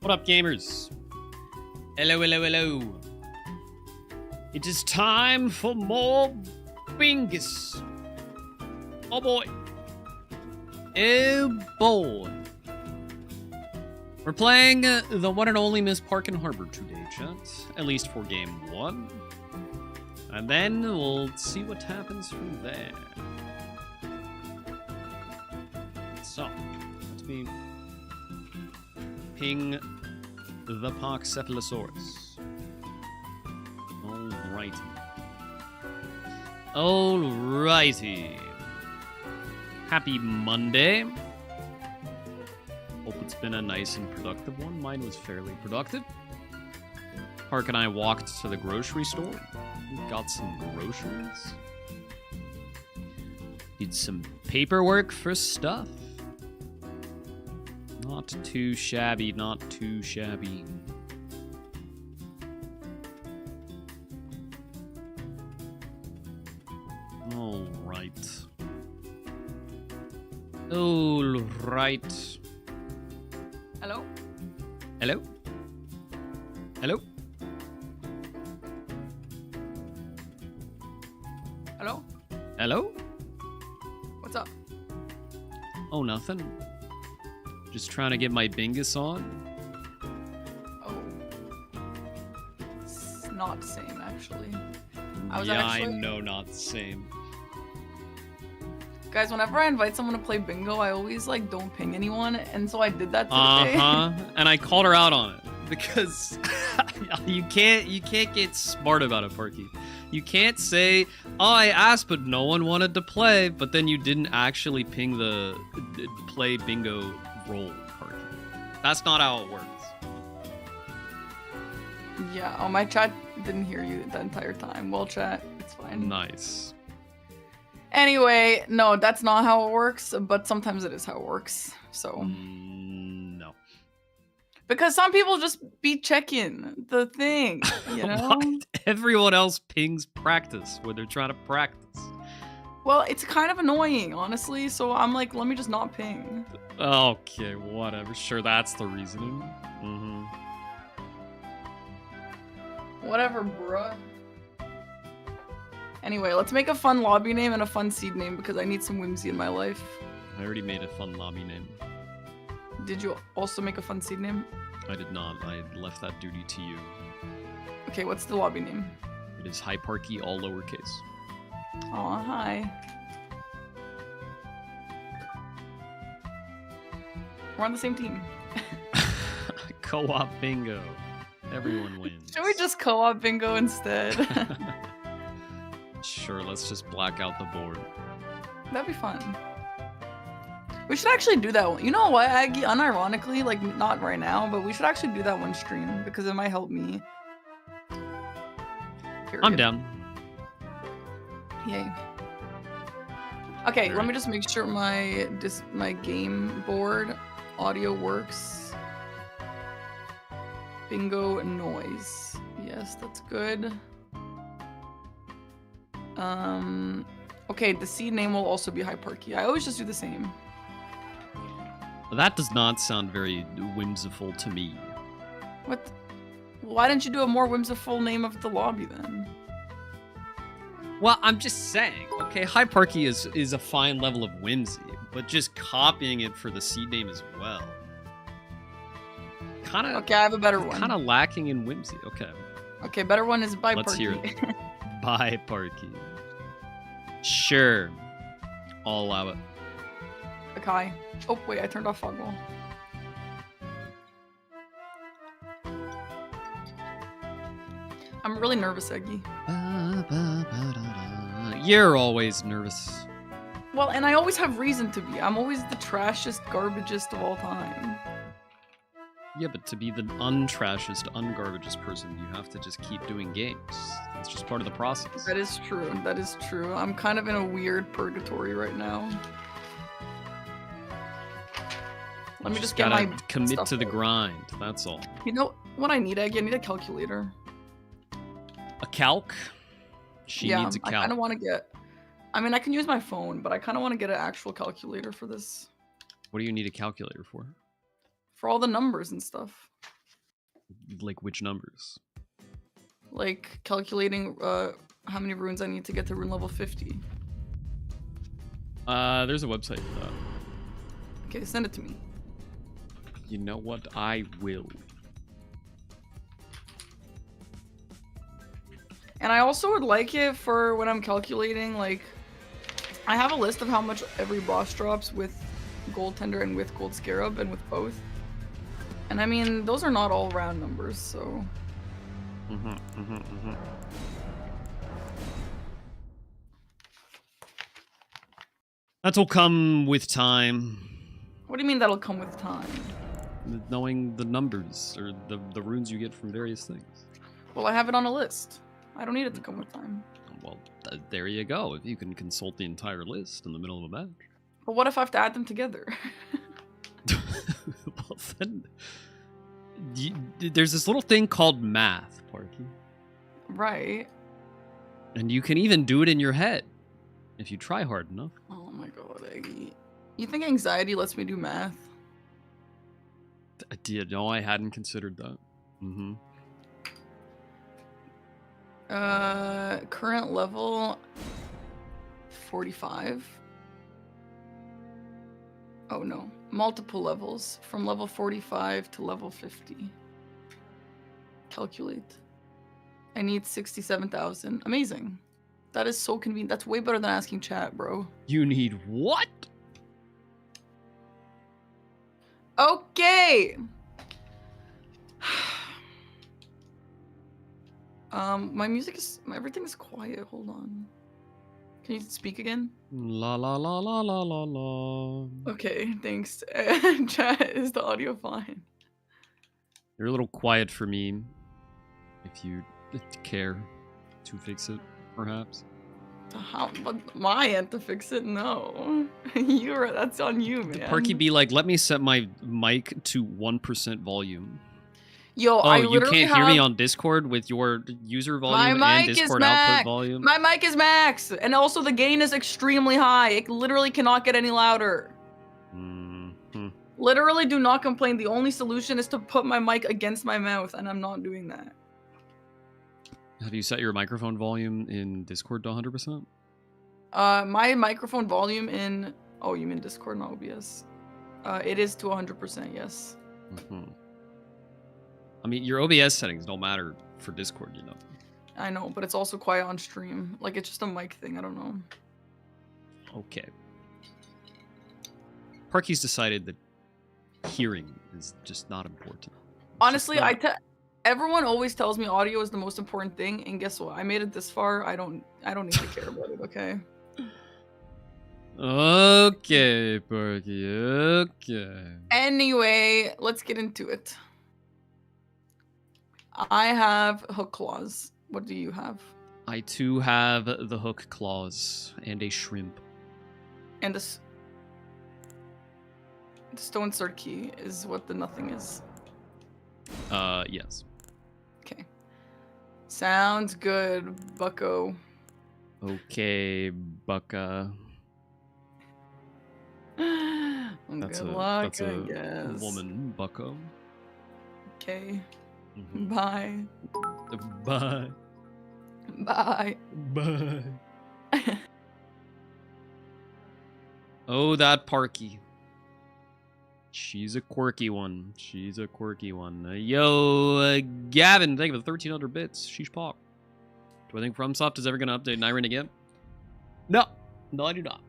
What up, gamers? Hello, hello, hello. It is time for more bingus. Oh boy. Oh boy. We're playing the one and only Miss Parkin Harbor today, chat. At least for game 1. And then we'll see what happens from there. So, let me ping the Parkcephalosaurus. Alrighty. Alrighty. Happy Monday. Hope it's been a nice and productive one. Mine was fairly productive. Park and I walked to the grocery store. Got some groceries. Did some paperwork for stuff. Not too shabby, not too shabby. All right. All right. Hello? Hello? Hello? Hello? Hello? What's up? Oh, nothing. Just trying to get my bingus on. Oh. It's not the same, actually. I know, not the same. Guys, whenever I invite someone to play bingo, I always, like, don't ping anyone, and so I did that today. And I called her out on it, because you can't get smart about it, Parky. You can't say, oh, I asked, but no one wanted to play, but then you didn't actually ping the play bingo roll, Parky. That's not how it works. Yeah, oh, my chat didn't hear you the entire time. Well, chat, it's fine. Nice. Anyway, no, that's not how it works, but sometimes it is how it works, so. No. Because some people just be checking the thing, you know? Everyone else pings practice when they're trying to practice. Well, it's kind of annoying, honestly, so I'm like, let me just not ping. Okay, whatever. Sure, that's the reasoning. Mm-hmm. Whatever, bruh. Anyway, let's make a fun lobby name and a fun seed name because I need some whimsy in my life. I already made a fun lobby name. Did you also make a fun seed name? I did not. I left that duty to you. Okay, what's the lobby name? It is Hi Parky, all lowercase. Aw, hi. We're on the same team. Co-op bingo. Everyone wins. Should we just co-op bingo instead? Sure, let's just black out the board. That'd be fun. We should actually do that one. You know what, Aggie? Unironically, like, not right now, but we should actually do that one stream because it might help me. Period. I'm down. Yay. Okay, let me just make sure my game board audio works. Bingo noise. Yes, that's good. Okay, the seed name will also be Hi Parky. I always just do the same. Well, that does not sound very whimsical to me. What? Why didn't you do a more whimsical name of the lobby then? Well, I'm just saying, okay, Hi Parky is a fine level of whimsy, but just copying it for the seed name as well. Kinda, okay, I have a better one. Kind of lacking in whimsy. Okay. Okay, better one is Bye Let's Parky. hear it. Bye Parky. Sure. I'll allow it. Okay. Oh, wait, I turned off Fogwall. I'm really nervous, Eggy. You're always nervous. Well, and I always have reason to be. I'm always the trashiest, garbagest of all time. Yeah, but to be the untrashest, ungarbagest person, you have to just keep doing games. It's just part of the process. That is true. That is true. I'm kind of in a weird purgatory right now. Let me just get my commit to the out. grind. That's all. You know what I need, Eggy? I need a calculator. A calc? She needs a calc. I kind of want to get... I mean, I can use my phone, but I kind of want to get an actual calculator for this. What do you need a calculator for? For all the numbers and stuff. Like which numbers? Like calculating how many runes I need to get to rune level 50. There's a website for that. Okay, send it to me. You know what? I will. And I also would like it for when I'm calculating, like, I have a list of how much every boss drops with Gold Tender and with Gold Scarab and with both. And I mean, those are not all round numbers, so... That'll come with time. What do you mean that'll come with time? Knowing the numbers, or the runes you get from various things. Well, I have it on a list. I don't need it to come with time. Well, there you go. If you can consult the entire list in the middle of a match. But what if I have to add them together? Well, then... there's this little thing called math, Parky. Right. And you can even do it in your head. If you try hard enough. Oh my god, Eggy. You think anxiety lets me do math? I did. No, I hadn't considered that. Current level 45. Oh no, multiple levels from level 45 to level 50. Calculate. I need 67,000. Amazing. That is so convenient. That's way better than asking chat, bro. You need what? Okay. My music is, everything is quiet. Hold on. Can you speak again? La la la la la la la. Okay, thanks. Chat, is the audio fine? You're a little quiet for me. If you care to fix it, perhaps. How? But my end to fix it? No. That's on you, man. Parky be like, let me set my mic to 1% volume. Yo, oh, I you literally can't hear me on Discord with your user volume and Discord output volume? My mic is max, and also the gain is extremely high. It literally cannot get any louder. Literally, do not complain. The only solution is to put my mic against my mouth, and I'm not doing that. Have you set your microphone volume in Discord to 100%? My microphone volume in... Oh, you mean Discord, not OBS? It is to 100%, yes. I mean, your OBS settings don't matter for Discord, you know. I know, but it's also quiet on stream. Like, it's just a mic thing, I don't know. Okay. Parky's decided that hearing is just not important. Honestly, everyone always tells me audio is the most important thing, and guess what? I made it this far. I don't need to care about it, okay? Okay, Parky, okay. Anyway, let's get into it. I have hook claws. What do you have? I too have the hook claws and a shrimp. And the stone sword key is what the nothing is. Yes. Okay. Sounds good, bucko. Okay, bucka. Good luck, that's I a guess. woman, bucko. Okay. Bye. Bye. Bye. Bye. Oh, that Parky. She's a quirky one. She's a quirky one. Gavin, thank you for the 1,300 bits. Sheesh pop. Do I think FromSoft is ever going to update Nyrin again? No. No, I do not.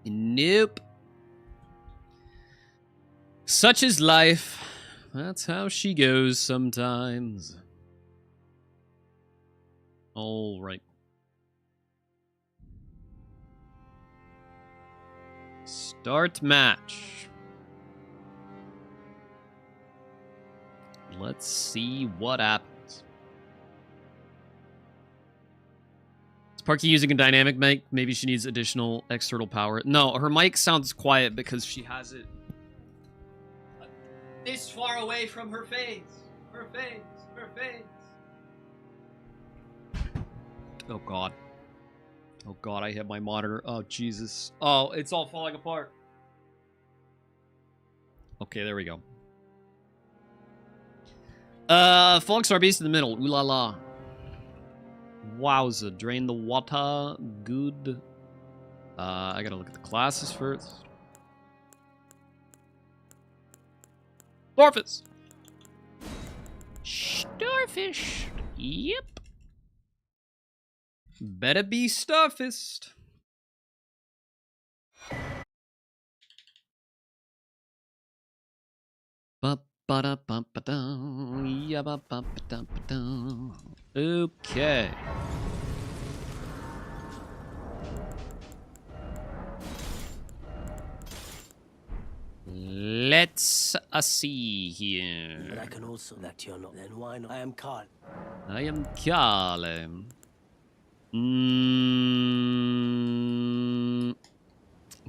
Nope. Such is life. That's how she goes sometimes. All right. Start match. Let's see what happens. Is Parky using a dynamic mic? Maybe she needs additional external power. No, her mic sounds quiet because she has it this far away from her face. Her face. Her face. Oh, God. Oh, God, I hit my monitor. Oh, Jesus. Oh, it's all falling apart. Okay, there we go. Fogstar Beast in the middle. Ooh la la. Wowza. Drain the water. Good. I gotta look at the classes first. Starfish. Starfish. Yep. Better be Starfish. Okay. Let's see here. But I can also that you're not. Then why not? I am Carl. I am Carl.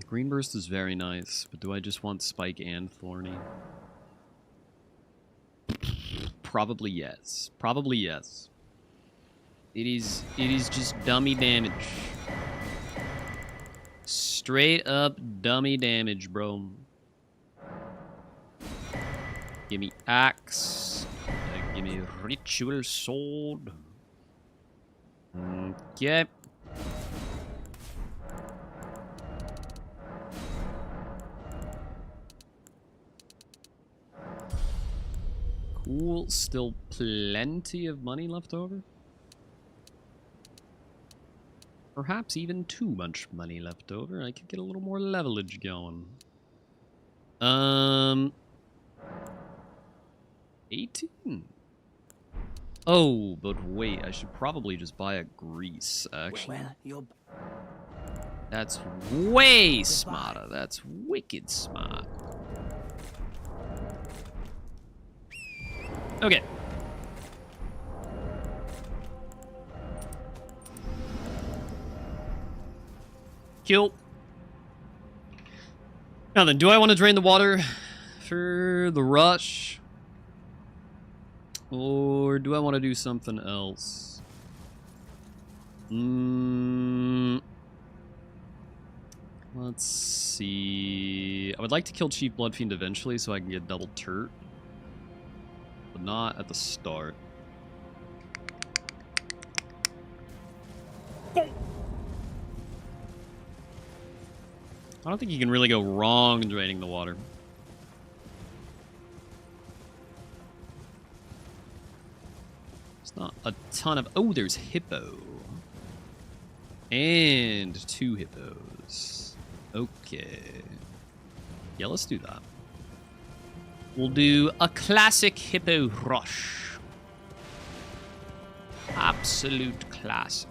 Green Burst is very nice, but do I just want Spike and Thorny? Probably yes. Probably yes. It is just dummy damage. Straight up dummy damage, bro. Give me axe. Give me ritual sword. Okay. Cool. Still plenty of money left over. Perhaps even too much money left over. I could get a little more leverage going. 18. Oh, but wait, I should probably just buy a grease, actually. Well, you're... That's way smarter. That's wicked smart. Okay. Kill. Now then, do I want to drain the water for the rush? Or do I want to do something else? Let's see. I would like to kill Chief Bloodfiend eventually so I can get double Turt. But not at the start. I don't think you can really go wrong draining the water. It's not a ton of... Oh, there's Hippo. And 2 hippos. Okay. Yeah, let's do that. We'll do a classic hippo rush. Absolute classic.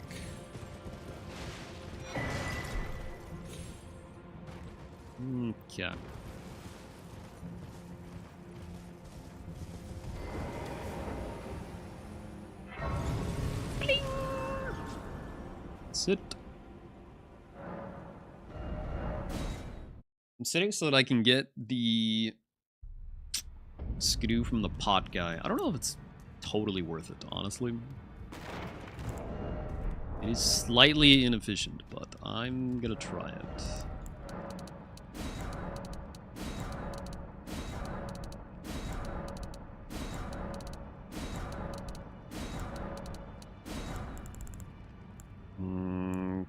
Okay. Bling. That's it. I'm sitting so that I can get the skidoo from the pot guy. I don't know if it's totally worth it, honestly. It is slightly inefficient, but I'm gonna try it.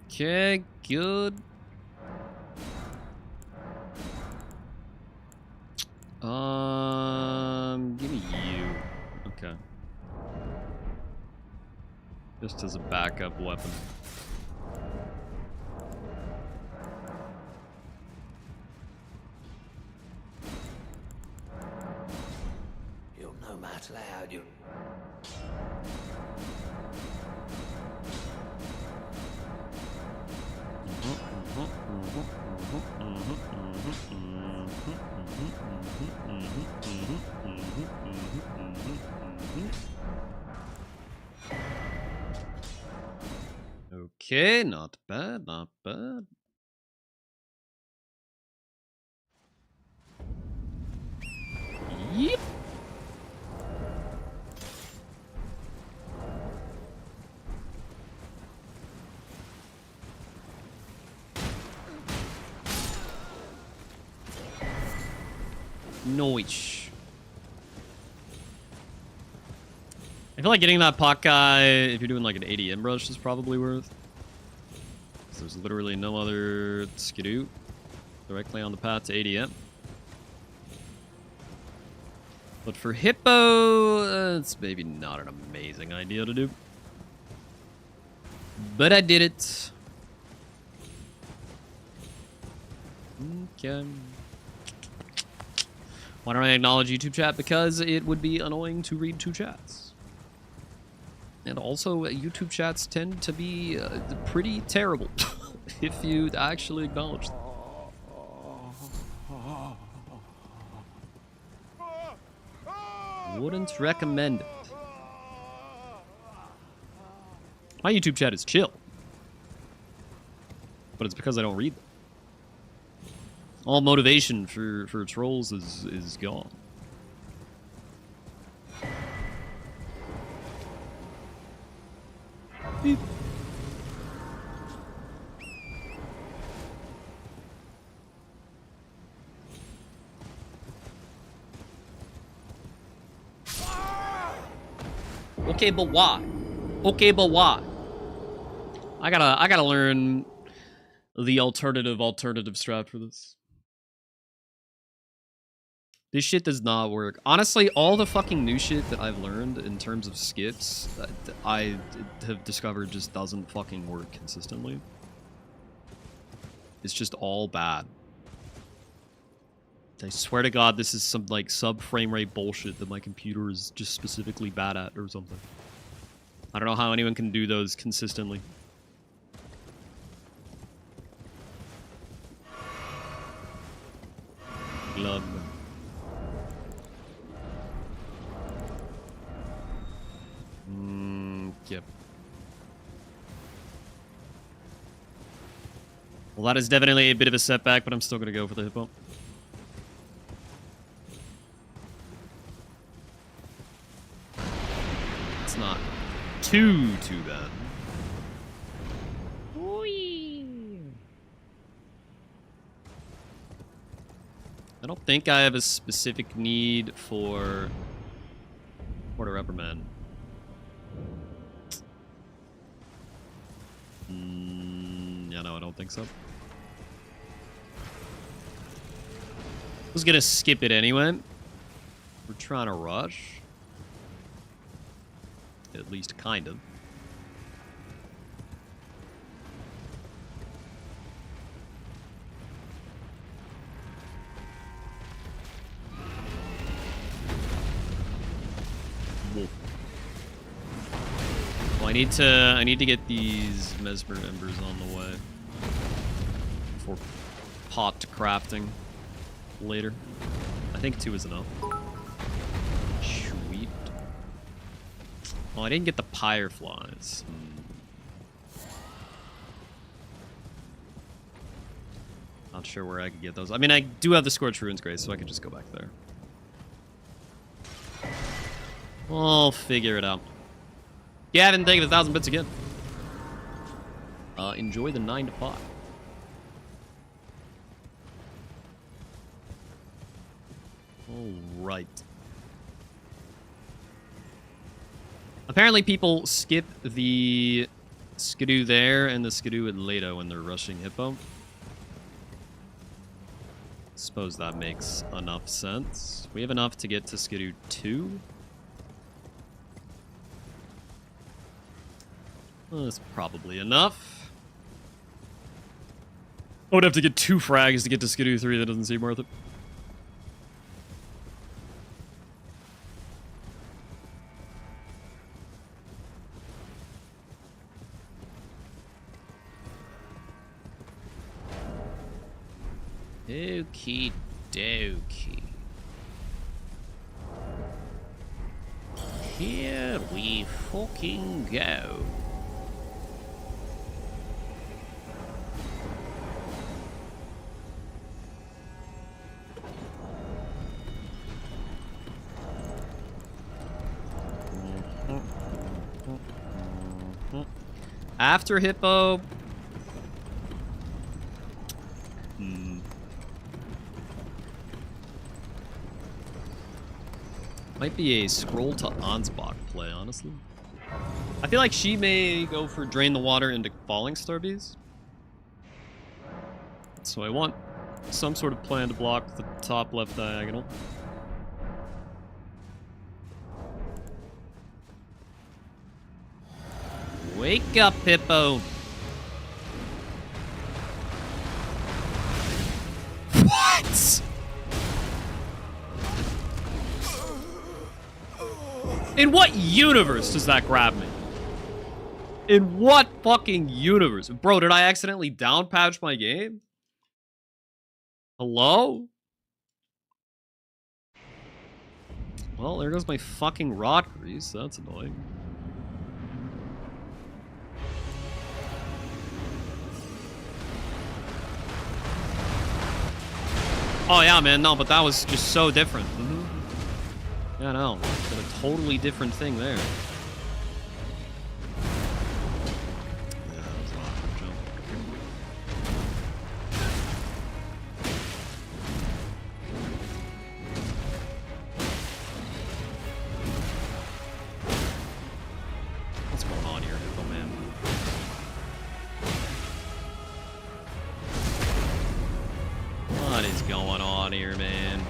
Okay, good. Give me you. Okay. Just as a backup weapon. You'll no matter how you... Okay, not bad, not bad. Yep. Noise. I feel like getting that pot guy, if you're doing like an ADM rush, is probably worth. There's literally no other skidoo directly on the path to ADM. But for Hippo, it's maybe not an amazing idea to do. But I did it. Okay. Why don't I acknowledge YouTube chat? Because it would be annoying to read two chats. And also, YouTube chats tend to be pretty terrible if you actually acknowledge them. Wouldn't recommend it. My YouTube chat is chill. But it's because I don't read them. All motivation for trolls is gone. Beep. Okay, but why? Okay, but why? I gotta learn the alternative strat for this. This shit does not work. Honestly, all the fucking new shit that I've learned in terms of skips, I have discovered just doesn't fucking work consistently. It's just all bad. I swear to God, this is some like sub frame rate bullshit that my computer is just specifically bad at or something. I don't know how anyone can do those consistently. Glove. Yep. Well, that is definitely a bit of a setback, but I'm still gonna go for the hippo. It's not too bad. I don't think I have a specific need for Quarter Reprimand. Yeah, no, I don't think so. I was gonna skip it anyway. We're trying to rush. At least kind of. Well, I need to get these Mesmer Embers on the way for pot crafting later. I think 2 is enough. Sweet. Oh, I didn't get the Pyreflies. Not sure where I could get those. I mean, I do have the Scorched Ruins Grace, so I could just go back there. I'll figure it out. Gavin, thank you for the 1,000 bits again. Enjoy the 9 to 5. Alright. Apparently people skip the skidoo there and the skidoo at Leto when they're rushing Hippo. Suppose that makes enough sense. We have enough to get to skidoo 2. Well, that's probably enough. I would have to get 2 frags to get to skidoo 3. That doesn't seem worth it. Okie dokie. Here we fucking go. After Hippo. Might be a scroll to Ansbach play, honestly. I feel like she may go for drain the water into falling Starbees. So I want some sort of plan to block the top left diagonal. Wake up, Hippo! What?! In what universe does that grab me? In what fucking universe? Bro, did I accidentally downpatch my game? Hello? Well, there goes my fucking rot grease. That's annoying. Oh yeah, man, no, but that was just so different. Yeah, no, did a totally different thing there. Yeah, that was an awkward jump. What's going on here, Hippo man? What is going on here, man?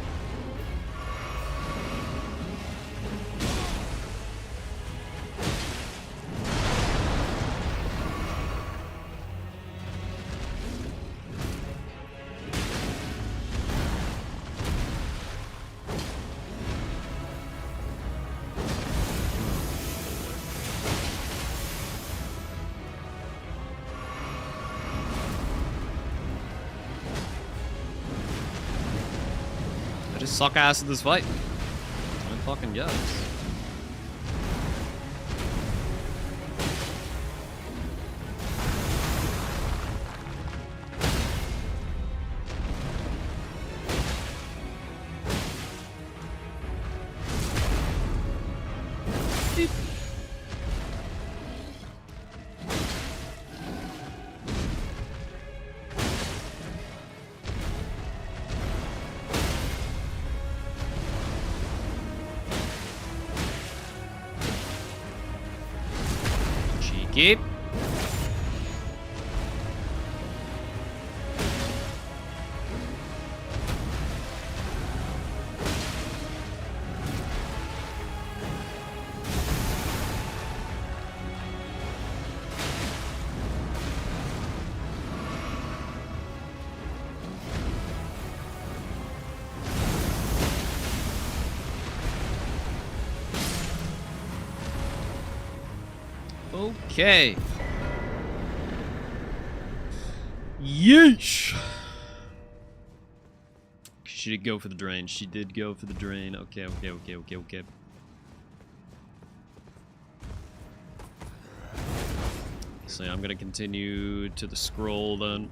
I just suck ass at this fight. I fucking guess. Cheeky. Okay. Yeesh. She did go for the drain. She did go for the drain. Okay. So I'm gonna continue to the scroll then.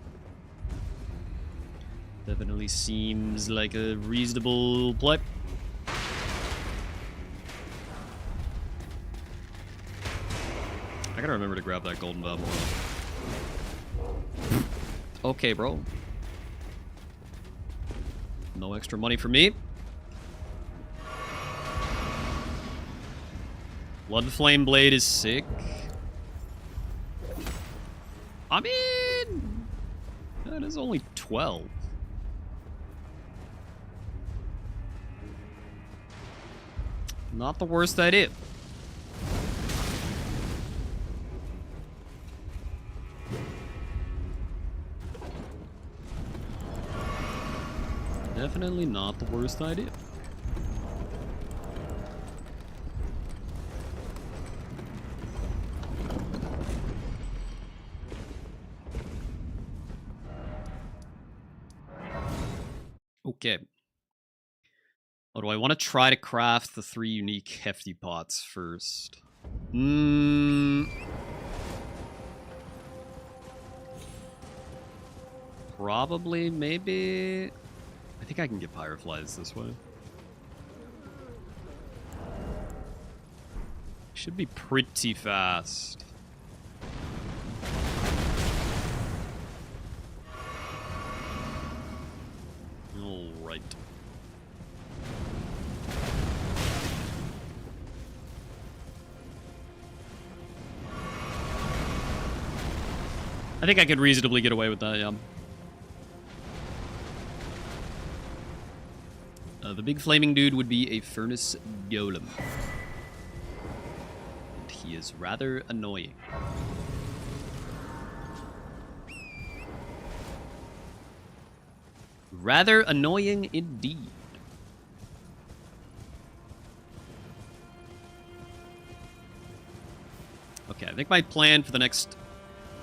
Definitely seems like a reasonable play. I gotta remember to grab that golden valve more. Okay, bro. No extra money for me. Blood Flame Blade is sick. I mean, that is only 12. Not the worst idea. Definitely not the worst idea. Okay. Oh, do I want to try to craft the 3 unique hefty pots first? Probably, maybe. I think I can get Pyroflies this way. Should be pretty fast. Alright. I think I could reasonably get away with that, yeah. The big flaming dude would be a furnace golem. And he is rather annoying. Rather annoying indeed. Okay, I think my plan for the next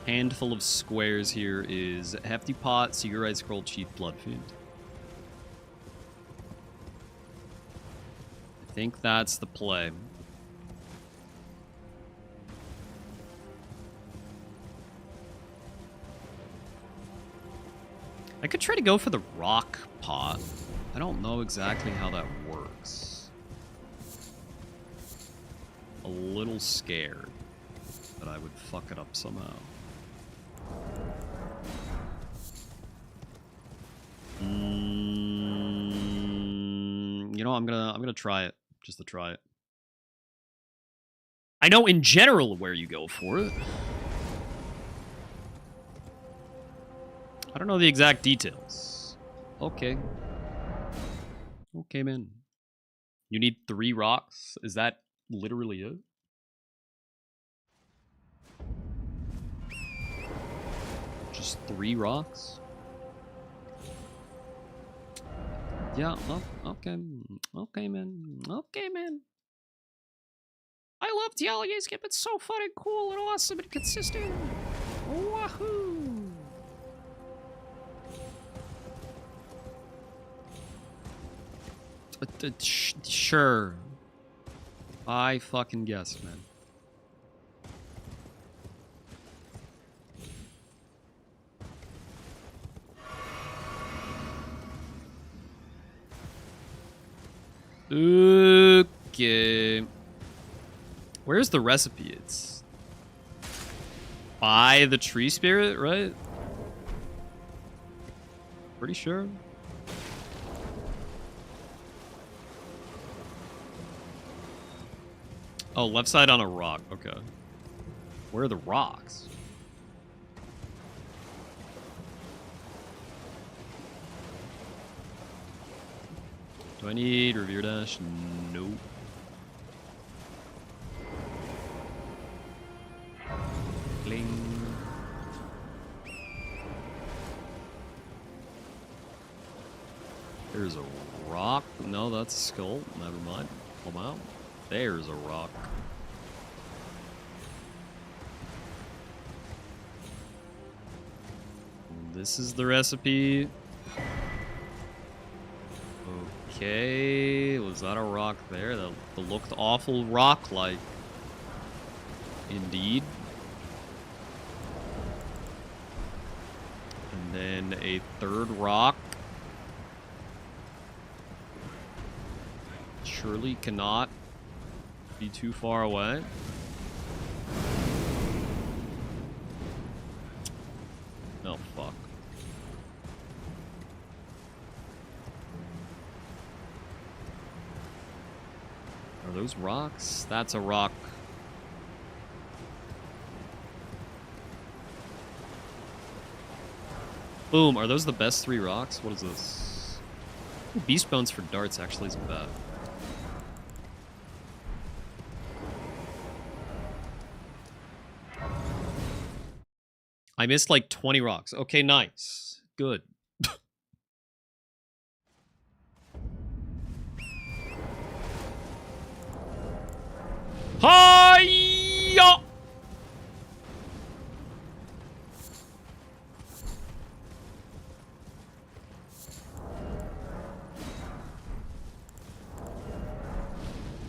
handful of squares here is Hefty Pot, Secret Rite Scroll, Chief Bloodfiend. I think that's the play. I could try to go for the rock pot. I don't know exactly how that works. A little scared that I would fuck it up somehow. You know, I'm gonna try it just to try it. I know in general where you go for it. I don't know the exact details. Okay. Okay, man. You need 3 rocks? Is that literally it? Just 3 rocks? Yeah, oh, okay. Okay, man. Okay, man. I love the LilAggy skip. It's so fun and cool and awesome and consistent. Wahoo! Sure. I fucking guess, man. Okay. Where's the recipe? It's by the tree spirit, right? Pretty sure. Oh, left side on a rock. Okay. Where are the rocks? Do I need Revere Dash? Nope. Bling. There's a rock. No, that's a skull. Never mind. Come out. There's a rock. This is the recipe. Okay, was that a rock there? That looked awful rock-like. Indeed. And then a third rock. Surely cannot be too far away. Oh, fuck. Are those rocks? That's a rock. Boom. Are those the best 3 rocks? What is this? Beast bones for darts actually isn't bad. I missed like 20 rocks. Okay, nice. Good. Hi-ya!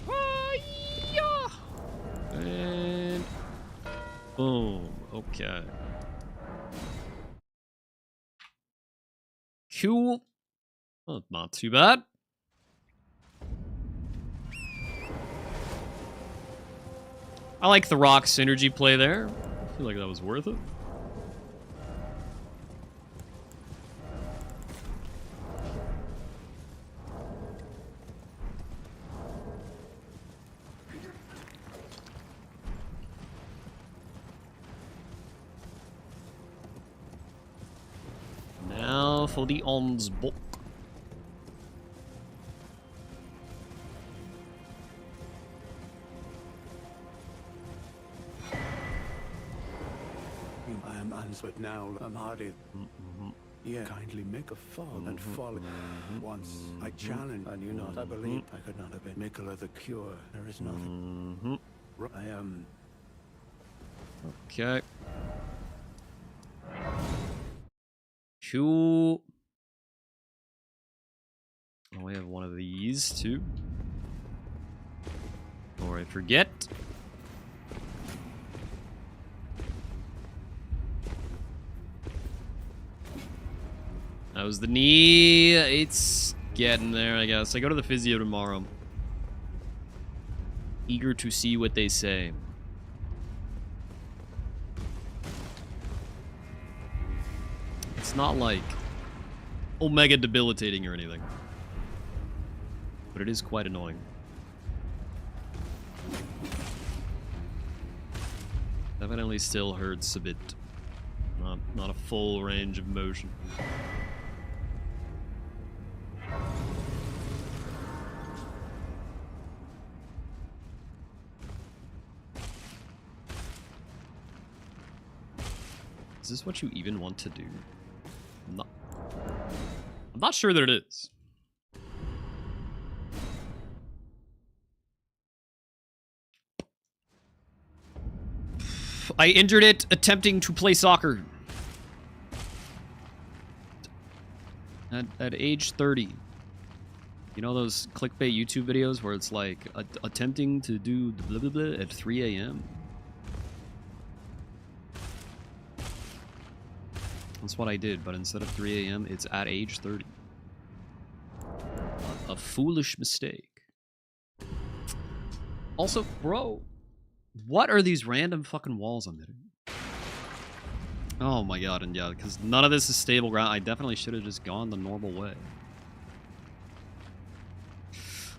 Hi-ya! And boom. Okay. Cool. Well, not too bad. I like the rock synergy play there. I feel like that was worth it. for the ons book. I am answered now, Amadi. Yeah, kindly make a fall and fall. Once I challenge, and you not, I believe I could not have been Mikola the cure. There is nothing. I am. Okay. Cool. Oh, we have one of these too. Or I forget. That was the knee. It's getting there, I guess. I go to the physio tomorrow. Eager to see what they say. It's not like omega debilitating or anything. But it is quite annoying. Definitely still hurts a bit. Not a full range of motion. Is this what you even want to do? I'm not sure that it is. I injured it attempting to play soccer. At age 30. You know those clickbait YouTube videos where it's like attempting to do blah blah blah at 3 a.m.? That's what I did, but instead of 3 a.m., it's at age 30. A foolish mistake. Also, bro, what are these random fucking walls I'm hitting? Oh my god, and yeah, because none of this is stable ground. I definitely should have just gone the normal way.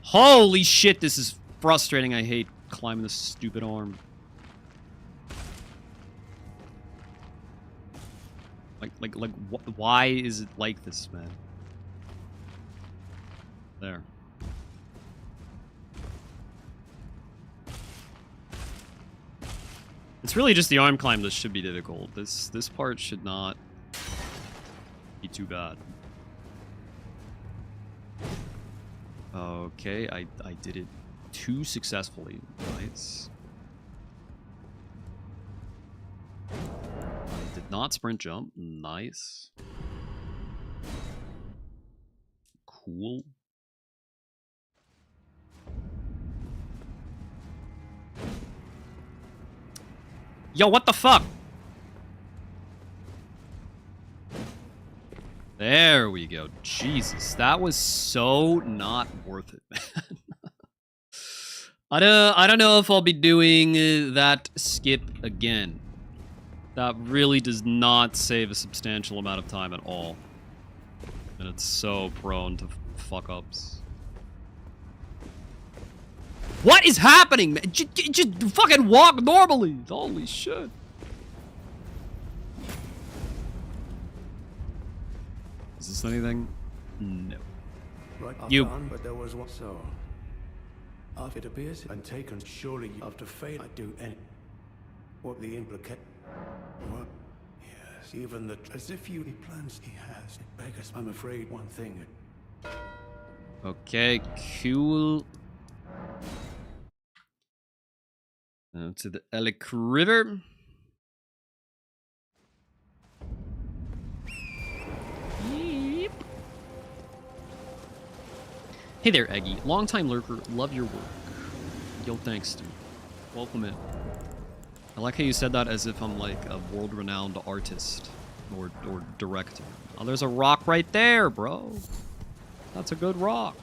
Holy shit, this is frustrating. I hate climbing this stupid arm. Why is it like this, man? There. It's really just the arm climb that should be difficult. This part should not be too bad. Okay, I did it too successfully. Nice. I did not sprint jump. Nice. Cool. Yo, what the fuck? There we go. Jesus, that was so not worth it, man. I don't know if I'll be doing that skip again. That really does not save a substantial amount of time at all. And it's so prone to fuck-ups. What is happening, man? Just fucking walk normally. Holy shit. Is this anything? No. Right, You. done, but there was one. So, after it appears and taken, surely after fail, I do any. What the implicate? What? Yes, even the as if you he plans he has. Beggars, I'm afraid one thing. Okay, cool. To the Elk River. Yep. Hey there, Eggy. Long-time lurker. Love your work. Yo, thanks, dude. Welcome in. I like how you said that as if I'm like a world-renowned artist or director. Oh, there's a rock right there, bro. That's a good rock.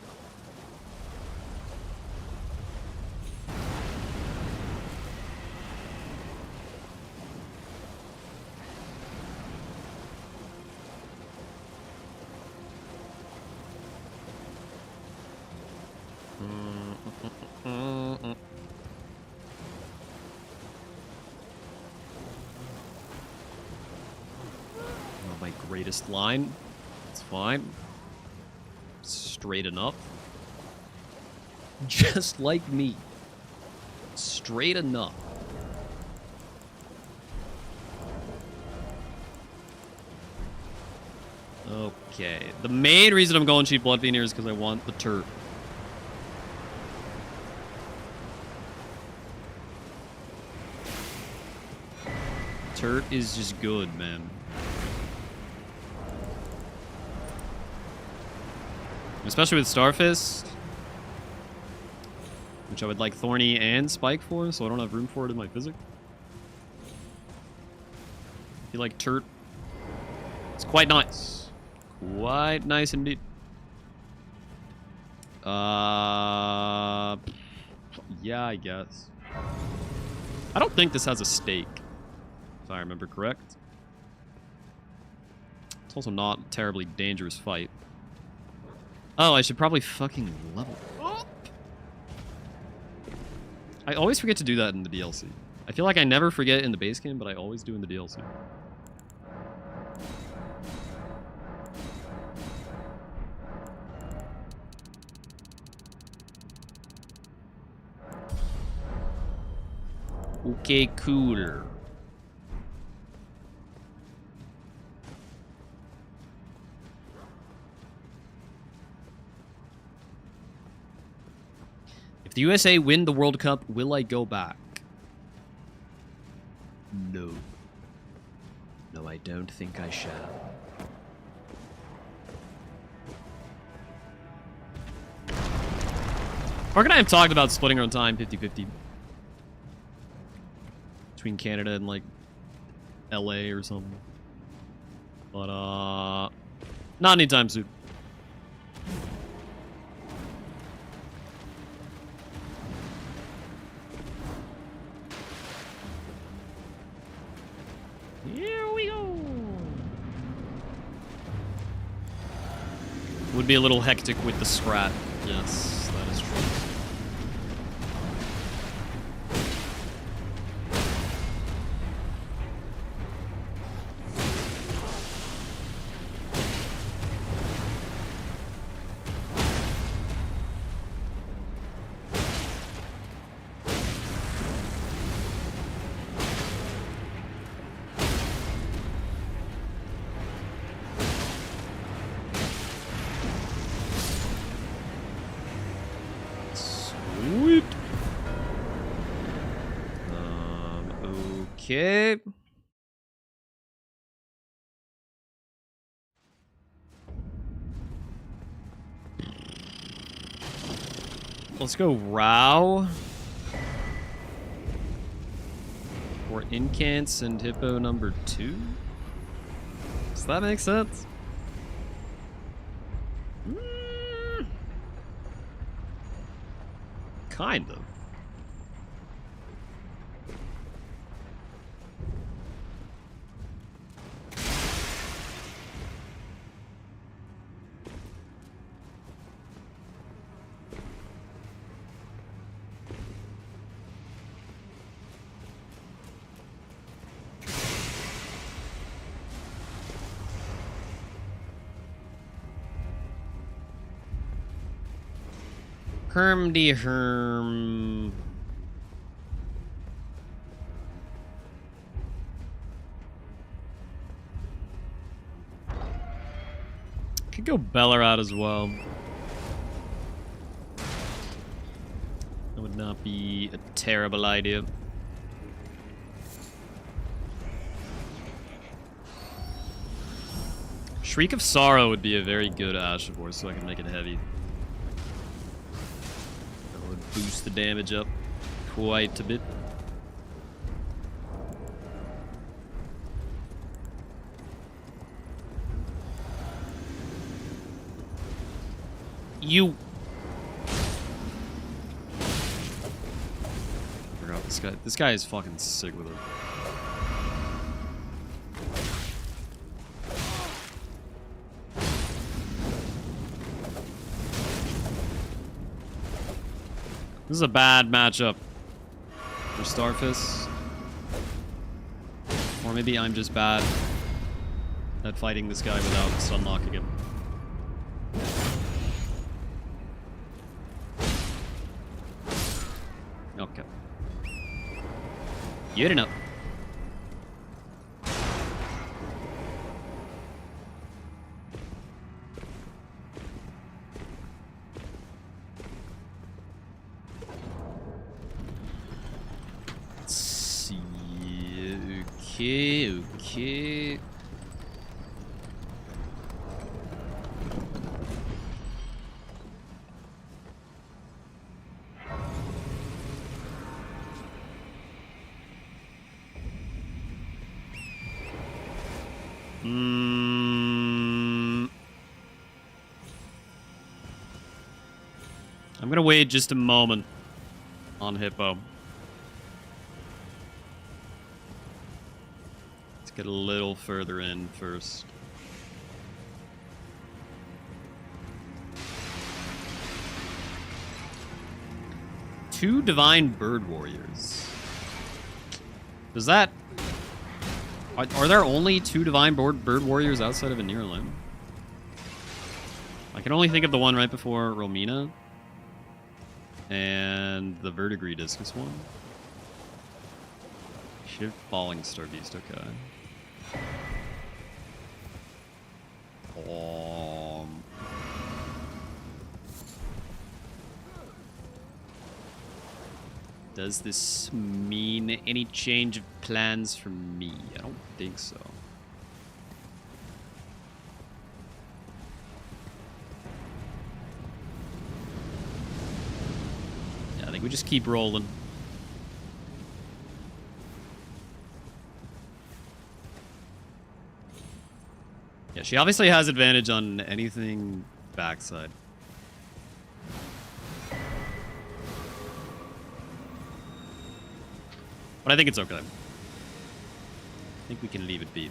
My greatest line. It's fine. Straight enough. Just like me. Straight enough. Okay. The main reason I'm going cheap Blood Fiend here is because I want the turret. Turret is just good, man. Especially with Starfist. Which I would like Thorny and Spike for, so I don't have room for it in my physic. I feel like Turret. It's quite nice. Quite nice indeed. Yeah, I guess. I don't think this has a stake, if I remember correct. It's also not a terribly dangerous fight. Oh, I should probably fucking level up. I always forget to do that in the DLC. I feel like I never forget in the base game, but I always do in the DLC. Okay, cool. If the USA win the World Cup, will I go back? No. No, I don't think I shall. Mark and I have talked about splitting our time 50-50. Between Canada and, like, LA or something. But, not anytime soon. Here we go. Would be a little hectic with the scrat. Yes, that is true. Sweet. Okay. Let's go Rao. Or Incants and Hippo number 2. Does that make sense? Kind of. Herm. Could go Bellerat as well. That would not be a terrible idea. Shriek of Sorrow would be a very good Ashavor, so I can make it heavy. That would boost the damage up quite a bit. You. I forgot this guy. This guy is fucking sick with it. This is a bad matchup for Starfist. Or maybe I'm just bad at fighting this guy without stun locking him. You didn't know. Let's see. Okay, okay. I'm gonna wait just a moment on Hippo. Let's get a little further in first. Two Divine Bird Warriors. Does that... Are there only two Divine Bird Warriors outside of a near limb? I can only think of the one right before Romina. And the Verdigris Discus one. Shift Falling Star Beast, okay. Does this mean any change of plans for me? I don't think so. Yeah, I think we just keep rolling. Yeah, she obviously has advantage on anything backside. But I think it's okay. I think we can leave it be.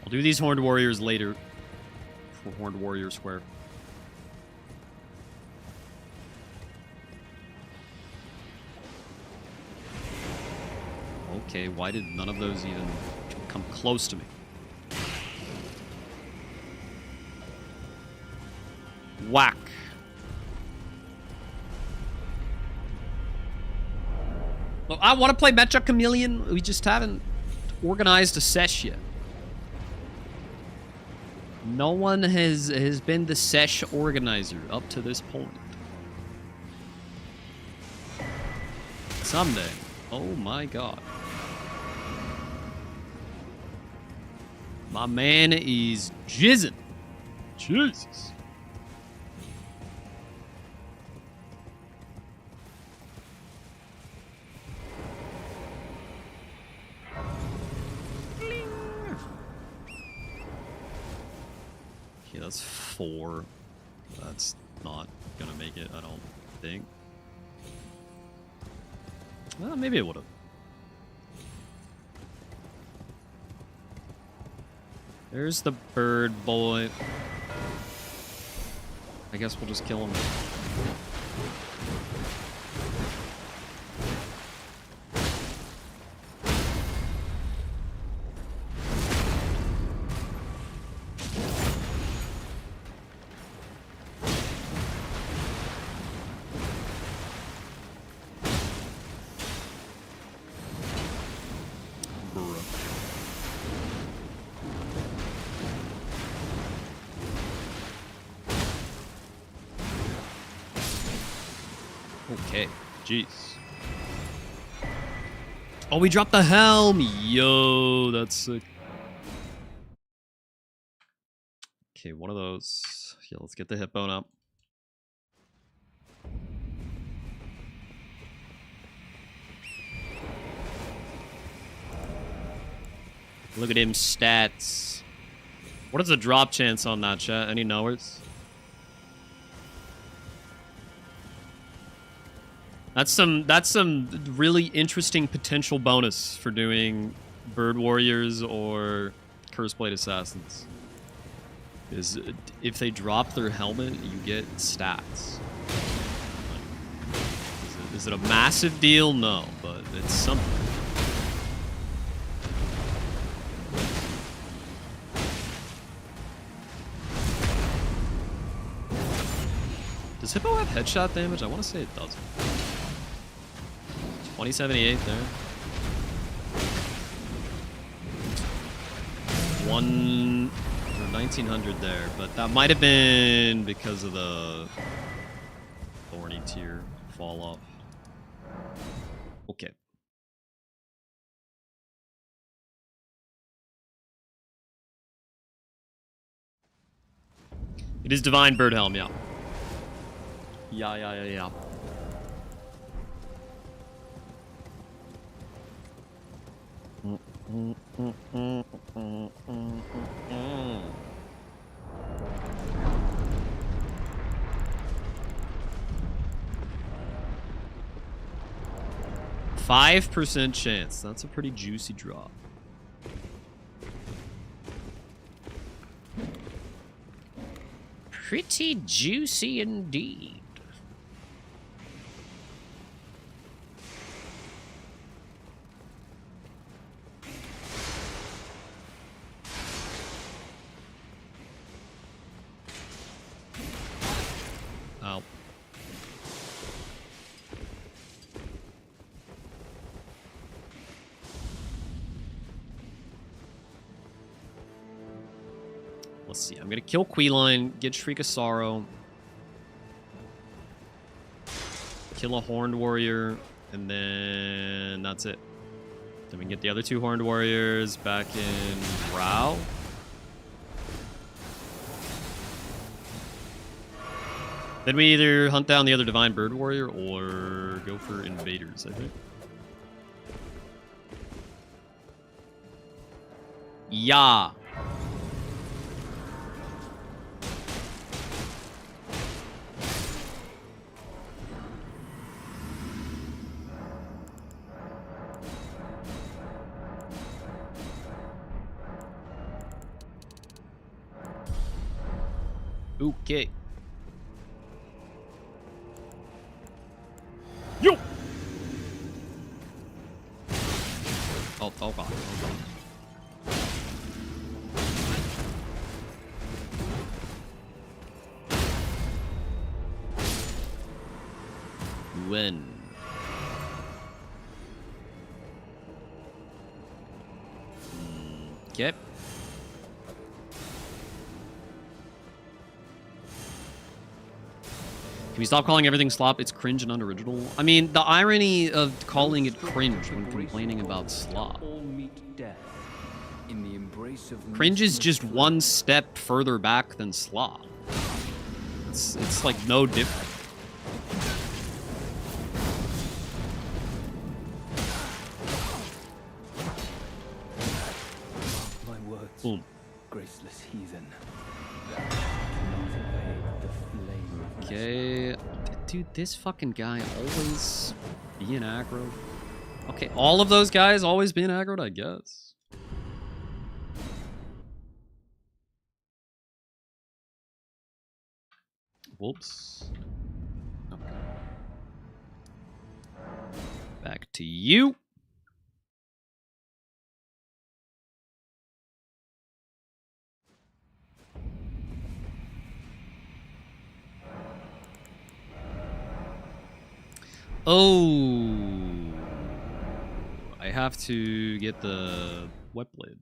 Do these Horned Warriors later for Horned Warrior Square. Okay, why did none of those even come close to me? Whack. Look, I want to play Mecha Chameleon. We just haven't organized a sesh yet. No one has been the sesh organizer up to this point. Someday. Oh my god. My man is jizzing. Jesus. That's 4. That's not gonna make it, I don't think. Well, maybe it would have. There's the bird boy. I guess we'll just kill him. Okay, jeez. Oh, we dropped the helm! Yo, that's sick. Okay, one of those. Yeah, let's get the hip bone up. Look at him stats. What is the drop chance on that, chat? Any knowers? That's some really interesting potential bonus for doing Bird Warriors or Curseblade Assassins. Is if they drop their helmet, you get stats. Is it a massive deal? No, but it's something. Does Hippo have headshot damage? I want to say it doesn't. 2078 there. 1900 there, but that might have been because of the thorny tier fall off. Okay. It is Divine Bird Helm, yeah. Yeah. Mm. 5% chance. That's a pretty juicy drop. Pretty juicy indeed. Ow. Let's see. I'm gonna kill Queeline, get Shriek of Sorrow, kill a Horned Warrior, and then that's it. Then we can get the other 2 Horned Warriors back in Rao. Then we either hunt down the other Divine Bird Warrior or go for Invaders, I think. Yeah. Okay. Yo! Oh god. Oh god. When? Okay. Can we stop calling everything slop? It's cringe and unoriginal. I mean, the irony of calling it cringe when complaining about slop. Cringe is just one step further back than slop. It's like no different. My words, boom. Graceless heathen. Okay. Dude, this fucking guy always being aggro. Okay, all of those guys always being aggroed, I guess. Whoops. Okay. Back to you. Oh, I have to get the wet blade.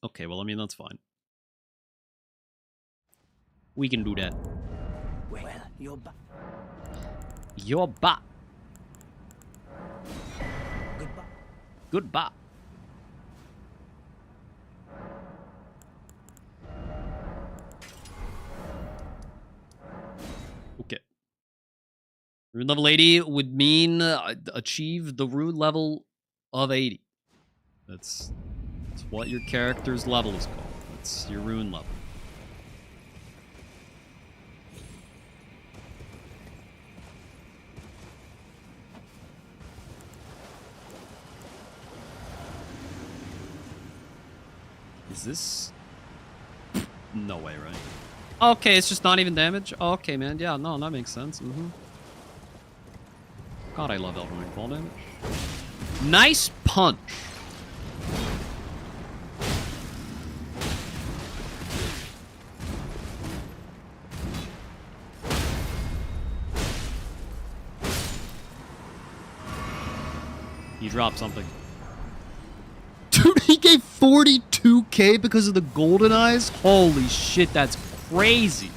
Okay, well, I mean, that's fine. We can do that. Well, you're back. You're back. Goodbye. Goodbye. Okay. Rune level 80 would mean achieve the rune level of 80. That's what your character's level is called. That's your rune level. Is this... No way, right? Okay, it's just not even damage? Okay, man. Yeah, no, that makes sense. God, I love Elden Ring fall damage. Nice punch. He dropped something. Dude, he gave 42k because of the golden eyes? Holy shit, that's crazy.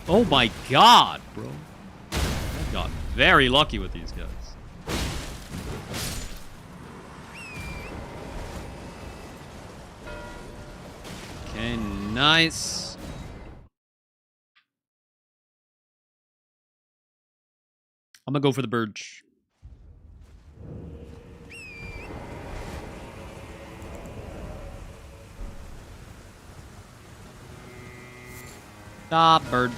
Oh my god, bro. I got very lucky with these guys. Okay, nice. I'm gonna go for the Burge. Ah, Burge.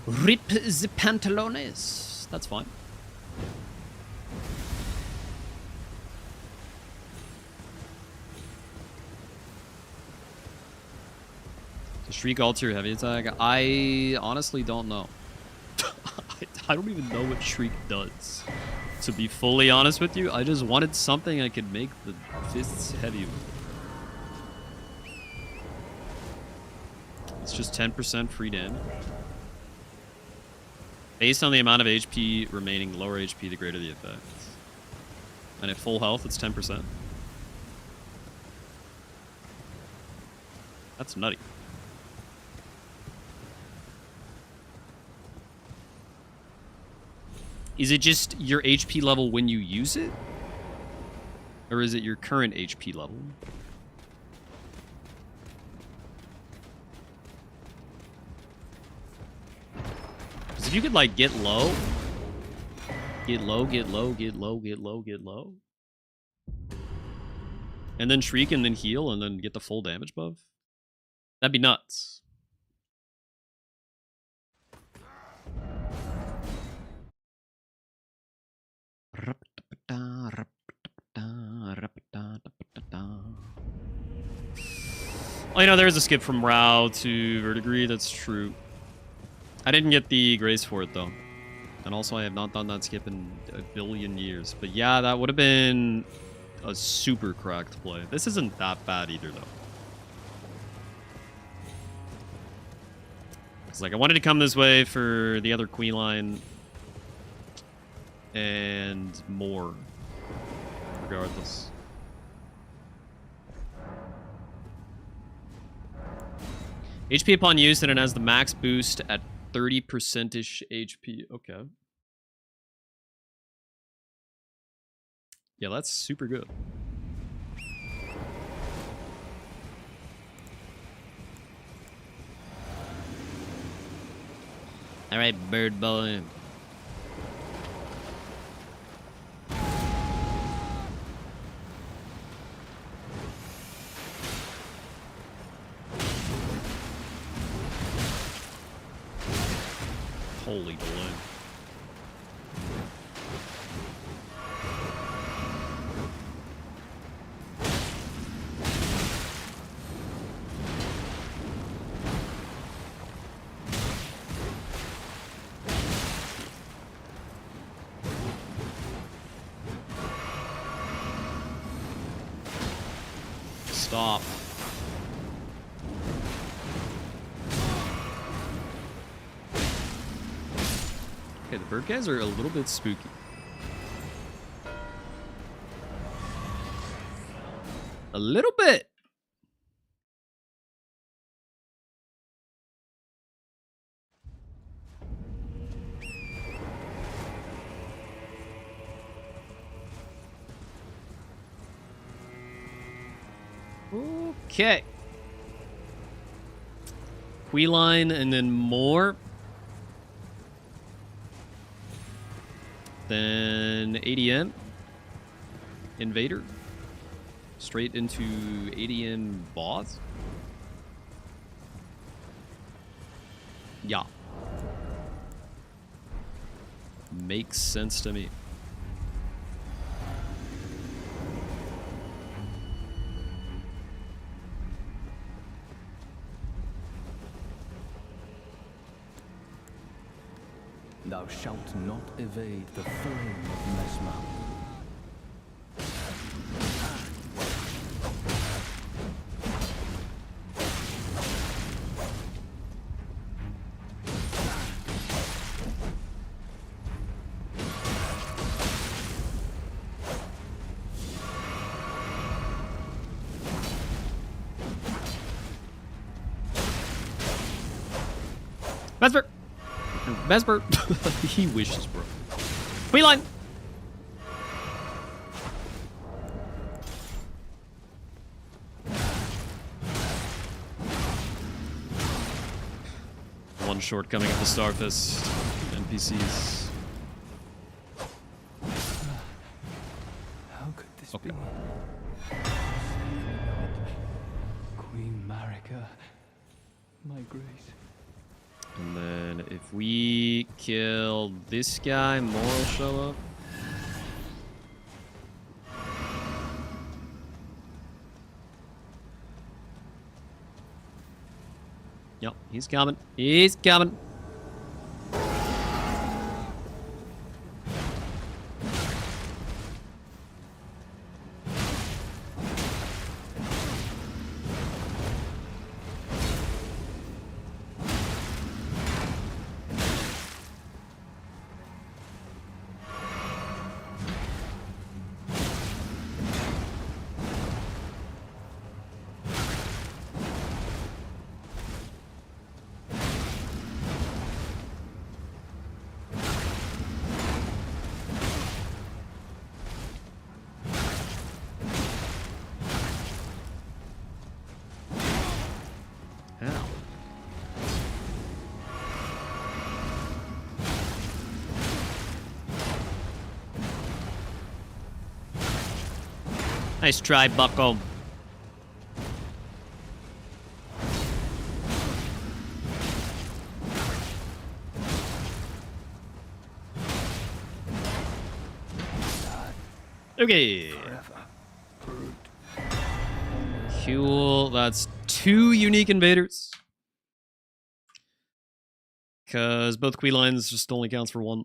Rip the pantalones. That's fine. The Shriek alter your heavy attack? I honestly don't know. I don't even know what Shriek does. To be fully honest with you, I just wanted something I could make the fists heavy with. It's just 10% free damage. Based on the amount of HP remaining, lower HP, the greater the effect. And at full health, it's 10%. That's nutty. Is it just your HP level when you use it? Or is it your current HP level? Because if you could, like, get low. Get low, get low, get low, get low, get low. And then shriek and then heal and then get the full damage buff. That'd be nuts. Oh, you know, there's a skip from Rao to Verdigris. That's true. I didn't get the grace for it, though. And also, I have not done that skip in a billion years. But yeah, that would have been a super cracked play. This isn't that bad either, though. It's like, I wanted to come this way for the other queen line. And more. Regardless. HP upon use, and it has the max boost at 30%-ish HP. Okay. Yeah, that's super good. Alright, bird boy. Holy balloon. Stop. Okay, the bird guys are a little bit spooky. A little bit. Okay. Queeline and then more. Then ADM. Invader. Straight into ADM boss. Yeah. Makes sense to me. Thou shalt not evade the flame of Mesmer. Vesper! Vesper! He wishes, bro. Queenline! One shortcoming of the Starfist. NPCs. How could this Okay. be? Queen Marika, my grace. And then if we kill this guy, more will show up. Yep, he's coming. He's coming. Ow. Nice try, bucko. Okay. Cool. That's 2 unique invaders. Because both Queen lines just only counts for 1.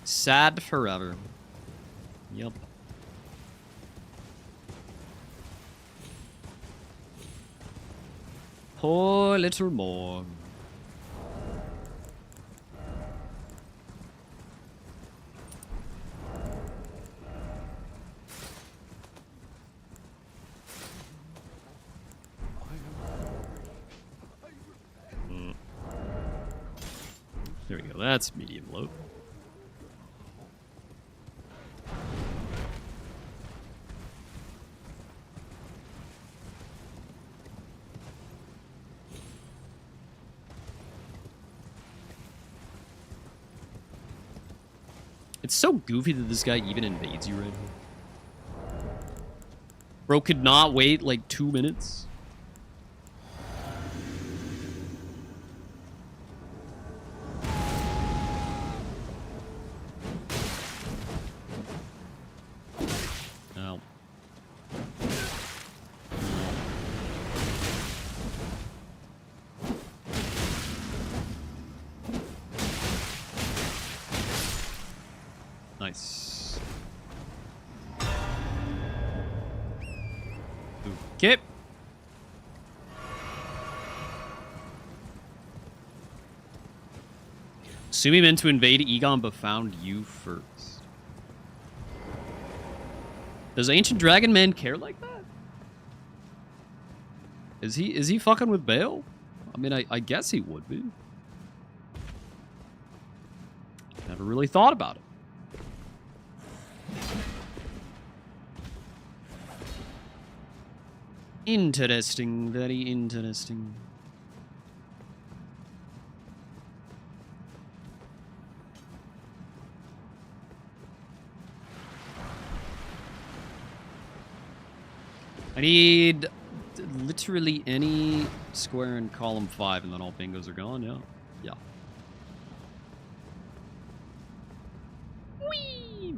Sad forever. Yup. Poor little Morg. There we go. That's medium low. It's so goofy that this guy even invades you right now. Bro could not wait like 2 minutes. Ow. Nice. Okay. Sumi meant to invade Egon but found you first. Does Ancient Dragon Man care like that? Is he fucking with Bale? I mean, I guess he would be. Never really thought about it. Interesting, very interesting. I need literally any square in column 5 and then all bingos are gone, yeah. Yeah. Whee!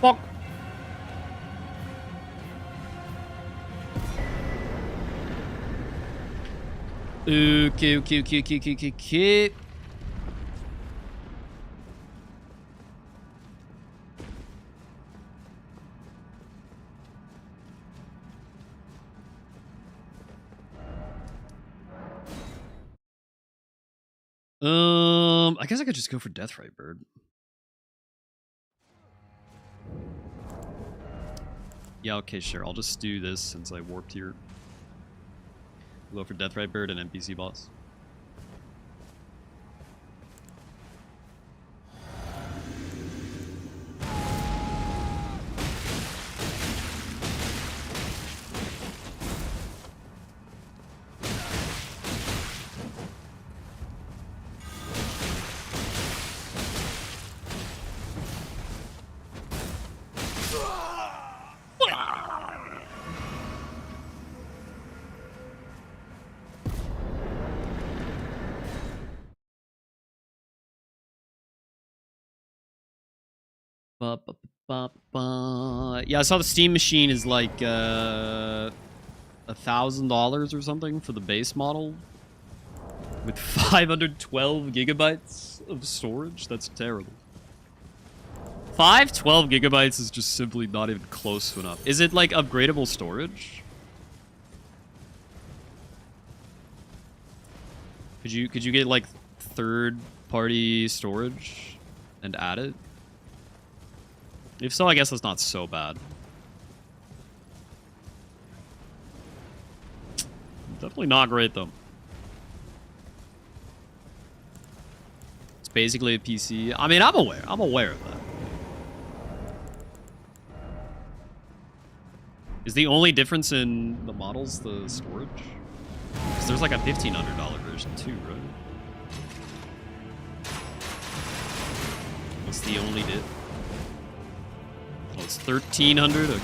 Fuck. Okay, okay, okay, okay, okay, okay, okay. I guess I could just go for Deathrite Bird. Yeah, okay, sure. I'll just do this since I warped here. We'll go for Deathrite Bird and NPC boss. Ba, ba, ba, ba. Yeah, I saw the Steam Machine is like $1,000 or something for the base model with 512 gigabytes of storage. That's terrible. 512 gigabytes is just simply not even close to enough. Is it like upgradable storage? Could you get like third-party storage and add it? If so, I guess that's not so bad. Definitely not great, though. It's basically a PC. I mean, I'm aware. I'm aware of that. Is the only difference in the models the storage? Because there's like a $1,500 version too, right? What's the only dip? Oh, it's 1,300? Okay.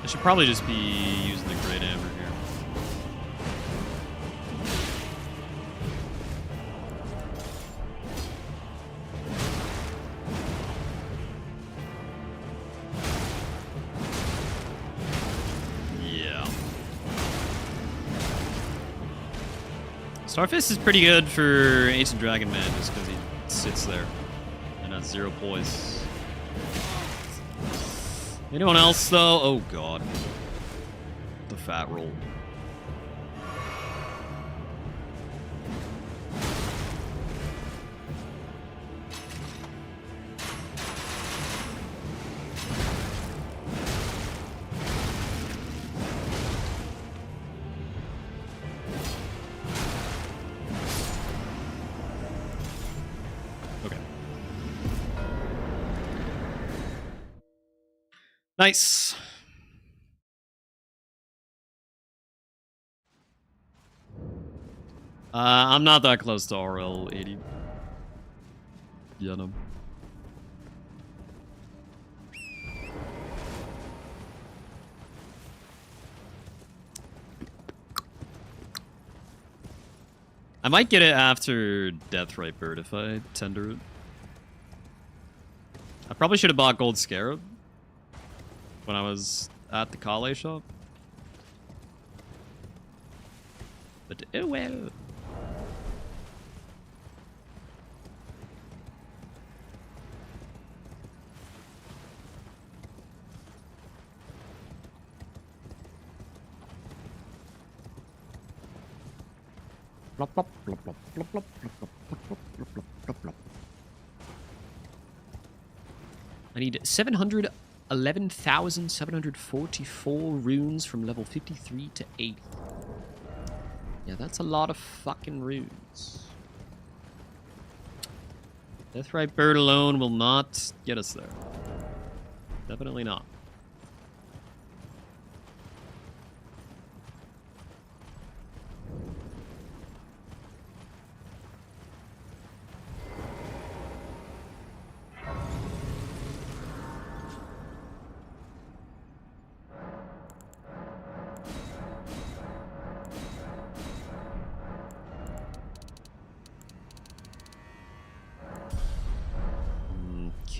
Should probably just be using the Great Amber here. Yeah. Starfist is pretty good for Ancient Dragon Man just because he sits there and has 0 poise. Anyone else, though? Oh, God. The fat roll. Okay. Nice. I'm not that close to RL 80. Yeah, no. I might get it after Deathrite Bird if I tender it. I probably should have bought Gold Scarab when I was at the Kale shop. But oh well. Plop, plop, plop, plop, plop, plop, plop, plop, plop, plop, plop, plop. I need 711,744 runes from level 53 to 8. Yeah, that's a lot of fucking runes. Deathrite Bird alone will not get us there. Definitely not.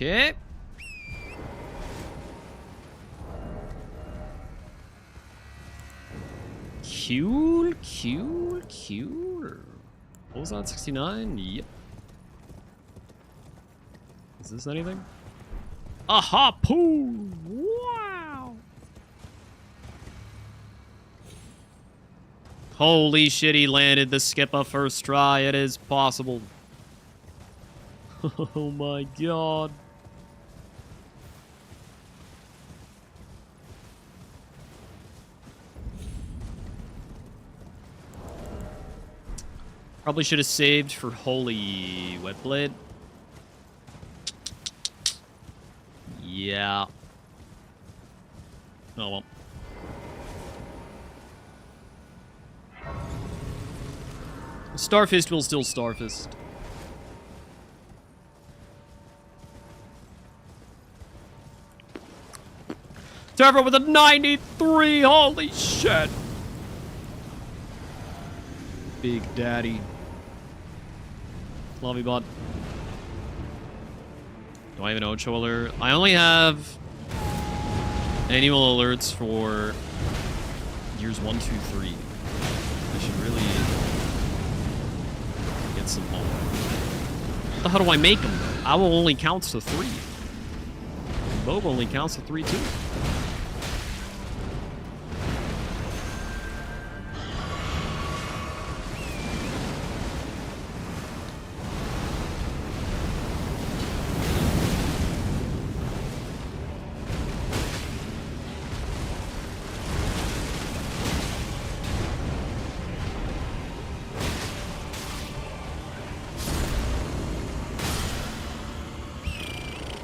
Okay. Cool. What was that, 69? Yep. Is this anything? A harpoon! Wow! Holy shit, he landed the skipper first try. It is possible. Oh my god. Probably should have saved for Holy Wetblade. Yeah. Oh well. Starfist will still Starfist. Trevor with a 93! Holy shit! Big Daddy. Love you, bud. Do I have an Ocho alert? I only have annual alerts for years 1, 2, 3. I should really get some more. What the hell do I make them? Owl only counts to 3. Bob only counts to 3 too.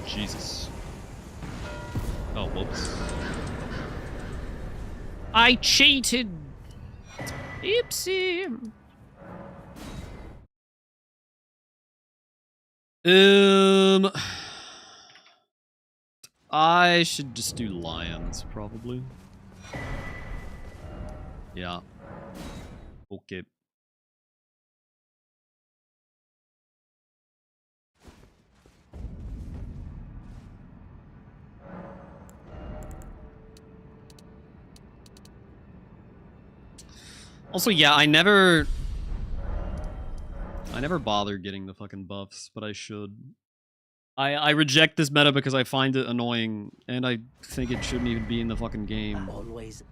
Jesus. Oh, whoops. I cheated! Oopsie! I should just do lions, probably. Yeah. Okay. Also, yeah, I never bothered getting the fucking buffs, but I should. I reject this meta because I find it annoying, and I think it shouldn't even be in the fucking game. Always.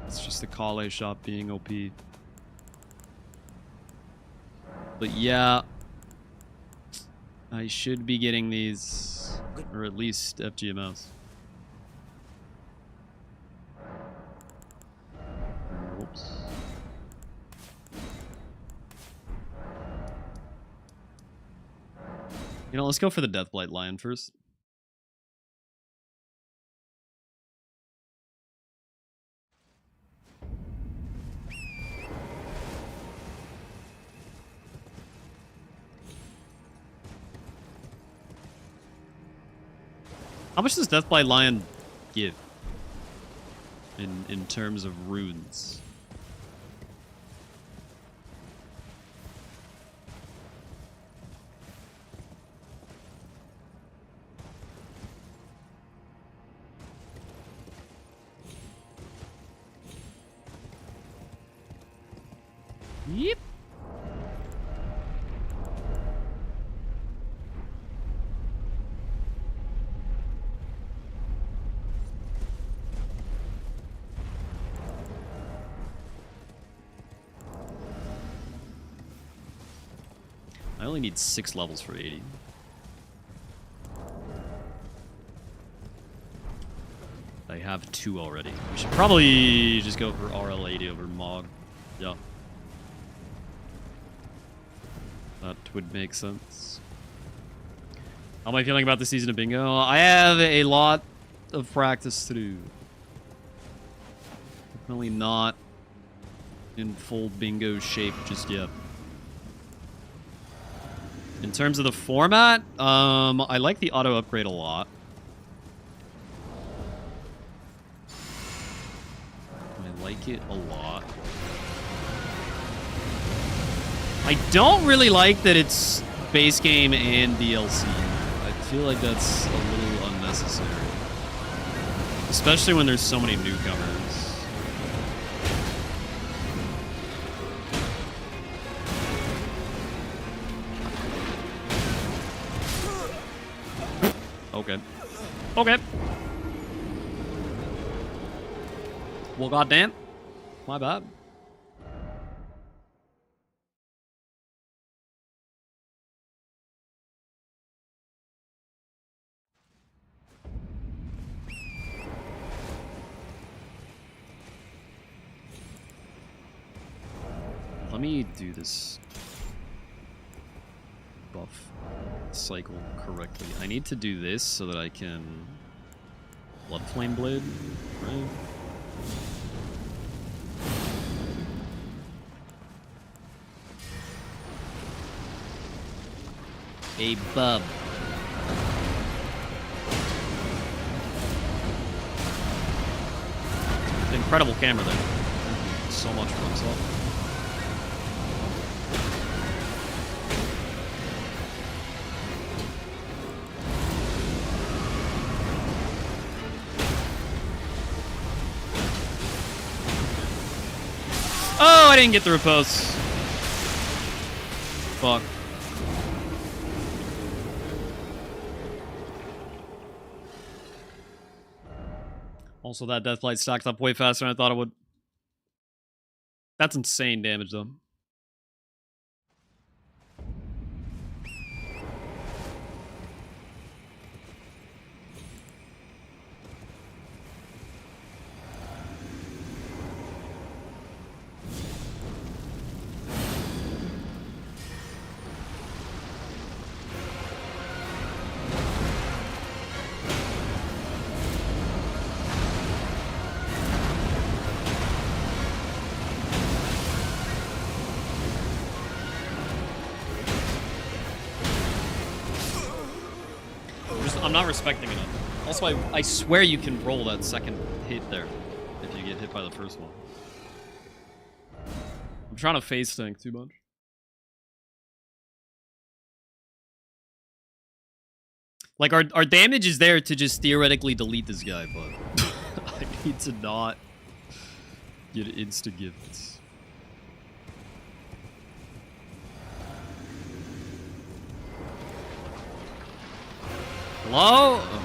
It's just the Kale shop being OP. But yeah, I should be getting these, or at least FGMS. Whoops. You know, let's go for the Deathblight Lion first. How much does Deathblight Lion give in terms of runes? Yep. I only need 6 levels for 80. I have 2 already. We should probably just go for RL80 over Mog. Yeah. That would make sense. How am I feeling about the season of bingo? I have a lot of practice to do. Definitely not in full bingo shape just yet. In terms of the format, I like the auto upgrade a lot. I like it a lot. I don't really like that it's base game and DLC. I feel like that's a little unnecessary. Especially when there's so many newcomers. Okay. Okay. Well, goddamn. My bad. Let me do this buff cycle correctly. I need to do this so that I can Blood Flame Blade, right? A bub. Incredible camera there. Thank you so much for myself. Oh, I didn't get the riposte. Fuck. Also, that Deathlight stacked up way faster than I thought it would. That's insane damage, though. I'm not respecting it. Also, I swear you can roll that second hit there if you get hit by the first one. I'm trying to phase tank too much. Like, our damage is there to just theoretically delete this guy, but I need to not get insta-gifts. Hello? Oh.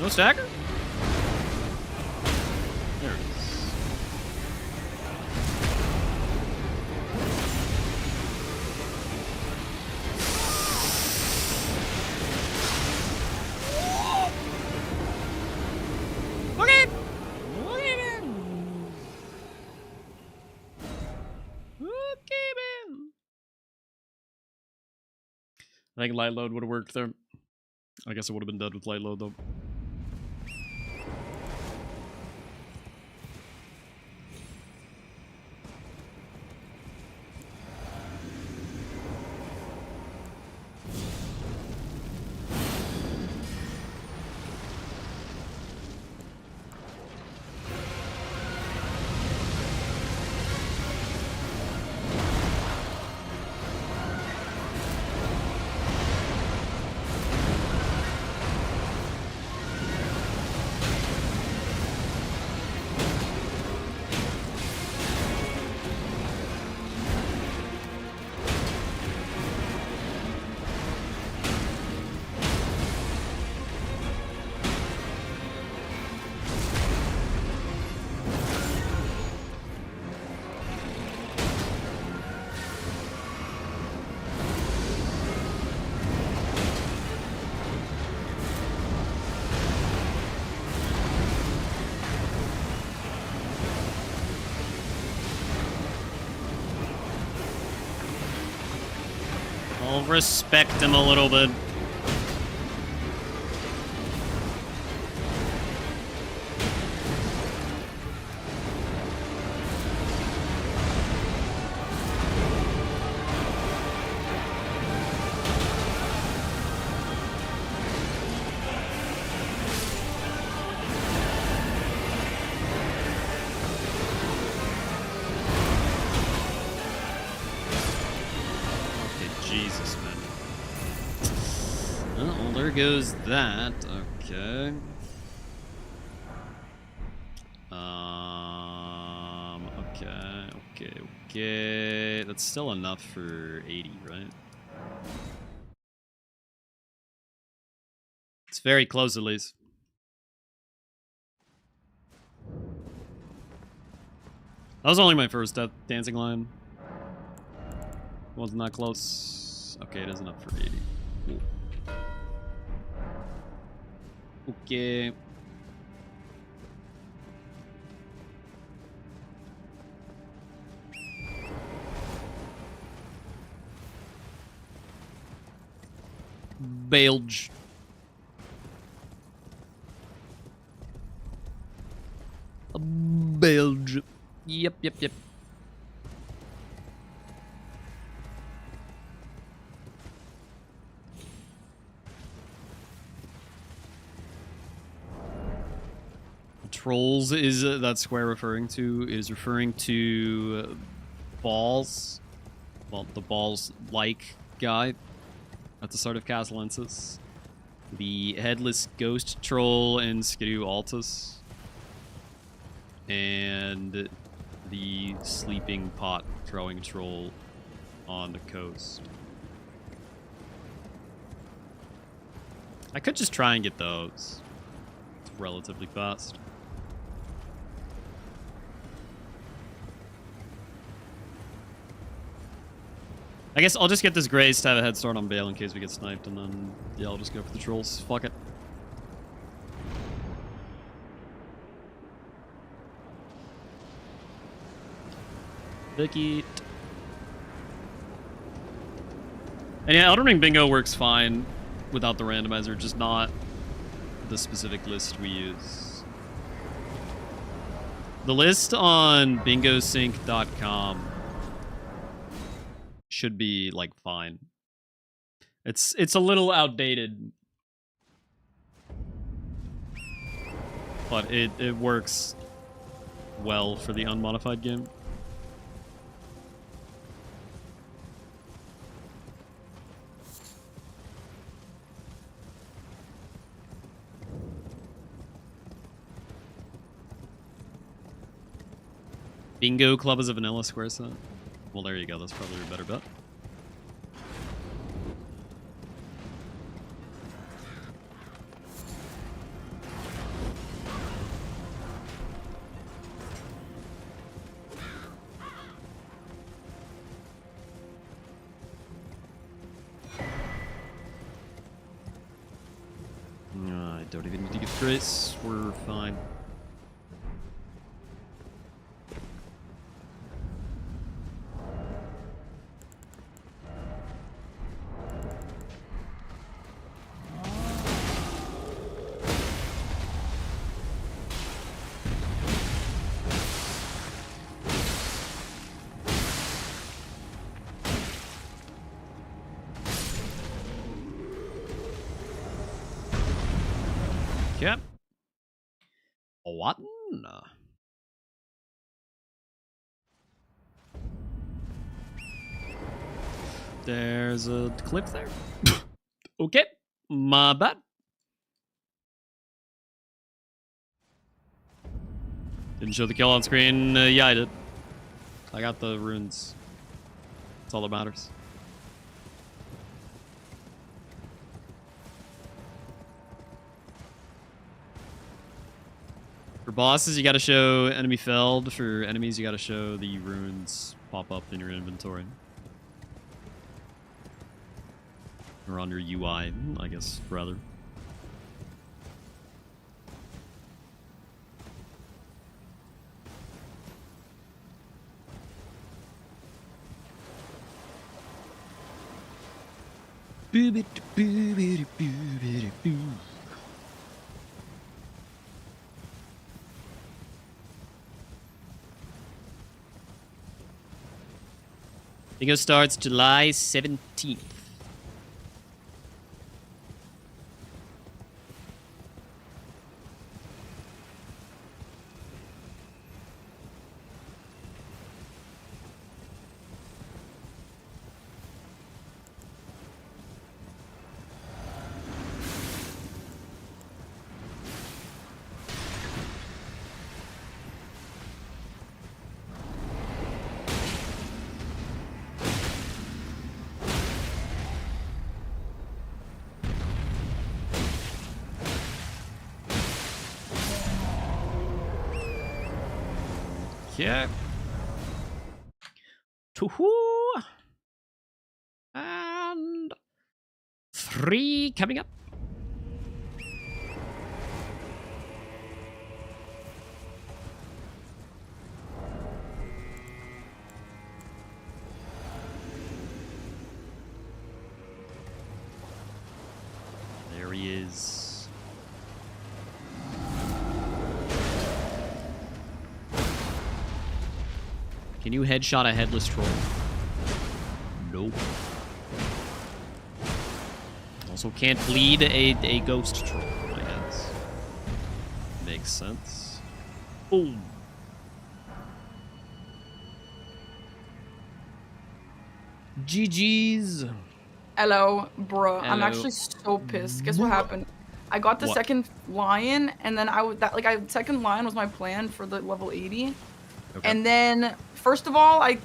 No stagger? There it is. Okay. Okay, man. I think light load would have worked there. I guess it would have been dead with light load though. I'll respect him a little bit. Jesus, man. Well, there goes that. Okay. Okay. That's still enough for 80, right? It's very close, at least. That was only my first dancing line. Wasn't that close? Okay, it is enough for 80. Cool. Okay. Belge. Belge. Yep. Trolls is that square referring to balls. Well, the balls like guy at the start of Castellensis. The headless ghost troll in Skidoo Altus. And the sleeping pot throwing troll on the coast. I could just try and get those. It's relatively fast. I guess I'll just get this Grace to have a head start on Bale in case we get sniped, and then, yeah, I'll just go for the trolls. Fuck it. Vicky. And yeah, Elden Ring Bingo works fine without the randomizer, just not the specific list we use. The list on bingosync.com should be like fine. It's a little outdated, but it works well for the unmodified game. Bingo Club is a vanilla square set. Well, there you go. That's probably a better bet. I don't even need to get Grace. We're fine. Yep. What? There's a cliff there. Okay, my bad. Didn't show the kill on screen. Yeah, I did. I got the runes. That's all that matters. For bosses, you gotta show enemy felled. For enemies, you gotta show the runes pop up in your inventory. Or on your UI, I guess, rather. Bingo starts July 17th. Yeah. Two and 3 coming up. There he is. Can you headshot a headless troll? Nope. Also can't bleed a ghost troll, I guess. Makes sense. Boom. GG's. Hello, bruh. I'm Hello. actually so pissed. Guess what happened? I got the What? second lion, and then second lion was my plan for the level 80. Okay. And then, first of all, I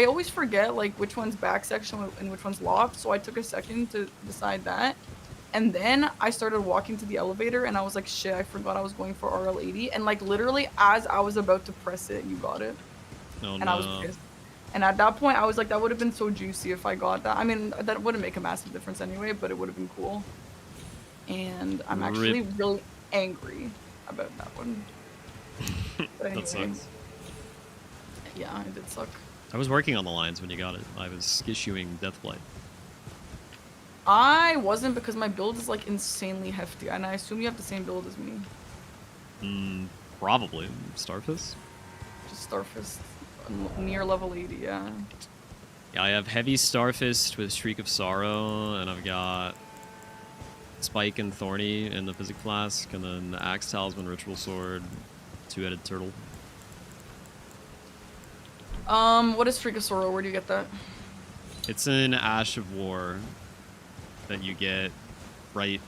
always forget, like, which one's back section and which one's locked, so I took a second to decide that. And then I started walking to the elevator, and I was like, shit, I forgot I was going for RL80. And, like, literally, as I was about to press it, you got it. Oh, And no. I was pissed. And at that point, I was like, that would have been so juicy if I got that. I mean, that wouldn't make a massive difference anyway, but it would have been cool. And I'm actually Rip. really angry about that one. But anyway, That sucks. yeah, it did suck. I was working on the lines when you got it. I was issuing Deathblight. I wasn't, because my build is like insanely hefty, and I assume you have the same build as me. Probably. Starfist? Just Starfist, near level 80, yeah. Yeah, I have Heavy Starfist with Shriek of Sorrow, and I've got Spike and Thorny in the Physic Flask, and then the Axe Talisman, Ritual Sword, Two-Headed Turtle. What is Freak of Sorrow? Where do you get that? It's an Ash of War that you get right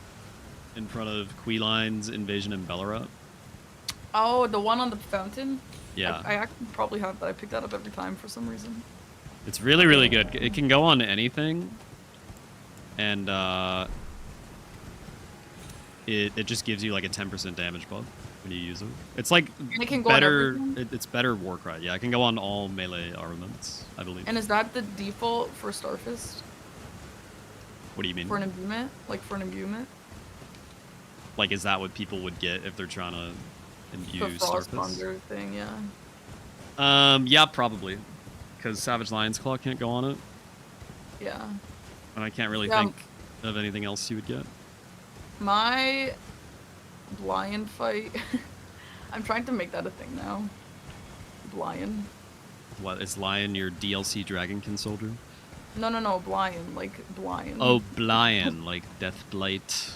in front of Queline's Invasion and Belleroth. Oh, the one on the fountain? Yeah. I actually probably have that. I pick that up every time for some reason. It's really, really good. It can go on anything, and it just gives you like a 10% damage buff when you use it. It's like And it can go on better. everything? It's better Warcry. Yeah, it can go on all melee armaments, I believe. And is that the default for Starfist? What do you mean? For an imbuement? Like, for an imbuement? Like, is that what people would get if they're trying to imbue The Frost Starfist? Thunder thing, yeah. Yeah, probably. Because Savage Lion's Claw can't go on it, Yeah. and I can't really Yeah. think of anything else you would get. My Lion fight. I'm trying to make that a thing now. Lion. What, is Lion your DLC Dragonkin soldier? No, Blind, like Blind. Oh, Blian, like Deathblight.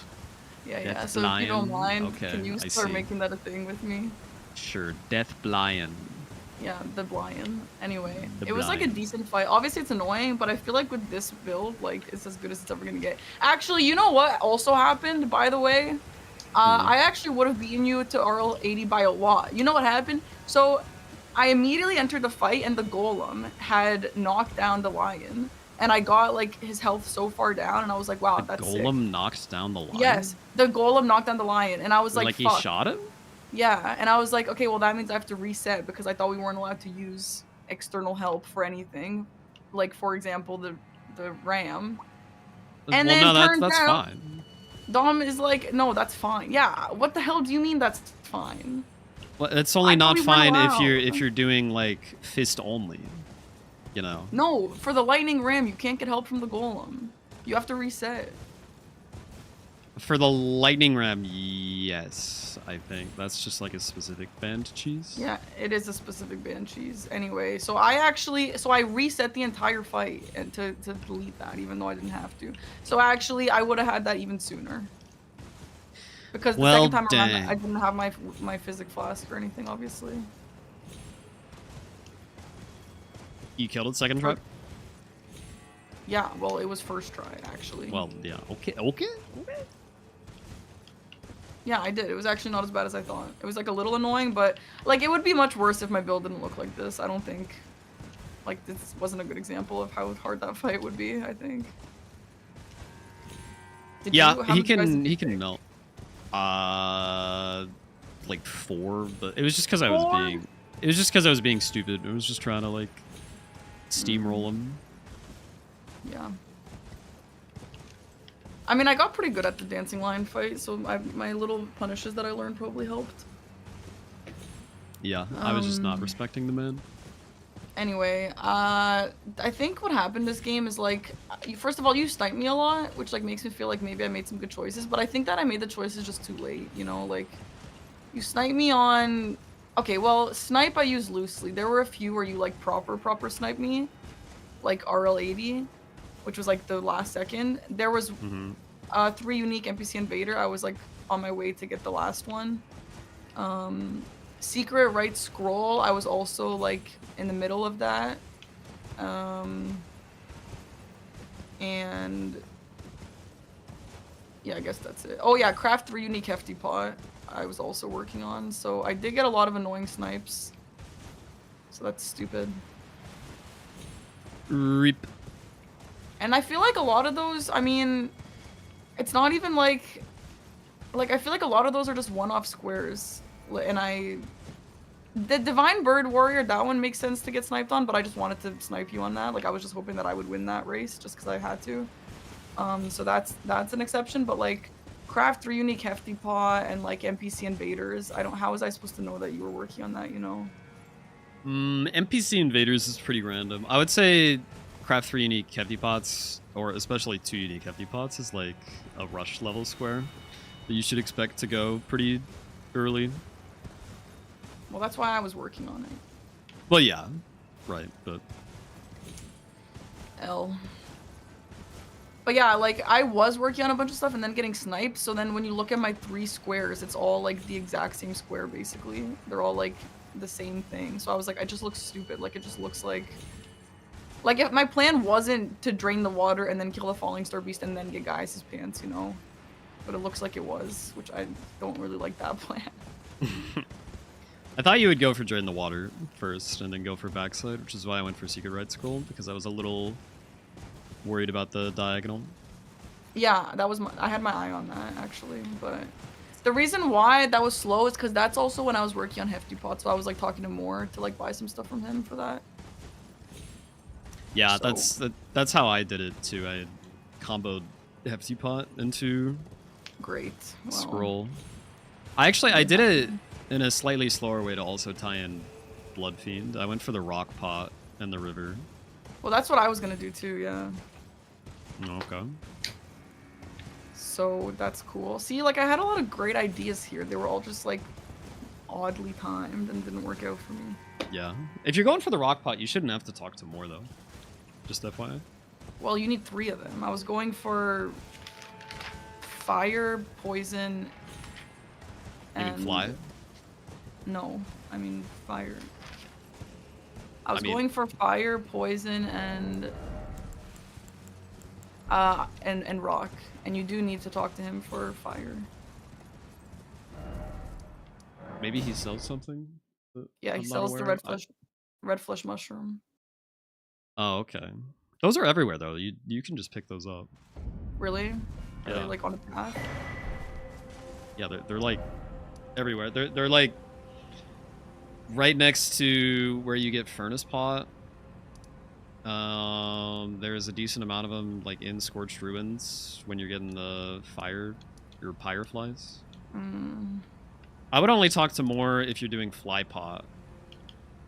yeah. Death So if you don't Blind. mind, Okay, can you I start see. making that a thing with me? Sure, Death Blian. Yeah, the Blind. Anyway, The it was like a Blind. decent fight. Obviously, it's annoying, but I feel like with this build, like, it's as good as it's ever gonna get. Actually, you know what also happened, by the way? I actually would have beaten you to RL80 by a lot. You know what happened? So, I immediately entered the fight, and the Golem had knocked down the Lion. And I got, like, his health so far down, and I was like, wow, The that's sick. Golem knocks down the Lion? Yes, the Golem knocked down the Lion, and I was like, he fuck. shot him? Yeah, and I was like, okay, well, that means I have to reset, because I thought we weren't allowed to use external help for anything. Like, for example, the RAM. And well, then no, turns that's out- fine. Dom is like, no, that's fine. Yeah, what the hell do you mean that's fine? Well, it's only I not thought we weren't fine if allowed. you're doing like fist only. You know. No, for the lightning ram, you can't get help from the Golem. You have to reset. For the lightning ram, yes, I think that's just like a specific band cheese. Yeah, it is a specific banshees. Anyway, so I reset the entire fight and to delete that, even though I didn't have to. So actually, I would have had that even sooner. Because the Well, second time around, dang. I didn't have my physic flask or anything, obviously. You killed it second try. Yeah, well, it was first try actually. Well, yeah. Okay. Yeah, I did. It was actually not as bad as I thought. It was like a little annoying, but like it would be much worse if my build didn't look like this. I don't think like this wasn't a good example of how hard that fight would be, I think. Yeah, how he did you guys can pick? melt. Like 4, but it was just because I was 4? being. It was just because I was being stupid. I was just trying to like steamroll him. Yeah. I mean, I got pretty good at the dancing lion fight, so my little punishes that I learned probably helped. Yeah, I was just not respecting the man. Anyway, I think what happened this game is like, first of all, you sniped me a lot, which like makes me feel like maybe I made some good choices, but I think that I made the choices just too late, you know, like you sniped me on, okay, well, snipe I use loosely. There were a few where you like proper snipe me, like RL80, which was like the last second. There was 3 unique NPC invader. I was like on my way to get the last one. Secret right scroll, I was also like in the middle of that. And yeah, I guess that's it. Oh yeah, craft 3 unique hefty pot I was also working on. So I did get a lot of annoying snipes. So that's stupid. Reap. And I feel like a lot of those, I mean, it's not even like I feel like a lot of those are just one-off squares. And the Divine Bird Warrior, that one makes sense to get sniped on, but I just wanted to snipe you on that. Like, I was just hoping that I would win that race just because I had to. So that's an exception, but like, craft 3 unique hefty paw and like NPC invaders, how was I supposed to know that you were working on that, you know? NPC invaders is pretty random. I would say craft 3 unique hefty pots, or especially 2 unique hefty pots, is like a rush level square that you should expect to go pretty early. Well, that's why I was working on it. Well, yeah, right, but But yeah, like I was working on a bunch of stuff and then getting sniped. So then when you look at my 3 squares, it's all like the exact same square basically. They're all like the same thing. So I was like, I just look stupid. Like it just looks like if my plan wasn't to drain the water and then kill the falling star beast and then get Gaius' pants, you know. But it looks like it was, which I don't really like that plan. I thought you would go for drain the water first and then go for backside, which is why I went for secret right scroll, because I was a little worried about the diagonal. Yeah, that was I had my eye on that actually, but the reason why that was slow is because that's also when I was working on Hefty Pot, so I was like talking to Moore to like buy some stuff from him for that. Yeah, So- that's how I did it too. I had comboed Hefty Pot into Great. Well, scroll. I did it in a slightly slower way to also tie in Blood Fiend. I went for the rock pot and the river. Well, that's what I was gonna do too, yeah. Okay. So that's cool. See, like I had a lot of great ideas here. They were all just like oddly timed and didn't work out for me. Yeah. If you're going for the rock pot, you shouldn't have to talk to more though. Just FYI. Well, you need 3 of them. I was going for fire, poison, You and mean fly? No, I mean fire. I was I mean- going for fire, poison, and rock. And you do need to talk to him for fire. Maybe he sells something? that Yeah, I'm he not sells the aware of? red flesh mushroom. Oh, okay. Those are everywhere though. You can just pick those up. Really? Are they Yeah. like on a path? Yeah, they're like everywhere. They're like right next to where you get furnace pot. There's a decent amount of them like in Scorched Ruins when you're getting the fire, your pyre flies. Mm. I would only talk to more if you're doing fly pot.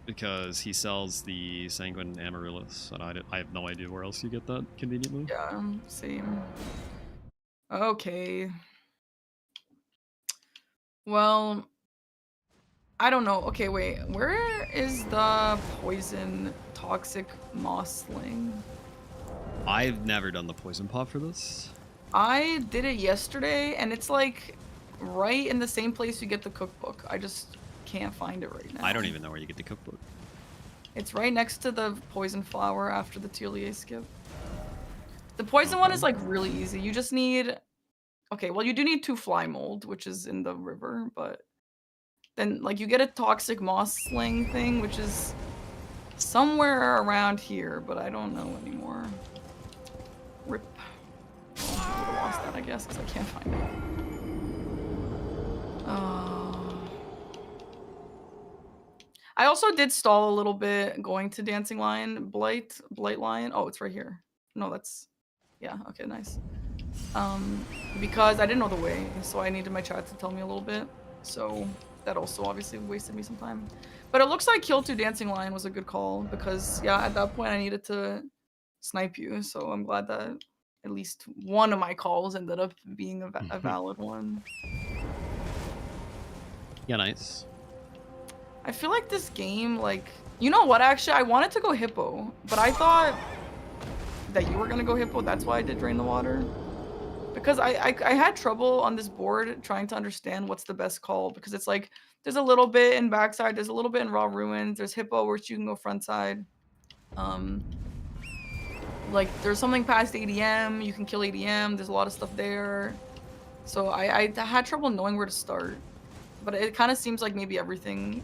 because he sells the Sanguine Amaryllis, and I have no idea where else you get that conveniently. Yeah, same. Okay. Well, I don't know. Okay, wait. Where is the poison toxic moss sling? I've never done the poison pot for this. I did it yesterday, and it's like right in the same place you get the cookbook. I just can't find it right now. I don't even know where you get the cookbook. It's right next to the poison flower after the Telier skip. The poison one is like really easy. You just need... Okay, well you do need 2 fly mold, which is in the river, but then like you get a toxic moss sling thing, which is somewhere around here, but I don't know anymore. Rip. Well, I would have lost that, I guess, because I can't find it. I also did stall a little bit going to Dancing Lion, Blight Lion. Oh, it's right here. No, that's... Yeah, okay, nice. Because I didn't know the way, so I needed my chat to tell me a little bit. So that also obviously wasted me some time. But it looks like Kill 2 Dancing Lion was a good call because, yeah, at that point I needed to snipe you. So I'm glad that at least one of my calls ended up being a valid one. Yeah, nice. I feel like this game, like... You know what, actually? I wanted to go Hippo, but I thought that you were gonna go Hippo. That's why I did Drain the Water. Because I had trouble on this board trying to understand what's the best call. Because it's like, there's a little bit in backside, there's a little bit in Raw Ruins, there's Hippo, which you can go front side. Like, there's something past ADM, you can kill ADM, there's a lot of stuff there. So I had trouble knowing where to start. But it kind of seems like maybe everything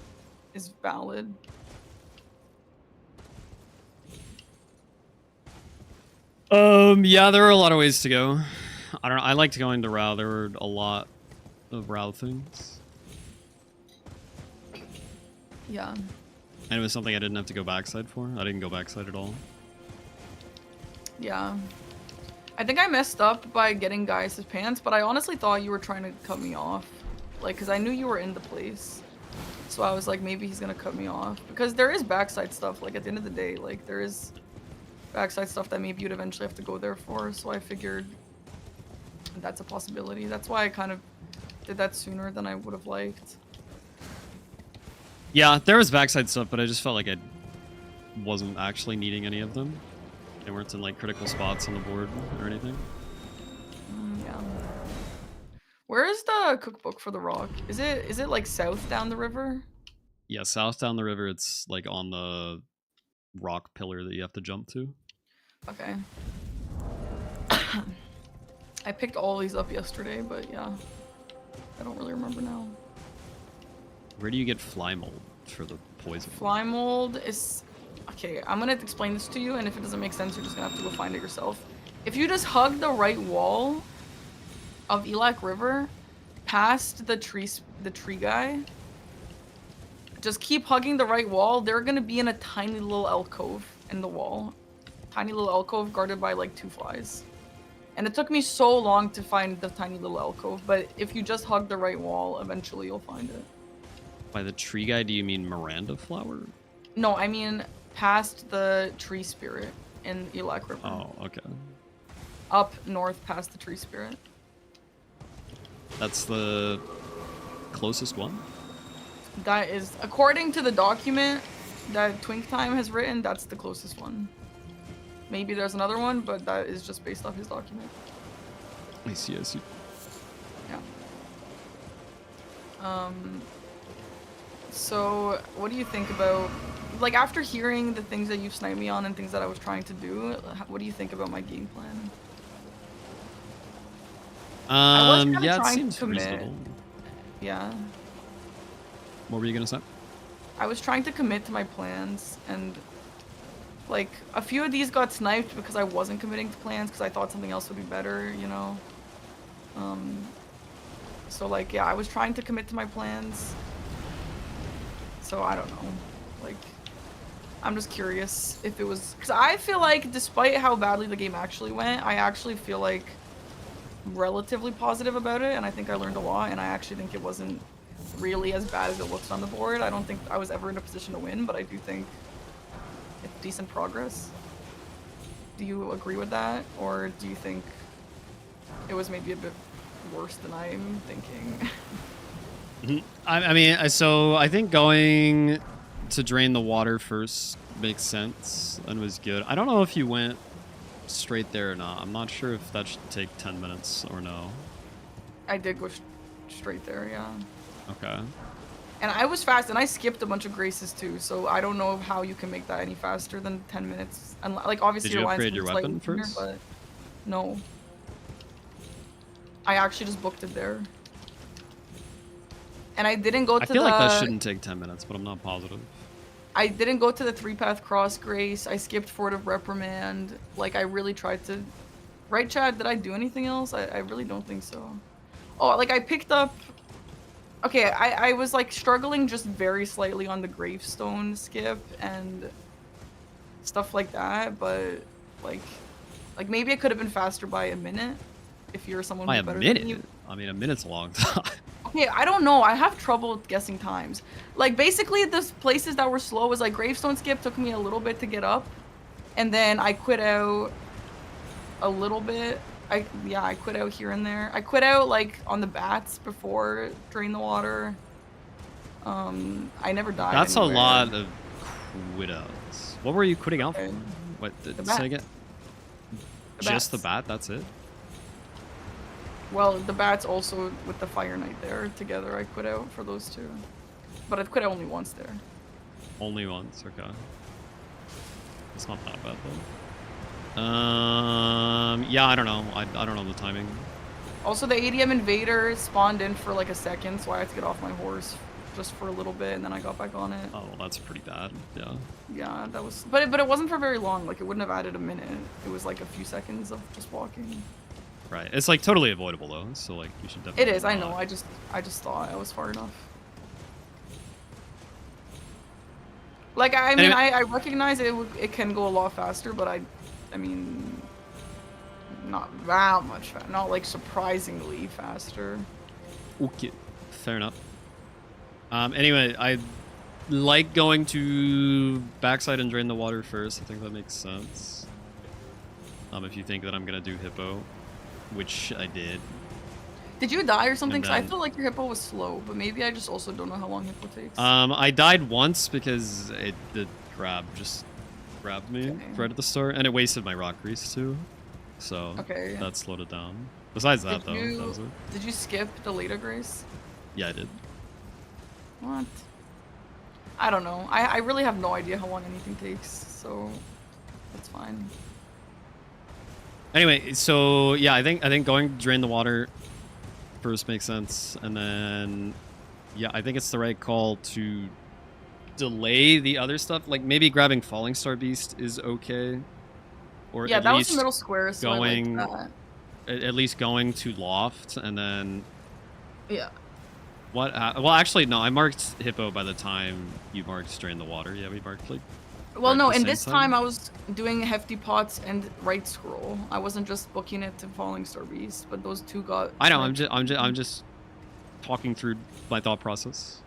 is valid. Yeah, there are a lot of ways to go. I don't know. I liked going to Rao. There were a lot of Rao things. Yeah. And it was something I didn't have to go backside for. I didn't go backside at all. Yeah. I think I messed up by getting Gaius' pants, but I honestly thought you were trying to cut me off. Like, because I knew you were in the place. So I was like, maybe he's going to cut me off. Because there is backside stuff. Like, at the end of the day, like, there is backside stuff that maybe you'd eventually have to go there for. So I figured that's a possibility. That's why I kind of did that sooner than I would have liked. Yeah, there was backside stuff, but I just felt like I wasn't actually needing any of them. They weren't in like critical spots on the board or anything. Yeah. Where is the cookbook for the rock? Is it like south down the river? Yeah, south down the river. It's like on the rock pillar that you have to jump to. Okay. I picked all these up yesterday, but yeah. I don't really remember now. Where do you get fly mold for the poison? Fly mold is... Okay, I'm gonna explain this to you, and if it doesn't make sense, you're just gonna have to go find it yourself. If you just hug the right wall of Elak River, past the tree guy, just keep hugging the right wall, they're gonna be in a tiny little alcove in the wall. Tiny little alcove guarded by like 2 flies. And it took me so long to find the tiny little alcove, but if you just hug the right wall, eventually you'll find it. By the tree guy, do you mean Miranda flower? No, I mean past the tree spirit in Elak River. Oh, okay. Up north past the tree spirit. That's the closest one? That is, according to the document that Twink Time has written, that's the closest one. Maybe there's another one, but that is just based off his document. I see, I see. Yeah. So, what do you think about, like, after hearing the things that you've sniped me on and things that I was trying to do, what do you think about my game plan? Yeah, it seems reasonable. Yeah. What were you gonna say? I was trying to commit to my plans, and like a few of these got sniped because I wasn't committing to plans because I thought something else would be better, you know. So like, yeah, I was trying to commit to my plans. So I don't know, like, I'm just curious if it was, because I feel like despite how badly the game actually went, I actually feel like relatively positive about it, and I think I learned a lot, and I actually think it wasn't really as bad as it looks on the board. I don't think I was ever in a position to win, but I do think it's decent progress. Do you agree with that, or do you think it was maybe a bit worse than I'm thinking? I mean, so I think going to drain the water first makes sense and was good. I don't know if you went straight there or not. I'm not sure if that should take 10 minutes or no. I did go straight there, yeah. Okay. And I was fast, and I skipped a bunch of graces too, so I don't know how you can make that any faster than 10 minutes. And like, obviously, Did you your lines upgrade your move slightly weapon thinner, first? but no. I actually just booked it there. And I didn't go to the... I feel like that shouldn't take 10 minutes, but I'm not positive. I didn't go to the 3-path cross grace. I skipped Fort of Reprimand. Like, I really tried to... Right, Chad? Did I do anything else? I really don't think so. Oh, like, I picked up... Okay, I was, like, struggling just very slightly on the gravestone skip and stuff like that, but, like maybe it could have been faster by a minute if you're someone By who's a better minute? than you. I mean, a minute's a long time. Okay, I don't know. I have trouble guessing times. Like, basically, the places that were slow was, like, gravestone skip took me a little bit to get up, and then I quit out a little bit. Yeah, I quit out here and there. I quit out, like, on the bats before Drain the Water. I never died That's anywhere. a lot of quit outs. What were you quitting out for? Okay. What did The say bat. again? The Just the bats. bat, that's it? Well, the bats also with the Fire Knight there together. I quit out for those two. But I've quit out only once there. Only once, okay. It's not that bad though. Yeah, I don't know. I don't know the timing. Also, the ADM Invader spawned in for like a second, so I had to get off my horse just for a little bit, and then I got back on it. Oh, well, that's pretty bad. Yeah. Yeah, that was... But it wasn't for very long. Like, it wouldn't have added a minute. It was like a few seconds of just walking. Right. It's like totally avoidable though, so like you should definitely. It is, I not- know. I just thought I was far enough. Like, I mean, Anyway. I recognize it can go a lot faster, but I mean, not that much, not like surprisingly faster. Okay. Fair enough. Anyway, I like going to backside and drain the water first. I think that makes sense. If you think that I'm gonna do hippo, which I did. Did you die or something? 'Cause I then- feel like your hippo was slow, but maybe I just also don't know how long hippo takes. I died once because the grab just grabbed me Okay. right at the start, and it wasted my rock grease too. So Okay. that slowed it down. Besides that, though, that was it. Did you skip the later grace? Yeah, I did. What? I don't know. I really have no idea how long anything takes, so that's fine. Anyway, so yeah, I think going to drain the water first makes sense, and then yeah, I think it's the right call to delay the other stuff. Like maybe grabbing Falling Star Beast is okay, or Yeah, at that was least the middle square, so going- I like that. at least going to Loft, and then Yeah. what? Well, actually, no. I marked hippo by the time you marked drain the water. Yeah, we marked like. Well, right no, at the and same this time I was doing Hefty Pots and Right Scroll. I wasn't just booking it to Falling Star Beast, but those two got... I know. I'm just talking through my thought process.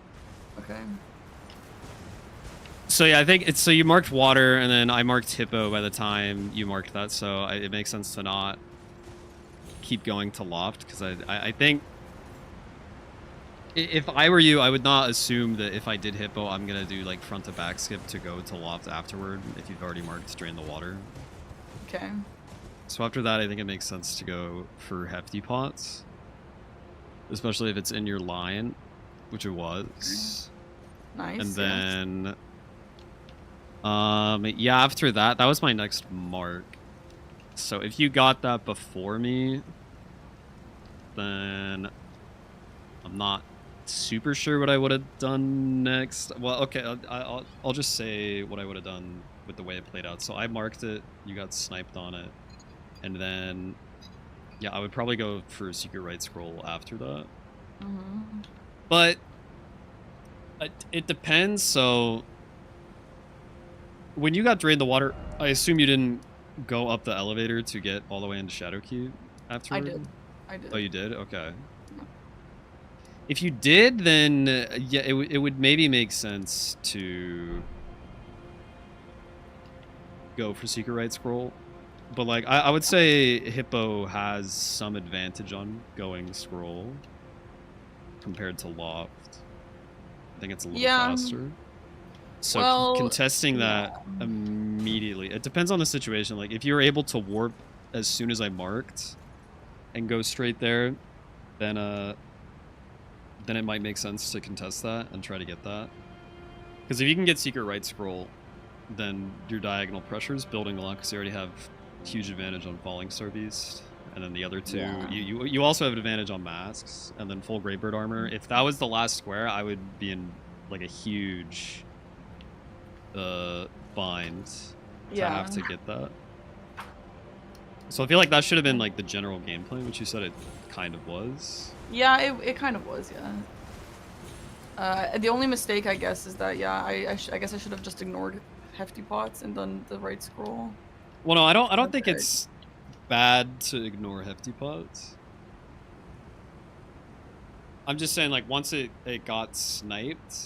Okay. So yeah, I think it's so you marked water, and then I marked hippo by the time you marked that. So it makes sense to not keep going to Loft, because I think if I were you, I would not assume that if I did hippo, I'm gonna do like front to back skip to go to Loft afterward if you've already marked drain the water. Okay. So after that, I think it makes sense to go for Hefty Pots, especially if it's in your line, which it was. Nice. And yeah. then, yeah, after that, that was my next mark. So if you got that before me, then I'm not super sure what I would have done next. Well, okay, I'll just say what I would have done with the way it played out. So I marked it, you got sniped on it, and then, yeah, I would probably go for a secret right scroll after that. Mhm. But it depends. So when you got drained the water, I assume you didn't go up the elevator to get all the way into Shadowkeep afterward? I did. Oh, you did? Okay. If you did, then yeah, it would maybe make sense to go for Secret Right Scroll. But like I would say Hippo has some advantage on going Scroll compared to Loft. I think it's a little Yeah. faster. So Well, contesting that yeah. immediately. It depends on the situation. Like if you're able to warp as soon as I marked and go straight there, then it might make sense to contest that and try to get that. Because if you can get Secret Right Scroll, then your diagonal pressure is building a lot because you already have huge advantage on Falling Star Beast. And then the other two, Yeah. you also have an advantage on masks and then full Greybird armor. If that was the last square, I would be in like a huge bind to have to get that. So I feel like that should have been like the general game plan, which you said it kind of was. Yeah, it kind of was, yeah. The only mistake, I guess, is that, yeah, I guess I should have just ignored Hefty Pots and done the right scroll. Well, no, I don't think it's bad to ignore Hefty Pots. I'm just saying, like, once it got sniped,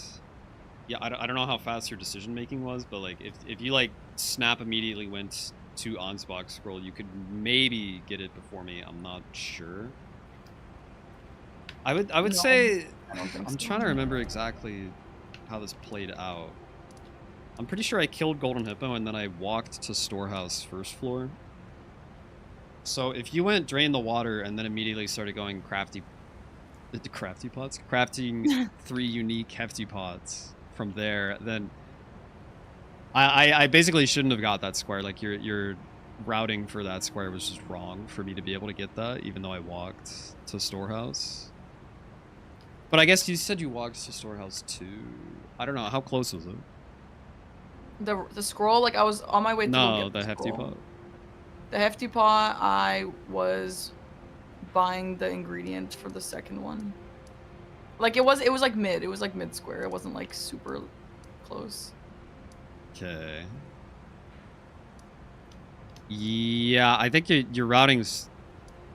yeah, I don't know how fast your decision making was, but like if you like snap immediately went to on-spot scroll, you could maybe get it before me. I'm not sure. I would say I don't think I'm so. trying to remember exactly how this played out. I'm pretty sure I killed Golden Hippo and then I walked to Storehouse first floor. So if you went drain the water and then immediately started going crafting 3 unique hefty pots from there, then I basically shouldn't have got that square. Like your routing for that square was just wrong for me to be able to get that, even though I walked to Storehouse. But I guess you said you walked to Storehouse too. I don't know, how close was it? The scroll, like I was on my way to go get the hefty scroll. pot. The Hefty Pot, I was buying the ingredient for the second one. Like it was like mid. It was like mid square. It wasn't like super close. Okay. Yeah, I think your routing's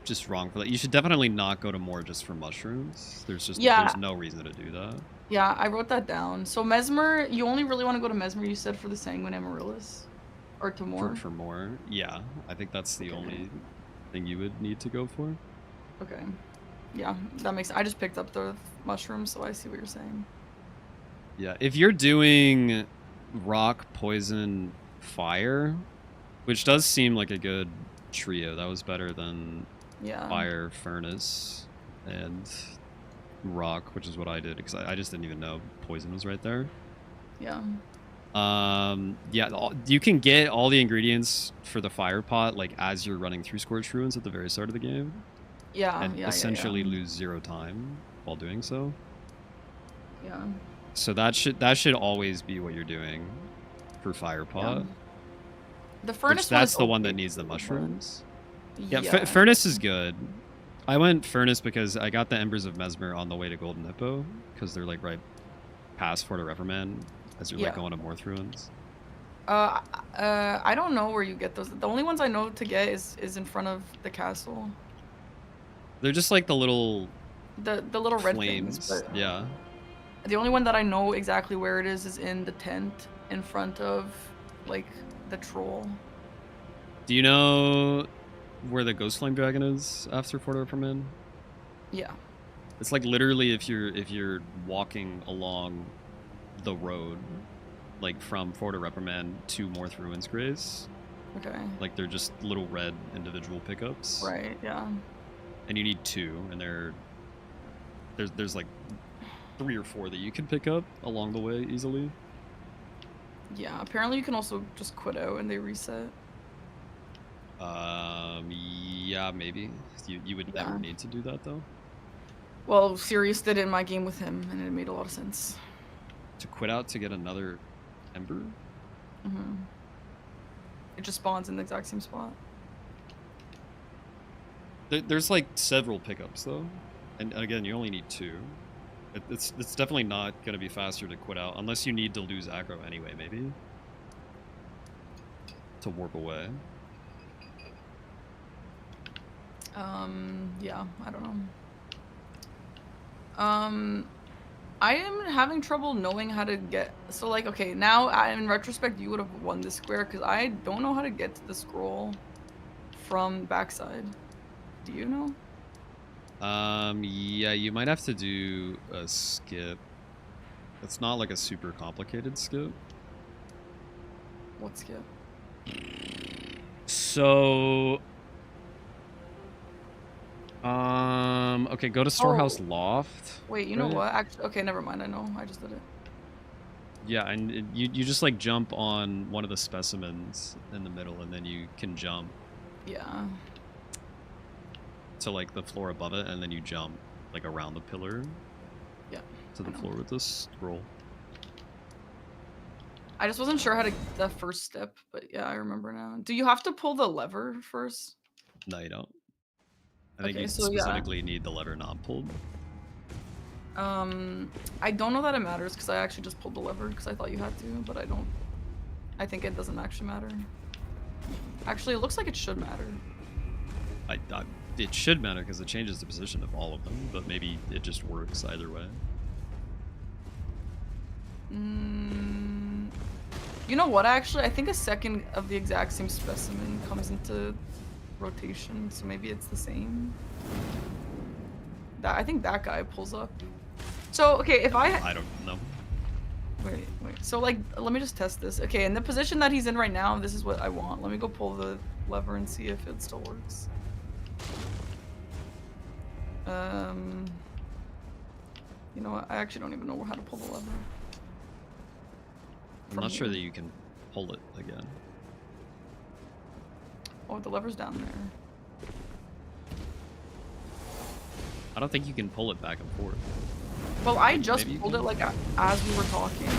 just wrong for that. You should definitely not go to more just for mushrooms. There's no reason to do that. Yeah, I wrote that down. So Mesmer, you only really want to go to Mesmer, you said, for the Sanguine Amaryllis? Or to more? For more, yeah. I think that's the only thing you would need to go for. Okay. Yeah, that makes sense. I just picked up the mushrooms, so I see what you're saying. Yeah, if you're doing rock, poison, fire, which does seem like a good trio. That was better than fire, furnace, and rock, which is what I did, because I just didn't even know poison was right there. Yeah. Yeah, you can get all the ingredients for the fire pot like as you're running through Scorched Ruins at the very start of the game. Yeah, and essentially lose 0 time while doing so. Yeah. So that should always be what you're doing for fire pot. Yeah. The furnace that's the one that needs the mushrooms. Yeah, furnace is good. I went furnace because I got the Embers of Mesmer on the way to Golden Hippo because they're like right past Fort of Reprimand as you're like going to Morth Ruins. I don't know where you get those. The only ones I know to get is in front of the castle. They're just like the little little red flames. Things. But yeah. The only one that I know exactly where it is in the tent in front of like the troll. Do you know where the Ghost Flame Dragon is after Fort of Reprimand? Yeah. It's like literally if you're walking along the road, like from Fort of Reprimand to Morth Ruins Grace. Okay. Like they're just little red individual pickups. Right. Yeah. And you need 2, and there's like 3 or 4 that you can pick up along the way easily. Yeah. Apparently, you can also just quit out and they reset. Yeah, maybe. You would never need to do that though. Well, Sirius did it in my game with him, and it made a lot of sense. To quit out to get another Ember? Mm-hmm. It just spawns in the exact same spot. There's like several pickups though, and again, you only need 2. It's definitely not gonna be faster to quit out unless you need to lose aggro anyway, maybe to warp away. Yeah, I don't know. I am having trouble knowing how to get. So like, okay, now in retrospect, you would have won this square because I don't know how to get to the scroll from backside. Do you know? Yeah, you might have to do a skip. It's not like a super complicated skip. What skip? So, okay, go to Storehouse Oh. Loft. Wait, you know right? what? Actually, okay, never mind. I know. I just did it. Yeah, and you just like jump on one of the specimens in the middle, and then you can jump Yeah. to like the floor above it, and then you jump like around the pillar Yeah. to the floor with the scroll. I just wasn't sure how to get the first step, but yeah, I remember now. Do you have to pull the lever first? No, you don't. I think Okay, you so yeah. specifically need the lever not pulled. I don't know that it matters because I actually just pulled the lever because I thought you had to, but I don't. I think it doesn't actually matter. Actually, it looks like it should matter. It should matter because it changes the position of all of them, but maybe it just works either way. You know what, actually? I think a second of the exact same specimen comes into rotation, so maybe it's the same. I think that guy pulls up. So, okay, if I don't know. Wait. So, like, let me just test this. Okay, in the position that he's in right now, this is what I want. Let me go pull the lever and see if it still works. You know what? I actually don't even know how to pull the lever. I'm not sure that you can pull it again. Oh, the lever's down there. I don't think you can pull it back and forth. Well, I just Maybe you pulled it can? like as we were talking.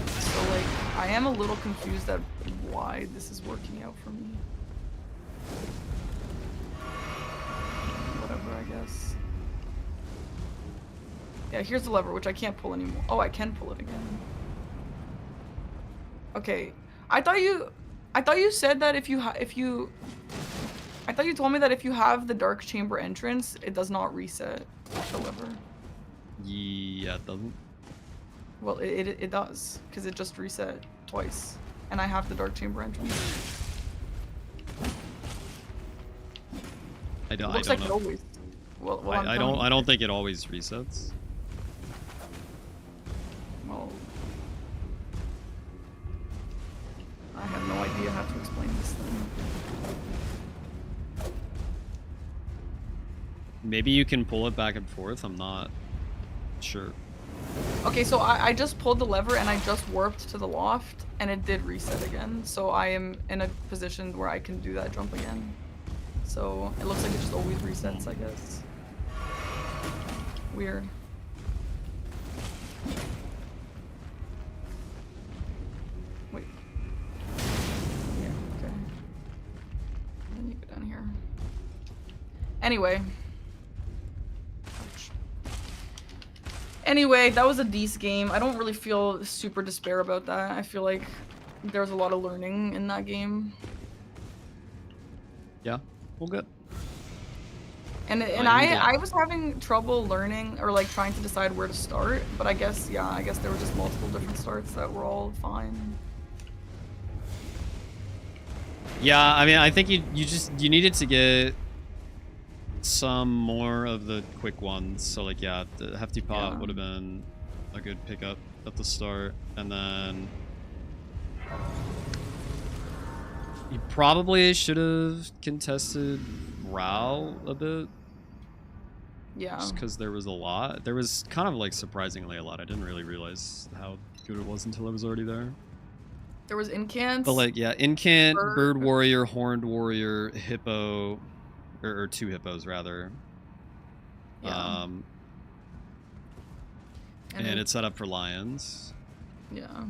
So like, I am a little confused at why this is working out for me. Whatever, I guess. Yeah, here's the lever, which I can't pull anymore. Oh, I can pull it again. Okay, I thought you said that if you I thought you told me that if you have the dark chamber entrance, it does not reset the lever. Yeah, it doesn't. Well, it does, because it just reset twice, and I have the dark chamber entrance. I don't. Looks I don't like know. it always. Well, I don't think it always resets. Well, I have no idea how to explain this thing. Maybe you can pull it back and forth. I'm not sure. Okay, so I just pulled the lever and I just warped to the loft, and it did reset again. So I am in a position where I can do that jump again. So it looks like it just always resets, I guess. Weird. Wait. Yeah, okay. Then you go down here. Anyway. Ouch. Anyway, that was a decent game. I don't really feel super despair about that. I feel like there was a lot of learning in that game. Yeah, well, good. And I was having trouble learning or like trying to decide where to start, but I guess there were just multiple different starts that were all fine. Yeah, I mean, I think you needed to get some more of the quick ones. So like, yeah, the hefty pot would have been a good pickup at the start, and then you probably should have contested Rao a bit. Yeah. Just because there was a lot. There was kind of like surprisingly a lot. I didn't really realize how good it was until I was already there. There was incants. But like, yeah, incant, bird warrior, horned warrior, hippo, or two hippos rather. Yeah. And it's set up for lions. Yeah.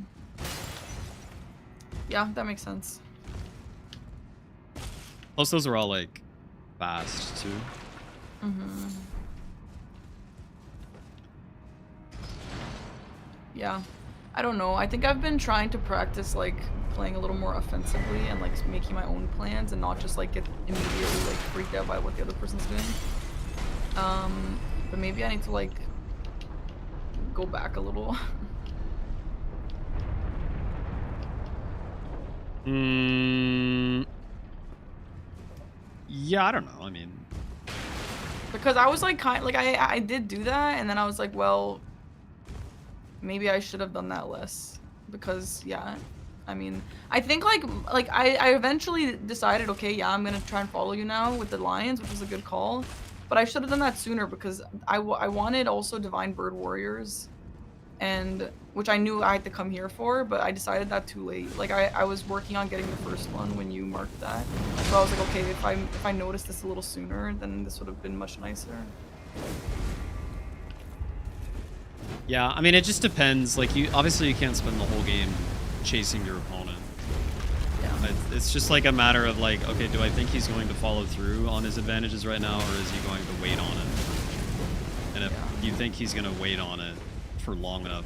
Yeah, that makes sense. Plus, those are all like fast too. Mm-hmm. Yeah. I don't know. I think I've been trying to practice like playing a little more offensively and like making my own plans and not just like get immediately like freaked out by what the other person's doing. But maybe I need to like go back a little. Yeah, I don't know. I mean, Because I was like I did do that, and then I was like, well, maybe I should have done that less. Because yeah, I mean, I think like I eventually decided, okay, yeah, I'm gonna try and follow you now with the lions, which was a good call. But I should have done that sooner because I wanted also divine bird warriors, and which I knew I had to come here for, but I decided that too late. Like I was working on getting the first one when you marked that, so I was like, okay, if I noticed this a little sooner, then this would have been much nicer. yeah, I mean, it just depends. Like, you obviously you can't spend the whole game chasing your opponent. Yeah. It's just like a matter of like, okay, do I think he's going to follow through on his advantages right now, or is he going to wait on it? And if you think he's going to wait on it for long enough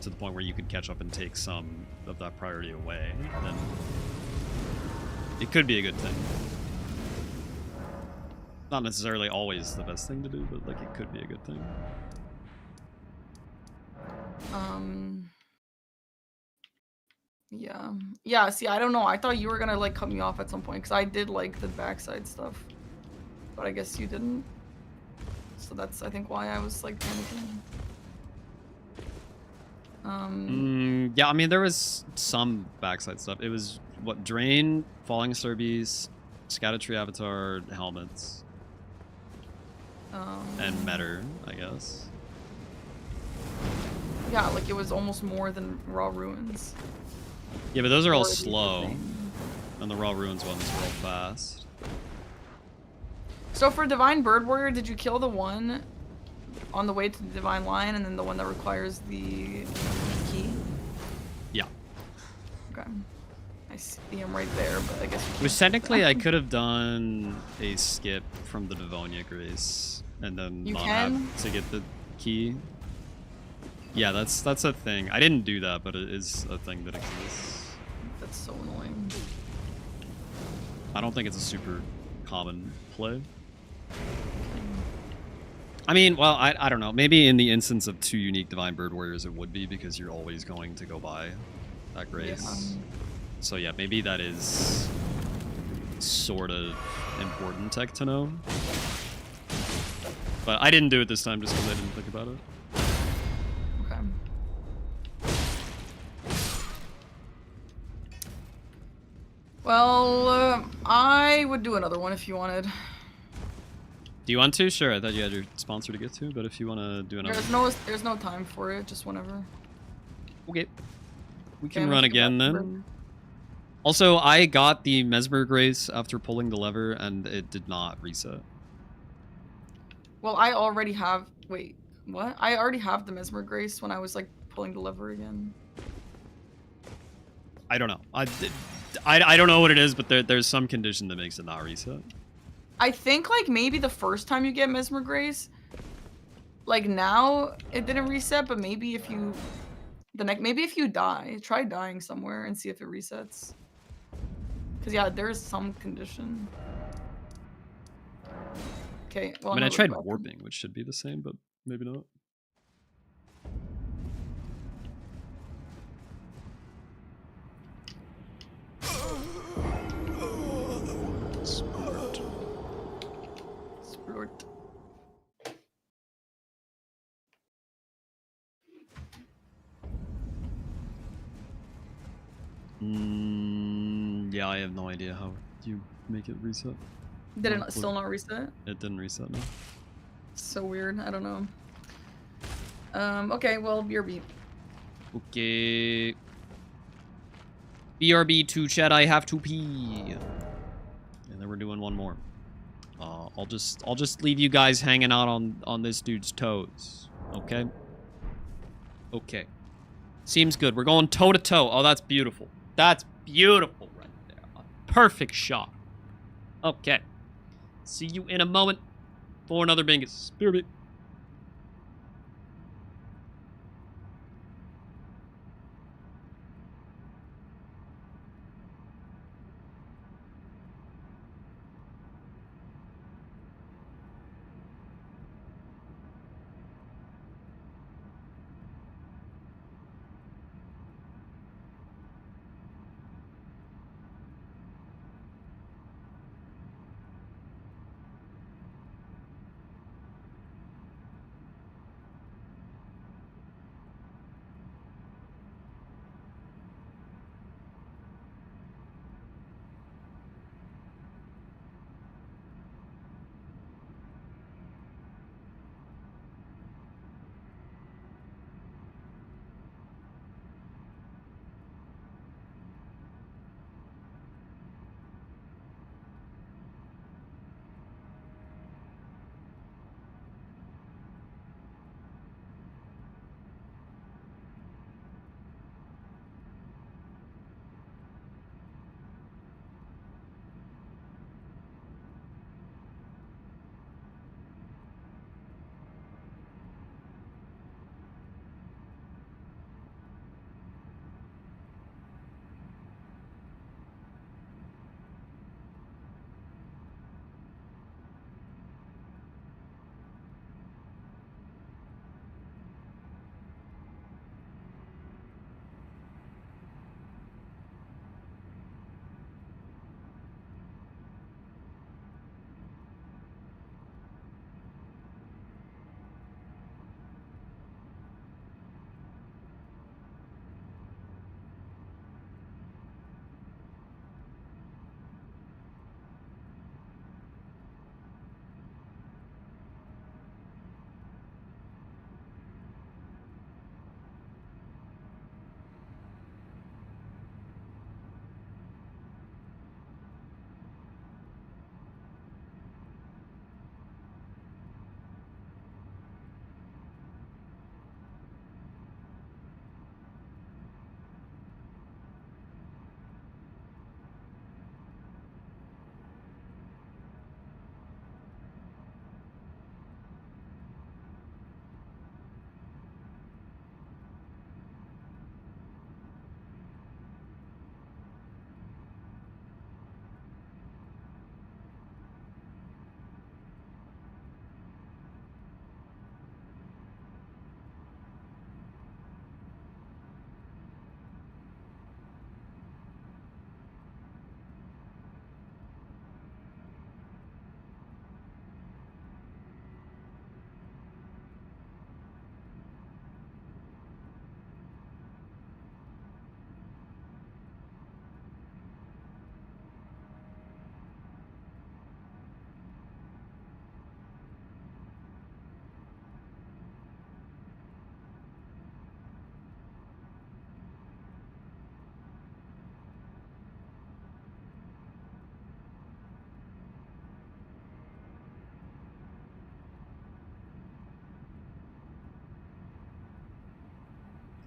to the point where you could catch up and take some of that priority away, then it could be a good thing. Not necessarily always the best thing to do, but like it could be a good thing. Yeah. Yeah, see, I don't know. I thought you were gonna like cut me off at some point because I did like the backside stuff. But I guess you didn't. So that's I think why I was like panicking. Yeah, I mean, there was some backside stuff. It was, what, Drain, Falling Star Beast, Scatter Avatar, Helmets, and Metter, I guess. Yeah, like it was almost more than Raw Ruins. Yeah, but those are all Or the slow, thing. and the Raw Ruins ones were all fast. So for Divine Bird Warrior, did you kill the one on the way to the Divine Lion and then the one that requires the key? Yeah. Okay. I see him right there, but I guess you can't. Which technically I could have done a skip from the Devonia Grace and then You not can? have to get the key. Yeah, that's a thing. I didn't do that, but it is a thing that exists. That's so annoying. I don't think it's a super common play. I mean, well, I don't know. Maybe in the instance of 2 unique Divine Bird Warriors, it would be because you're always going to go by that grace. Yeah. So yeah, maybe that is sort of important tech to know. But I didn't do it this time just because I didn't think about it. Okay. Well, I would do another one if you wanted. Do you want to? Sure, I thought you had your sponsor to get to, but if you want to do another... There's no time for it, just whenever. Okay. We Okay, can run again then. Also, I got the Mesmer Grace after pulling the lever, and it did not reset. Well, I already have... Wait, what? I already have the Mesmer Grace when I was, like, pulling the lever again. I don't know. I don't know what it is, but there's some condition that makes it not reset. I think, like, maybe the first time you get Mesmer Grace, like, now it didn't reset, but maybe if you... Maybe if you die, try dying somewhere and see if it resets. Because, yeah, there's some condition. Okay, well, I mean, I I'm tried gonna look back. warping, which should be the same, but maybe not. Splurt. Splurt. Yeah, I have no idea how you make it reset. Did it still not reset? It didn't reset, no. So weird. I don't know. Okay, well, BRB. Okay. BRB to chat, I have to pee. And then we're doing one more. I'll just leave you guys hanging out on this dude's toes. Okay? Okay. Seems good. We're going toe to toe. Oh, that's beautiful. That's beautiful right there. A perfect shot. Okay. See you in a moment for another Bingus. BRB.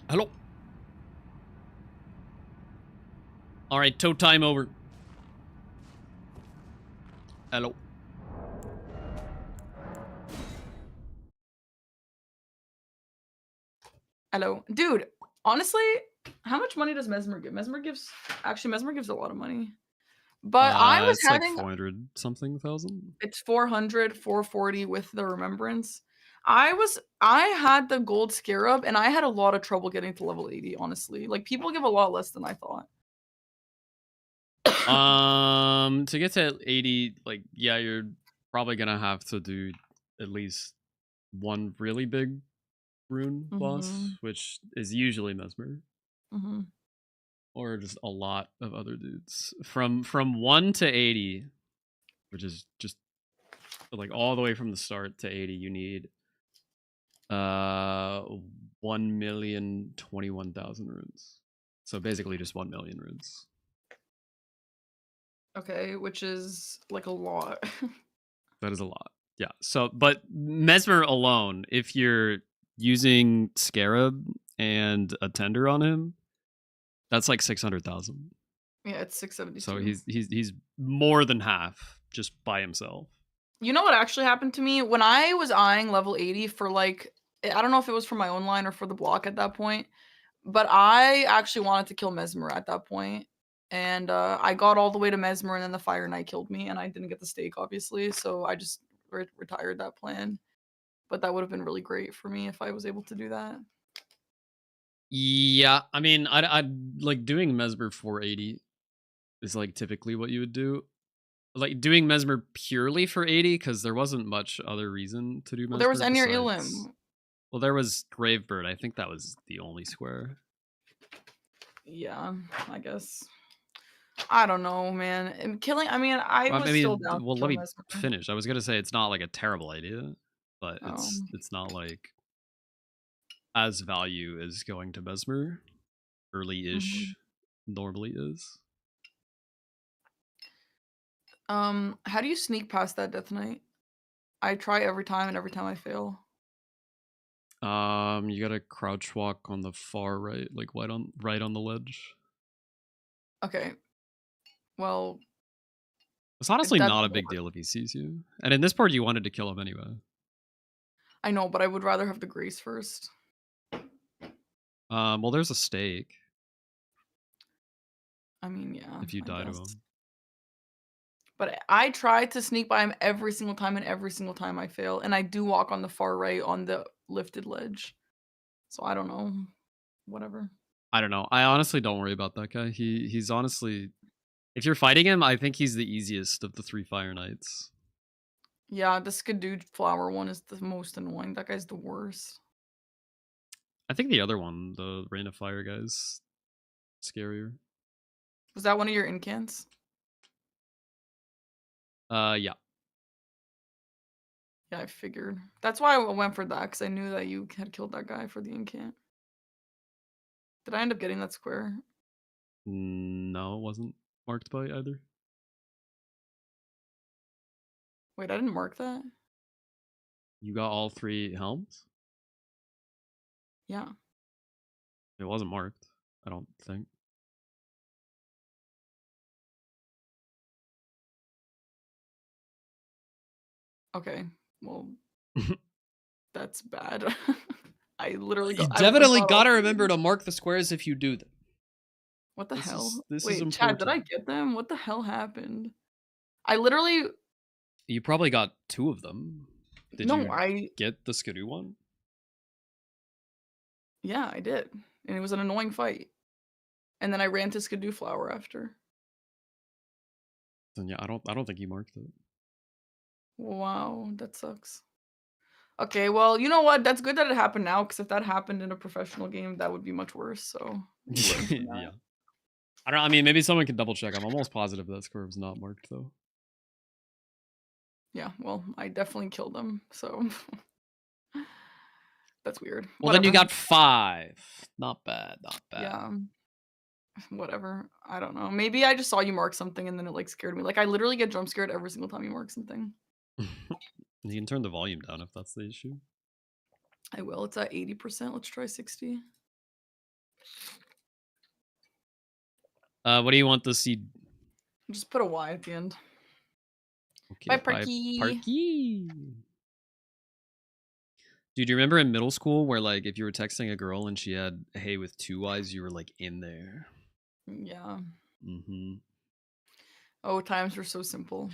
Hello. All right, tow time over. Hello. Hello, dude. Honestly, how much money does Mesmer give? Mesmer gives a lot of money. But I was It's like having 400 something thousand. it's 400, 440 with the remembrance. I had the gold scarab and I had a lot of trouble getting to level 80, honestly. Like people give a lot less than I thought. To get to 80, like, yeah, you're probably gonna have to do at least one really big rune boss, which is usually Mesmer, or just a lot of other dudes. From 1 to 80, which is just like all the way from the start to 80, you need 1,021,000 runes. So basically just 1 million runes. Okay, which is like a lot. That is a lot. Yeah. So, but Mesmer alone, if you're using Scarab and a tender on him, that's like 600,000. Yeah, it's 672. So he's more than half just by himself. You know what actually happened to me when I was eyeing level 80 for like I don't know if it was for my own line or for the block at that point, but I actually wanted to kill Mesmer at that point. And I got all the way to Mesmer and then the Fire Knight killed me and I didn't get the stake obviously, so I just retired that plan. But that would have been really great for me if I was able to do that. Yeah, I mean, I'd like doing Mesmer 480 is like typically what you would do. Like doing Mesmer purely for 80 because there wasn't much other reason to do Mesmer. Well, there was Enir besides... Ilim. Well, there was Gravebird. I think that was the only square. Yeah, I guess. I don't know, man. And killing. I mean, I was still down. Well, to let me Mesmer. finish. I was gonna say it's not like a terrible idea, but it's not like as value as going to Mesmer early-ish normally is. How do you sneak past that Death Knight? I try every time, and every time I fail. You gotta crouch walk on the far right, like right on the ledge. Okay. Well, it's honestly not a big deal if he sees you. And in this part, you wanted to kill him anyway. I know, but I would rather have the Grace first. Well, there's a stake. I mean, yeah. If you die to him. But I try to sneak by him every single time, and every single time I fail. And I do walk on the far right on the lifted ledge. So I don't know. Whatever. I don't know. I honestly don't worry about that guy. He's honestly, if you're fighting him, I think he's the easiest of the 3 Fire Knights. Yeah, the Skidoo flower one is the most annoying. That guy's the worst. I think the other one, the Rain of Fire guy's scarier. Was that one of your incants? Yeah. Yeah, I figured. That's why I went for that, because I knew that you had killed that guy for the incant. Did I end up getting that square? No, it wasn't marked by either. Wait, I didn't mark that? You got all 3 helms? Yeah. It wasn't marked, I don't think. Okay, well, that's bad. I literally You definitely gotta remember to mark the squares if you do them. What the hell? This Wait, is important. Chad, did I get them? What the hell happened? I literally... You probably got 2 of them. Did you I get the Skidoo one? Yeah, I did. And it was an annoying fight. And then I ran to Skidoo Flower after. Then yeah, I don't think you marked it. Wow, that sucks. Okay, well, you know what? That's good that it happened now, because if that happened in a professional game, that would be much worse, so... Yeah. I mean, maybe someone can double check. I'm almost positive that square was not marked, though. Yeah, well, I definitely killed them, so... That's weird. Well, then you got 5. Not bad, not bad. Yeah. Whatever. I don't know. Maybe I just saw you mark something and then it, like, scared me. Like, I literally get jump scared every single time you mark something. You can turn the volume down if that's the issue. I will. It's at 80%. Let's try 60. What do you want the seed? Just put a Y at the end. Okay, Bye, Parky. Parky. Dude, do you remember in middle school where, like, if you were texting a girl and she had hey with 2 Y's, you were, like, in there? Yeah. Mm-hmm. Oh, times were so simple.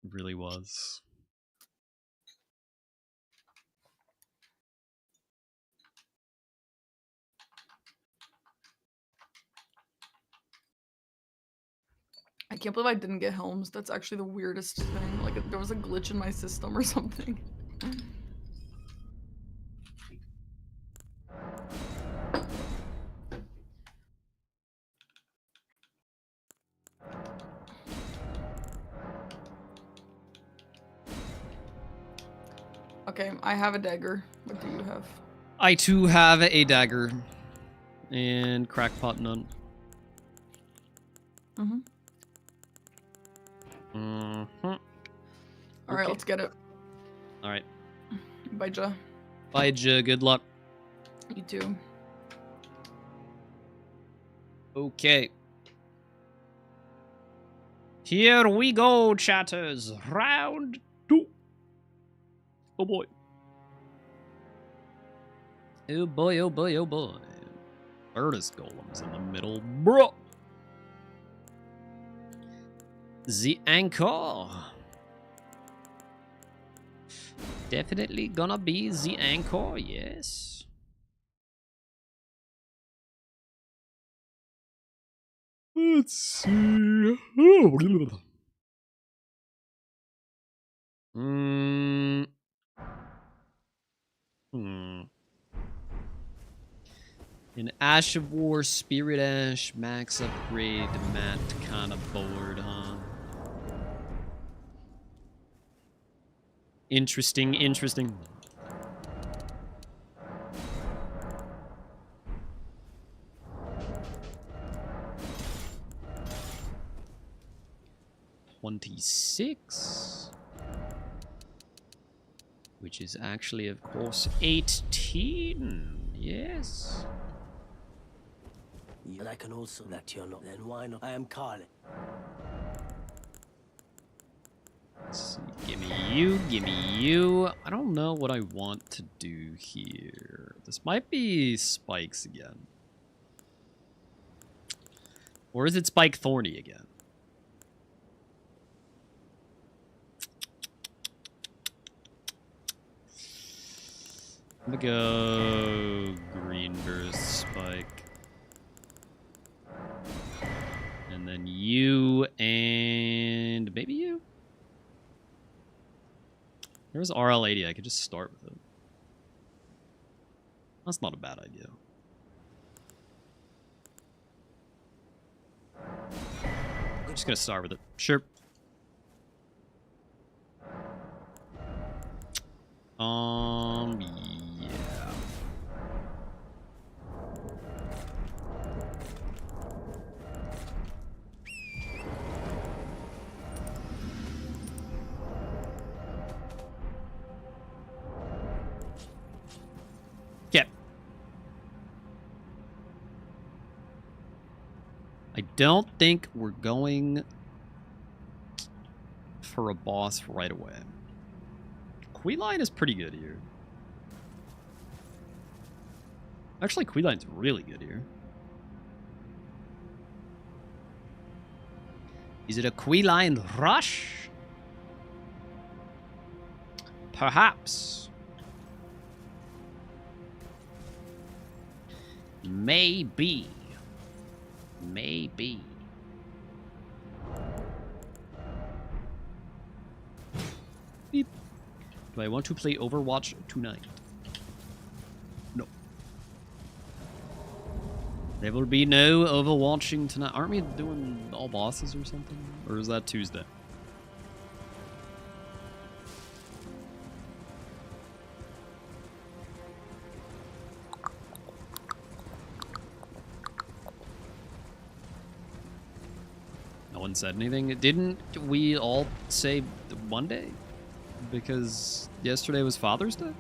It really was. I can't believe I didn't get Helms. That's actually the weirdest thing. Like, there was a glitch in my system or something. Okay, I have a dagger. What do you have? I too have a dagger. And crackpot none. Mm-hmm. Mm-hmm. Alright, Okay. let's get it. Alright. Bye, Ja. Bye, Ja. Good luck. You too. Okay. Here we go, chatters. Round 2. Oh boy. Oh boy, oh boy, oh boy. Artist golems in the middle, bro. The anchor. Definitely gonna be the anchor, yes. Let's see. An Ash of War, Spirit Ash, max upgrade, Matt kind of bored, huh? Interesting, interesting. $26. Which is actually, of course, 18. Yes. And I can also let you know. Then why not? I am Carly. Let's see. Give me you, give me you. I don't know what I want to do here. This might be Spikes again. Or is it Spike Thorny again? I'm gonna go green versus Spike. And then you and maybe you? There's RL80. I could just start with it. That's not a bad idea. I'm just gonna start with it. Sure. Yeah. Yeah. I don't think we're going for a boss right away. Queeline is pretty good here. Actually, Queeline's really good here. Is it a Queeline rush? Perhaps. Maybe. Maybe. Beep. Do I want to play Overwatch tonight? No. There will be no Overwatching tonight. Aren't we doing all bosses or something? Or is that Tuesday? No one said anything. Didn't we all say Monday? Because yesterday was Father's Day?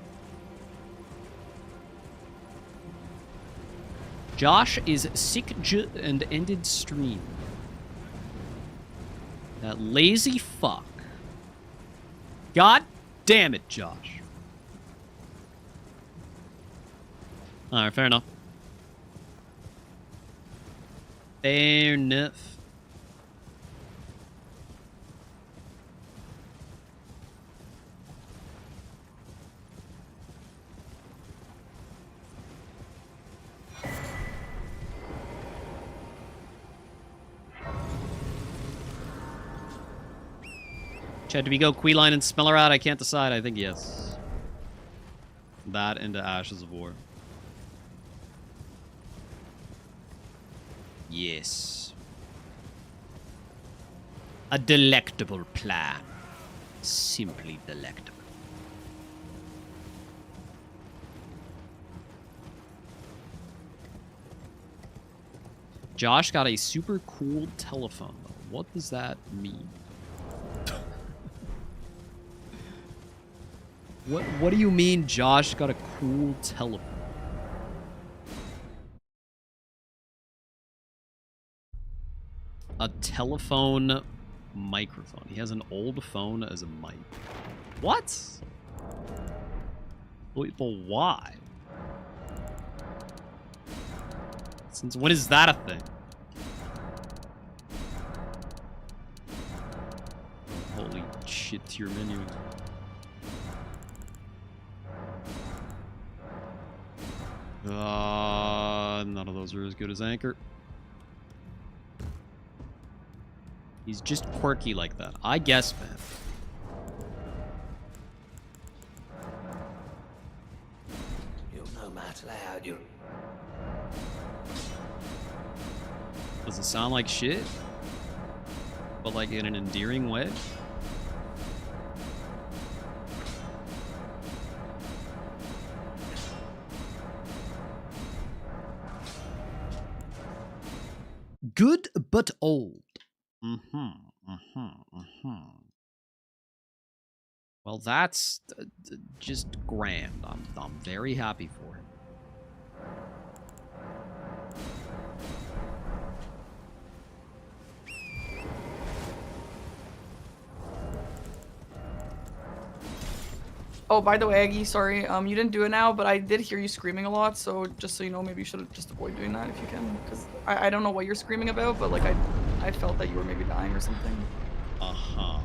Josh is sick and ended stream. That lazy fuck. God damn it, Josh. Alright, fair enough. Fair enough. Chad, do we go Queeline and Smeller out? I can't decide. I think yes. That into Ashes of War. Yes. A delectable plan. Simply delectable. Josh got a super cool telephone, though. What does that mean? What do you mean Josh got a cool telephone? A telephone microphone. He has an old phone as a mic. What? Wait, but why? Since when is that a thing? Holy shit, tier menu. None of those are as good as Anchor. He's just quirky like that. I guess, man. You're no match loud, you. Does it sound like shit? But like in an endearing way? Good but old. Well, that's just grand. I'm very happy for him. Oh, by the way, Aggie, sorry, you didn't do it now, but I did hear you screaming a lot, so just so you know, maybe you should just avoid doing that if you can, because I don't know what you're screaming about, but like I felt that you were maybe dying or something. Uh-huh.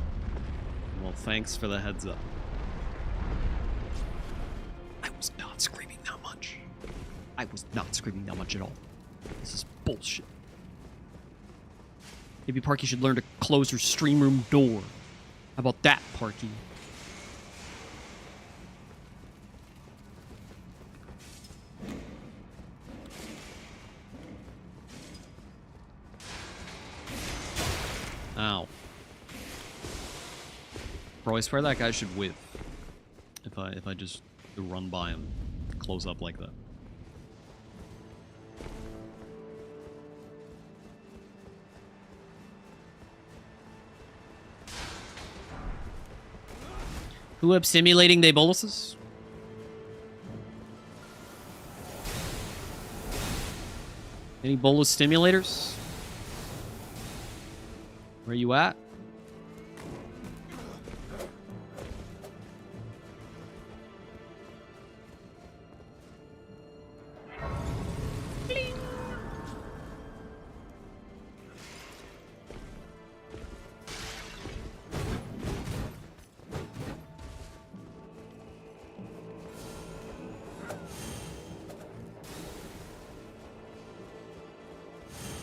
Well, thanks for the heads up. I was not screaming that much. I was not screaming that much at all. This is bullshit. Maybe Parky should learn to close her stream room door. How about that, Parky? Ow. Bro, I swear that guy should whiff. If I just run by him close up like that. Who up simulating the boluses? Any bolus stimulators? Where you at?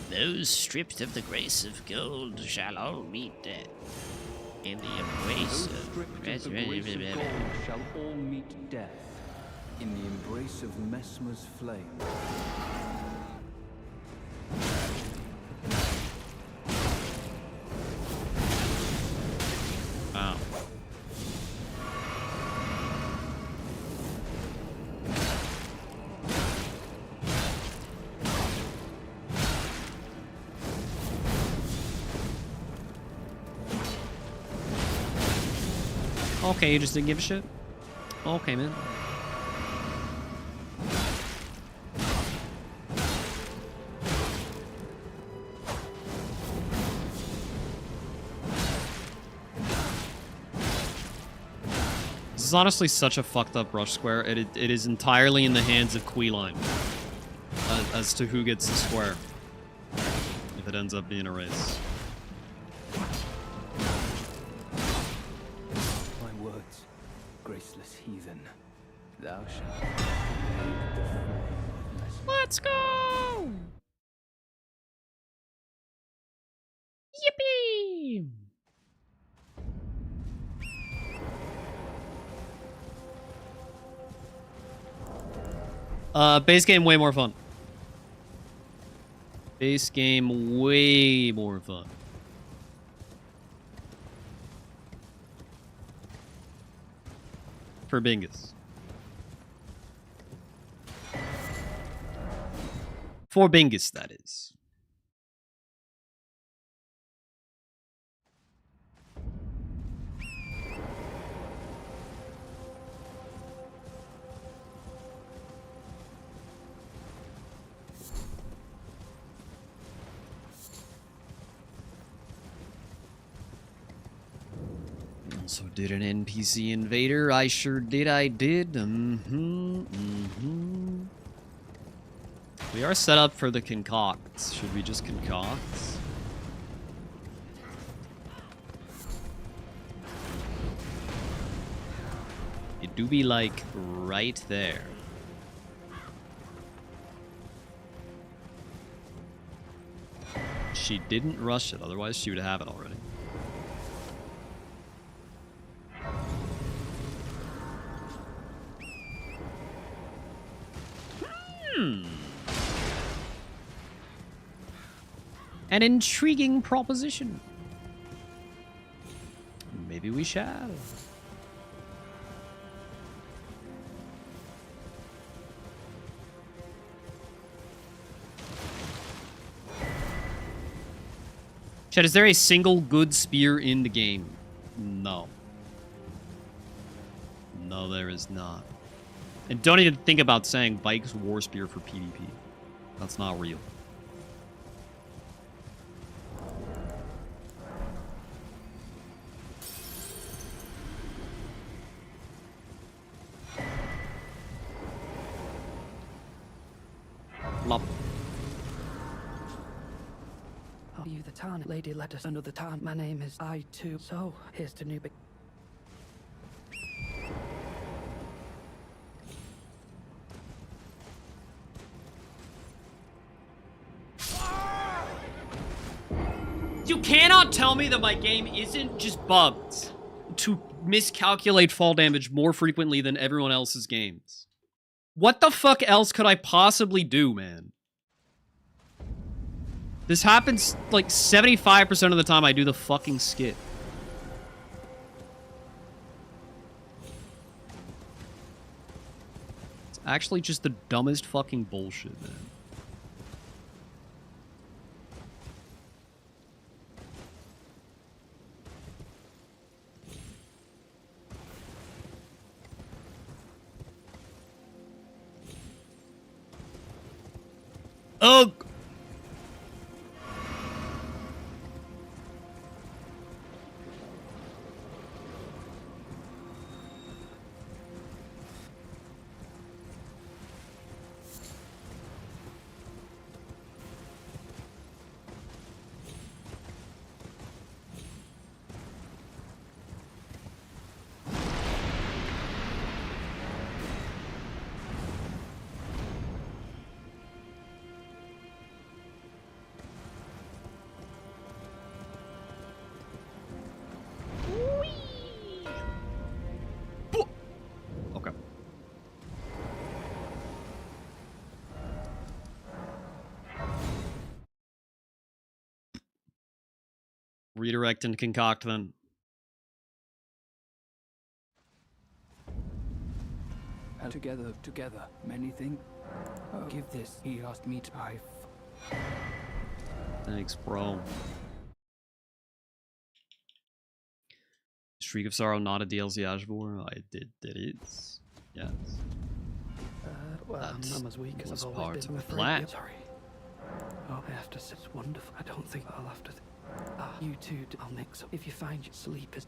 Those stripped of the grace of gold shall all meet death in the embrace Those of... stripped of the grace of gold shall all meet death in the embrace of Mesmer's flame. Wow. Okay, you just didn't give a shit? Okay, man. is honestly such a fucked up rush square. It is entirely in the hands of Queeline as to who gets the square if it ends up being a race. My words, graceless heathen, thou shalt obey the flame of Mesmer. Let's go! Yippee! Base game way more fun. Base game way more fun. For Bingus. For Bingus, that is. Also did an NPC invader. I sure did. I did. We are set up for the concocts. Should we just concoct? It do be like right there. She didn't rush it, otherwise she would have it already. An intriguing proposition. Maybe we shall. Chat, is there a single good spear in the game? No. No, there is not. And don't even think about saying Bike's War Spear for PvP. That's not real. Lop. Are you the Tarn lady? Let us another Tarn. My name is I too. So here's to new. You cannot tell me that my game isn't just bugged to miscalculate fall damage more frequently than everyone else's games. What the fuck else could I possibly do, man? This happens like 75% of the time I do the fucking skip. It's actually just the dumbest fucking bullshit, man. Ugh! Okay. Redirect and concoct then. And together, many things. Oh, give this, he asked me to buy. Thanks, bro. Shriek of Sorrow, not a DLC Ashvor? It is. Yes. Well, That I'm as weak as was I've part always been. of I'm the afraid. plan. Sorry. Oh, I have to say, it's wonderful. I don't think I'll have to. You two, I'll mix up. If you find your sleepers.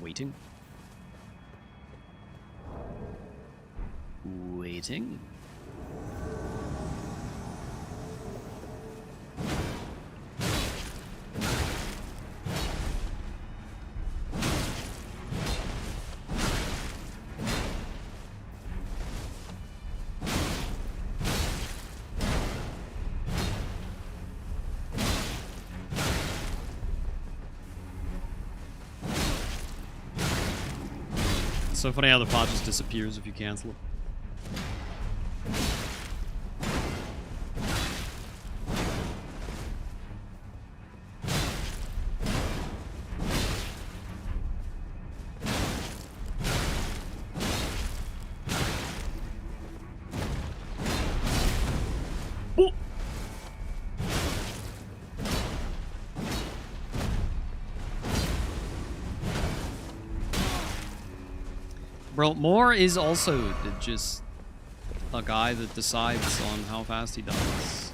Waiting. Waiting. It's so funny how the pod just disappears if you cancel it. Bro, Moore is also just a guy that decides on how fast he does.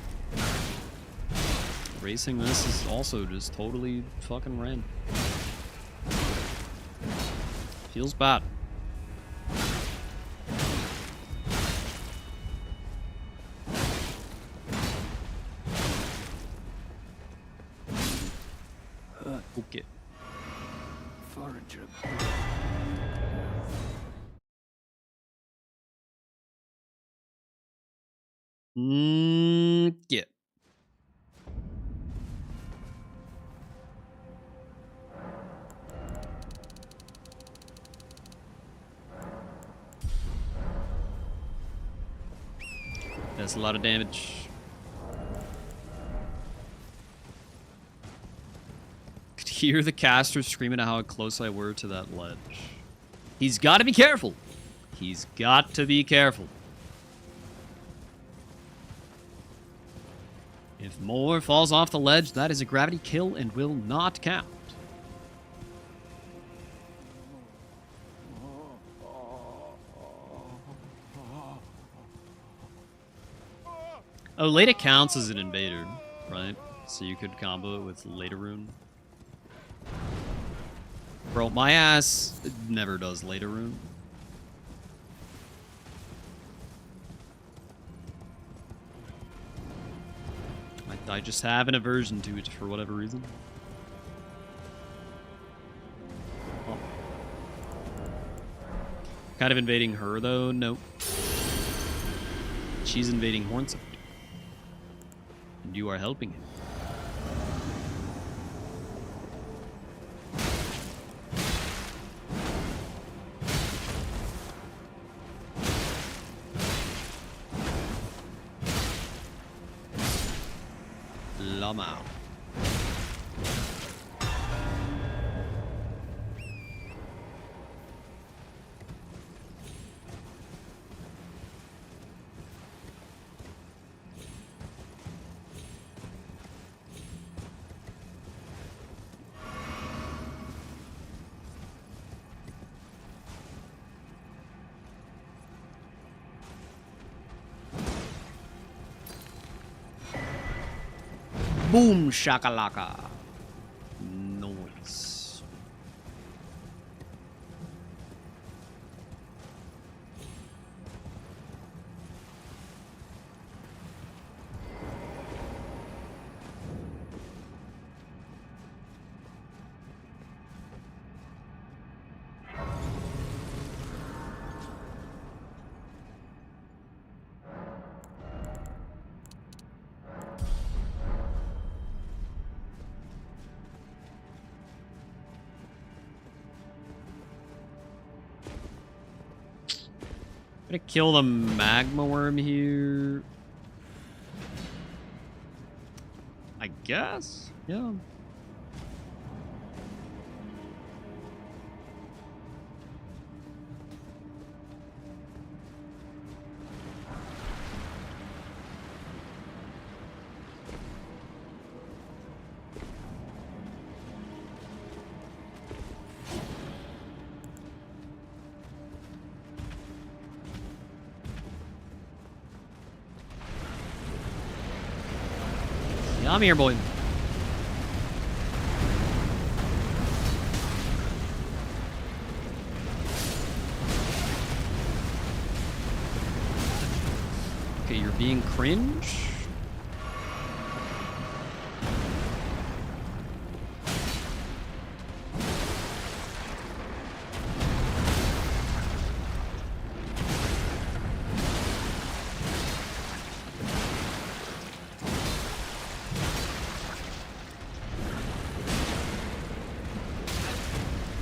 Racing this is also just totally fucking random. Feels bad. Okay. Forager. Yeah. That's a lot of damage. Could hear the caster screaming at how close I were to that ledge. He's got to be careful. He's got to be careful. If Moore falls off the ledge, that is a gravity kill and will not count. Oh, Leda counts as an invader, right? So you could combo it with Leda Rune. Bro, my ass never does Leda Rune. I just have an aversion to it for whatever reason. Oh. Kind of invading her, though? Nope. She's invading Hornside. And you are helping him. Lama. Boom shakalaka. Noise. Gonna kill the magma worm here. I guess? Yeah. Yeah, I'm here, boy. being cringe?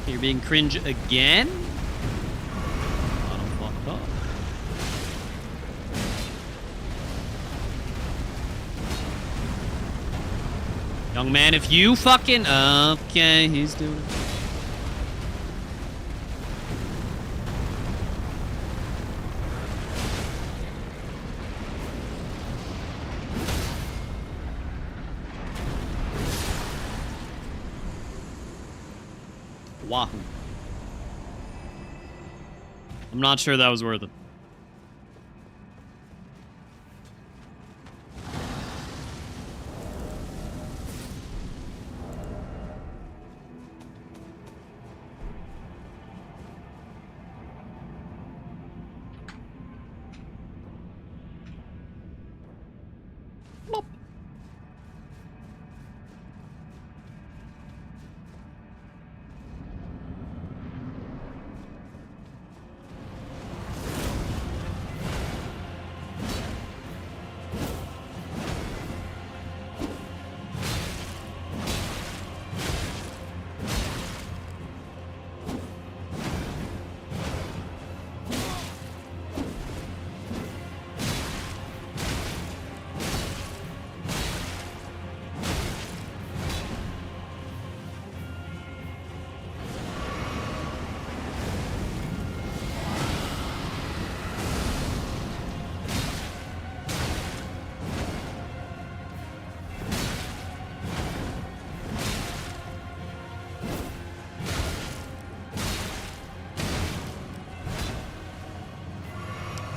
You're being cringe again? I'm fucked up. Young man, if you fucking... Okay, he's doing it. Wahoo. I'm not sure that was worth it. Plop.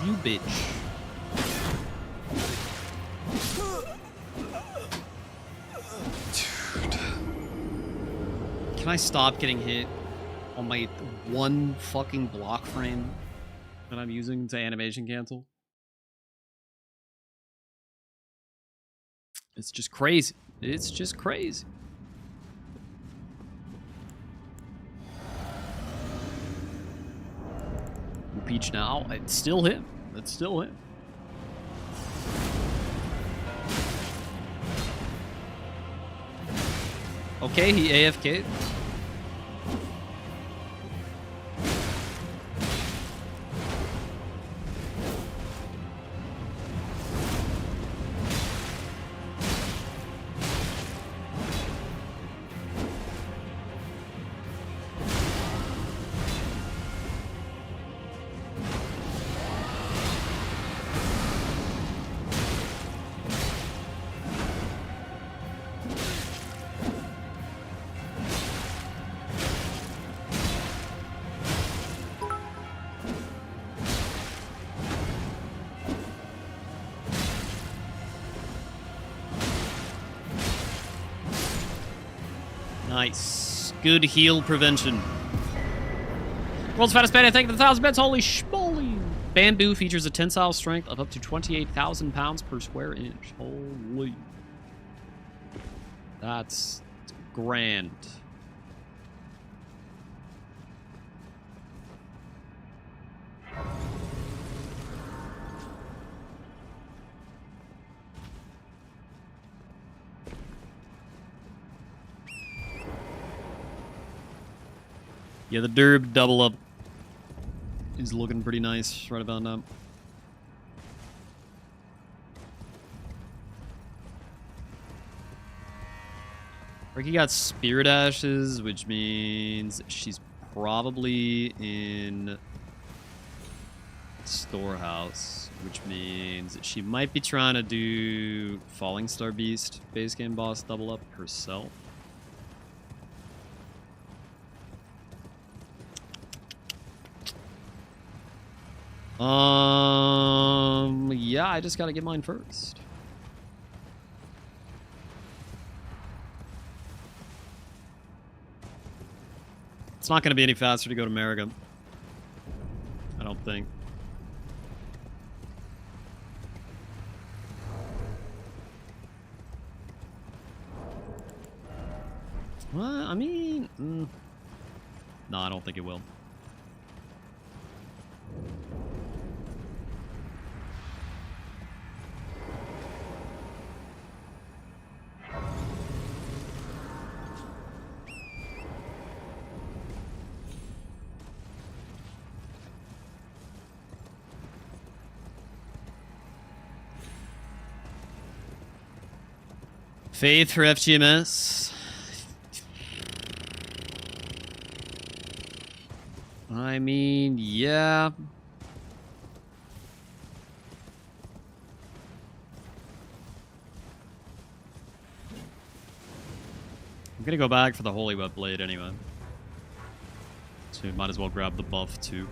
You bitch. Dude. Can I stop getting hit on my one fucking block frame that I'm using to animation cancel? It's just crazy. It's just crazy. Peach now. It's still him. It's still him. Okay, he AFK'd. Nice. Good heal prevention. World's fattest band, I think, the 1,000 bits. Holy schmoly. Bamboo features a tensile strength of up to 28,000 pounds per square inch. Holy. That's grand. Yeah, the derb double up is looking pretty nice right about now. Ricky got Spirit Ashes, which means she's probably in Storehouse, which means she might be trying to do Falling Star Beast base game boss double up herself. Yeah, I just gotta get mine first. It's not gonna be any faster to go to America. I don't think. Well, I mean... No, I don't think it will. Faith for FGMS. I mean, yeah. I'm gonna go back for the Holy Wet Blade anyway. So we might as well grab the buff too.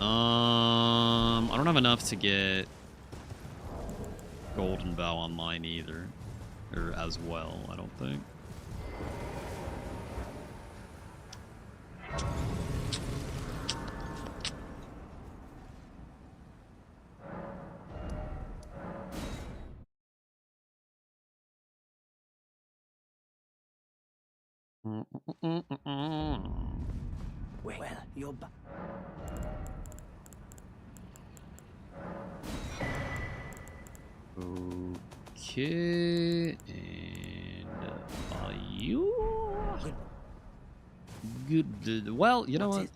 I don't have enough to get Golden Bow online either. Or as well, I don't think. Well, you're back. Okay, and are you good? Well, you know what?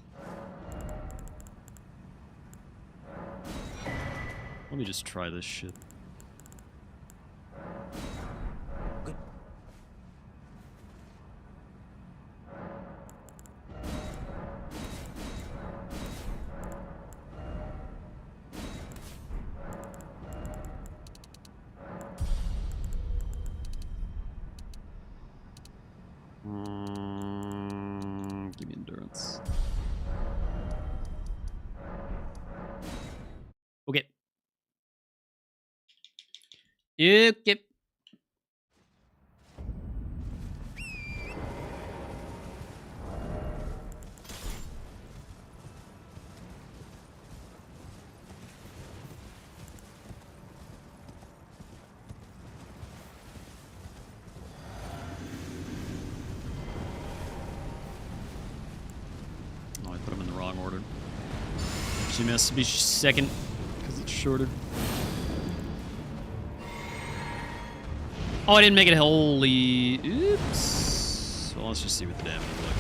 Let me just try this shit. Give me endurance. Okay. Okay. Oh, I put them in the wrong order. She has to be second because it's shorter. Oh, I didn't make it holy. Oops. Well, let's just see what the damage is like.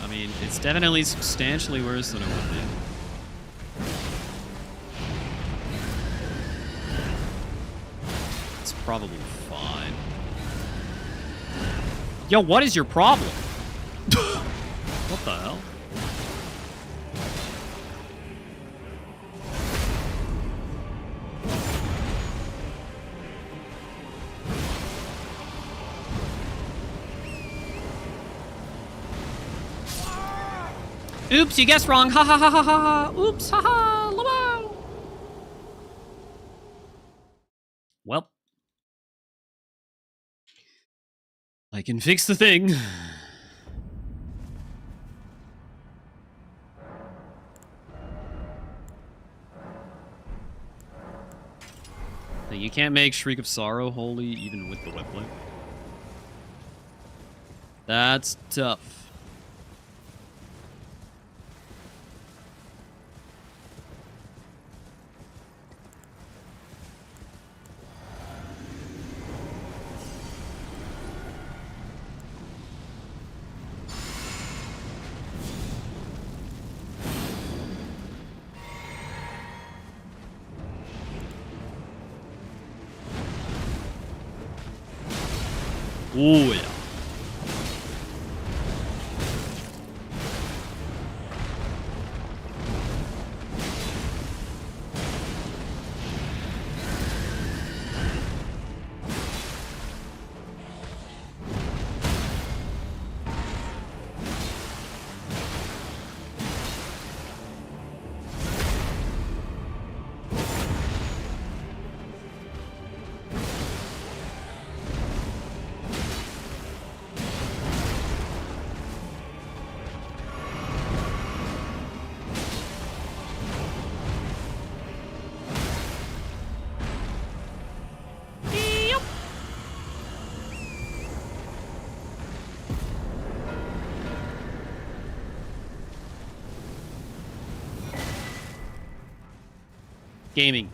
I mean, it's definitely substantially worse than it would be. It's probably fine. Yo, what is your problem? What the hell? Oops, you guessed wrong. Ha ha ha ha ha ha. Oops, ha ha. Wow. Well, I can fix the thing. You can't make Shriek of Sorrow holy even with the Wet Blade. That's tough. Oh, yeah. Gaming.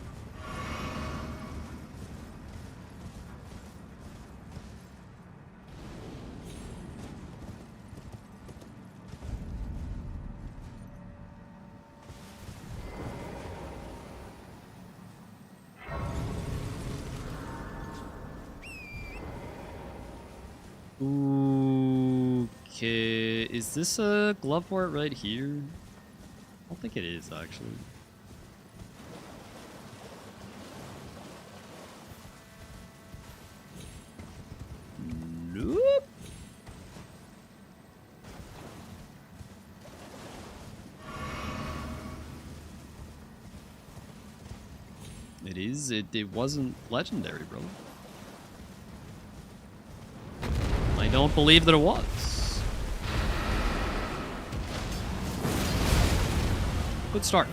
Okay, is this a glove port right here? I don't think it is, actually. Nope. It is. It wasn't legendary, bro. I don't believe that it was. Good start.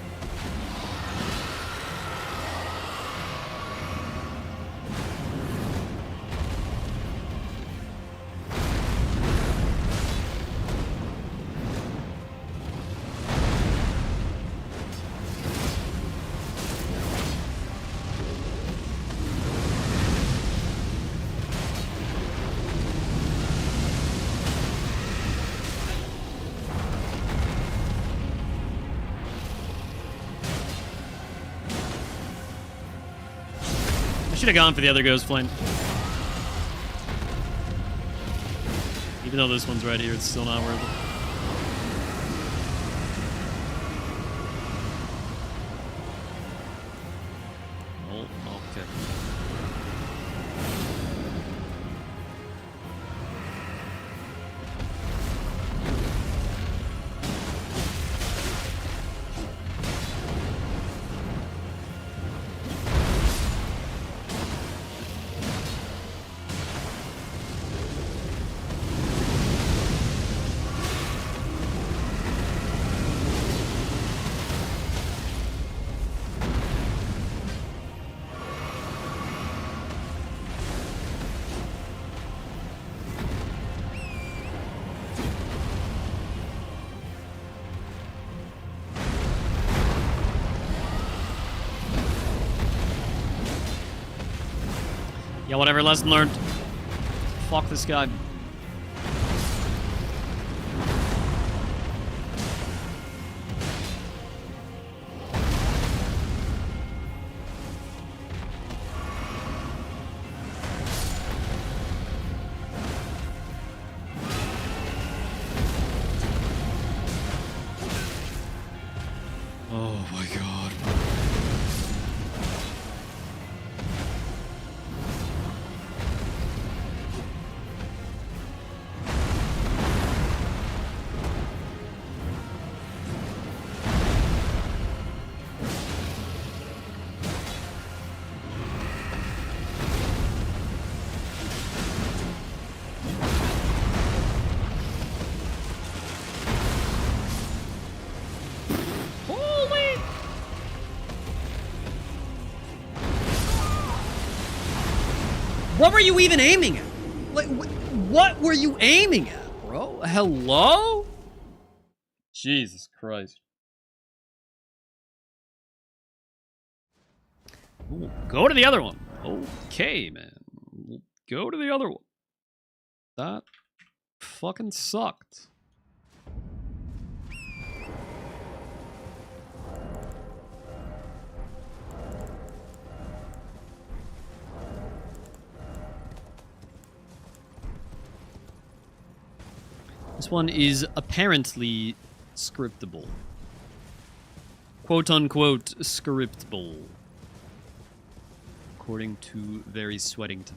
Should have gone for the other Ghost Flame. Even though this one's right here, it's still not worth it. Oh, okay. Yeah, whatever, lesson learned. Fuck this guy. Oh my god. What were you even aiming at? Like, what were you aiming at, bro? Hello? Jesus Christ. Ooh, go to the other one. Okay, man. Go to the other one. That fucking sucked. This one is apparently scriptable. Quote unquote scriptable. According to Very Sweatington.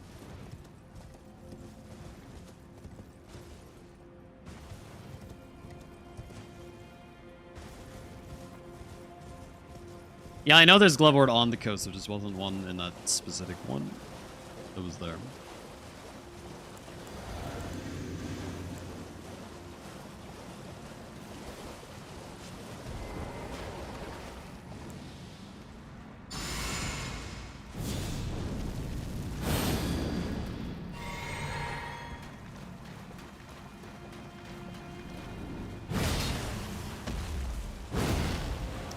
Yeah, I know there's Gloveward on the coast, there just wasn't one in that specific one that was there.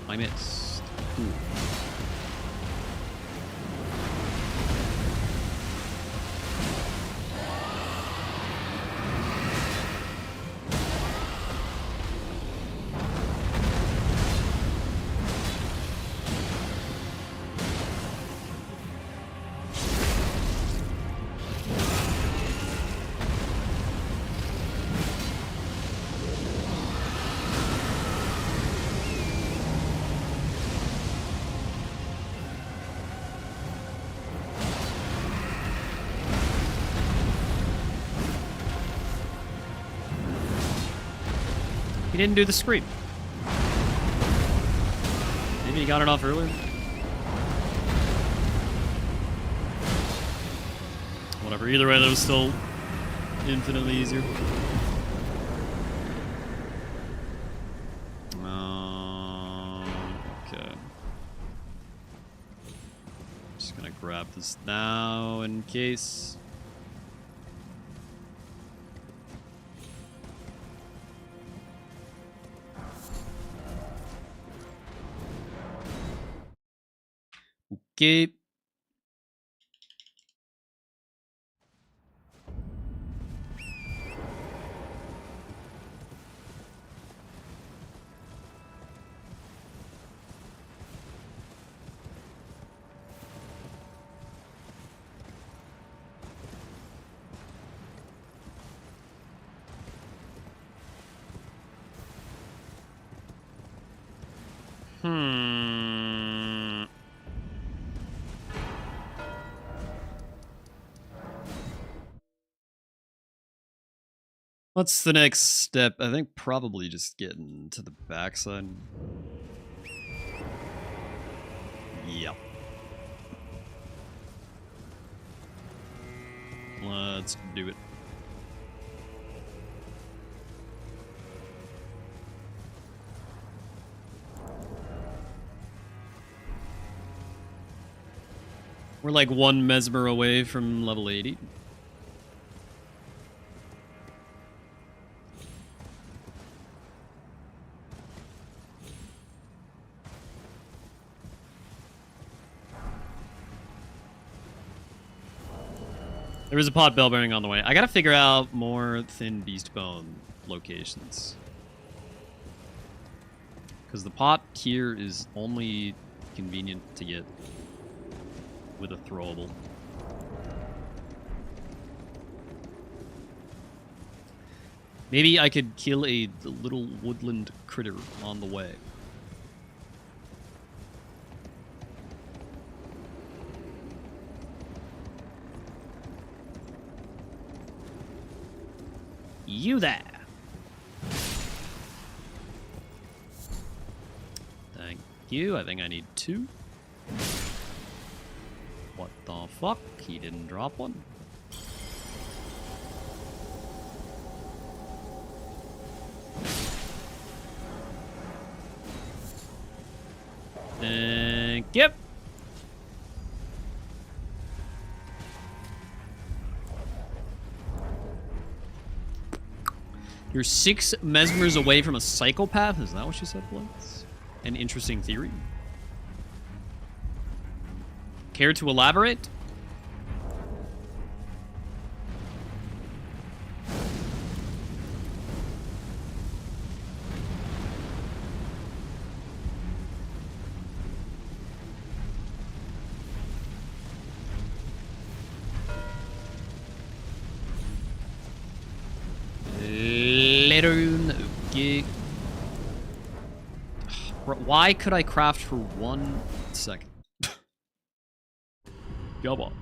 I missed. Cool. He didn't do the scream. Maybe he got it off earlier. Whatever. Either way, that was still infinitely easier. Okay. Just gonna grab this now in case. Okay. What's the next step? I think probably just getting to the backside. Yep. Let's do it. We're like one mesmer away from level 80. There is a pot bell bearing on the way. I gotta figure out more thin beast bone locations. Because the pot here is only convenient to get with a throwable. Maybe I could kill a little woodland critter on the way. You there. Thank you. I think I need 2. What the fuck? He didn't drop one. Thank you. You're 6 mesmers away from a psychopath? Is that what you said, Blitz? An interesting theory. Care to elaborate? Okay. Why could I craft for 1 second? Go on.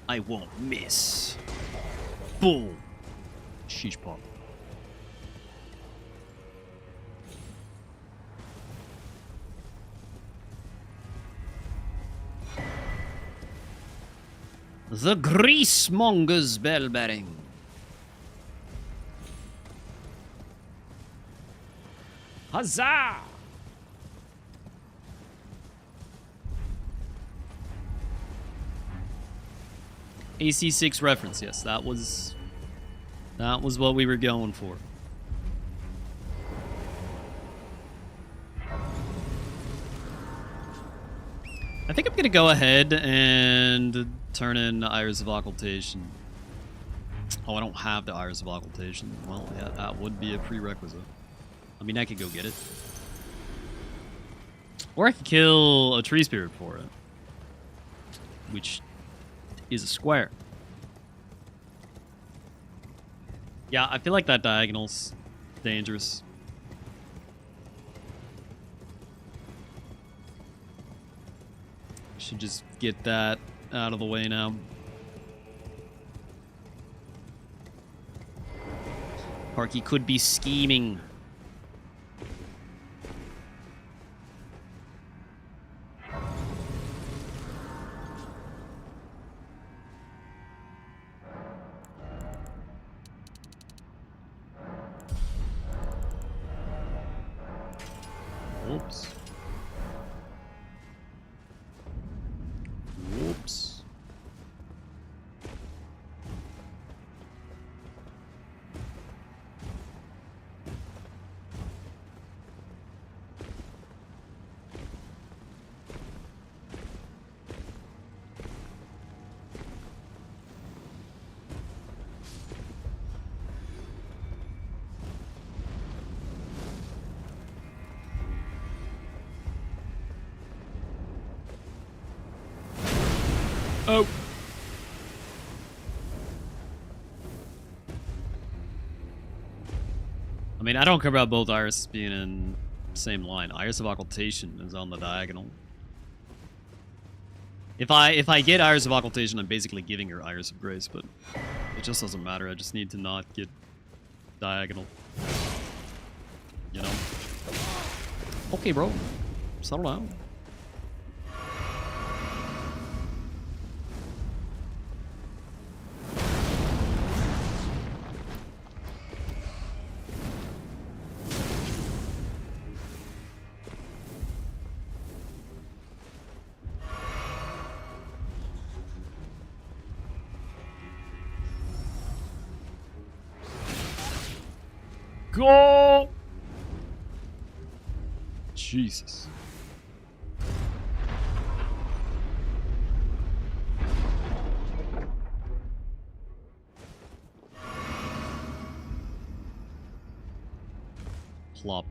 I won't miss. Boom. Sheesh pop. The Greasemonger's bell bearing. Huzzah! AC6 reference, yes, that was what we were going for. I think I'm gonna go ahead and turn in Iris of Occultation. Oh, I don't have the Iris of Occultation. Well, yeah, that would be a prerequisite. I mean, I could go get it. Or I could kill a tree spirit for it. Which is a square. Yeah, I feel like that diagonal's dangerous. Should just get that out of the way now. Parky could be scheming. Oops. Whoops. Oh. I mean, I don't care about both irises being in the same line. Iris of Occultation is on the diagonal. If I get Iris of Occultation, I'm basically giving her Iris of Grace, but it just doesn't matter. I just need to not get diagonal. You know? Okay, bro. Settle down. Go! Jesus. Plop.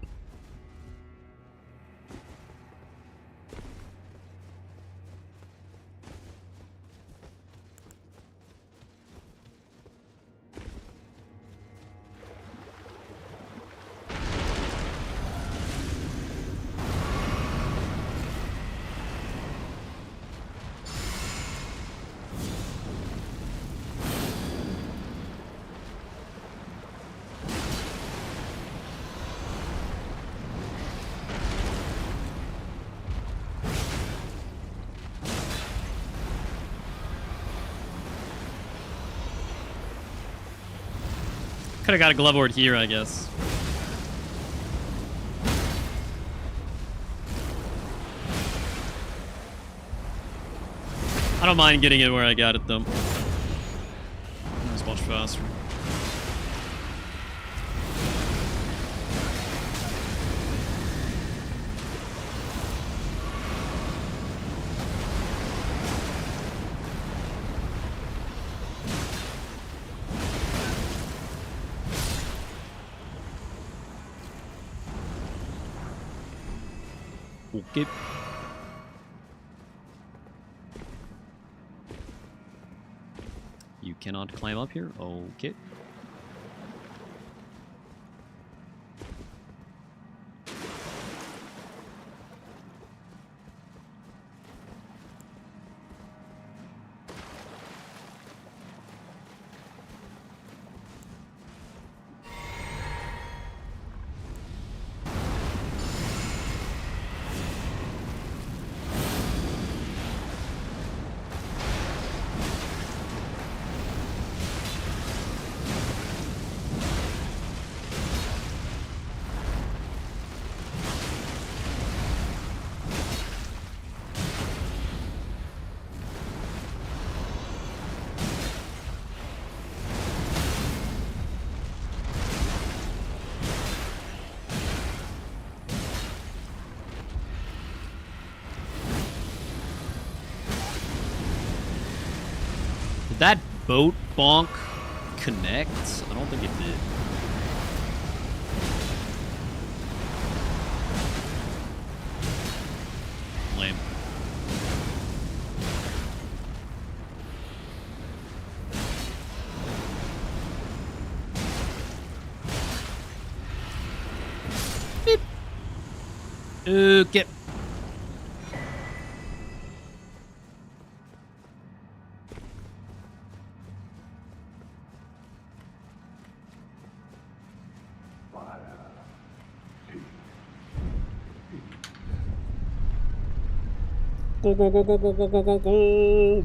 Could have got a glove ward here, I guess. I don't mind getting it where I got it, though. It was much faster. Okay. You cannot climb up here? Okay. Did that boat bonk connect? I don't think it did. Lame. Beep. Okay. Go, go, go, go, go, go, go, go, go.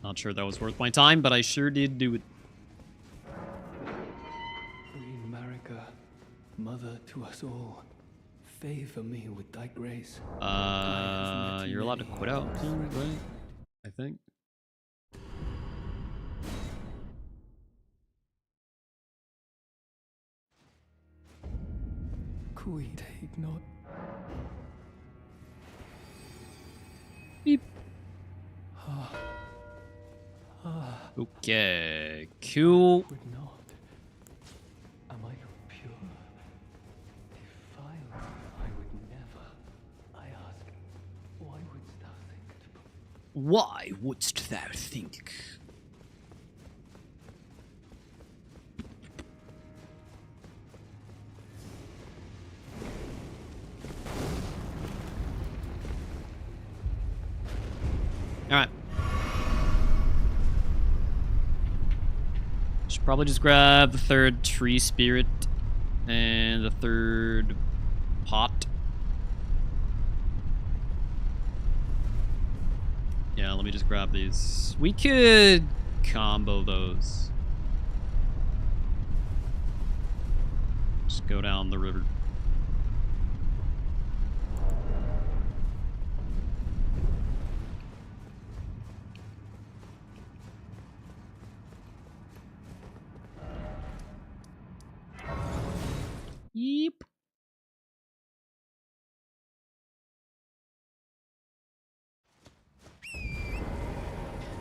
Not sure that was worth my time, but I sure did do it. Queen Marika, mother to us all, favor me with thy grace. You're allowed to quit out, right? I think. Cui take not. Beep. Okay, cool. Would not. Am I not pure? Defiled, I would never. I ask, why wouldst thou think to put... Why wouldst thou think? Alright. Should probably just grab the third tree spirit and the third pot. Yeah, let me just grab these. We could combo those. Just go down the river. Yep.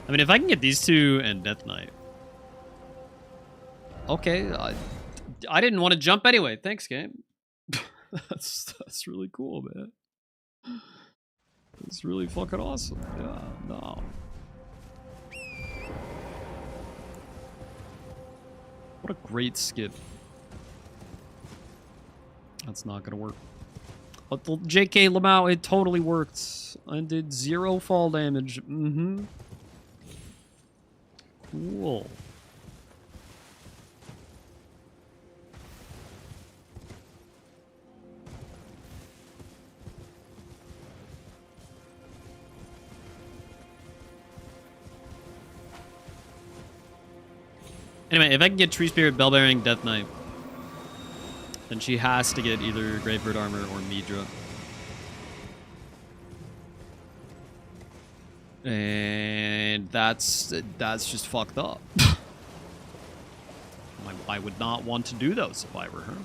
I mean, if I can get these two and Death Knight. Okay, I didn't want to jump anyway. Thanks, game. that's really cool, man. That's really fucking awesome. Yeah, no. What a great skip. That's not gonna work. But the JK Lamau, it totally worked. I did 0 fall damage. Mm-hmm. Cool. Anyway, if I can get Tree Spirit, Bellbearing, Death Knight, then she has to get either Gravebird Armor or Midra. And that's just fucked up. I would not want to do those if I were her.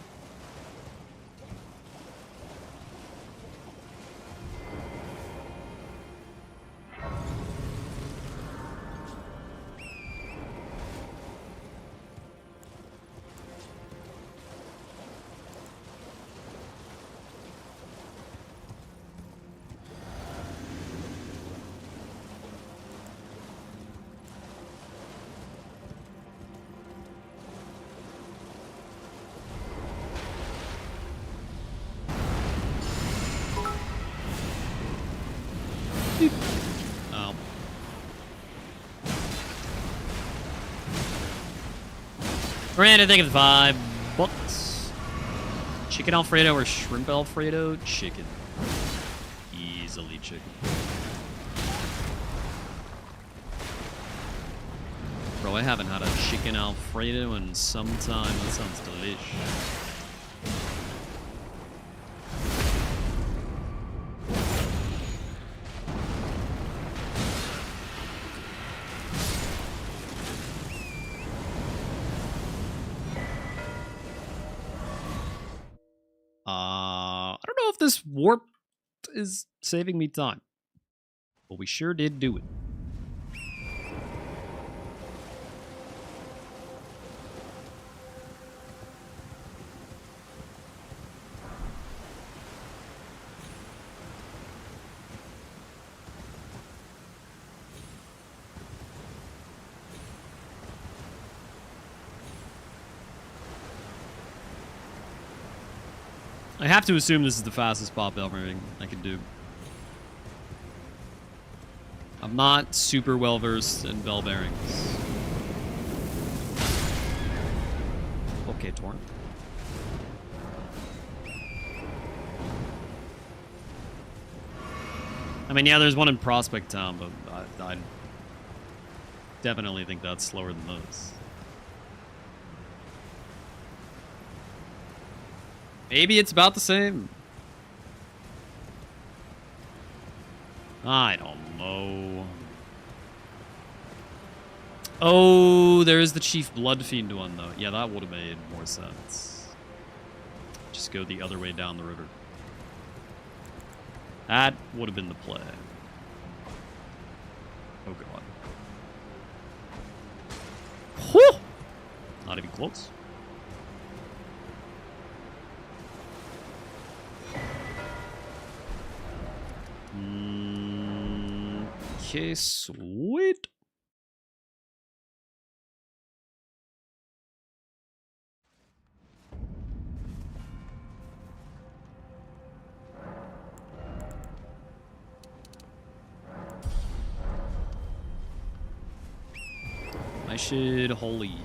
Oh. Grand, I think it's $5. Chicken Alfredo or shrimp Alfredo? Chicken. Easily chicken. Bro, I haven't had a chicken Alfredo in some time. That sounds delish. I don't know if this warp is saving me time, but we sure did do it. I have to assume this is the fastest pop armoring I can do. I'm not super well versed in bell bearings. Okay, Torrent. I mean, yeah, there's one in Prospect Town, but I definitely think that's slower than those. Maybe it's about the same. I don't know. Oh, there is the Chief Bloodfiend one, though. Yeah, that would have made more sense. Just go the other way down the river. That would have been the play. Oh, God. Whew! Not even close. Okay, sweet. I should holy.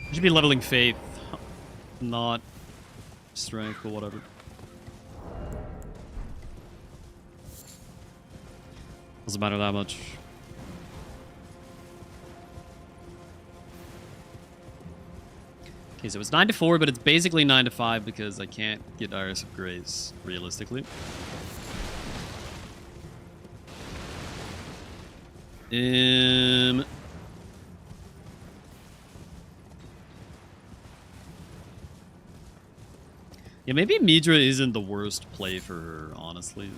I should be leveling faith, not strength or whatever. Doesn't matter that much. Okay, so it's 9 to 4, but it's basically 9 to 5 because I can't get Iris of Grace realistically. Yeah, maybe Midra isn't the worst play for her, honestly.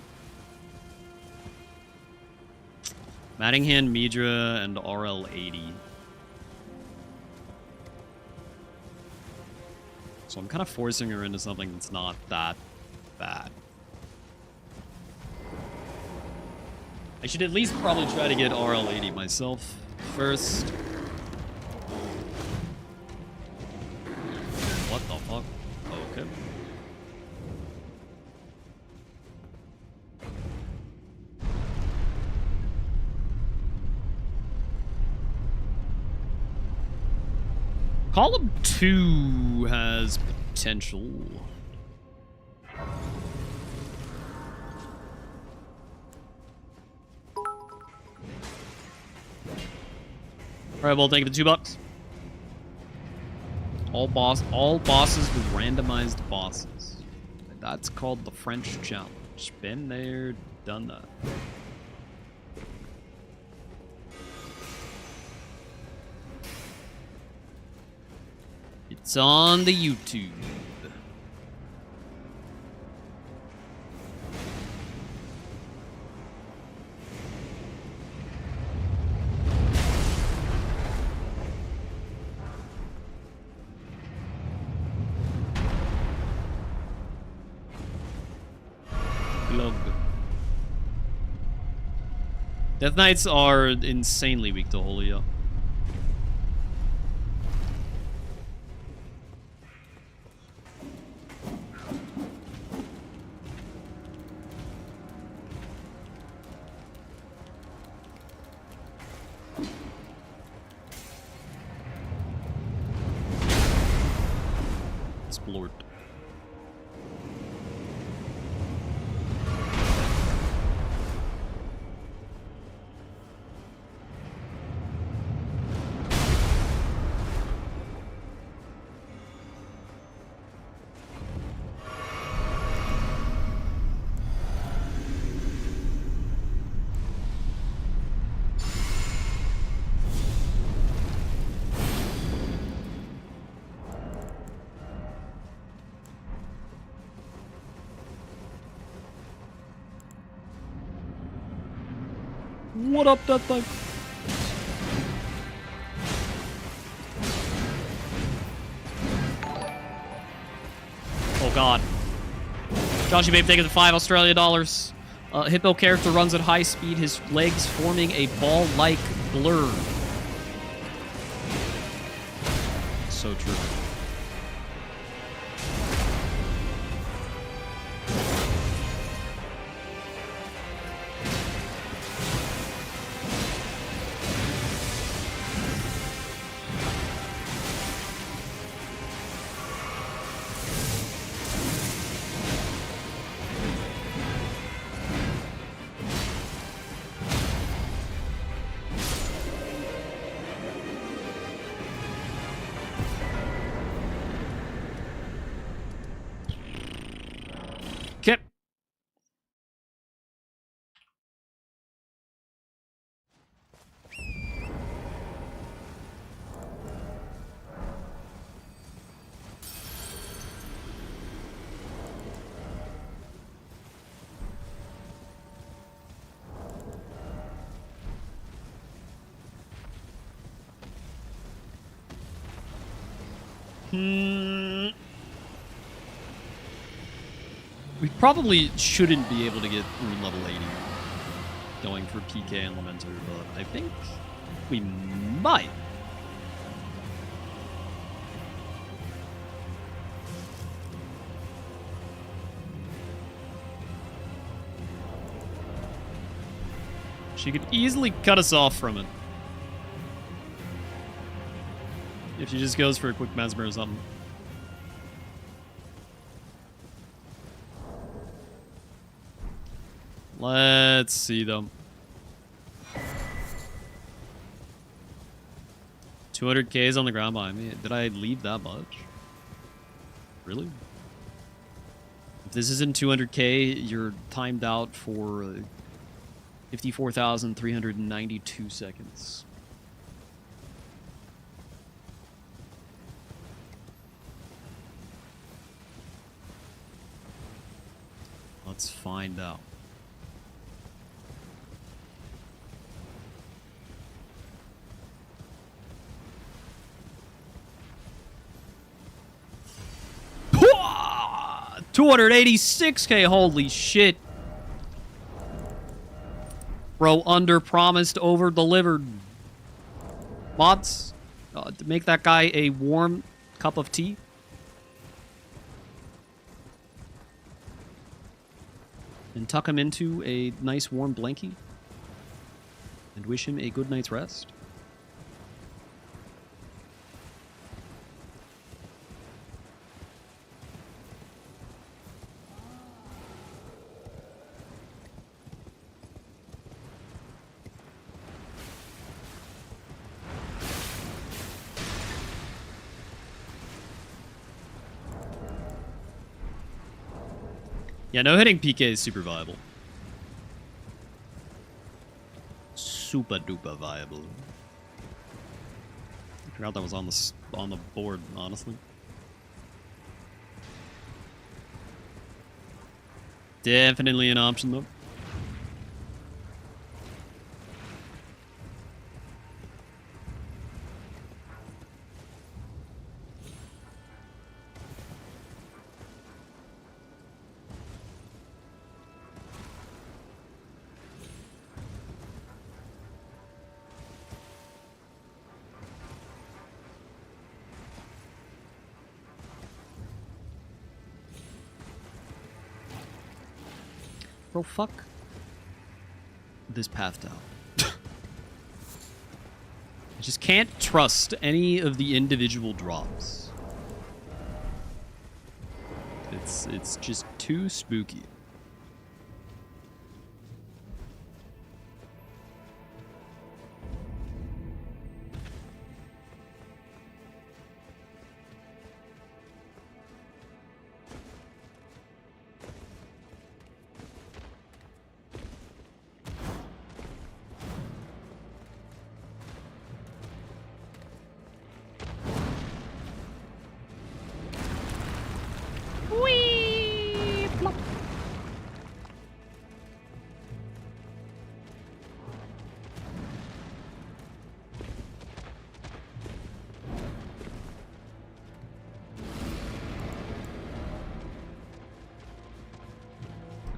Mattingham, Midra, and RL80. So I'm kind of forcing her into something that's not that bad. I should at least probably try to get RL80 myself first. What the fuck? Okay. Column 2 has potential. Alright, well, thank you for the $2. All bosses with randomized bosses. That's called the French challenge. Been there, done that. It's on the YouTube. Glug. Death Knights are insanely weak to Holia. Explored. What up, that thing? Oh god. Josh, you may have taken the $5 Australian. Hippo character runs at high speed, his legs forming a ball-like blurred. So true. Okay. We probably shouldn't be able to get through level 80 going for PK and Lamenter, but I think we might. She could easily cut us off from it. If she just goes for a quick mesmer or something. Let's see them. 200Ks on the ground behind me. Did I leave that much? Really? If this isn't 200K, you're timed out for 54,392 seconds. Let's find out. Pwah! 286K, holy shit. Bro, under-promised, over-delivered. Mods, to make that guy a warm cup of tea. And tuck him into a nice warm blankie. And wish him a good night's rest. Yeah, no hitting PK is super viable. Super duper viable. I forgot that was on the board, honestly. Definitely an option though. Bro, fuck this path down. I just can't trust any of the individual drops. It's just too spooky.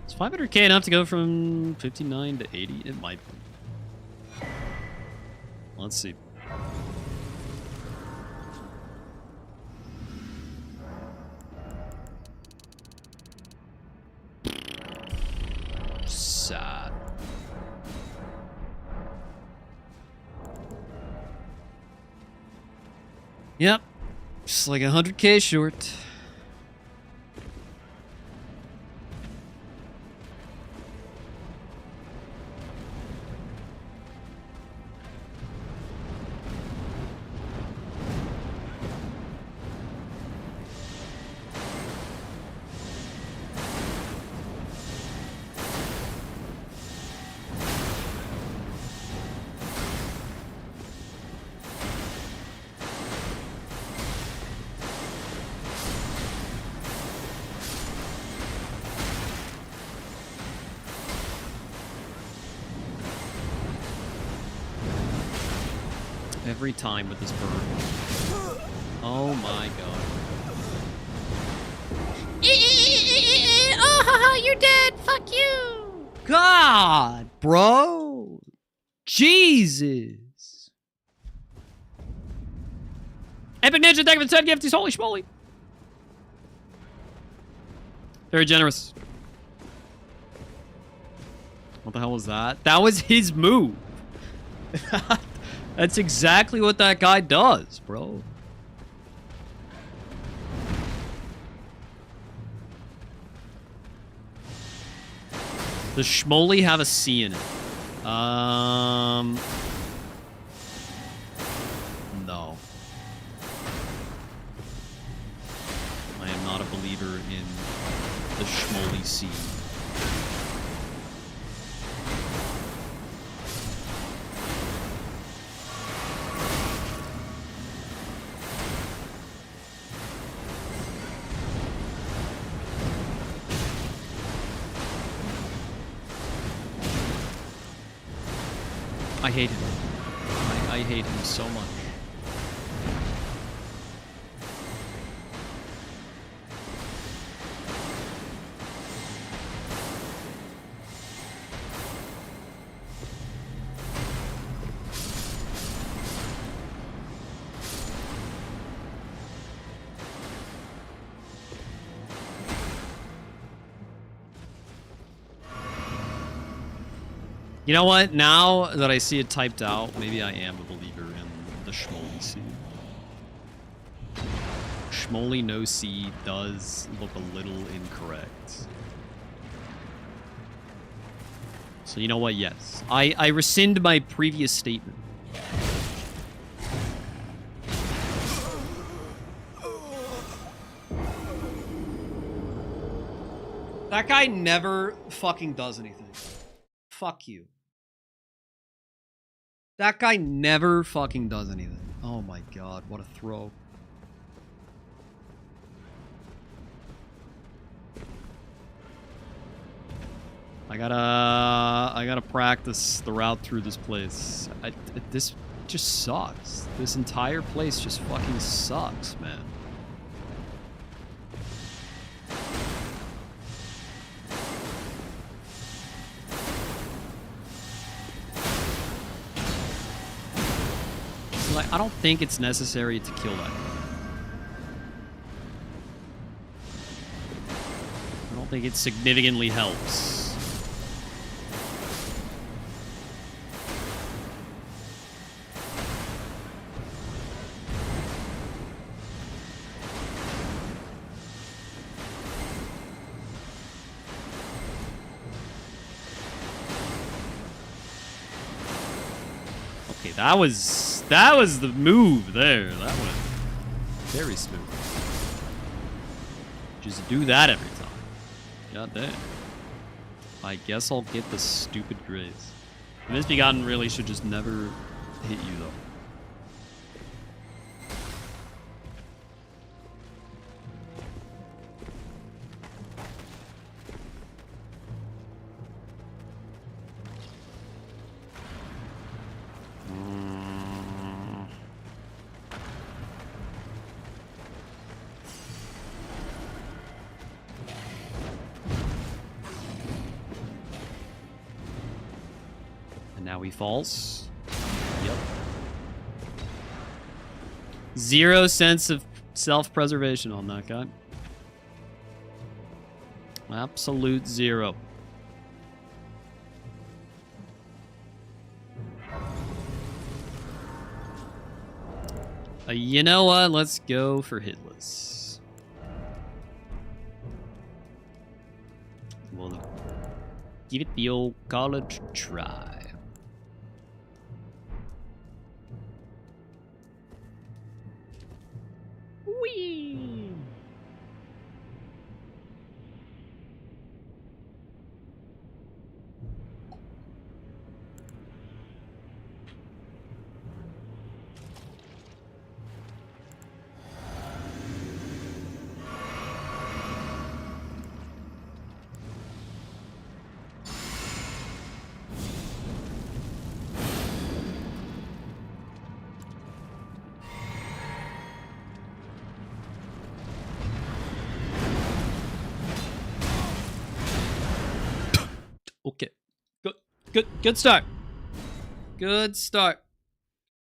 Is 500K enough to go from 59 to 80? It might be. Let's see. Sad. Yep. Just like 100K short. Every time with this bird. Oh my god. Oh, haha, you're dead. Fuck you. God, bro. Jesus. Epic Ninja, thank you for the 10 gifties. Holy schmoly. Very generous. What the hell was that? That was his move. That's exactly what that guy does, bro. Does Schmoly have a C in it? No. I am not a believer in the Schmoly C. I hate him. I hate him so much. You know what? Now that I see it typed out, maybe I am a believer in the Schmoly C. Schmoly no C does look a little incorrect. So you know what? Yes. I rescind my previous statement. That guy never fucking does anything. Fuck you. That guy never fucking does anything. Oh my god, what a throw. I gotta practice the route through this place. This just sucks. This entire place just fucking sucks, man. Like, I don't think it's necessary to kill that guy. I don't think it significantly helps. Okay, that was the move there. That went very smooth. Just do that every time. God damn. I guess I'll get the stupid graze. Misbegotten really should just never hit you though. Now he falls. Yep. Zero sense of self-preservation on that guy. Absolute zero. You know what? Let's go for hitless. We'll give it the old college try. Whee! Okay. Good start. Good start.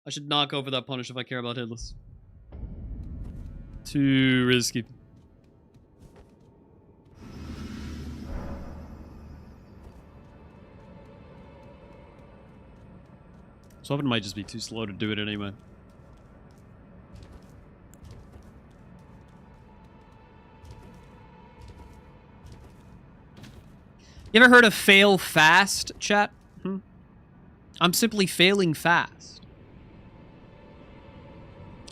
I should not go for that punish if I care about hitless. Too risky. So it might just be too slow to do it anyway. You ever heard of fail fast, chat? I'm simply failing fast.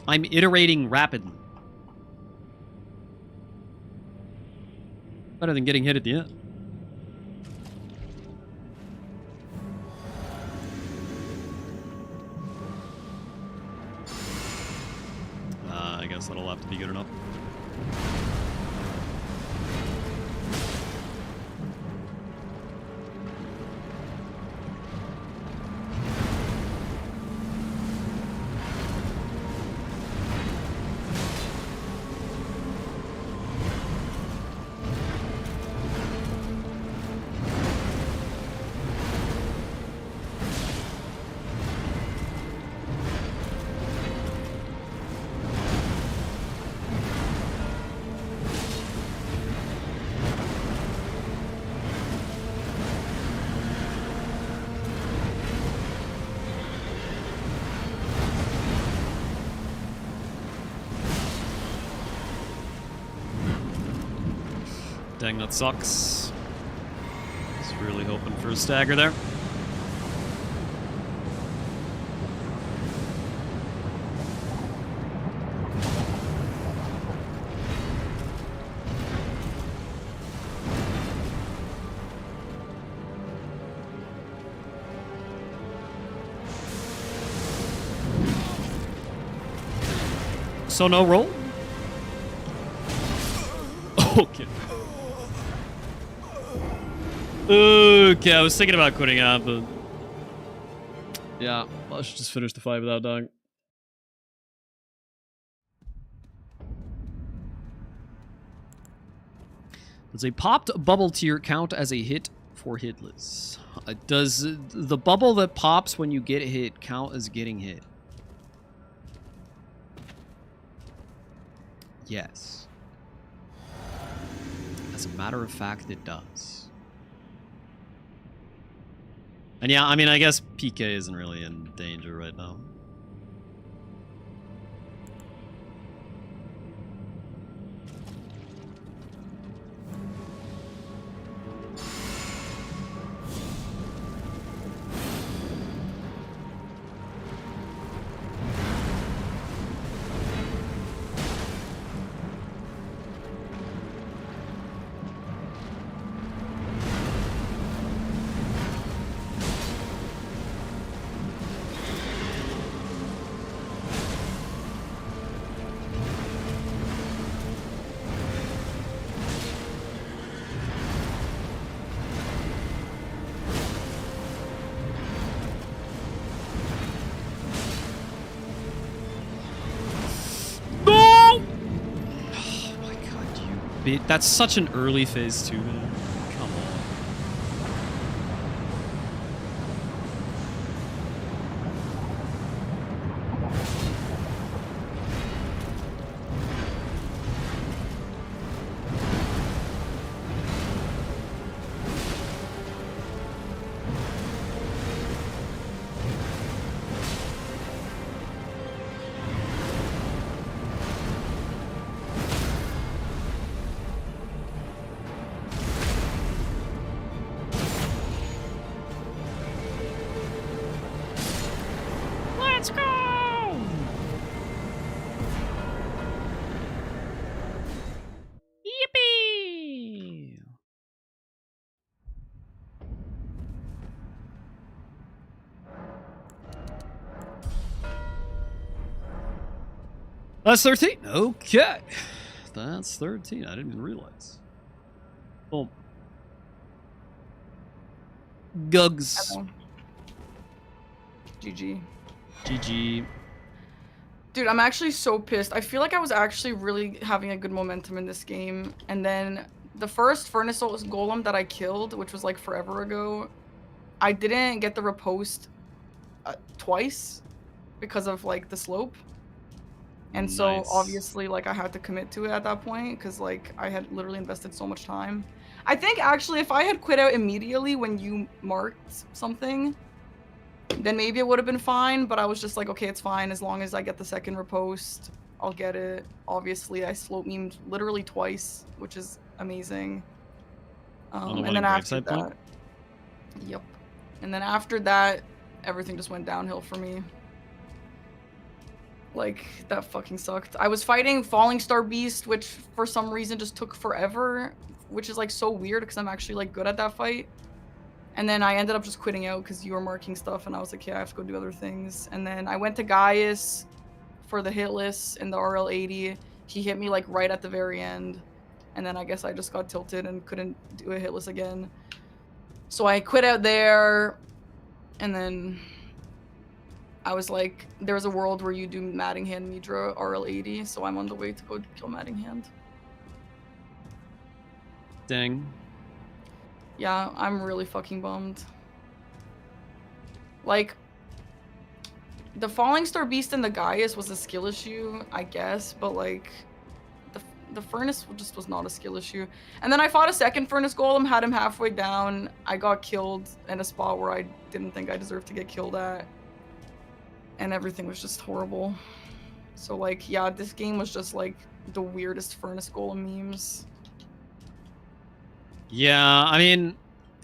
I'm iterating rapidly. Better than getting hit at the end. I guess that'll have to be good enough. Dang, that sucks. Just really hoping for a stagger there. So no roll? Okay. Okay, I was thinking about quitting out, but... yeah, I should just finish the fight without dying. Does a popped bubble tier count as a hit for hitless? Does the bubble that pops when you get hit count as getting hit? Yes. As a matter of fact, it does. And yeah, I mean, I guess PK isn't really in danger right now. That's such an early phase 2, man. Come on. Let's go! Yippee! That's 13. Okay. That's 13. I didn't even realize. Well, Gugs. Hello. GG. GG. Dude, I'm actually so pissed. I feel like I was actually really having a good momentum in this game. And then the first Furnace Golem that I killed, which was like forever ago, I didn't get the riposte twice because of like the slope. And so Nice. obviously like I had to commit to it at that point because like I had literally invested so much time. I think actually if I had quit out immediately when you marked something, then maybe it would have been fine, but I was just like, okay, it's fine as long as I get the second riposte, I'll get it. Obviously, I slope memed literally twice, which is amazing. On the And then after gravesite point? that, yep. And then after that, everything just went downhill for me. Like, that fucking sucked. I was fighting Falling Star Beast, which for some reason just took forever, which is like so weird because I'm actually like good at that fight. And then I ended up just quitting out because you were marking stuff and I was like, yeah, I have to go do other things. And then I went to Gaius for the hitless in the RL80. He hit me like right at the very end. And then I guess I just got tilted and couldn't do a hitless again. So I quit out there. And then I was like, there's a world where you do Maddinghand Midra RL80. So I'm on the way to go kill Maddinghand. Dang. Yeah, I'm really fucking bummed. Like, the Falling Star Beast and the Gaius was a skill issue, I guess, but like, the Furnace just was not a skill issue. And then I fought a second Furnace Golem, had him halfway down. I got killed in a spot where I didn't think I deserved to get killed at. And everything was just horrible. So like, yeah, this game was just like the weirdest Furnace Golem memes. Yeah, I mean,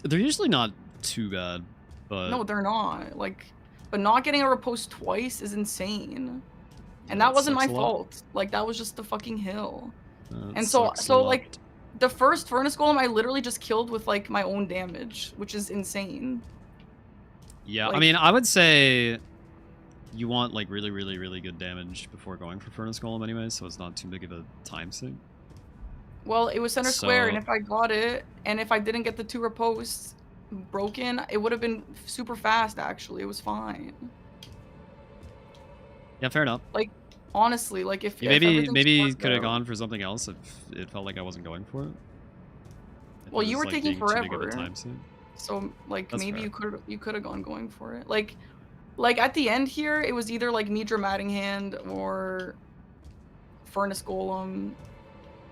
they're usually not too bad, but... No, they're not. Like, but not getting a riposte twice is insane. And Yeah, that wasn't my sucks a lot. fault. Like, that was just the fucking hill. That And so, sucks a lot. like, the first Furnace Golem I literally just killed with, like, my own damage, which is insane. Yeah, I like- mean, I would say you want, like, really, really, really good damage before going for Furnace Golem anyway, so it's not too big of a time sink. Well, it was center square, and So- if I got it, and if I didn't get the 2 ripostes broken, it would have been super fast, actually. It was fine. Yeah, fair enough. Like, honestly, like, if... Yeah, if maybe everything worked could have out- gone for something else if it felt like I wasn't going for it. If Well, it you was, were like, taking being too big of a forever. time sink. So like That's maybe fair. you could have gone for it. Like at the end here, it was either like Midra Maddinghand or Furnace Golem.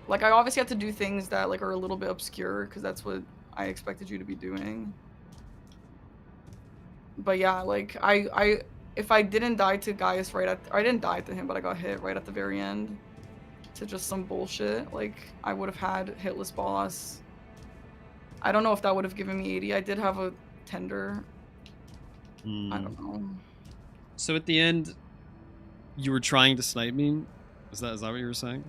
Like I obviously had to do things that like are a little bit obscure because that's what I expected you to be doing. But yeah, like I if I didn't die to Gaius I didn't die to him, but I got hit right at the very end to just some bullshit. Like I would have had hitless boss. I don't know if that would have given me 80. I did have a tender. I Hmm. don't know. So at the end, you were trying to snipe me? Is that what you were saying?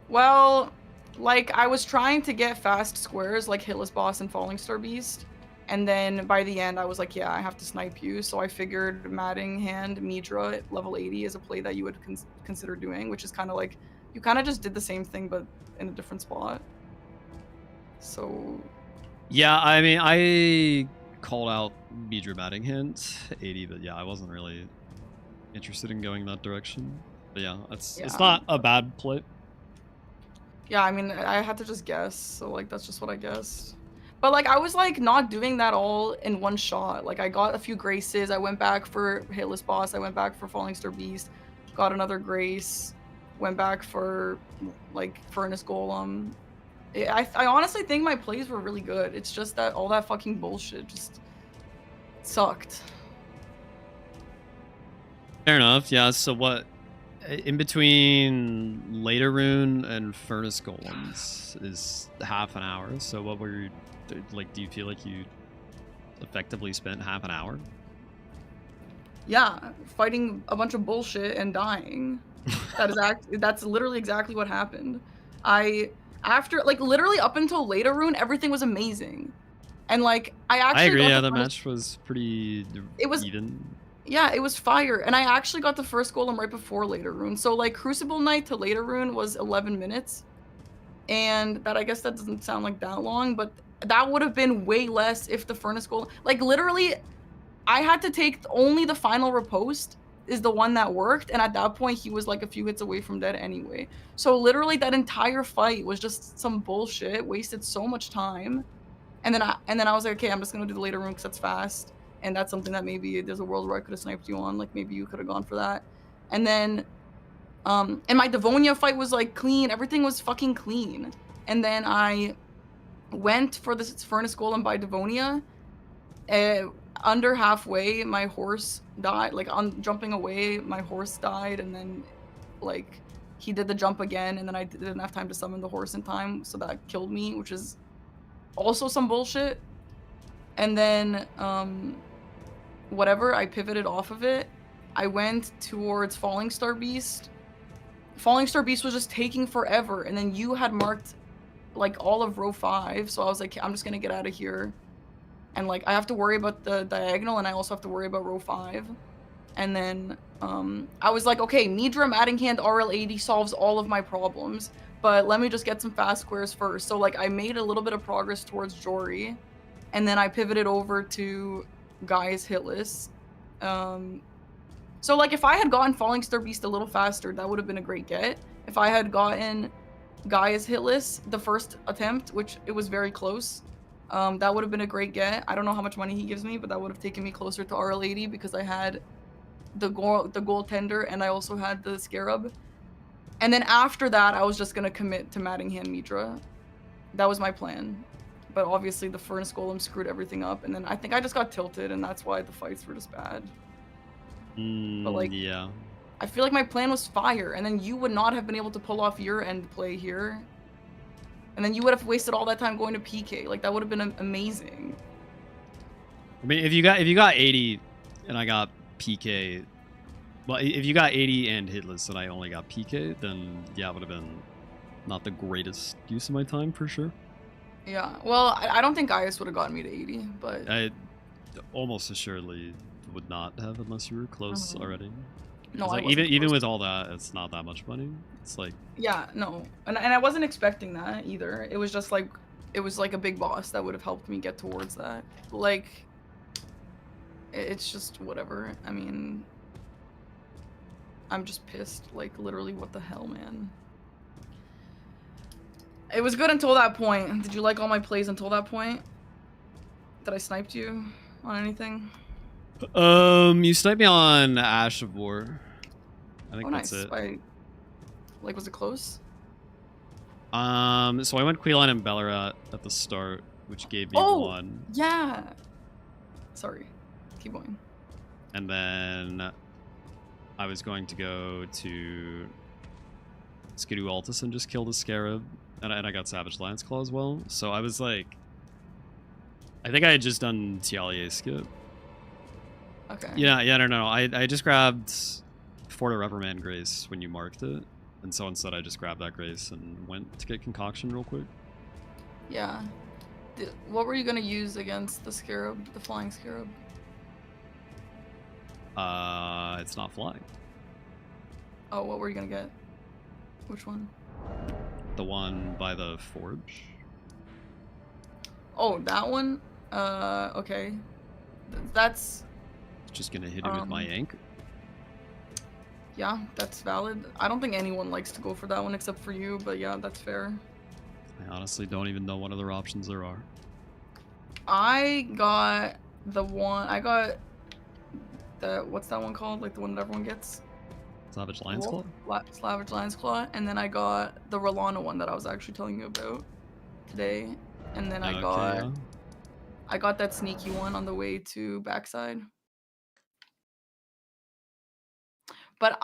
Well, like I was trying to get fast squares like hitless boss and Falling Star Beast. And then by the end, I was like, yeah, I have to snipe you. So I figured Maddinghand Midra at level 80 is a play that you would consider doing, which is kind of like, you kind of just did the same thing, but in a different spot. So, Yeah, I mean, I called out Midra Maddinghand 80, but yeah, I wasn't really interested in going that direction. But yeah, it's Yeah. not a bad play. yeah, I mean, I had to just guess. So like, that's just what I guessed. But like, I was like not doing that all in one shot. Like I got a few graces. I went back for hitless boss. I went back for Falling Star Beast. Got another grace. Went back for like Furnace Golem. I honestly think my plays were really good. It's just that all that fucking bullshit just sucked. Fair enough. Yeah. So what? In between Later Rune and Furnace Golems is half an hour. So what were you like? Do you feel like you effectively spent half an hour? Yeah, fighting a bunch of bullshit and dying. That's literally exactly what happened. After like literally up until later rune, everything was amazing. And like I I actually agree. got Yeah, the the first, match was pretty it was even. yeah, it was fire. And I actually got the first golem right before later rune. So like Crucible Knight to later rune was 11 minutes. And that I guess that doesn't sound like that long, but that would have been way less if the furnace golem like literally I had to take only the final riposte is the one that worked, and at that point he was like a few hits away from dead anyway. So literally that entire fight was just some bullshit, wasted so much time. And then I was like, okay, I'm just gonna do the later rune because that's fast, and that's something that maybe there's a world where I could have sniped you on, like maybe you could have gone for that. And then and my Devonia fight was like clean, everything was fucking clean. And then I went for this Furnace Golem by Devonia. Under halfway, my horse died. Like on jumping away, my horse died, and then like he did the jump again, and then I didn't have time to summon the horse in time, so that killed me, which is also some bullshit. And then whatever, I pivoted off of it. I went towards Falling Star Beast. Falling Star Beast was just taking forever, and then you had marked like all of row 5, so I was like, I'm just gonna get out of here. And like I have to worry about the diagonal, and I also have to worry about row 5. And then I was like, okay, Midra Matting Hand RL80 solves all of my problems, but let me just get some fast squares first. So like I made a little bit of progress towards Jory, and then I pivoted over to Guy's Hitless. So like if I had gotten Falling Star Beast a little faster, that would have been a great get. If I had gotten Guy's Hitless the first attempt, which it was very close, that would have been a great get. I don't know how much money he gives me, but that would have taken me closer to RL80 because I had the goaltender and I also had the Scarab. And then after that, I was just gonna commit to Mattingham Midra. That was my plan. But obviously the Furnace Golem screwed everything up, and then I think I just got tilted, and that's why the fights were just bad. But like, Yeah. I feel like my plan was fire, and then you would not have been able to pull off your end play here. And then you would have wasted all that time going to PK. Like that would have been amazing. I mean, if you got 80 and I got PK, well, if you got 80 and hitless and I only got PK, then yeah, it would have been not the greatest use of my time for sure. Yeah, well, I don't think Gaius would have gotten me to 80, but I almost assuredly would not have unless you were close already. No, like even with all that, it's not that much money. It's like, yeah, no, and I wasn't expecting that either. It was just like, it was like a big boss that would have helped me get towards that. Like, it's just whatever. I mean, I'm just pissed. Like literally, what the hell, man. It was good until that point. Did you like all my plays until that point? Did I sniped you on anything? you sniped me on Ash of War. I think that's it. Like, was it close? So I went Queeline and Ballarat at the start, which gave me 1. Yeah. Sorry. Keep going. And then I was going to go to Skidoo Altus and just kill the Scarab. And I got Savage Lance Claw as well. So I was like, I think I had just done Tialier skip. Okay. Yeah, no. I just grabbed Fort of Reprimand Grace when you marked it. And so instead I just grabbed that Grace and went to get Concoction real quick. Yeah. What were you going to use against the Scarab, the Flying Scarab? It's not flying. Oh, what were you going to get? Which one? The one by the Forge. Oh, that one? Okay. That's... Just gonna hit him with my anchor. Yeah, that's valid. I don't think anyone likes to go for that one except for you, but yeah, that's fair. I honestly don't even know what other options there are. I got the one... I got the... What's that one called? Like the one that everyone gets? Savage Lion's Claw? Savage Lion's Claw. And then I got the Rolana one that I was actually telling you about today. And then I got that sneaky one on the way to backside. But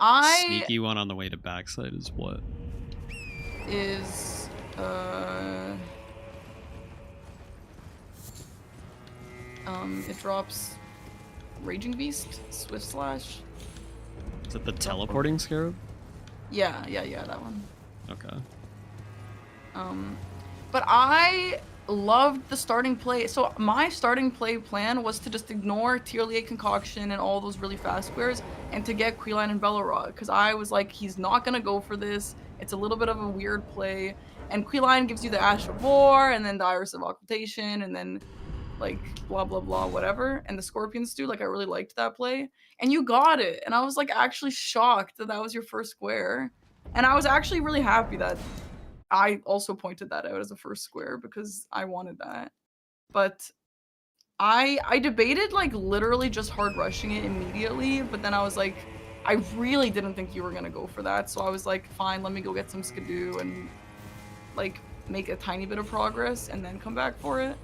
Sneaky one on the way to backside is what? Is it drops Raging Beast, Swift Slash. Is it the teleporting scarab? Yeah, that one. Okay. But I loved the starting play. So my starting play plan was to just ignore Tier 8 Concoction and all those really fast squares and to get Quilline and Bellarod, because I was like, he's not gonna go for this. It's a little bit of a weird play. And Quilline gives you the Ash of War and then the Iris of Occultation and then like blah blah blah whatever. And the Scorpions do, like I really liked that play. And you got it. And I was like actually shocked that that was your first square. And I was actually really happy that I also pointed that out as a first square because I wanted that. But I debated like literally just hard rushing it immediately, but then I was like, I really didn't think you were gonna go for that. So I was like, fine, let me go get some Skidoo and like make a tiny bit of progress and then come back for it.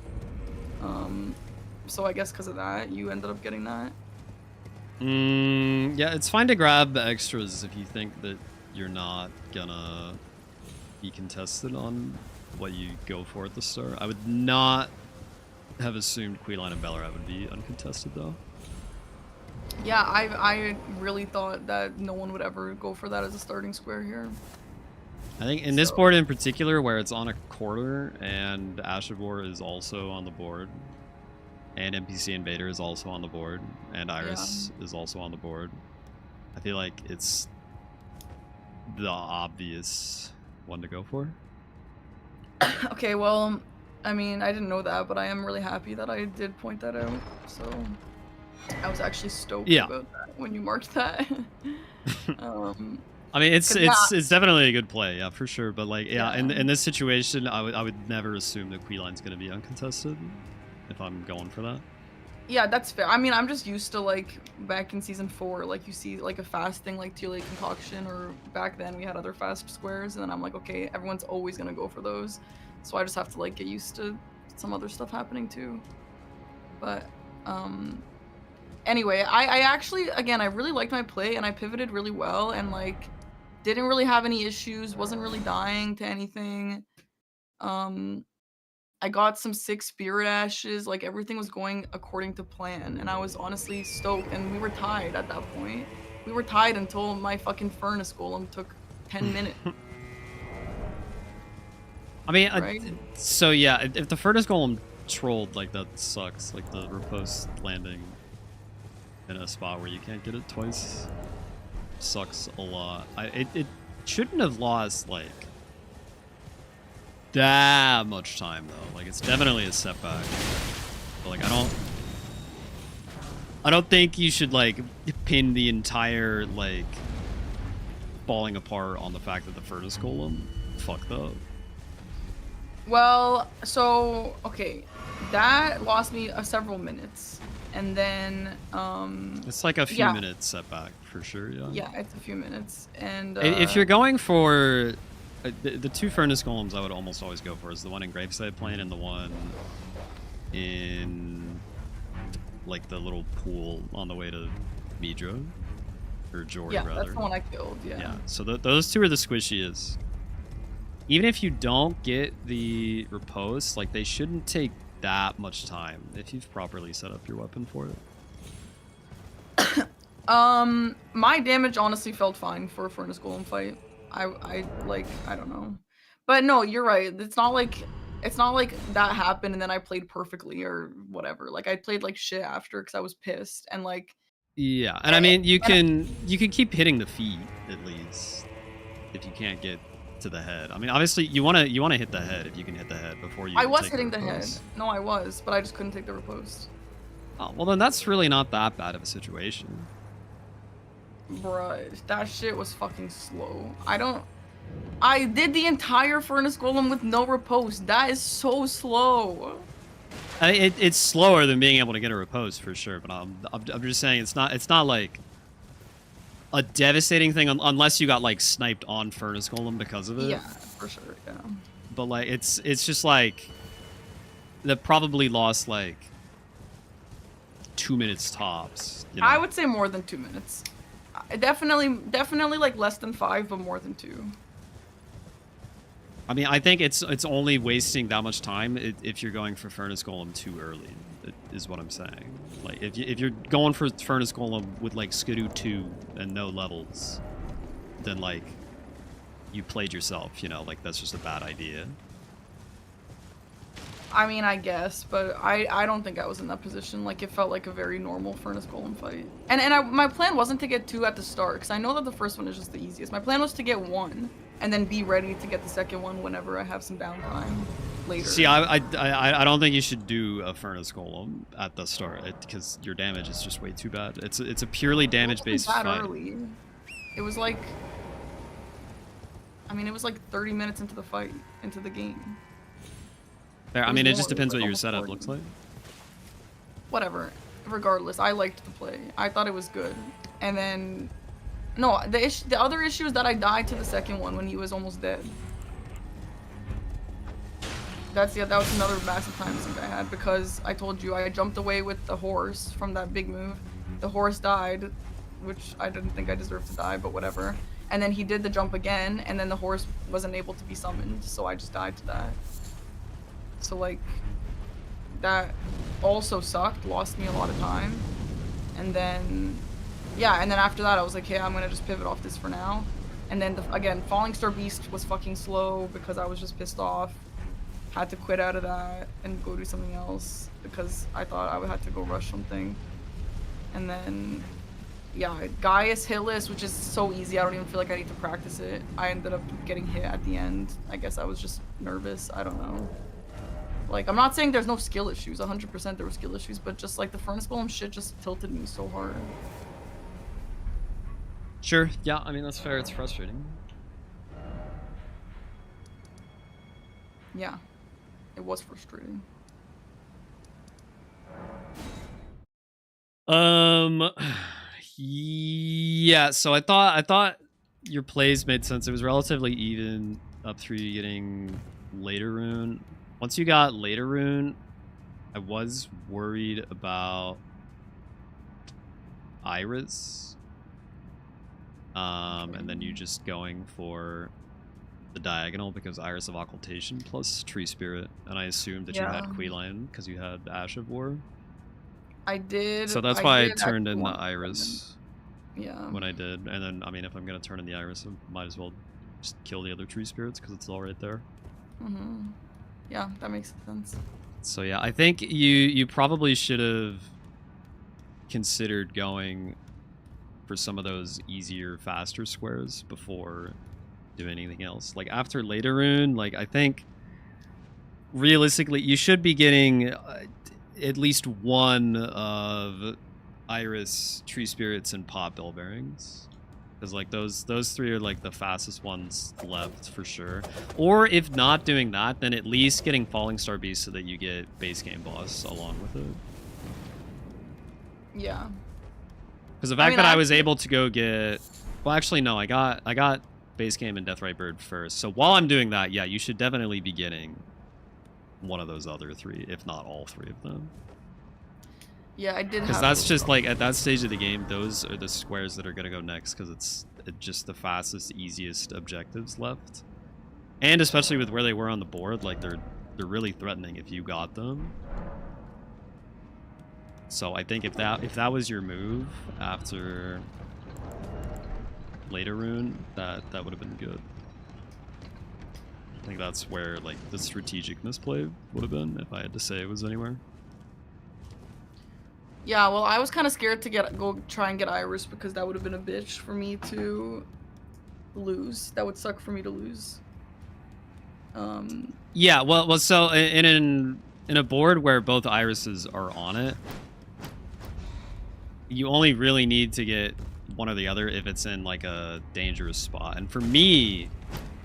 So I guess because of that, you ended up getting that. Yeah, it's fine to grab the extras if you think that you're not gonna be contested on what you go for at the start. I would not have assumed Quilline and Bellarod would be uncontested though. Yeah, I really thought that no one would ever go for that as a starting square here. I think in this board in particular, where it's on a quarter and Ash of War is also on the board, and NPC Invader is also on the board, and Iris is also on the board, I feel like it's the obvious one to go for. Okay, well, I mean, I didn't know that, but I am really happy that I did point that out. So I was actually stoked about that when you marked that. I mean, it's definitely a good play, yeah, for sure. But like, in this situation, I would never assume that Quilline's gonna be uncontested if I'm going for that. Yeah, that's fair. I mean, I'm just used to like back in season 4, like you see like a fast thing like Tier 8 Concoction, or back then we had other fast squares, and then I'm like, okay, everyone's always gonna go for those, so I just have to like get used to some other stuff happening too. But anyway, I actually, again, I really liked my play and I pivoted really well and like didn't really have any issues, wasn't really dying to anything. I got some 6 Spirit Ashes, like everything was going according to plan, and I was honestly stoked, and we were tied at that point. We were tied until my fucking Furnace Golem took 10 minutes. I mean, right? So yeah, if the Furnace Golem trolled, like that sucks, like the riposte landing in a spot where you can't get it twice sucks a lot. It shouldn't have lost like that much time though. Like it's definitely a setback. But like I don't think you should like pin the entire like falling apart on the fact that the Furnace Golem fucked up. Well, so okay, that lost me several minutes, and then it's like a few minutes setback for sure. Yeah, it's a few minutes, and if you're going for the 2 Furnace Golems, I would almost always go for is the one in Graveside Plain and the one in like the little pool on the way to Midra or Jory rather. Yeah, that's the one I killed. Yeah. So those 2 are the squishiest. Even if you don't get the riposte, like they shouldn't take that much time if you've properly set up your weapon for it. My damage honestly felt fine for a Furnace Golem fight. I don't know, but no, you're right. It's not like that happened and then I played perfectly or whatever. Like I played like shit after because I was pissed and like. Yeah, and I mean you can keep hitting the feet at least if you can't get to the head. I mean, obviously you want to hit the head if you can hit the head before you. I was hitting the head. No, I was, but I just couldn't take the riposte. Oh well, then that's really not that bad of a situation. Bruh, that shit was fucking slow. I did the entire Furnace Golem with no riposte. That is so slow. It's slower than being able to get a riposte for sure, but I'm just saying it's not like a devastating thing unless you got like sniped on Furnace Golem because of it. Yeah, for sure. Yeah. But like it's just like that probably lost like 2 minutes tops. You know? I would say more than 2 minutes. Definitely like less than 5, but more than 2. I mean, I think it's only wasting that much time if you're going for Furnace Golem too early, is what I'm saying. Like, if you're going for Furnace Golem with, like, Skidoo 2 and no levels, then, like, you played yourself, you know? Like, that's just a bad idea. I mean, I guess, but I don't think I was in that position. Like, it felt like a very normal Furnace Golem fight. And my plan wasn't to get 2 at the start, because I know that the first one is just the easiest. My plan was to get 1, and then be ready to get the second one whenever I have some downtime later. See, I don't think you should do a Furnace Golem at the start, because your damage is just way too bad. It's a purely damage-based fight. Early. It was like... I mean, it was like 30 minutes into the fight, into the game. Fair. I mean, it just depends what your setup looks like. Whatever. Regardless, I liked the play. I thought it was good. And then... No, the other issue is that I died to the second one when he was almost dead. That was another massive time sink I had, because I told you I jumped away with the horse from that big move. The horse died, which I didn't think I deserved to die, but whatever. And then he did the jump again, and then the horse wasn't able to be summoned, so I just died to that. So, like, that also sucked, lost me a lot of time. And then, yeah, and then after that I was like, hey, I'm gonna just pivot off this for now. And then, again, Falling Star Beast was fucking slow because I was just pissed off. Had to quit out of that and go do something else because I thought I would have to go rush something. And then, yeah, Gaius hitless, which is so easy, I don't even feel like I need to practice it. I ended up getting hit at the end. I guess I was just nervous, I don't know. Like, I'm not saying there's no skill issues, 100% there were skill issues, but just like the Furnace Golem shit just tilted me so hard. Sure, yeah, I mean, that's fair, it's frustrating. Yeah, it was frustrating. Yeah, so I thought your plays made sense. It was relatively even up through you getting later rune. Once you got later rune, I was worried about Iris. And then you just going for the diagonal because Iris of Occultation plus Tree Spirit. And I assumed that you had Queeline because you had Ash of War. I did. So that's why I turned in the Iris. Yeah. When I did. And then, I mean, if I'm going to turn in the Iris, I might as well just kill the other Tree Spirits because it's all right there. Mm-hmm. Yeah, that makes sense. So yeah, I think you probably should have considered going for some of those easier, faster squares before doing anything else. Like after later rune, like I think realistically you should be getting at least one of Iris, Tree Spirits, and Pop Bell Bearings. Because like those 3 are like the fastest ones left for sure. Or if not doing that, then at least getting Falling Star Beast so that you get base game boss along with it. Yeah. Because the fact that I was able to go get, well, actually no, I got base game and Deathrite Bird first. So while I'm doing that, yeah, you should definitely be getting one of those other 3, if not all 3 of them. Yeah, I did. Because that's just like at that stage of the game, those are the squares that are gonna go next because it's just the fastest, easiest objectives left. And especially with where they were on the board, like they're really threatening if you got them. So I think if that was your move after later rune, that would have been good. I think that's where like the strategic misplay would have been if I had to say it was anywhere. Yeah, well, I was kind of scared to go try and get Iris because that would have been a bitch for me to lose. That would suck for me to lose. Yeah, well, so in a board where both Irises are on it, you only really need to get one or the other if it's in like a dangerous spot. And for me,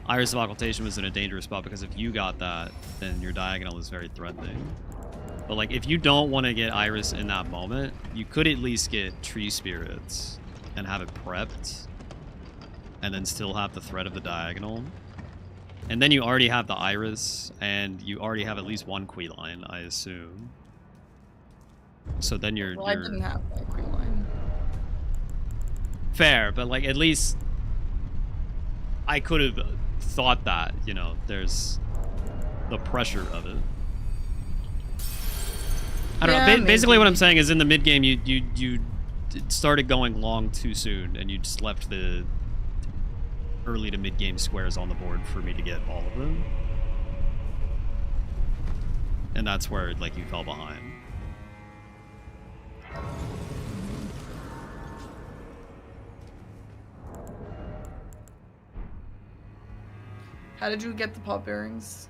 Iris of Occultation was in a dangerous spot because if you got that, then your diagonal is very threatening. But like if you don't want to get Iris in that moment, you could at least get Tree Spirits and have it prepped and then still have the threat of the diagonal. And then you already have the Iris and you already have at least one Queeline, I assume. So then you're... Well, I didn't have that Queeline. Fair, but like at least I could have thought that, you know, there's the pressure of it. I don't know. Basically, what I'm saying is, in the mid game, you started going long too soon, and you just left the early to mid game squares on the board for me to get all of them, and that's where like you fell behind. How did you get the pop bearings?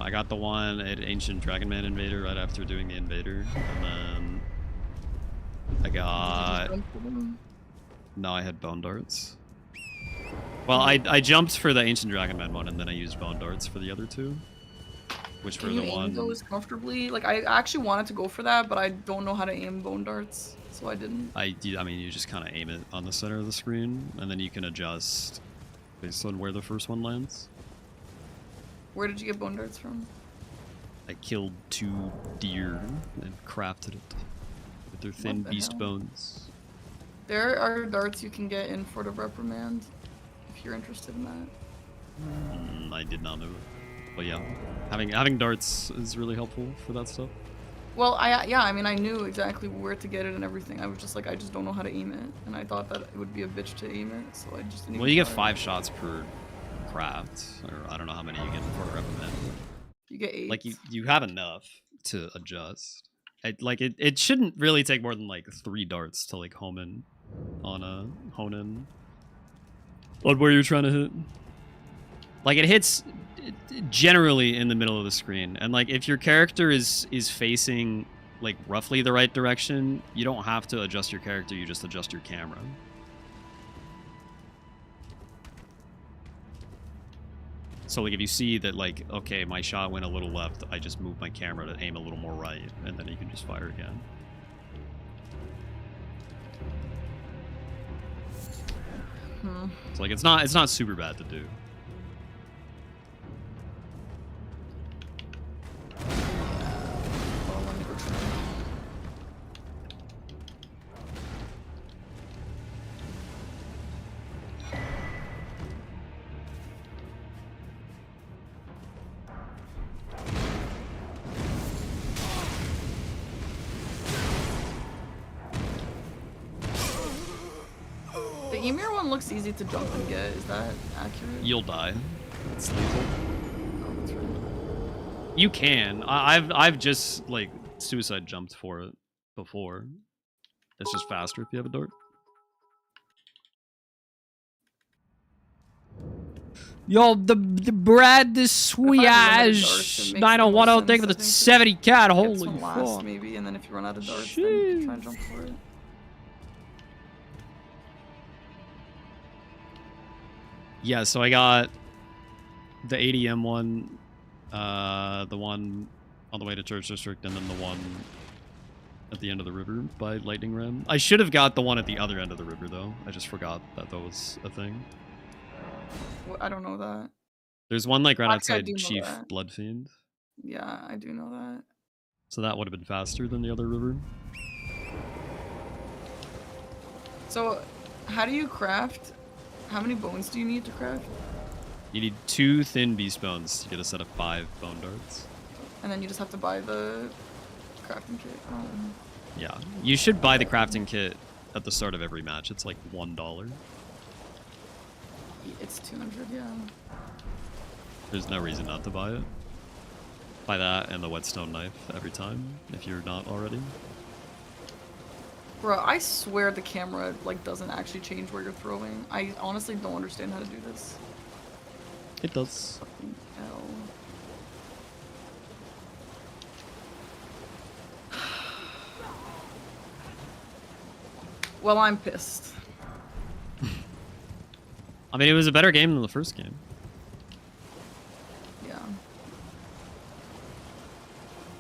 I got the one at Ancient Dragonman Invader right after doing the Invader, and then I got... No, I had Bone Darts. Well, I jumped for the Ancient Dragonman one, and then I used Bone Darts for the other two, which were the one... Can you aim those comfortably? Like, I actually wanted to go for that, but I don't know how to aim Bone Darts, so I didn't. I mean, you just kind of aim it on the center of the screen, and then you can adjust based on where the first one lands. Where did you get Bone Darts from? I killed 2 deer and crafted it with their thin beast bones. There are darts you can get in Fort of Reprimand, if you're interested in that. I did not know. But yeah, having darts is really helpful for that stuff. Well, I mean, I knew exactly where to get it and everything. I was just like, I just don't know how to aim it, and I thought that it would be a bitch to aim it, so I just didn't. Well, you get 5 shots per craft, or I don't know how many you get in Fort of Reprimand. You get 8. Like you have enough to adjust. It shouldn't really take more than like 3 darts to like hone in on where you're trying to hit. Like, it hits generally in the middle of the screen, and like if your character is facing like roughly the right direction, you don't have to adjust your character, you just adjust your camera. So like if you see that like, okay, my shot went a little left, I just move my camera to aim a little more right, and then you can just fire again. So like it's not super bad to do. The Emir one looks easy to jump and get. Is that accurate? You'll die. It's lethal. Oh, that's right. You can. I've just like suicide jumped for it before. It's just faster if you have a dart. Yo, the Brad the Swiage 901, thank you for the 70 cat. Holy fuck. Maybe, and then if you run out of darts, then you can try and jump for it. Yeah, so I got the ADM one, the one on the way to Church District, and then the one at the end of the river by Lightning Ram. I should have got the one at the other end of the river, though. I just forgot that was a thing. Well, I don't know that. There's one like right Actually, outside Chief Bloodfiend. Yeah, I do know that. So that would have been faster than the other river. So, how do you craft? How many bones do you need to craft? You need 2 thin beast bones to get a set of 5 bone darts. And then you just have to buy the crafting kit. Yeah, you should buy the crafting kit at the start of every match. It's like $1. It's 200, yeah. There's no reason not to buy it. Buy that and the whetstone knife every time, if you're not already. Bro, I swear the camera like doesn't actually change where you're throwing. I honestly don't understand how to do this. It does. Fucking hell. Well, I'm pissed. I mean, it was a better game than the first game. Yeah.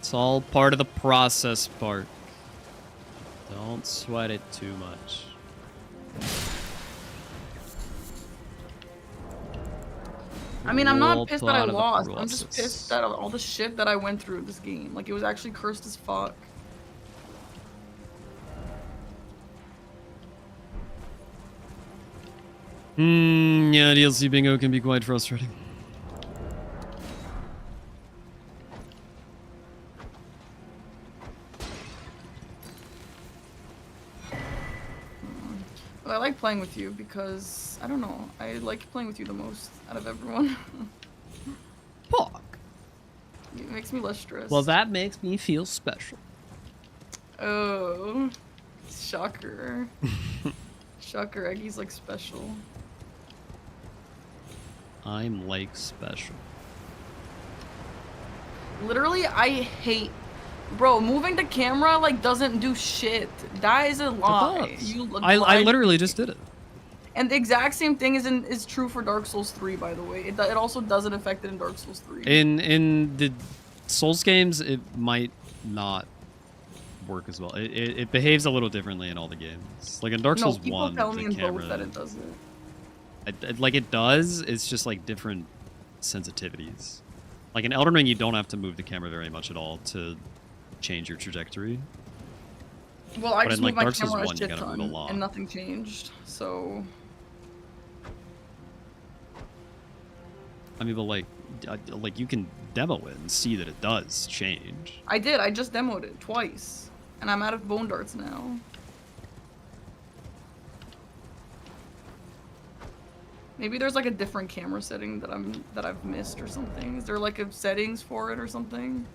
It's all part of the process, Bart. Don't sweat it too much. I mean, I'm not All pissed that I part of the lost. I'm just process. pissed that all the shit that I went through this game. Like, it was actually cursed as fuck. Yeah, DLC bingo can be quite frustrating. Well, I like playing with you because, I don't know, I like playing with you the most out of everyone. Fuck. It makes me less stressed. Well, that makes me feel special. Oh, shocker. Shocker, Eggy's like special. I'm like special. Literally, I hate... Bro, moving the camera, like, doesn't do shit. That is a lie. I literally just did it. And the exact same thing is true for Dark Souls 3, by the way. It also doesn't affect it in Dark Souls 3. In the Souls games, it might not work as well. It behaves a little differently in all the games. Like in Dark Souls 1, people tell me the in camera... both that it doesn't. Like it does, it's just like different sensitivities. Like in Elden Ring, you don't have to move the camera very much at all to change your trajectory. Well, I But just in, like, moved my Dark Souls camera 1, a you shit gotta move ton, a lot. and nothing changed, so... I mean, but like you can demo it and see that it does change. I did, I just demoed it twice. And I'm out of bone darts now. Maybe there's like a different camera setting that I've missed or something. Is there like a settings for it or something?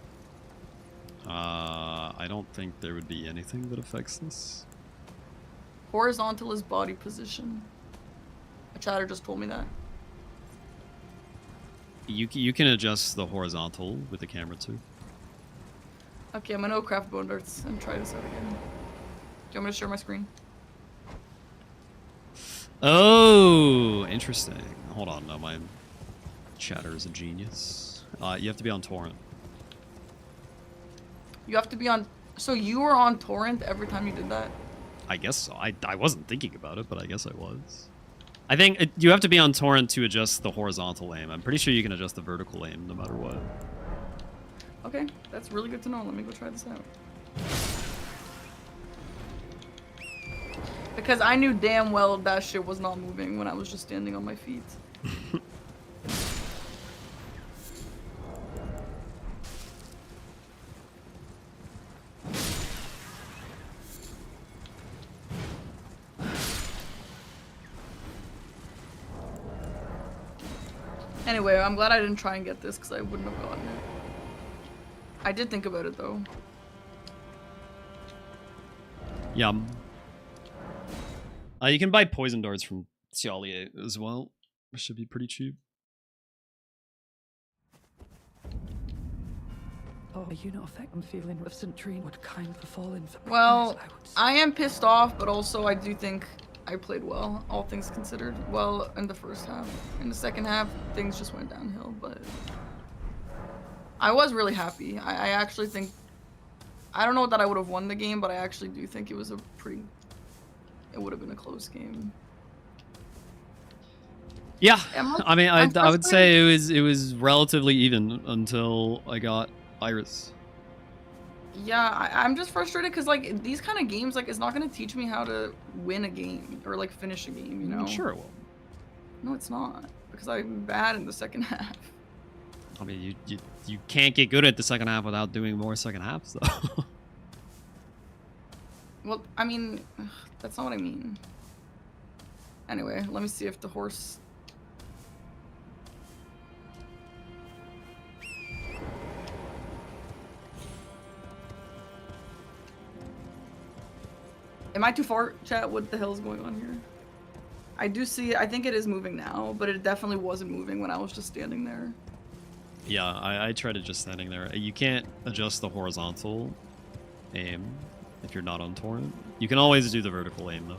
I don't think there would be anything that affects this. Horizontal is body position. A chatter just told me that. You can adjust the horizontal with the camera too. Okay, I'm gonna go craft bone darts and try this out again. Do you want me to share my screen? Oh, interesting. Hold on, no, my chatter is a genius. You have to be on torrent. You have to be on... So you were on torrent every time you did that? I guess so. I wasn't thinking about it, but I guess I was. I think you have to be on torrent to adjust the horizontal aim. I'm pretty sure you can adjust the vertical aim no matter what. Okay, that's really good to know. Let me go try this out. Because I knew damn well that shit was not moving when I was just standing on my feet. Anyway, I'm glad I didn't try and get this because I wouldn't have gotten it. I did think about it though. Yum. You can buy poison darts from Xiaolier as well. It should be pretty cheap. Oh, you not affect I'm feeling of St. Trine would kind of fall in for Well, I am pissed off, but also I do think I played well, all things considered. Well, in the first half. In the second half, things just went downhill, but... I was really happy. I actually think... I don't know that I would have won the game, but I actually do think it was a pretty... It would have been a close game. Yeah, I mean, I would say it was relatively even until I got Iris. Yeah, I'm just frustrated because like these kind of games, like it's not gonna teach me how to win a game or like finish a game, you know? Sure it will. No, it's not because I'm bad in the second half. I mean, you can't get good at the second half without doing more second halves, though. Well, I mean, that's not what I mean. Anyway, let me see if the horse... Am I too far, chat? What the hell is going on here? I do see, I think it is moving now, but it definitely wasn't moving when I was just standing there. Yeah, I tried just standing there. You can't adjust the horizontal aim if you're not on torrent. You can always do the vertical aim, though.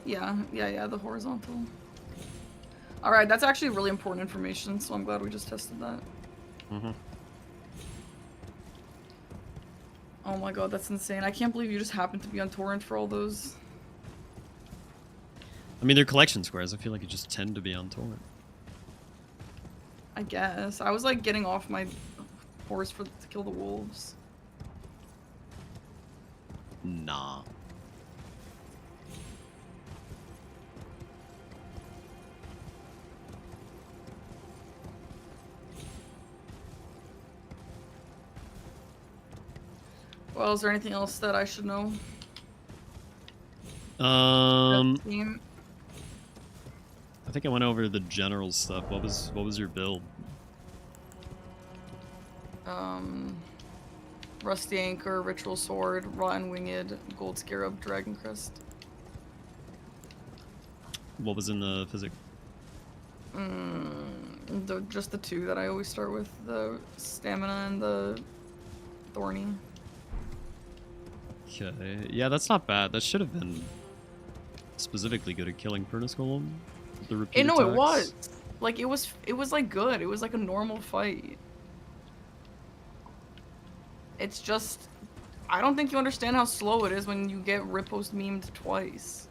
Yeah, the horizontal. Alright, that's actually really important information, so I'm glad we just tested that. Mm-hmm. Oh my god, that's insane. I can't believe you just happened to be on torrent for all those. I mean, they're collection squares. I feel like you just tend to be on torrent. I guess. I was like getting off my horse to kill the wolves. Nah. Well, is there anything else that I should know? Team? I think I went over the general stuff. What was your build? Rusty Anchor, Ritual Sword, Rotten Winged, Gold Scarab, Dragon Crest. What was in the physic? Just the two that I always start with, the Stamina and the Thorny. Okay, yeah, that's not bad. That should have been specifically good at killing Furnace Golem. The repeat No, attacks. it was. Like, it was like good. It was like a normal fight. It's just, I don't think you understand how slow it is when you get ripost memed twice.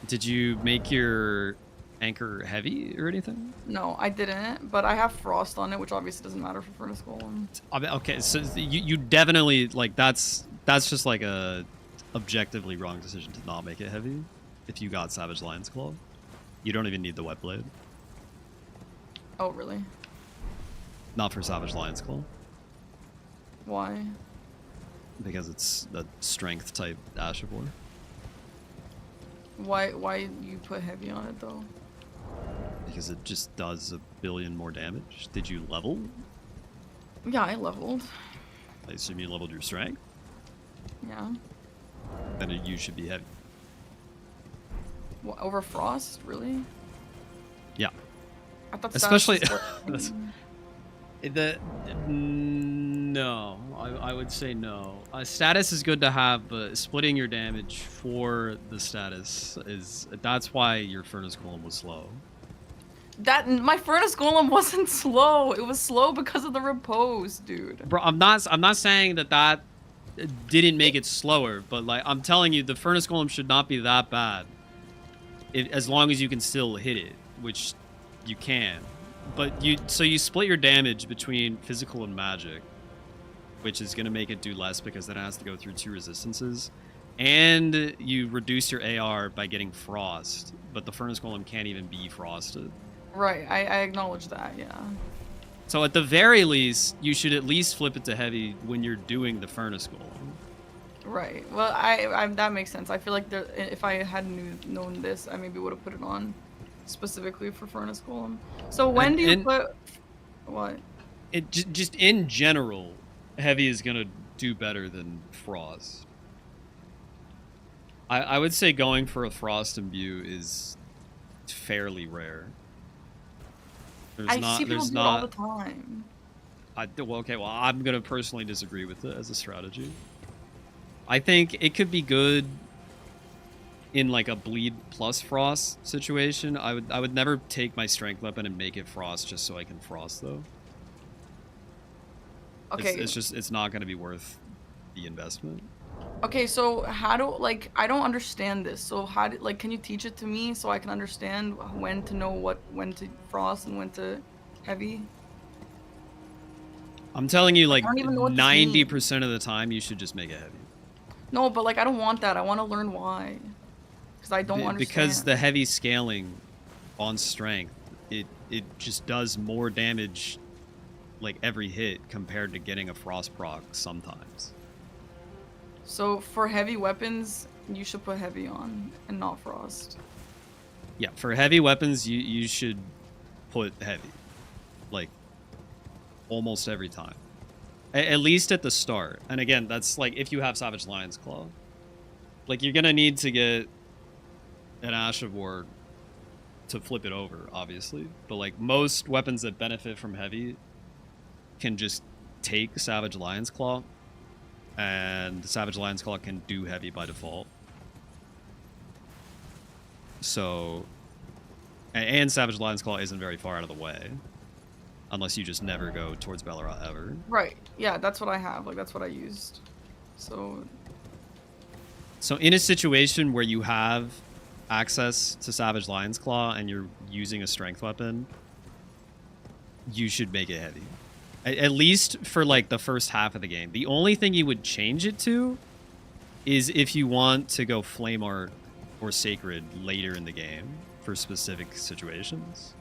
Did you make your anchor heavy or anything? No, I didn't, but I have frost on it, which obviously doesn't matter for Furnace Golem. I mean, okay, so you definitely, like, that's just like a objectively wrong decision to not make it heavy. If you got Savage Lion's Claw, you don't even need the wet blade. Oh, really? Not for Savage Lion's Claw, Why? because it's a strength type Ash of War. Why you put heavy on it though? Because it just does a billion more damage. Did you level? Yeah, I leveled. I assume you leveled your strength. Yeah. Then you should be heavy. What, over frost? Really? Yeah. I thought Especially status was no, I would say no. Status is good to have, but splitting your damage for the status that's why your Furnace Golem was slow. that my Furnace Golem wasn't slow. It was slow because of the repose, dude. Bro, I'm not saying that didn't make it slower, but like I'm telling you, the Furnace Golem should not be that bad. As long as you can still hit it, which you can. But you split your damage between physical and magic, which is going to make it do less because then it has to go through 2 resistances. And you reduce your AR by getting frost, but the Furnace Golem can't even be frosted. Right, I acknowledge that, yeah. So at the very least, you should at least flip it to heavy when you're doing the Furnace Golem. Right. Well, I that makes sense. I feel like if I had known this, I maybe would have put it on specifically for Furnace Golem. So when do you put what? It just in general, heavy is gonna do better than frost. I would say going for a frost imbue is fairly rare. I see people do it all the time. Well, I'm gonna personally disagree with it as a strategy. I think it could be good in like a bleed plus frost situation. I would never take my strength weapon and make it frost just so I can frost though. Okay. It's not going to be worth the investment. Okay, so how do I don't understand this. So can you teach it to me so I can understand when to know when to frost and when to heavy? I'm telling you, like I don't even know what this 90% of the time you should just make it heavy. No, but like I don't want that. I want to learn why. Because I don't understand. Because the heavy scaling on strength, it just does more damage like every hit compared to getting a frost proc sometimes. So for heavy weapons, you should put heavy on and not frost. Yeah, for heavy weapons, you should put heavy. Like almost every time. At least at the start. And again, that's like if you have Savage Lion's Claw. Like you're gonna need to get an Ash of War to flip it over, obviously. But like most weapons that benefit from heavy can just take Savage Lion's Claw, and Savage Lion's Claw can do heavy by default. So, and Savage Lion's Claw isn't very far out of the way, unless you just never go towards Ballarat ever. Right. Yeah, that's what I have. Like that's what I used. So in a situation where you have access to Savage Lion's Claw and you're using a strength weapon, you should make it heavy. At least for like the first half of the game. The only thing you would change it to is if you want to go Flame Art or Sacred later in the game for specific situations.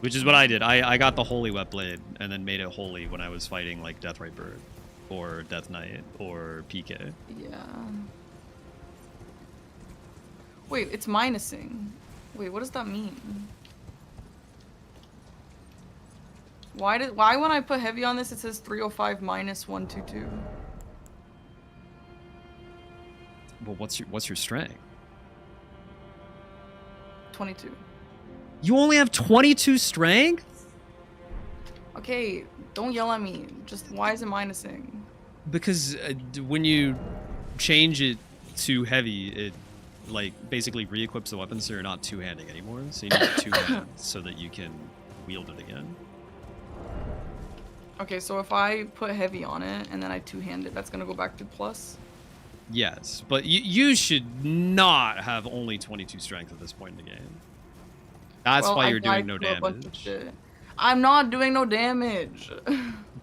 Which is what I did. I got the Holy Wet Blade and then made it holy when I was fighting like Deathrite Bird or Death Knight or PK. Yeah. Wait, it's minusing. Wait, what does that mean? Why when I put heavy on this it says 305 minus 122? Well, what's your strength? 22. You only have 22 strength? Okay, don't yell at me. Just why is it minusing? Because when you change it to heavy, it like basically re-equips the weapon so you're not two-handing anymore. So you need two hands so that you can wield it again. Okay, so if I put heavy on it and then I two-hand it, that's gonna go back to plus? Yes, but you should not have only 22 strength at this point in the game. That's Well, why I you're doing died no to a bunch of damage. shit. I'm not doing no damage.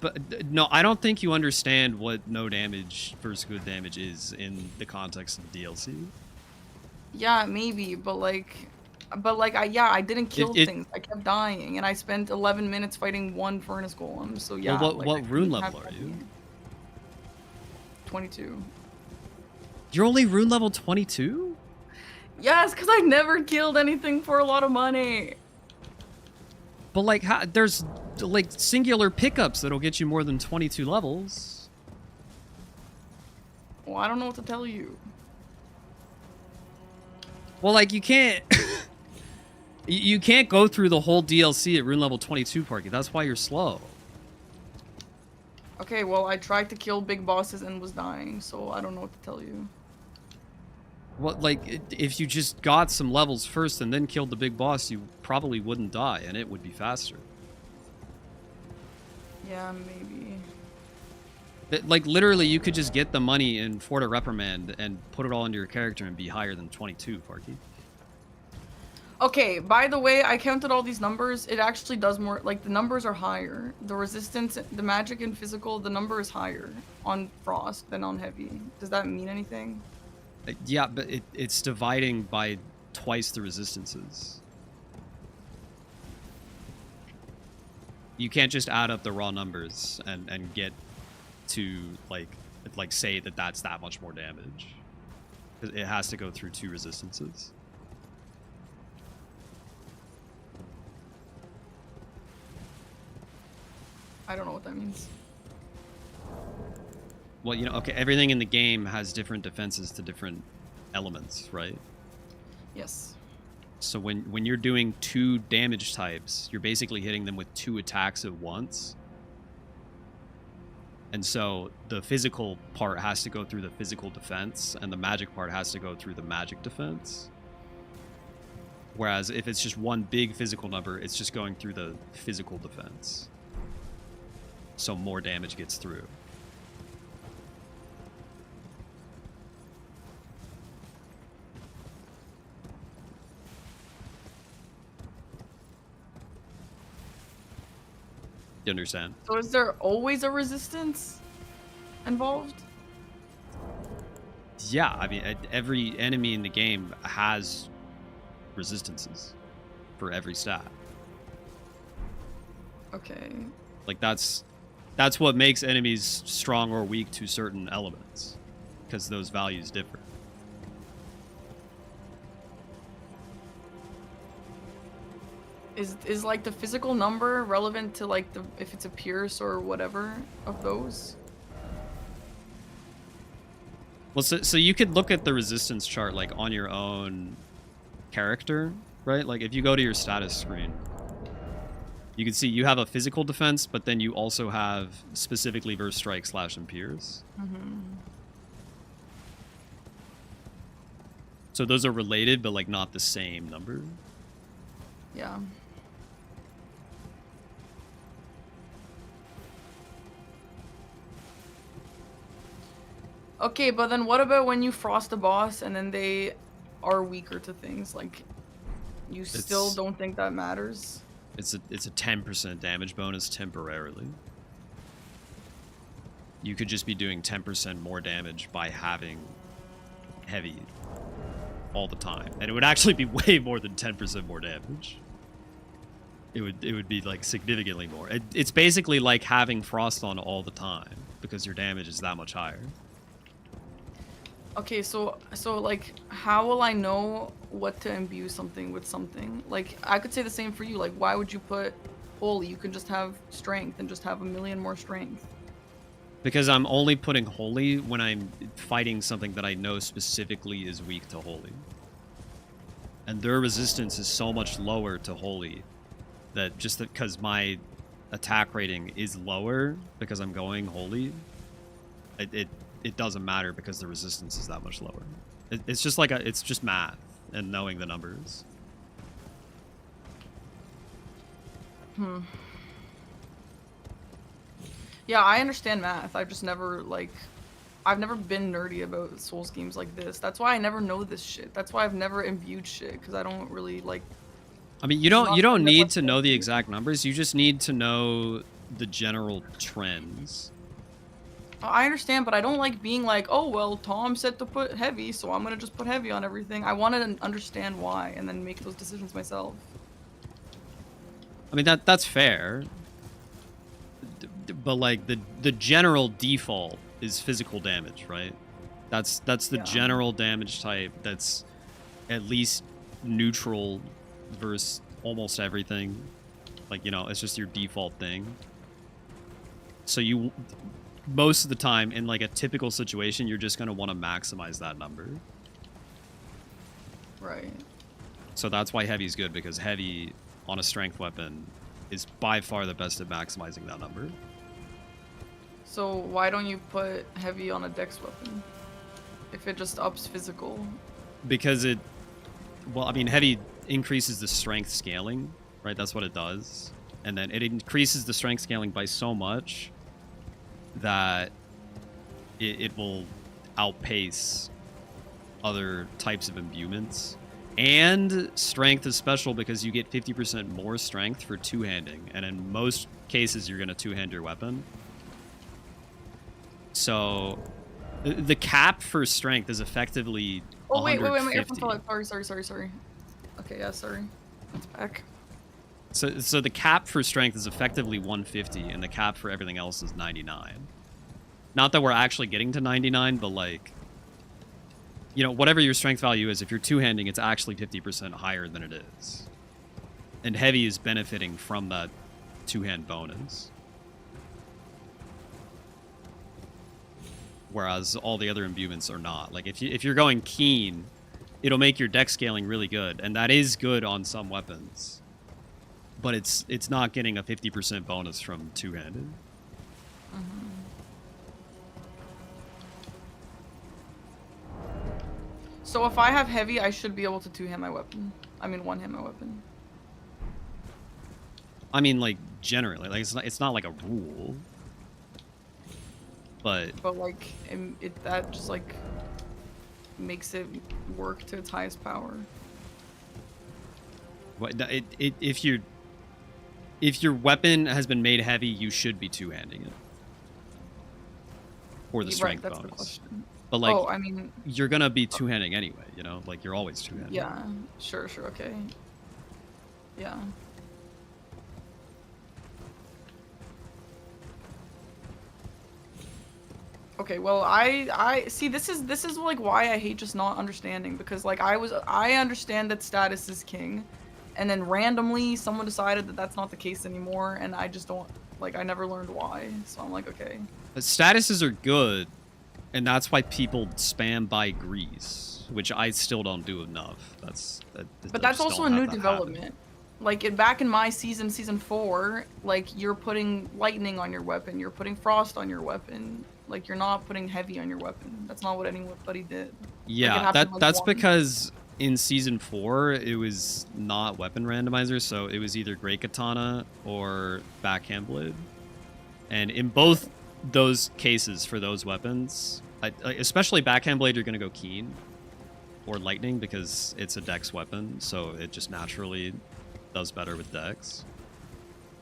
But no, I don't think you understand what no damage versus good damage is in the context of the DLC. Yeah, maybe, but I didn't kill things. I kept dying, and I spent 11 minutes fighting one furnace golem. So yeah. Well, like, what I rune couldn't have level are heavy. you? 22. You're only rune level 22? Yes, because I never killed anything for a lot of money. But like, there's like singular pickups that'll get you more than 22 levels. Well, I don't know what to tell you. Well, like you can't, you can't go through the whole DLC at rune level 22, Parky. That's why you're slow. Okay, well, I tried to kill big bosses and was dying, so I don't know what to tell you. What, like, if you just got some levels first and then killed the big boss, you probably wouldn't die, and it would be faster. Yeah, maybe. Like, literally, you could just get the money in Fort of Reprimand and put it all into your character and be higher than 22, Parky. Okay, by the way, I counted all these numbers. It actually does more, like, the numbers are higher. The resistance, the magic and physical, the number is higher on Frost than on Heavy. Does that mean anything? Yeah, but it's dividing by twice the resistances. You can't just add up the raw numbers and get to, like say that that's that much more damage. It has to go through two resistances. I don't know what that means. Well, you know, okay, everything in the game has different defenses to different elements, right? Yes. So when you're doing two damage types, you're basically hitting them with two attacks at once. And so the physical part has to go through the physical defense, and the magic part has to go through the magic defense. Whereas if it's just one big physical number, it's just going through the physical defense. So more damage gets through. You understand? So is there always a resistance involved? Yeah, I mean, every enemy in the game has resistances for every stat. Okay. Like that's what makes enemies strong or weak to certain elements, because those values differ. Is like the physical number relevant to like the if it's a pierce or whatever of those? Well, so you could look at the resistance chart like on your own character, right? Like if you go to your status screen, you can see you have a physical defense, but then you also have specifically verse strike, slash, and pierce. Mm-hmm. So those are related, but like not the same number. Yeah. Okay, but then what about when you frost a boss and then they are weaker to things? Like, you still don't think that matters? It's a 10% damage bonus temporarily. You could just be doing 10% more damage by having heavy all the time. And it would actually be way more than 10% more damage. it would be like significantly more. It's basically like having frost on all the time because your damage is that much higher. Okay, so like, how will I know what to imbue something with something? Like, I could say the same for you. Like, why would you put holy? You can just have strength and just have a million more strength. Because I'm only putting holy when I'm fighting something that I know specifically is weak to holy. And their resistance is so much lower to holy that just because my attack rating is lower because I'm going holy, it doesn't matter because the resistance is that much lower. It's just like it's just math and knowing the numbers. Yeah, I understand math. I've just never I've never been nerdy about Souls games like this. That's why I never know this shit. That's why I've never imbued shit, because I don't really like. I mean, you don't need to know the exact numbers. You just need to know the general trends. I understand, but I don't like being like, oh, well, Tom said to put heavy, so I'm going to just put heavy on everything. I want to understand why and then make those decisions myself. I mean, that's fair. But, like, the general default is physical damage, right? That's the general damage type that's at least neutral versus almost everything. Like, you know, it's just your default thing. So you... most of the time, in like a typical situation, you're just going to want to maximize that number. Right. So that's why heavy is good, because heavy on a strength weapon is by far the best at maximizing that number. So why don't you put heavy on a dex weapon? If it just ups physical. Because it... well, I mean, heavy increases the strength scaling, right? That's what it does. And then it increases the strength scaling by so much that it will outpace other types of imbuements. And strength is special because you get 50% more strength for two-handing, and in most cases you're going to two-hand your weapon. So the cap for strength is effectively Oh, wait, my 150. earphone fell out. Sorry. Okay, yeah, sorry. It's back. So the cap for strength is effectively 150, and the cap for everything else is 99. Not that we're actually getting to 99, but like, you know, whatever your strength value is, if you're two-handing, it's actually 50% higher than it is. And heavy is benefiting from that two-hand bonus. Whereas all the other imbuements are not. Like, if you're going keen, it'll make your dex scaling really good, and that is good on some weapons. But it's not getting a 50% bonus from two-handed. Mm-hmm. So if I have heavy, I should be able to two-hand my weapon. I mean, one-hand my weapon. I mean, like, generally. Like, it's not like a rule. But like, that just, like, makes it work to its highest power. If your weapon has been made heavy, you should be two-handing it. For the strength that's bonus. The question. But like, I mean, you're gonna be two-handing anyway, you know? Like, you're always two-handing. Yeah, sure, okay. Yeah. Okay, well, I see, this is like why I hate just not understanding, because like I understand that status is king, and then randomly someone decided that that's not the case anymore, and I just don't, like, I never learned why, so I'm like, okay. But statuses are good, and that's why people spam buy grease, which I still don't do enough. But that's also a new development. Like, back in my season 4, like, you're putting lightning on your weapon, you're putting frost on your weapon. Like, you're not putting heavy on your weapon. That's not what anybody did. Yeah, like, that's because in season 4 it was not weapon randomizer, so it was either great katana or backhand blade. And in both those cases for those weapons, especially backhand blade, you're gonna go keen or lightning because it's a dex weapon, so it just naturally does better with dex.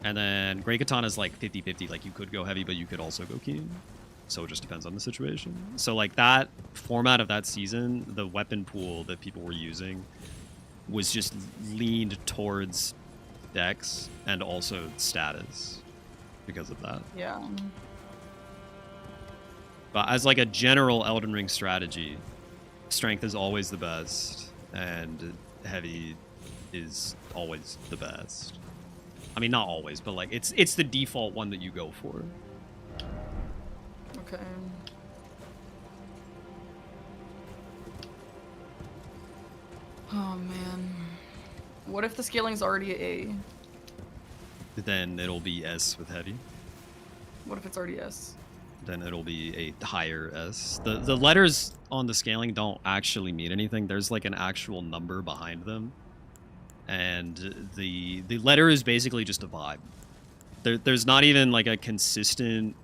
And then great katana is like 50-50. Like, you could go heavy, but you could also go keen. So it just depends on the situation. So like, that format of that season, the weapon pool that people were using was just leaned towards dex and also status because of that. Yeah. But as like a general Elden Ring strategy, strength is always the best, and heavy is always the best. I mean, not always, but like it's the default one that you go for. Okay. Oh man. What if the scaling's already A? Then it'll be S with heavy. What if it's already S? Then it'll be a higher S. The letters on the scaling don't actually mean anything. There's like an actual number behind them. And the letter is basically just a vibe. There's not even like a consistent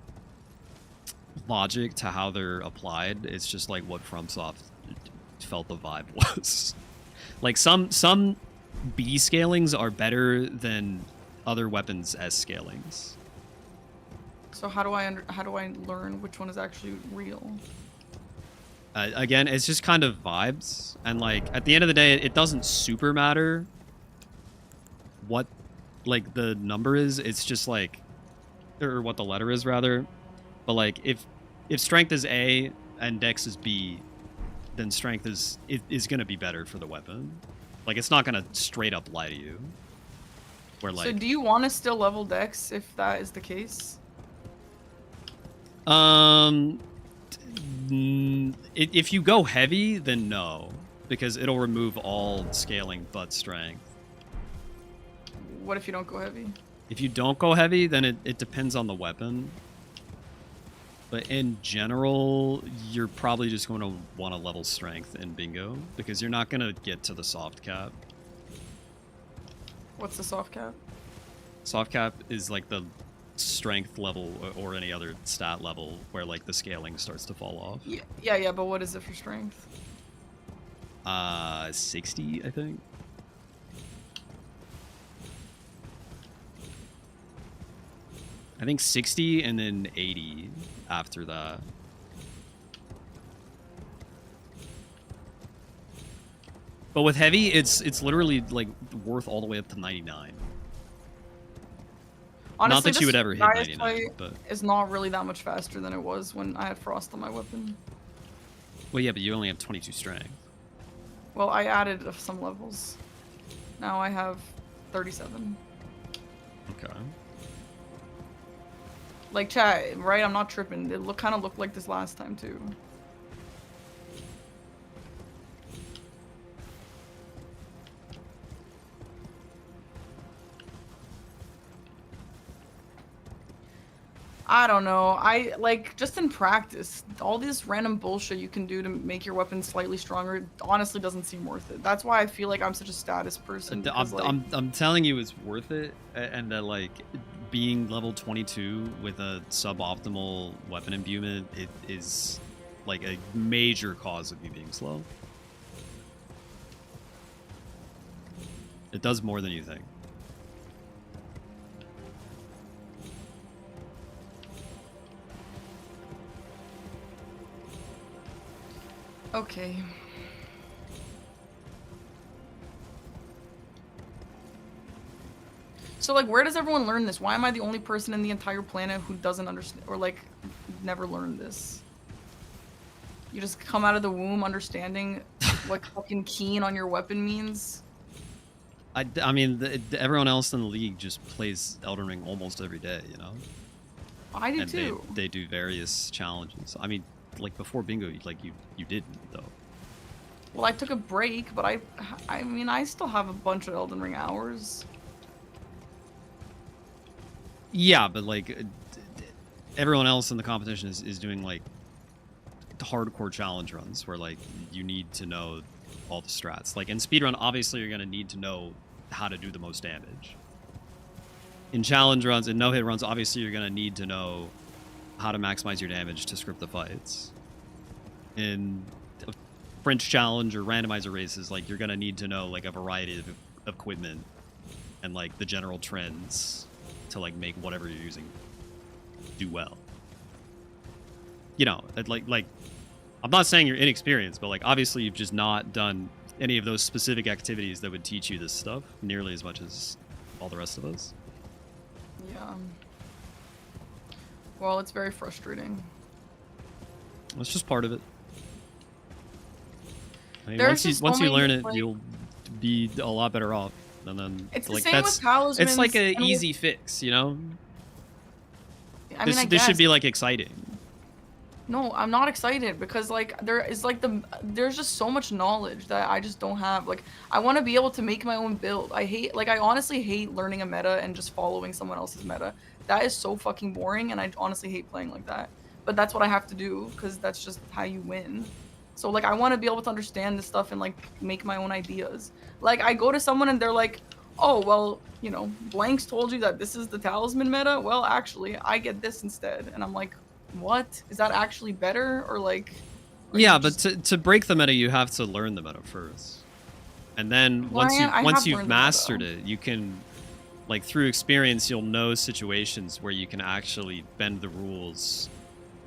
logic to how they're applied. It's just like what FromSoft felt the vibe was. Like some B scalings are better than other weapons S scalings. So how do I learn which one is actually real? Again, it's just kind of vibes, and like at the end of the day, it doesn't super matter what like the number is. It's just like, or what the letter is rather. But like if strength is A and dex is B, then strength is gonna be better for the weapon. Like it's not gonna straight up lie to you. Where like, so do you want to still level dex if that is the case? If you go heavy, then no, because it'll remove all scaling but strength. What if you don't go heavy? If you don't go heavy, then it depends on the weapon. But in general, you're probably just going to want to level strength in bingo, because you're not going to get to the soft cap. What's the soft cap? Soft cap is like the strength level or any other stat level where like the scaling starts to fall off. Yeah, but what is it for strength? 60, I think. I think 60 and then 80 after that. But with heavy, it's literally like worth all the way up to 99. Honestly, not that you would ever hit 99, but it's not really that much faster than it was when I had frost on my weapon. well, yeah, but you only have 22 strength. Well, I added some levels. Now I have 37. Okay. Like chat, right? I'm not tripping. It kind of looked like this last time too. I don't know. I like just in practice, all this random bullshit you can do to make your weapon slightly stronger honestly doesn't seem worth it. That's why I feel like I'm such a status person. Because, I'm telling you it's worth it, and that like being level 22 with a suboptimal weapon imbuement, it is like a major cause of you being slow. It does more than you think. Okay. So like, where does everyone learn this? Why am I the only person in the entire planet who doesn't understand or like never learned this? You just come out of the womb understanding what fucking keen on your weapon means? I mean, everyone else in the league just plays Elden Ring almost every day, you know? I do and too. They do various challenges. I mean, like before bingo, like you didn't though. Well, I took a break, but I mean, I still have a bunch of Elden Ring hours. Yeah, but like everyone else in the competition is doing like hardcore challenge runs where like you need to know all the strats. Like in speedrun, obviously you're gonna need to know how to do the most damage. In challenge runs, in no-hit runs, obviously you're gonna need to know how to maximize your damage to script the fights. In French challenge or randomizer races, like you're gonna need to know like a variety of equipment and like the general trends to like make whatever you're using do well. You know, like I'm not saying you're inexperienced, but like obviously you've just not done any of those specific activities that would teach you this stuff nearly as much as all the rest of us. Yeah. Well, it's very frustrating. It's just part of it. I mean, There's just once so you learn many, it, like- you'll be a lot better off. And then It's the like same that's with talismans. it's like an and with- easy fix, you know. I mean, I This should guess. be like exciting. No, I'm not excited because like there is like there's just so much knowledge that I just don't have. Like I want to be able to make my own build. I honestly hate learning a meta and just following someone else's meta. That is so fucking boring, and I honestly hate playing like that. But that's what I have to do because that's just how you win. So like I want to be able to understand this stuff and like make my own ideas. Like I go to someone and they're like, "Oh, well, you know, Blanks told you that this is the talisman meta. Well, actually, I get this instead." And I'm like, "What? Is that actually better or like are Yeah, you but just- to break the meta, you have to learn the meta first, and then Well, I once have you've learned the meta. mastered it, you can, like through experience, you'll know situations where you can actually bend the rules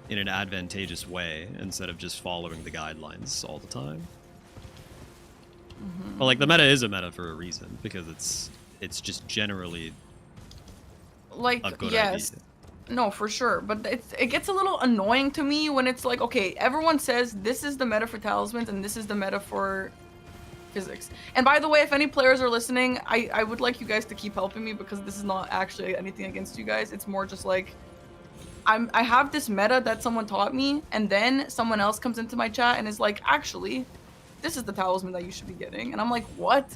in an advantageous way instead of just following the guidelines all the time. But like the meta is a meta for a reason because it's just generally like a good yes." idea. No, for sure, but it gets a little annoying to me when it's like, okay, everyone says this is the meta for talismans and this is the meta for physics. And by the way, if any players are listening, I would like you guys to keep helping me because this is not actually anything against you guys. It's more just like I have this meta that someone taught me, and then someone else comes into my chat and is like, actually, this is the talisman that you should be getting. And I'm like, what?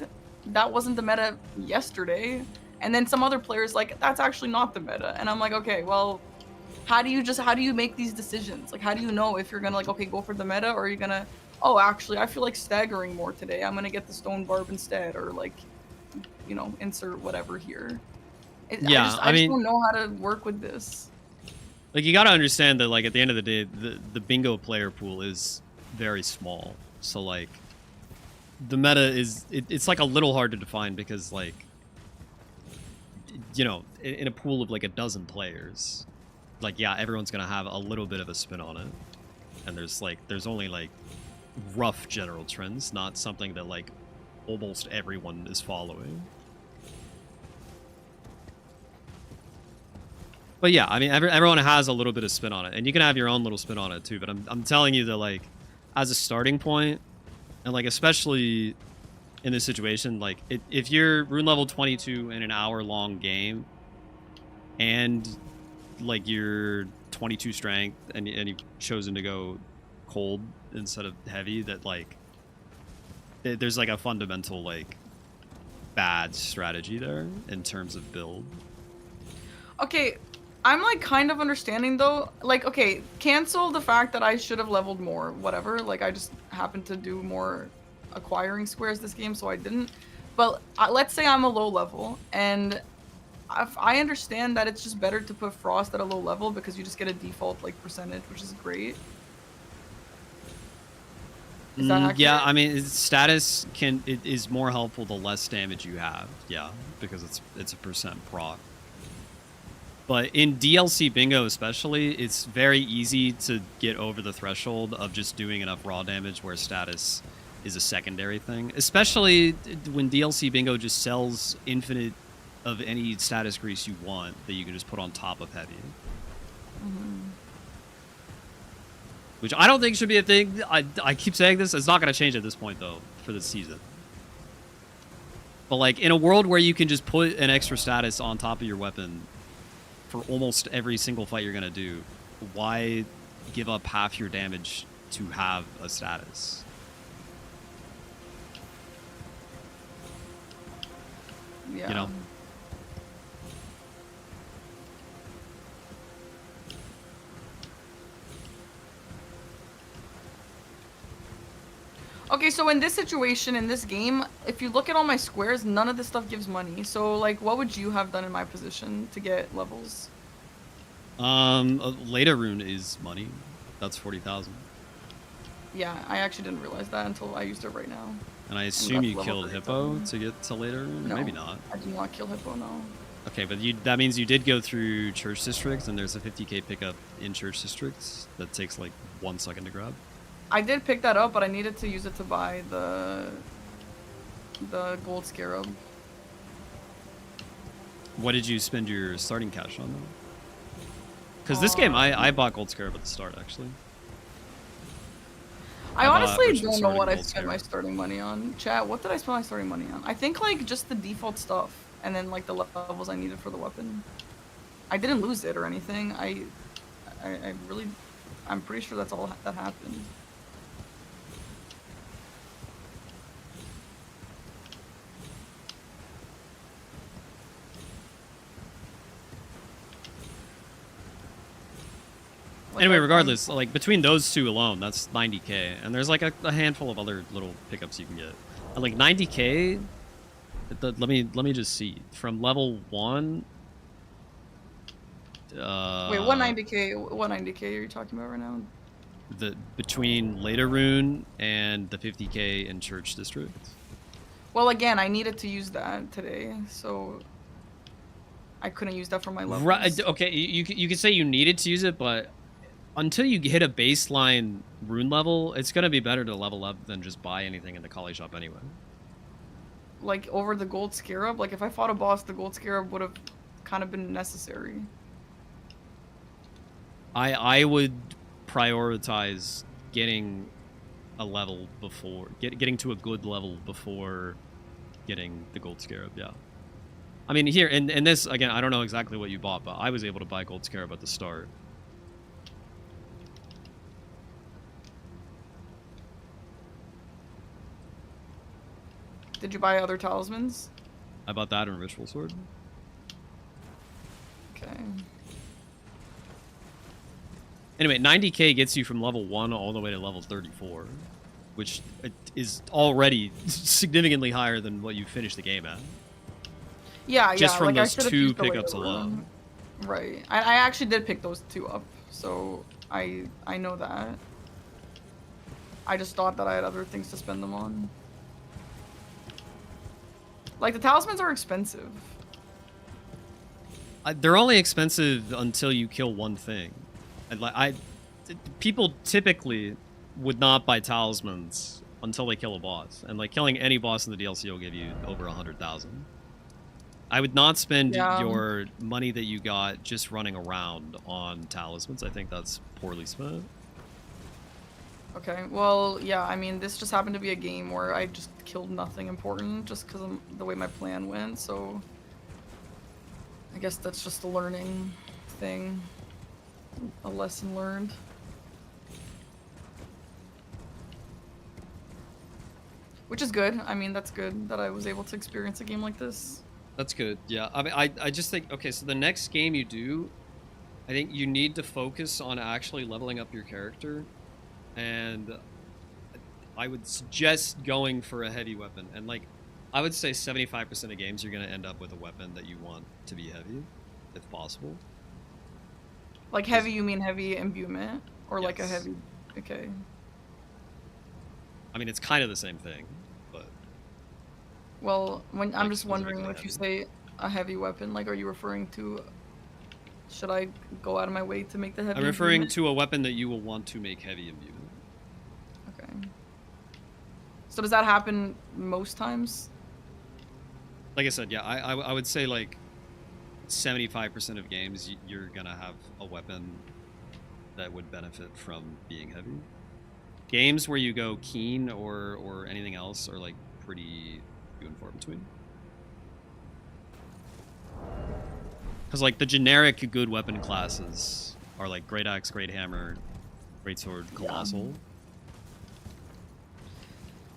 That wasn't the meta yesterday. And then some other players like, that's actually not the meta. And I'm like, okay, well, how do you make these decisions? Like, how do you know if you're gonna like, okay, go for the meta, or are you gonna, oh, actually, I feel like staggering more today. I'm gonna get the stone barb instead, or like, you know, insert whatever here. Yeah, I I just mean- don't know how to work with this. Like you gotta understand that like at the end of the day, the bingo player pool is very small. So like the meta is it's like a little hard to define because like you know in a pool of like a dozen players, like yeah, everyone's gonna have a little bit of a spin on it, and there's only like rough general trends, not something that like almost everyone is following. But yeah, I mean, everyone has a little bit of spin on it, and you can have your own little spin on it too. But I'm telling you that like, as a starting point, and like especially in this situation, like if you're rune level 22 in an hour-long game, and like you're 22 strength, and you've chosen to go cold instead of heavy, that like there's like a fundamental like bad strategy there in terms of build. Okay, I'm like kind of understanding though. Like, okay, cancel the fact that I should have leveled more, whatever. Like, I just happened to do more acquiring squares this game, so I didn't. But let's say I'm a low level, and I understand that it's just better to put Frost at a low level because you just get a default like percentage, which is great. Is that Yeah, accurate? I mean, status is more helpful the less damage you have. Yeah, because it's a percent proc. But in DLC bingo especially, it's very easy to get over the threshold of just doing enough raw damage where status is a secondary thing. Especially when DLC bingo just sells infinite of any status grease you want that you can just put on top of heavy. Which I don't think should be a thing. I keep saying this. It's not going to change at this point, though, for this season. But, like, in a world where you can just put an extra status on top of your weapon for almost every single fight you're going to do, why give up half your damage to have a status? Yeah. You know? Okay, so in this situation, in this game, if you look at all my squares, none of this stuff gives money. So, like, what would you have done in my position to get levels? A Leda rune is money. That's 40,000. Yeah, I actually didn't realize that until I used it right now. And I assume that's you level killed 30,000. Hippo to get to Leda rune? No, Maybe not. I did not kill Hippo, no. Okay, but that means you did go through Church District, and there's a 50k pickup in Church District that takes like 1 second to grab. I did pick that up, but I needed to use it to buy the gold scarab. What did you spend your starting cash on, though? Because this game, I bought Gold Scarab at the start, actually. I bought honestly Ritual don't know Sword what and I Gold spent my Scarab. starting money on. Chat, what did I spend my starting money on? I think like just the default stuff, and then like the levels I needed for the weapon. I didn't lose it or anything. I really, I'm pretty sure that's all that happened. Like, Anyway, I- regardless, like between those two alone, that's 90k, and there's like a handful of other little pickups you can get. And, like 90k. Let me just see from level 1. Wait, what 90k? What 90k are you talking about right now? The between Leda Rune and the 50k in Church District. Well, again, I needed to use that today, so I couldn't use that for my levels. Right. Okay. You could say you needed to use it, but until you hit a baseline rune level, it's gonna be better to level up than just buy anything in the Kali shop anyway. Like over the gold scarab, like if I fought a boss, the gold scarab would have kind of been necessary. I would prioritize getting a level before getting to a good level before getting the gold scarab. Yeah. I mean, here in this again, I don't know exactly what you bought, but I was able to buy gold scarab at the start. Did you buy other talismans? I bought that and Ritual Sword. Okay. Anyway, 90k gets you from level 1 all the way to level 34, which is already significantly higher than what you finished the game at. Yeah, Just yeah. from like, those I should've 2 used the pickups Leda alone. Rune. Right. I actually did pick those 2 up, so I know that. I just thought that I had other things to spend them on. Like, the talismans are expensive. They're only expensive until you kill one thing. And like people typically would not buy talismans until they kill a boss, and like killing any boss in the DLC will give you over 100,000. I would not spend your money that you got just running around on talismans. I think that's poorly spent. Okay, well, yeah, I mean, this just happened to be a game where I just killed nothing important just because of the way my plan went, so I guess that's just a learning thing. A lesson learned. Which is good. I mean, that's good that I was able to experience a game like this. That's good. Yeah. I mean, I just think, okay, so the next game you do, I think you need to focus on actually leveling up your character. And I would suggest going for a heavy weapon. And like, I would say 75% of games you're going to end up with a weapon that you want to be heavy, if possible. Like heavy, you mean heavy imbuement? Or like a Yes. heavy... Okay. I mean, it's kind of the same thing, but Well, when I'm Like, just wondering specifically if you say a heavy weapon, like, are you referring to... Should I go out of my way to make the heavy I'm referring imbuement? to a weapon that you will want to make heavy imbuement. Okay. So does that happen most times? Like I said, yeah, I would say like 75% of games you're gonna have a weapon that would benefit from being heavy. Games where you go keen or anything else are like pretty few and far between. Because like the generic good weapon classes are like Great Axe, Great Hammer, Great Sword, Colossal.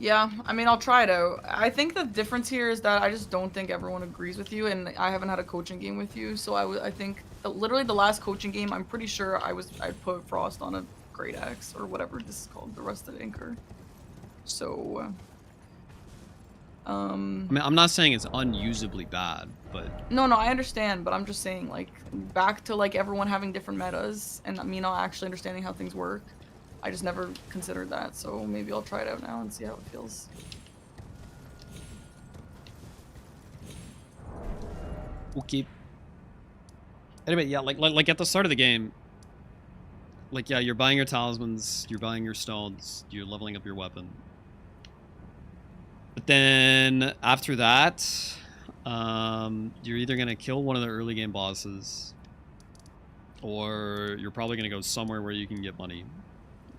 Yeah, I mean, I'll try it out. I think the difference here is that I just don't think everyone agrees with you, and I haven't had a coaching game with you, so I think literally the last coaching game, I'm pretty sure I put Frost on a Great Axe, or whatever this is called, the Rusted Anchor. So, I mean, I'm not saying it's unusably bad, but No, I understand, but I'm just saying, like, back to, like, everyone having different metas, and me not actually understanding how things work. I just never considered that, so maybe I'll try it out now and see how it feels. okay. Anyway, yeah, like at the start of the game, like yeah, you're buying your talismans, you're buying your stones, you're leveling up your weapon. But then after that, You're either gonna kill one of the early game bosses, or you're probably gonna go somewhere where you can get money,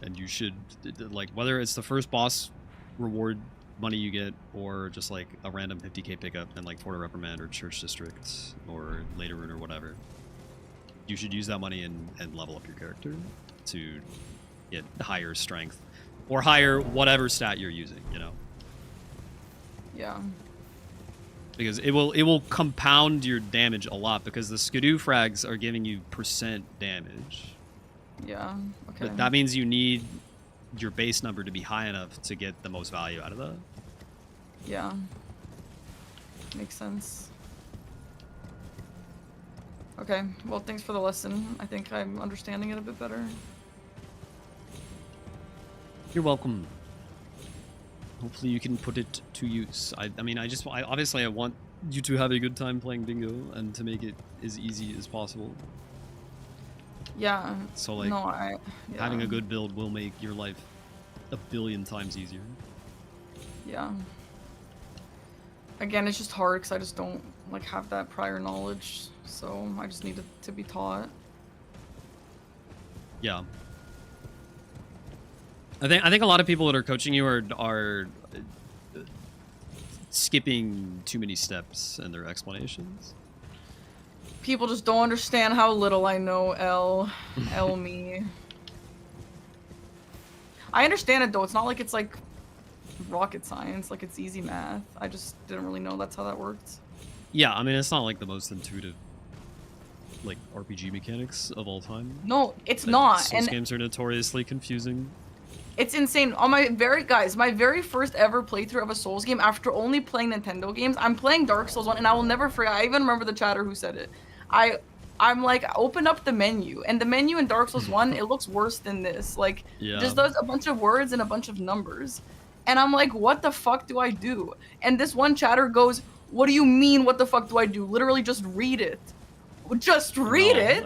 and you should like whether it's the first boss reward money you get, or just like a random 50k pickup in like Fort of Reprimand or Church District or Later Rune or whatever. You should use that money and level up your character to get higher strength or higher whatever stat you're using, you know. Yeah. Because it will compound your damage a lot, because the Skidoo frags are giving you % damage. Yeah. Okay. But that means you need your base number to be high enough to get the most value out of that. Yeah. Makes sense. Okay, well, thanks for the lesson. I think I'm understanding it a bit better. You're welcome. Hopefully you can put it to use. I mean, obviously I want you to have a good time playing bingo and to make it as easy as possible. Yeah. So like, yeah. having a good build will make your life a billion times easier. Yeah. Again, it's just hard because I just don't like have that prior knowledge, so I just need to be taught. Yeah. I think a lot of people that are coaching you are skipping too many steps in their explanations. People just don't understand how little I know, L me. I understand it though. It's not like it's like rocket science, like it's easy math. I just didn't really know that's how that worked. Yeah, I mean, it's not like the most intuitive like RPG mechanics of all time. No, it's like, not. Souls And games are notoriously confusing. it's insane. On my very first ever playthrough of a Souls game after only playing Nintendo games, I'm playing Dark Souls 1 and I will never forget. I even remember the chatter who said it. I'm like, open up the menu, and the menu in Dark Souls 1, it looks worse than this. Like, Yeah. just does a bunch of words and a bunch of numbers. And I'm like, what the fuck do I do? And this one chatter goes, what do you mean, what the fuck do I do? Literally just read it. Just read it?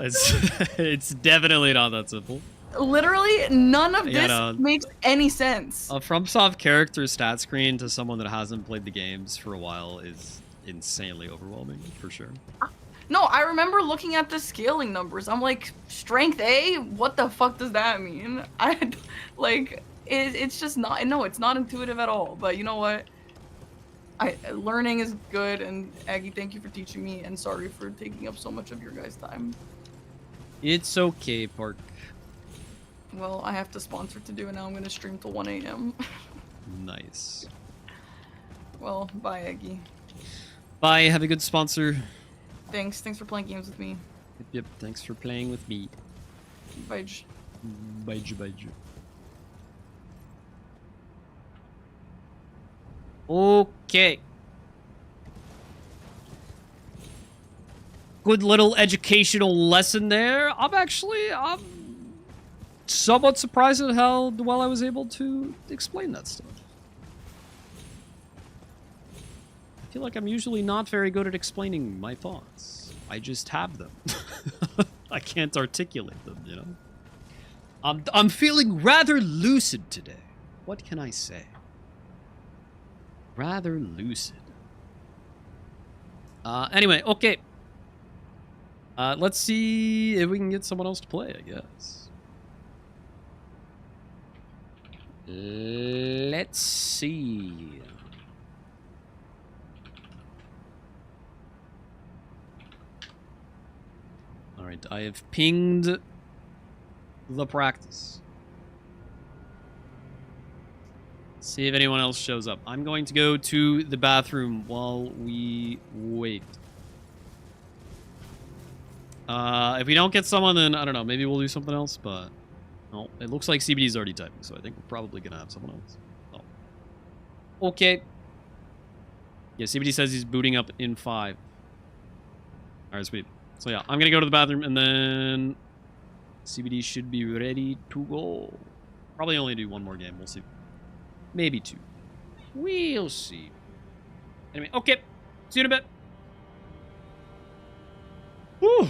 It's definitely not that simple. Literally, none of Yeah, this no. makes any sense. A FromSoft character stat screen to someone that hasn't played the games for a while is insanely overwhelming, for sure. No, I remember looking at the scaling numbers. I'm like, strength A? What the fuck does that mean? It's just not, no, it's not intuitive at all. But you know what? Learning is good, and Aggie, thank you for teaching me, and sorry for taking up so much of your guys' time. It's okay, Park. Well, I have to sponsor to do, and now I'm gonna stream till 1 a.m. Nice. Well, bye, Aggie. Bye, have a good sponsor. Thanks for playing games with me. Yep, thanks for playing with me. Bye. Bye. Okay. Good little educational lesson there. I'm somewhat surprised at how well I was able to explain that stuff. I feel like I'm usually not very good at explaining my thoughts. I just have them. I can't articulate them, you know? I'm feeling rather lucid today. What can I say? Rather lucid. Anyway, okay. Let's see if we can get someone else to play, I guess. Let's see. Alright, I have pinged the practice. See if anyone else shows up. I'm going to go to the bathroom while we wait. If we don't get someone, then I don't know. Maybe we'll do something else, but... No, it looks like CBD's already typing, so I think we're probably going to have someone else. Oh. Okay. Yeah, CBD says he's booting up in 5. Alright, sweet. So yeah, I'm going to go to the bathroom, and then... CBD should be ready to go. Probably only do one more game. We'll see. Maybe 2. We'll see. Anyway, okay. See you in a bit. Whew.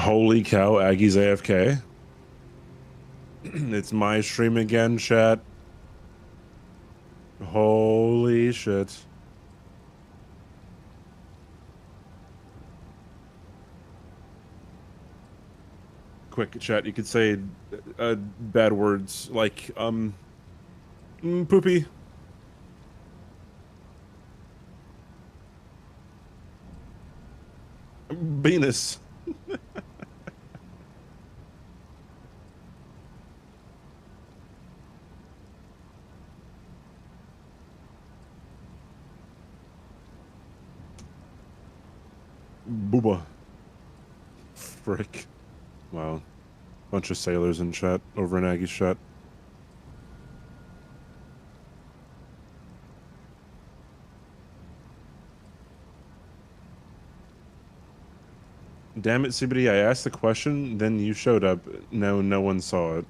Holy cow, Aggie's AFK. It's my stream again, chat. Holy shit. Quick, chat, you could say bad words like, poopy. Venus. Booba. Frick. Wow. Bunch of sailors in chat, over in Aggie's chat. Damn it, CBD, I asked the question, then you showed up. No, no one saw it.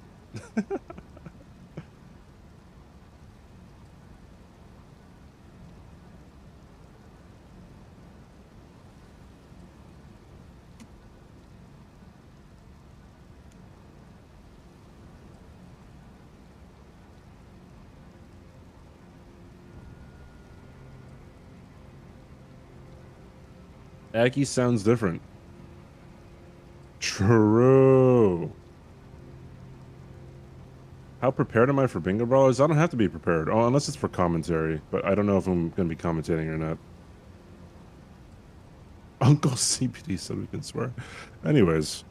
Aggie sounds different. True. How prepared am I for bingo brawlers? I don't have to be prepared. Oh, unless it's for commentary. But I don't know if I'm going to be commentating or not. Uncle CPD said we can swear. Anyways.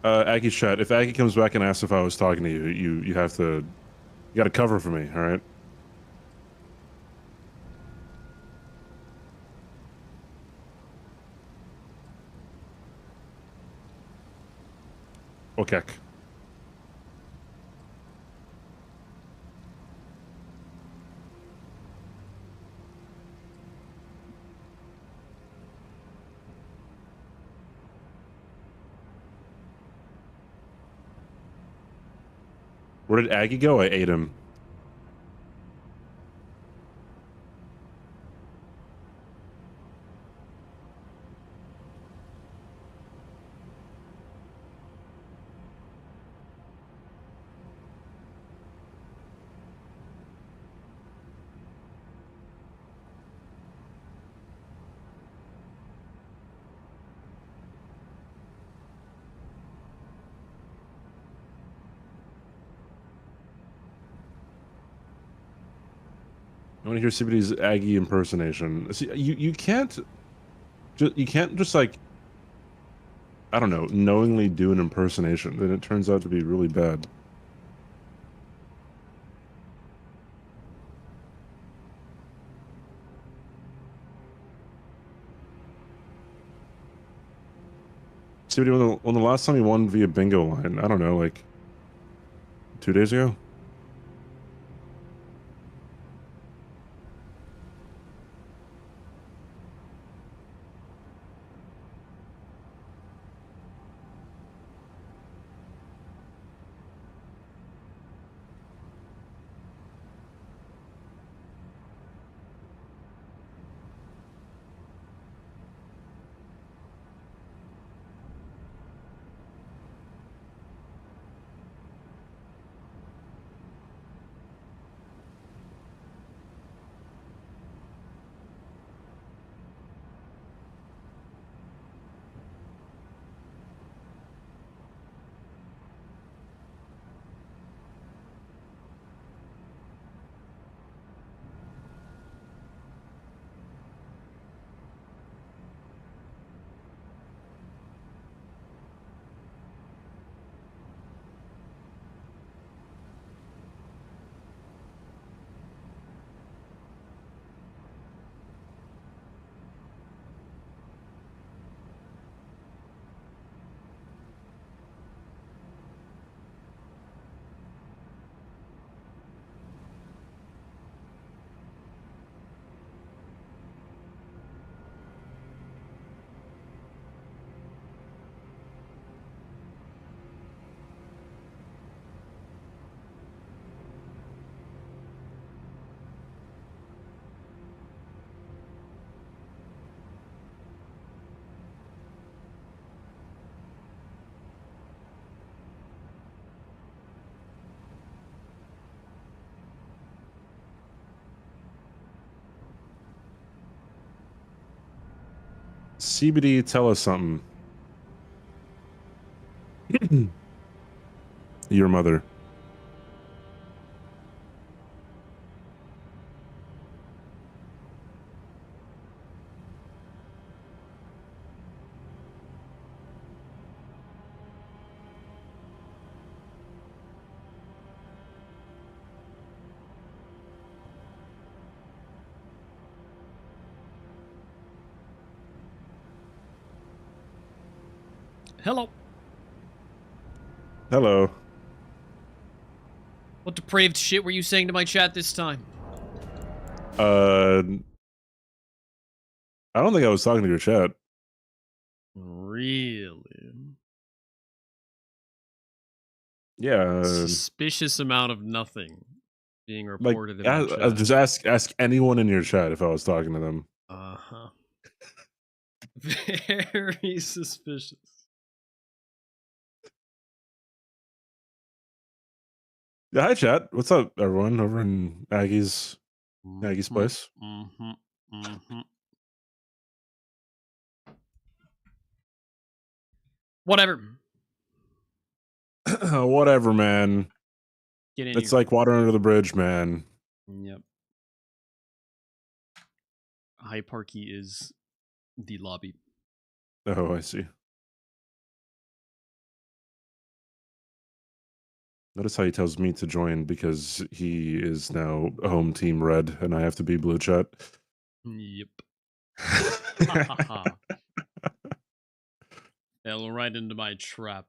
Aggie chat, if Aggie comes back and asks if I was talking to you, you have to, you gotta cover for me, alright? Okay. Where did Aggie go? I ate him. I want to hear CBD's Aggie impersonation. See, you can't just like, I don't know, knowingly do an impersonation. Then it turns out to be really bad. CBD, when the last time you won via bingo line, I don't know, like 2 days ago? CBD, tell us something. Your mother. Hello. Hello. What depraved shit were you saying to my chat this time? I don't think I was talking to your chat. Really? Yeah. Suspicious amount of nothing being Like, reported in my chat. just ask anyone in your chat if I was talking to them. Uh-huh. Very suspicious. Yeah, hi chat. What's up, everyone over in Aggie's place? Mm-hmm. Mm-hmm. Whatever. Whatever, man. Get in It's here. like water under the bridge, man. Yep. High Parky is the lobby. Oh, I see. Notice how he tells me to join because he is now home team red and I have to be blue chat. Yep. Fell right into my trap.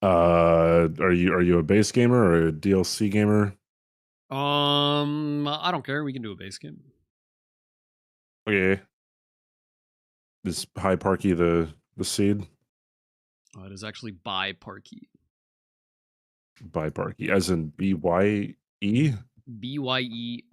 Are you a base gamer or a DLC gamer? I don't care. We can do a base game. Okay. Is High Parky the seed? It is actually by Parky. By Parky, as in BYE? BYEPARKY.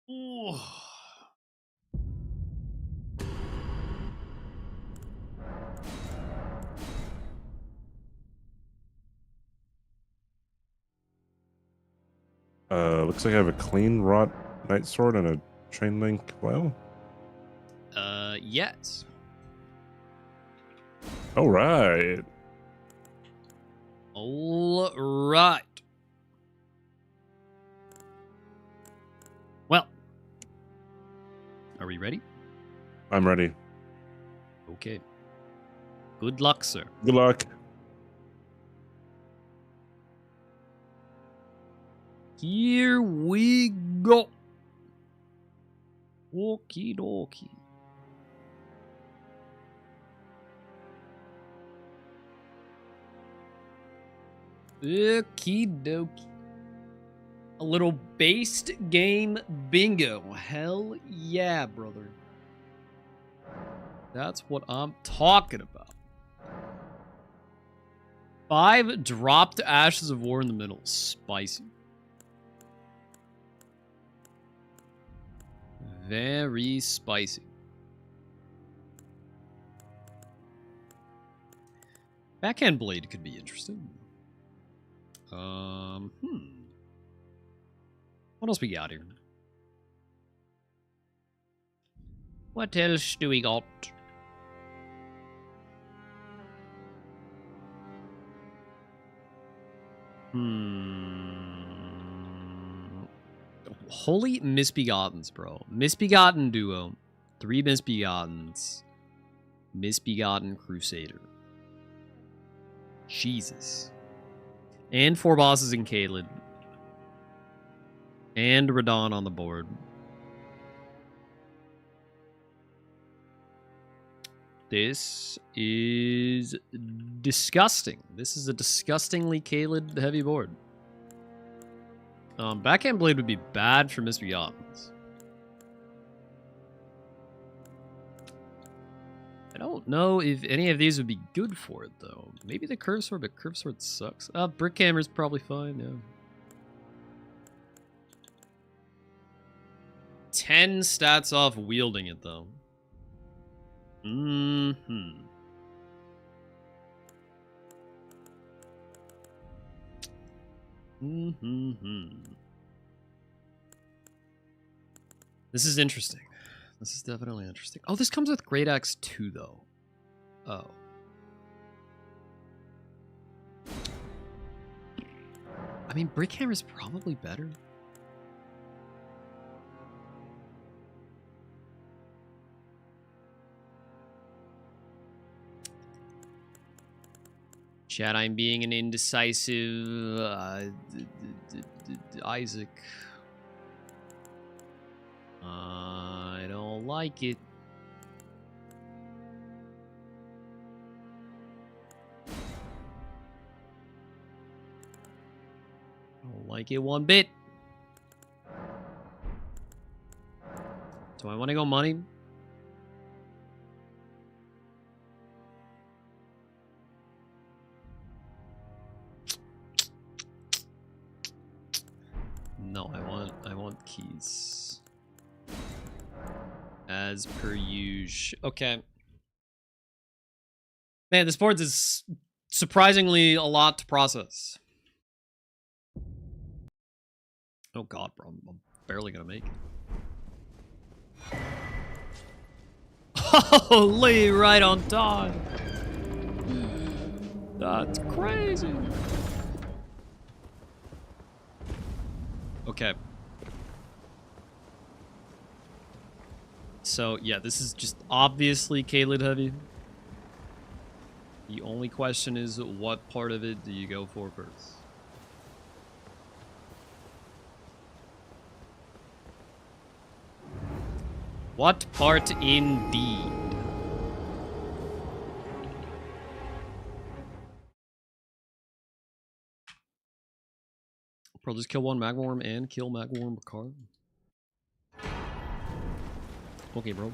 Ooh. Looks like I have a clean wrought knight sword and a chain link flail. Yes. All right. All right. Well, are we ready? I'm ready. Okay. Good luck, sir. Good luck. Here we go. Okie dokie. Okie dokie. A little based game bingo. Hell yeah, brother. That's what I'm talking about. 5 dropped Ashes of War in the middle. Spicy. Very spicy. Backhand Blade could be interesting. What else we got here? What else do we got? Holy Misbegottens, bro. Misbegotten Duo. 3 Misbegottens. Misbegotten Crusader. Jesus. And 4 bosses in Caelid. And Radon on the board. This is disgusting. This is a disgustingly Caelid heavy board. Backhand blade would be bad for Mr. Yachts. I don't know if any of these would be good for it, though. Maybe the curve sword, but curve sword sucks. Brick hammer's probably fine, yeah. 10 stats off wielding it, though. Mm-hmm. Mm-hmm. This is interesting. This is definitely interesting. Oh, this comes with Great Axe 2, though. Oh. I mean, Brick Hammer's probably better. Chat, I'm being an indecisive Isaac. I don't like it. I don't like it one bit. Do I want to go money? No, I want keys. As per usual. Okay. Man, this board is surprisingly a lot to process. Oh god, bro. I'm barely gonna make it. Holy, right on time. That's crazy. Okay. So, yeah, this is just obviously Caelid heavy. The only question is, what part of it do you go for first? What part indeed? Bro, just kill one Magworm and kill Magworm Bakar. Okay, bro.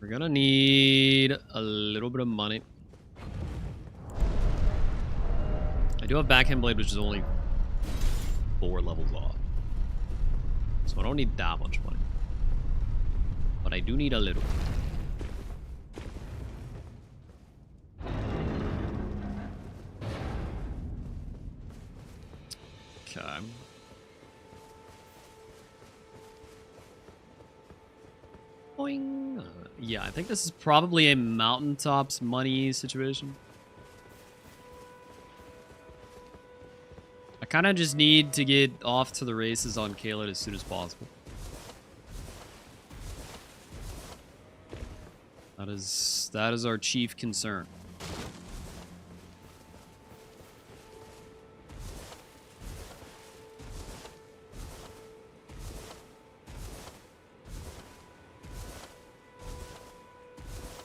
We're gonna need a little bit of money. I do have Backhand Blade, which is only 4 levels off. So I don't need that much money. But I do need a little. Okay. Boing. Yeah, I think this is probably a mountaintops money situation. I kind of just need to get off to the races on Caelid as soon as possible. That is our chief concern.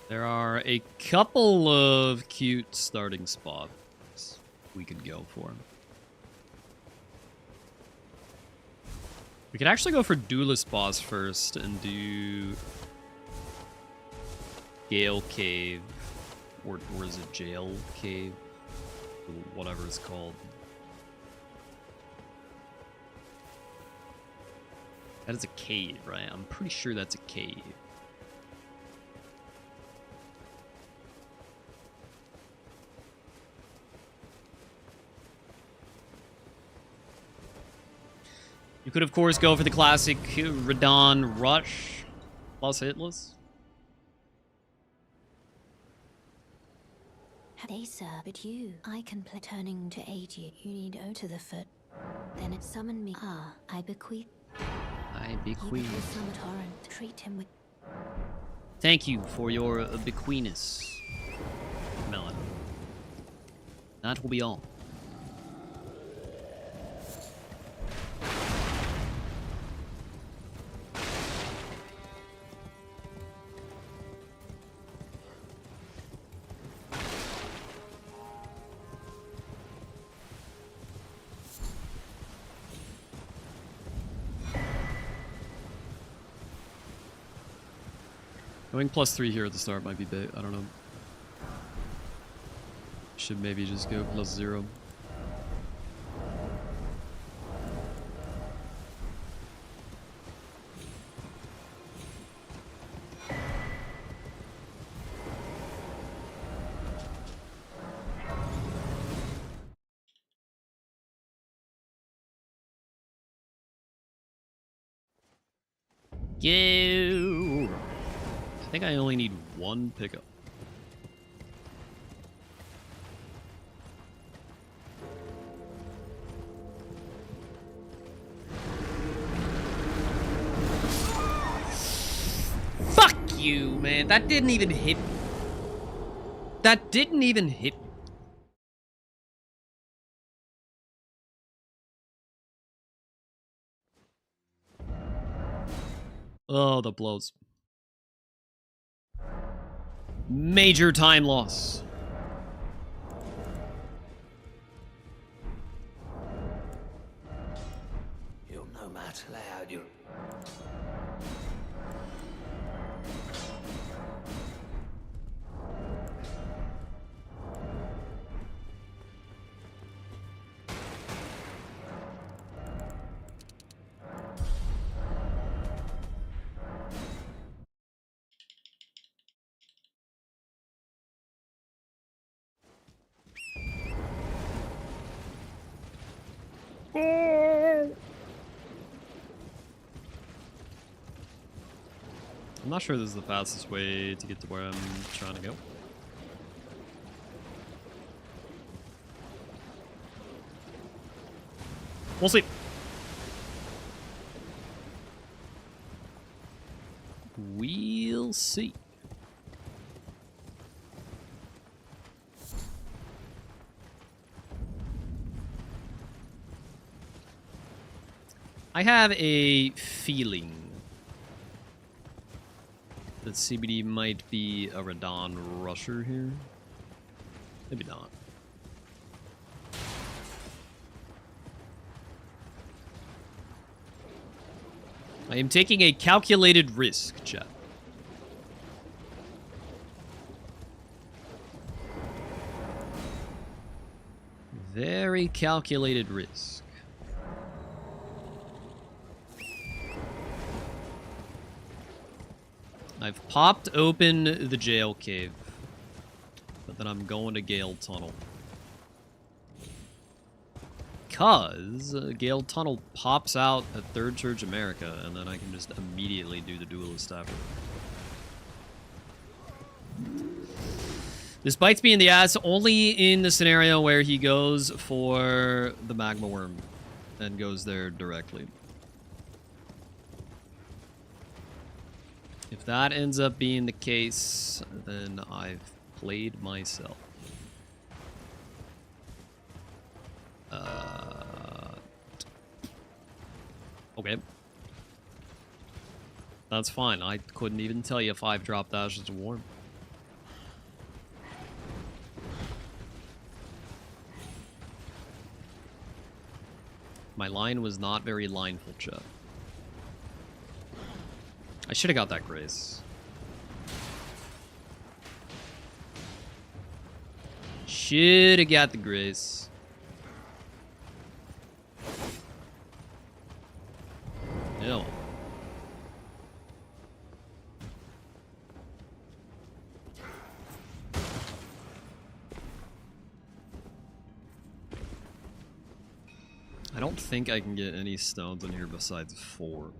There are a couple of cute starting spots we could go for. We could actually go for Duelist Boss first and do Gale Cave, or is it Jail Cave? Whatever it's called. That is a cave, right? I'm pretty sure that's a cave. You could, of course, go for the classic Radon Rush plus Hitless. They sir, but you, I can play turning to aid you. You need O to the foot. Then it summoned me. Ah, I bequeath. I bequeath. Summon torrent. Treat him with. Thank you for your bequeeness, Melon. That will be all. Going +3 here at the start might be big. I don't know. Should maybe just go +0. Go. I think I only need one pickup. Fuck you, man. That didn't even hit me. That didn't even hit me. Oh, the blows. Major time loss. You'll no match loud, you. I'm not sure this is the fastest way to get to where I'm trying to go. We'll see. We'll see. I have a feeling that CBD might be a Radon rusher here. Maybe not. I am taking a calculated risk, chat. Very calculated risk. I've popped open the jail cave, but then I'm going to Gale Tunnel. Because Gale Tunnel pops out at Third Church America, and then I can just immediately do the duelist after. This bites me in the ass only in the scenario where he goes for the magma worm and goes there directly. If that ends up being the case, then I've played myself. Okay. That's fine. I couldn't even tell you 5 drop dashes to warm. My line was not very lineful, chat. I should have got that grace. Should have got the grace. No. I don't think I can get any stones in here besides 4.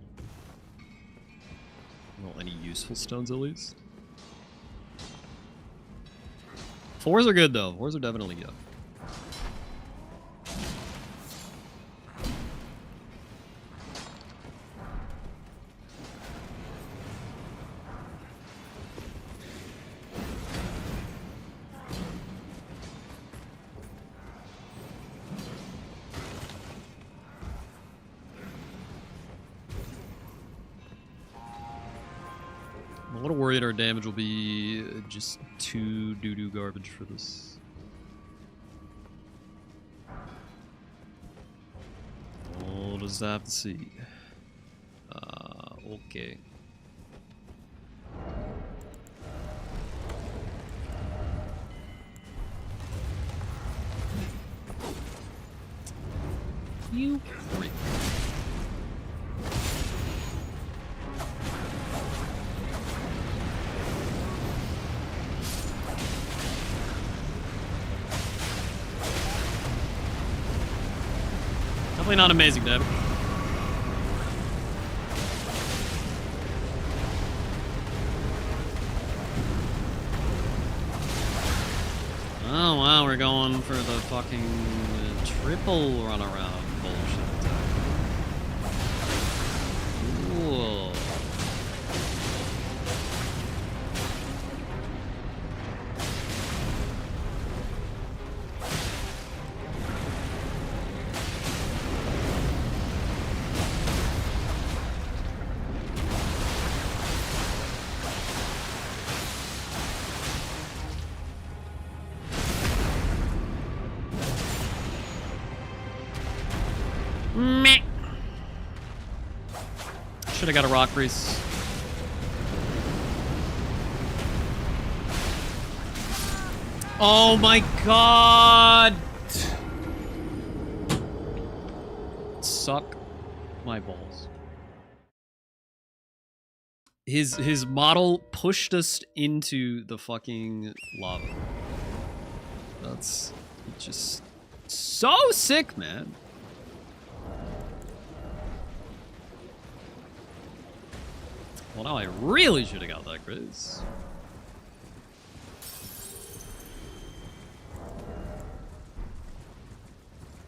Well, any useful stones at least. 4s are good though. 4s are definitely good. I'm a little worried our damage will be just too doo-doo garbage for this. We'll just have to see. Okay. You prick. Definitely not amazing, Deb. Oh wow, we're going for the fucking triple runaround bullshit. Cool. Meh. Should have got a rock grease. Oh my god! Suck my balls. His model pushed us into the fucking lava. That's just so sick, man. Well, now I really should have got that quiz.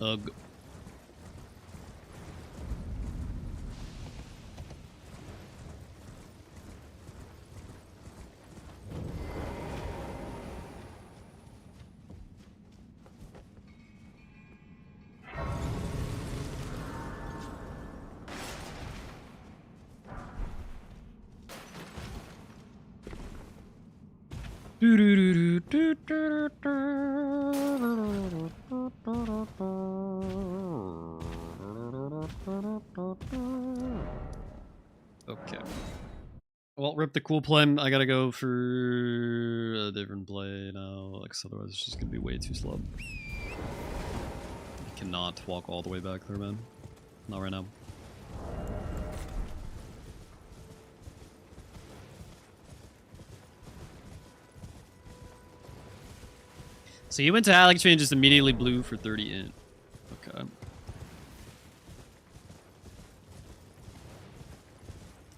Ugh. Okay. Well, rip the cool play. I gotta go for a different play now, because otherwise it's just gonna be way too slow. I cannot walk all the way back there, man. Not right now. So you went to Alex Tree and just immediately blew for 30 in. Okay.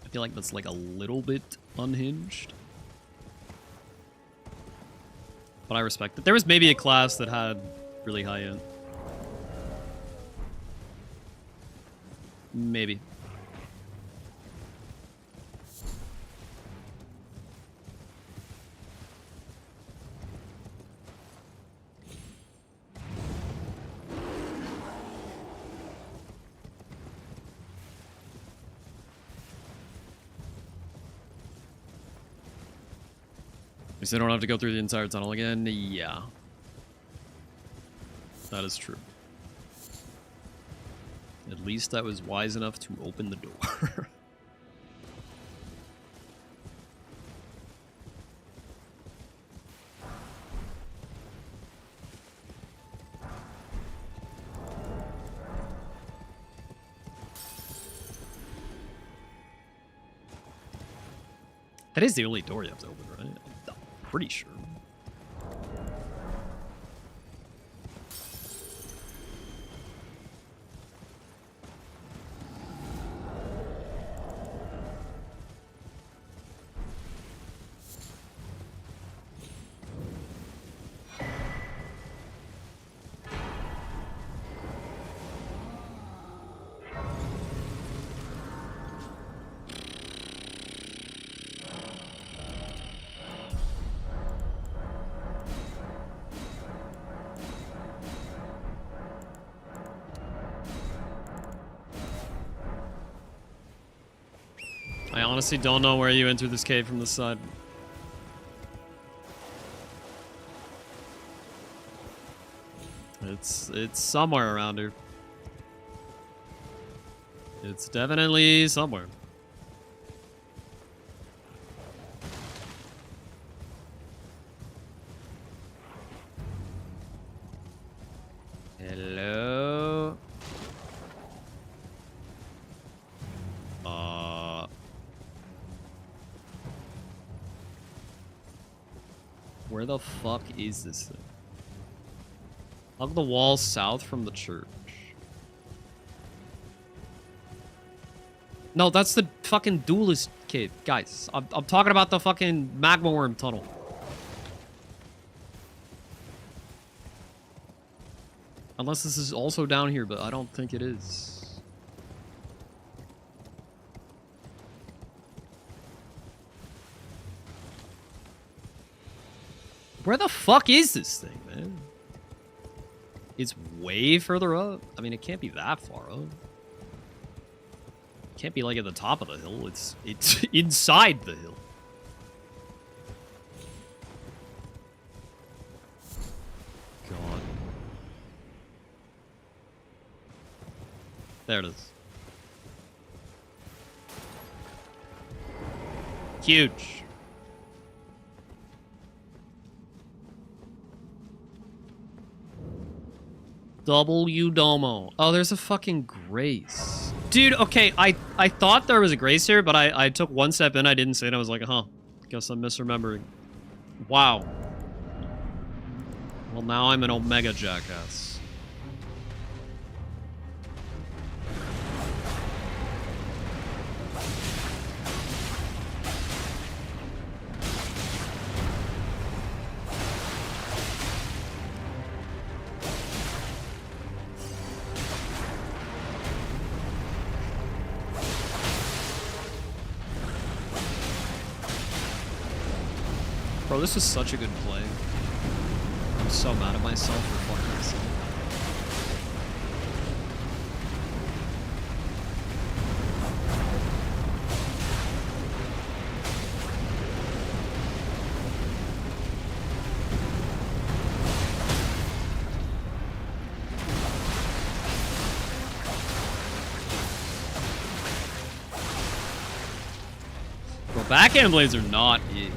I feel like that's like a little bit unhinged. But I respect it. There was maybe a class that had really high end. Maybe. You say I don't have to go through the entire tunnel again? Yeah. That is true. At least I was wise enough to open the door. That is the only door you have to open, right? I'm pretty sure. I honestly don't know where you entered this cave from this side. It's somewhere around here. It's definitely somewhere. Hello? Where the fuck is this thing? Hug the wall south from the church. No, that's the fucking duelist kid. Guys, I'm talking about the fucking magma worm tunnel. Unless this is also down here, but I don't think it is. Where the fuck is this thing, man? It's way further up. I mean, it can't be that far up. It can't be like at the top of the hill. It's inside the hill. God. There it is. Huge. W Domo. Oh, there's a fucking grace. Dude, okay, I thought there was a grace here, but I took one step in, I didn't see it, I was like, huh, guess I'm misremembering. Wow. Well, now I'm an Omega jackass. Bro, this is such a good play. I'm so mad at myself for fucking this up. Bro, backhand blades are not it.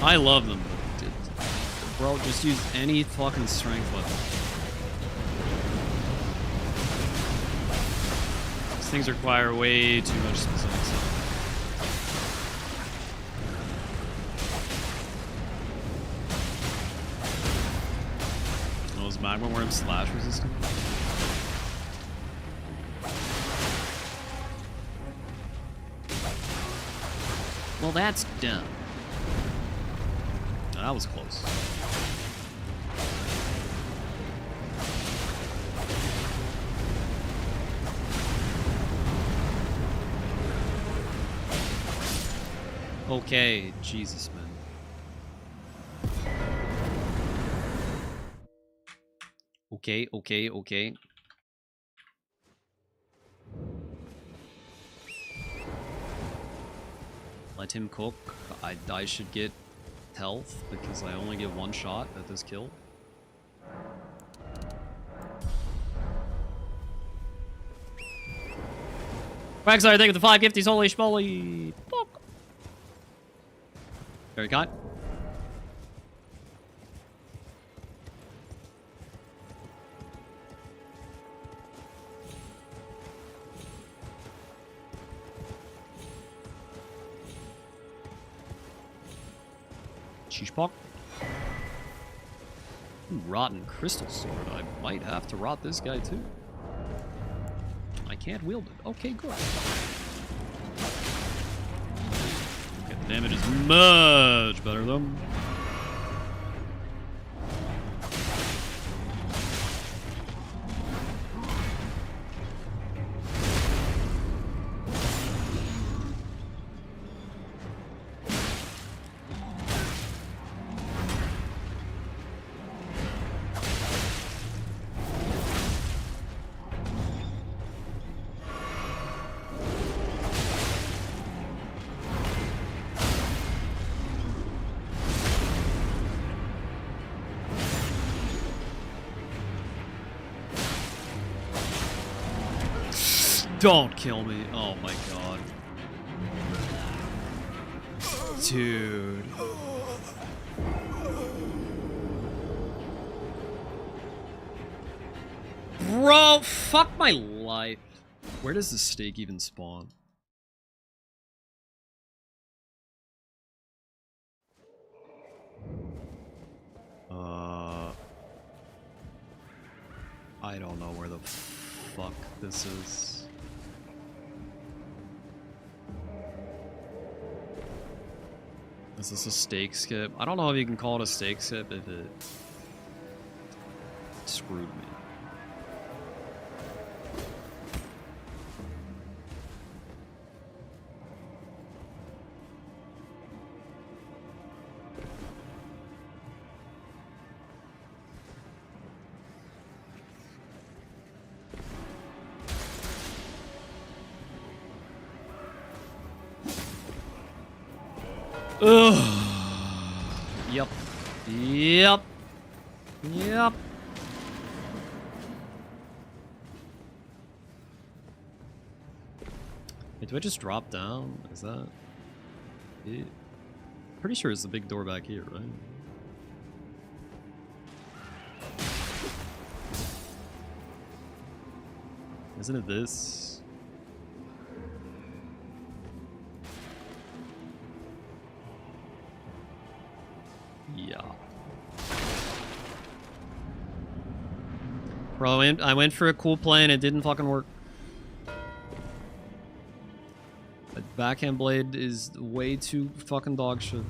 I love them, but bro, just use any fucking strength weapon. These things require way too much specifics. Oh, is magma worm slash resistant? Well, that's dumb. That was close. Okay, Jesus, man. Okay. Let him cook. I should get health because I only get one shot at this kill. Ragsire, thank you for the 5 gifties. Holy schmoly. Fuck. Very kind. Sheeshpok. Rotten crystal sword. I might have to rot this guy too. I can't wield it. Okay, good. Okay, the damage is much better though. Don't kill me. Oh my god. Dude. Bro, fuck my life. Where does the stake even spawn? I don't know where the fuck this is. Is this a stake skip? I don't know if you can call it a stake skip if it screwed me. Ugh. Yep. Yep. Yep. Wait, do I just drop down? Is that it? Pretty sure it's the big door back here, right? Isn't it this? Yeah. Bro, I went for a cool play and it didn't fucking work. That backhand blade is way too fucking dog shit.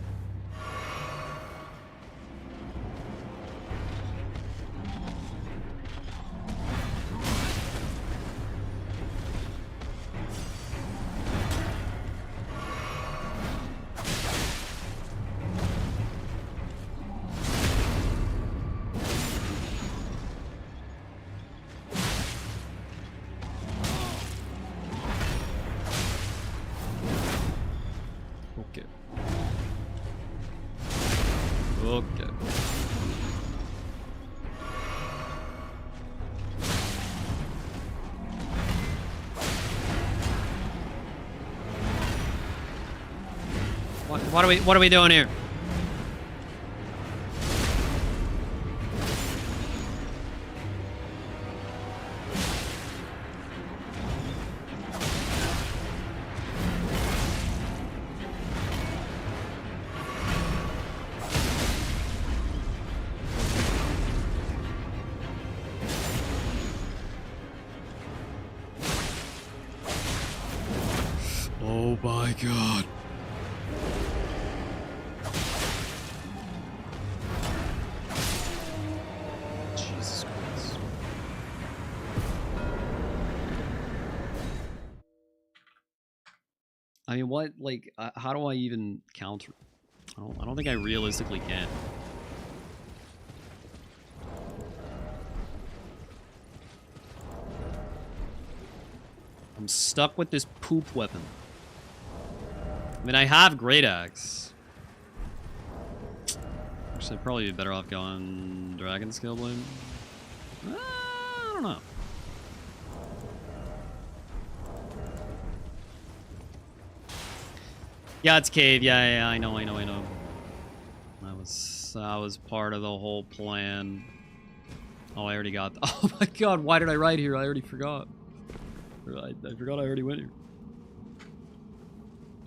Okay. Okay. What are we doing here? Oh my god. Jesus Christ. I mean, what, like, how do I even counter? I don't think I realistically can. I'm stuck with this poop weapon. I mean, I have Great Axe. Actually, I'd probably be better off going Dragon Scale Blade. I don't know. Yeah, it's cave. Yeah, I know. That was part of the whole plan. Oh, I already got. Oh my god, why did I write here? I already forgot. I forgot I already went here.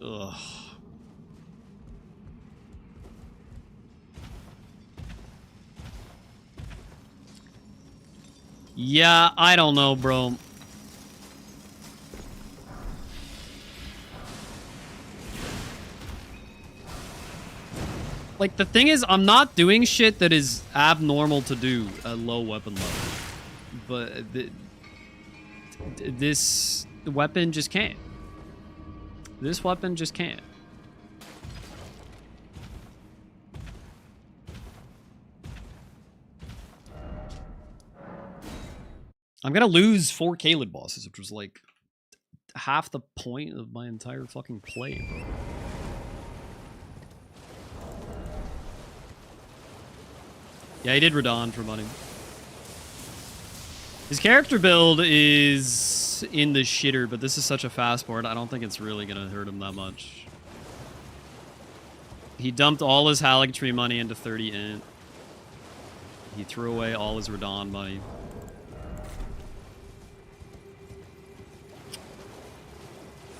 Ugh. Yeah, I don't know, bro. Like, the thing is, I'm not doing shit that is abnormal to do at low weapon level. But this weapon just can't. This weapon just can't. I'm gonna lose 4 Caelid bosses, which was like half the point of my entire fucking play, bro. Yeah, he did Radon for money. His character build is in the shitter, but this is such a fast board, I don't think it's really gonna hurt him that much. He dumped all his Haligtree money into 30 int. He threw away all his Radon money.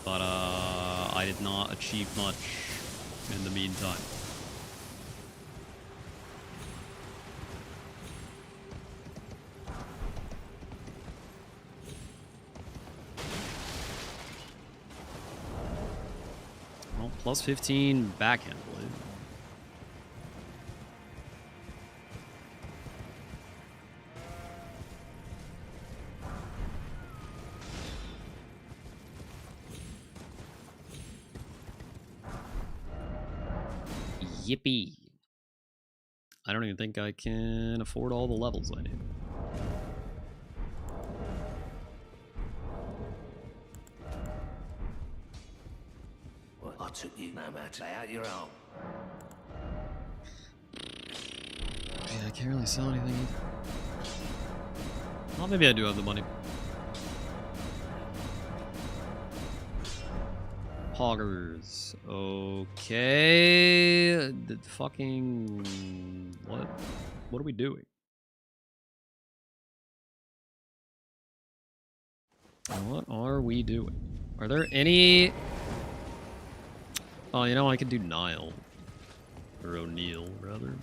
But I did not achieve much in the meantime. Well, plus 15 backhand blade. Yippee. I don't even think I can afford all the levels I need. Well, I took you no matter out your own. Yeah, I can't really sell anything either. Well, maybe I do have the money. Poggers. Okay. The fucking... What? What are we doing? What are we doing? Are there any... Oh, you know, I could do Nile. Or O'Neill, rather.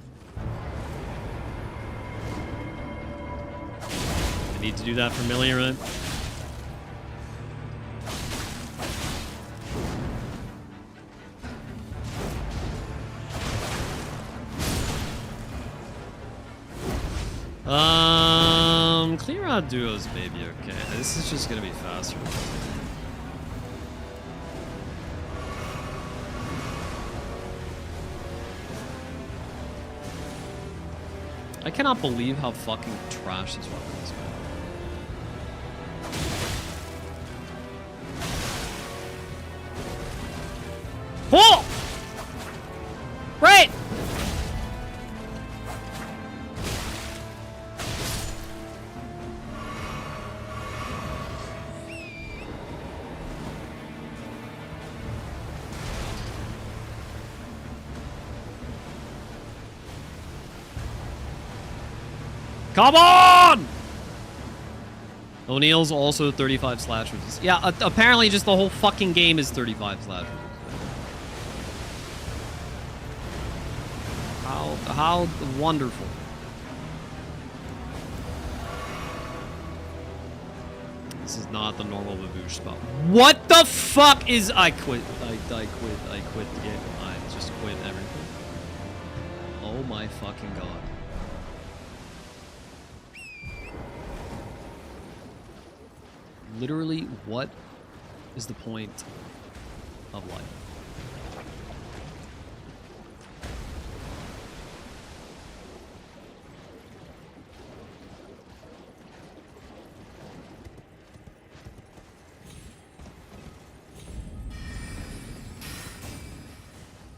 I need to do that for Millie, right? Clear out duos, baby, okay. This is just gonna be faster. I cannot believe how fucking trash this weapon is, man. Pull! Right! Come on! O'Neill's also 35 slash resist. Yeah, apparently just the whole fucking game is 35 slash resist. How wonderful. This is not the normal Baboosh spot. What the fuck is... I quit. I quit the game. I just quit everything. Oh my fucking god. Literally, what is the point of life?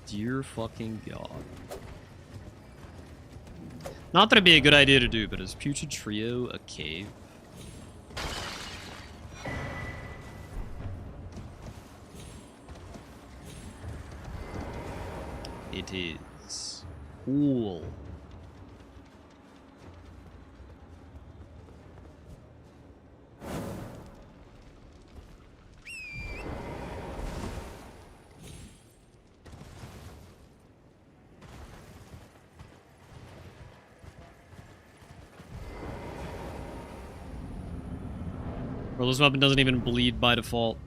Dear fucking god. Not that it'd be a good idea to do, but is Putrid Trio a cave? It is. Cool. Bro, this weapon doesn't even bleed by default.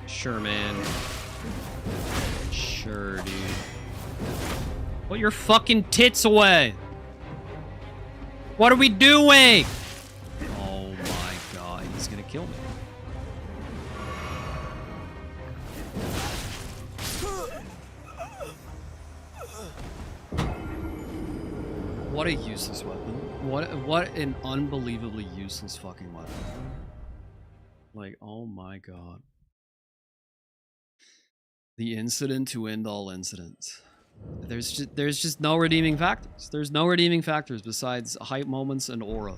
Sure, man. Sure, dude. Put your fucking tits away! What are we doing? Oh my god, he's gonna kill me. What a useless weapon. What an unbelievably useless fucking weapon. Like, oh my god. The incident to end all incidents. There's just no redeeming factors. There's no redeeming factors besides hype moments and aura.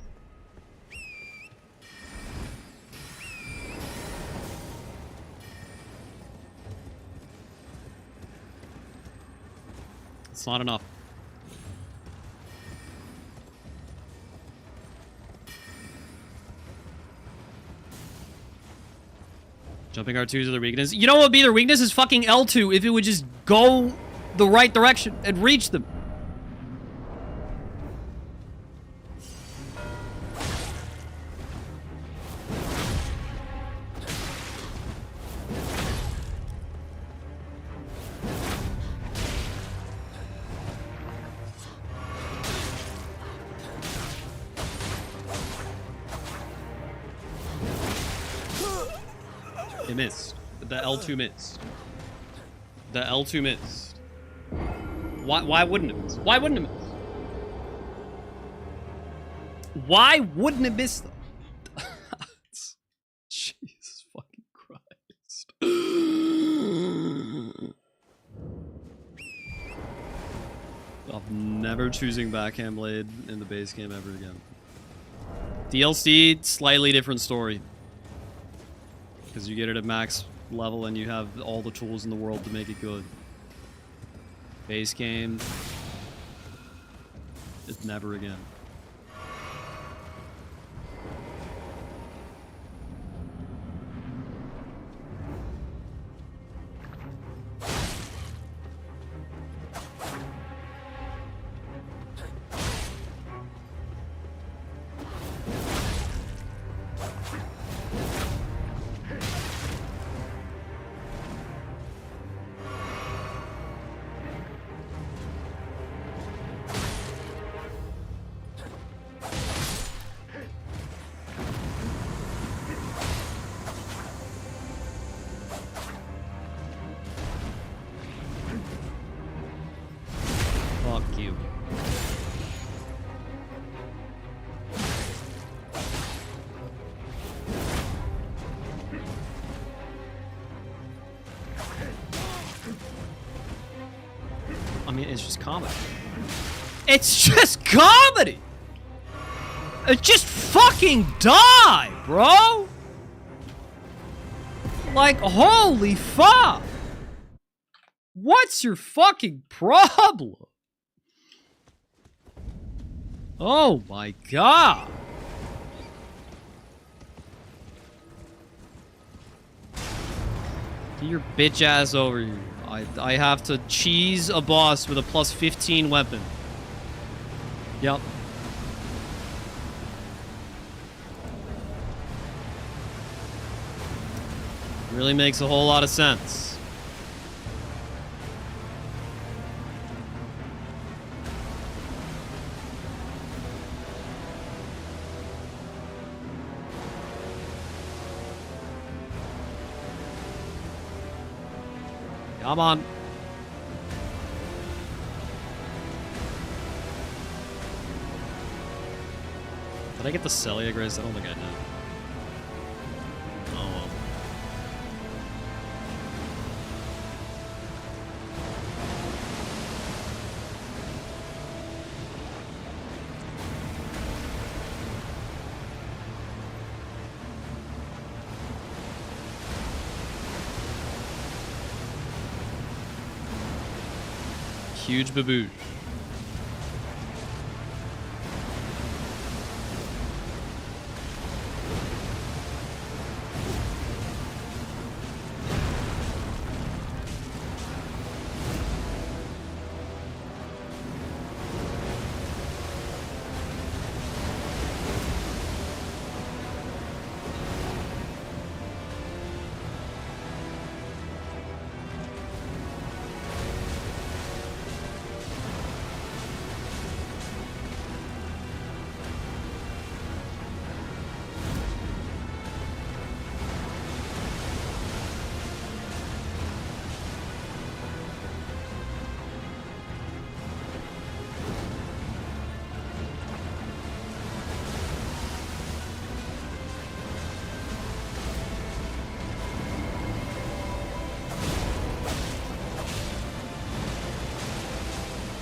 It's not enough. Jumping R2s are their weakness. You know what would be their weakness is fucking L2 if it would just go the right direction and reach them. It missed. The L2 missed. The L2 missed. Why wouldn't it miss? Why wouldn't it miss? Why wouldn't it miss though? Jesus fucking Christ. I'm never choosing backhand blade in the base game ever again. DLC, slightly different story. Because you get it at max level and you have all the tools in the world to make it good. Base game, it's never again. Fuck you. I mean, it's just comedy. It's just comedy! Just fucking die, bro! Like, holy fuck! What's your fucking problem? Oh my god! Get your bitch ass over here. I have to cheese a boss with a plus 15 weapon. Yep. Really makes a whole lot of sense. Come on. Did I get the Celia Grace? I don't think I did. Oh well. Huge baboosh.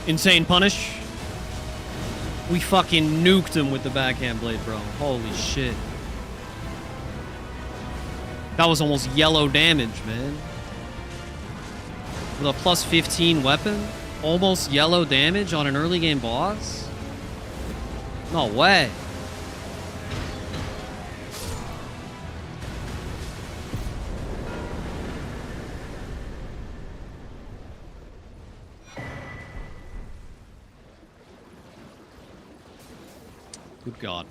Insane punish. We fucking nuked him with the backhand blade, bro. Holy shit. That was almost yellow damage, man. With a plus 15 weapon? almost yellow damage on an early game boss? No way. Good God.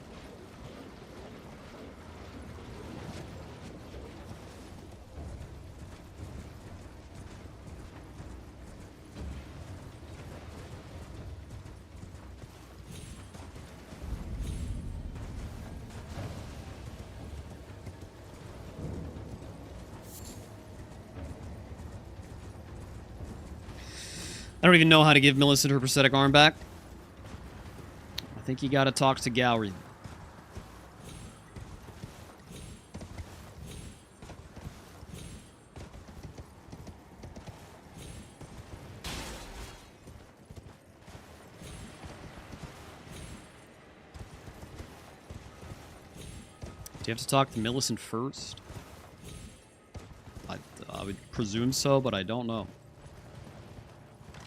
I don't even know how to give Millicent her prosthetic arm back. I think you gotta talk to Gowry. Do you have to talk to Millicent first? I would presume so, but I don't know.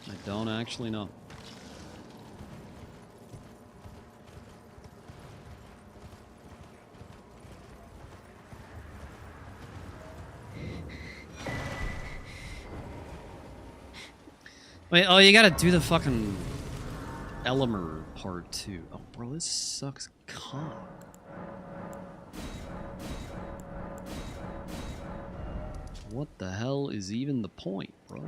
I don't actually know. Wait, oh, you gotta do the fucking Elimer part too. Oh, bro, this sucks cock. What the hell is even the point, bro?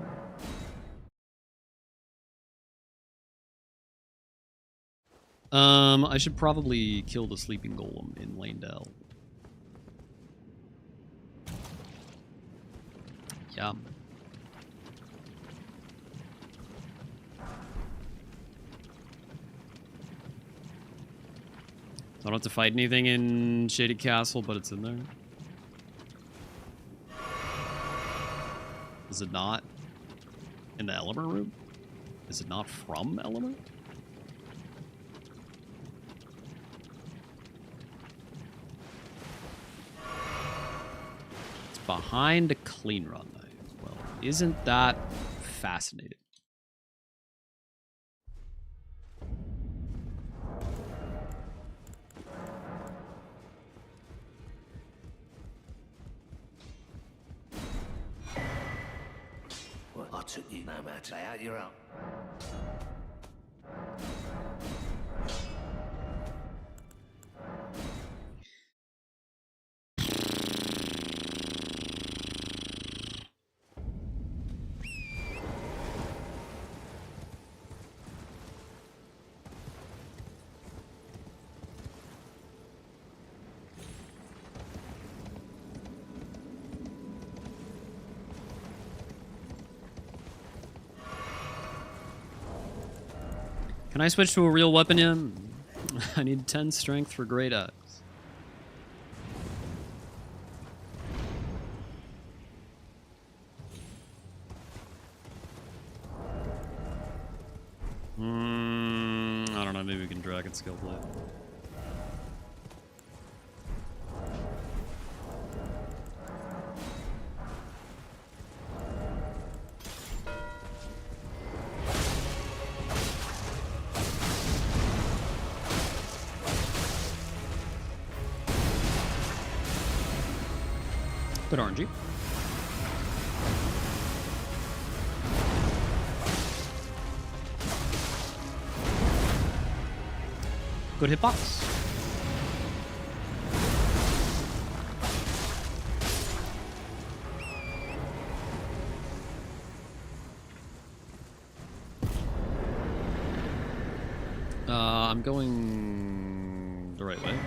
I should probably kill the sleeping golem in Landell. Yeah. I don't have to fight anything in Shaded Castle, but it's in there. Is it not in the Elimer room? Is it not from Elimer? It's behind a clean run. Well, isn't that fascinating? Well, I took you no matter. Lay out your own. Can I switch to a real weapon yet? I need 10 strength for Great Axe. I don't know, maybe we can Dragon Skill Blade. Good RNG. Good hitbox. I'm going the right way.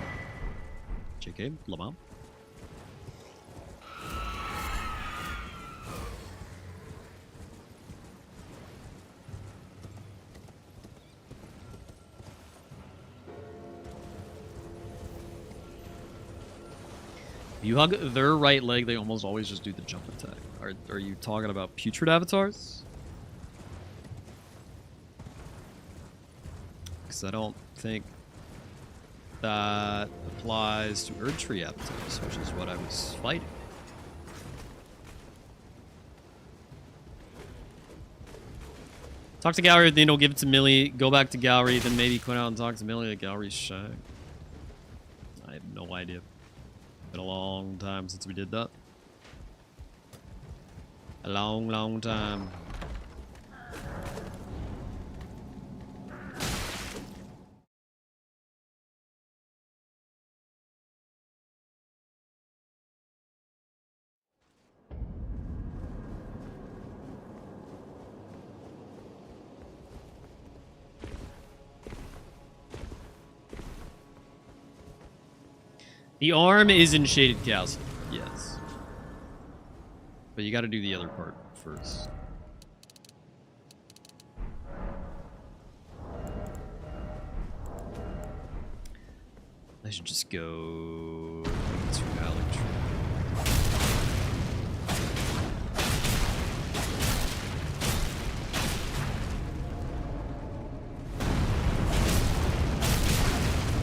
JK, Lamont. You hug their right leg, they almost always just do the jump attack. Are you talking about putrid avatars? Because I don't think that applies to Erdtree avatars, which is what I was fighting. Talk to Gallery, then he'll give it to Millie. Go back to Gallery, then maybe quit out and talk to Millie. Gallery's shy. I have no idea. Been a long time since we did that. A long, long time. The arm is in Shaded Castle, yes. But you gotta do the other part first. I should just go to Alex.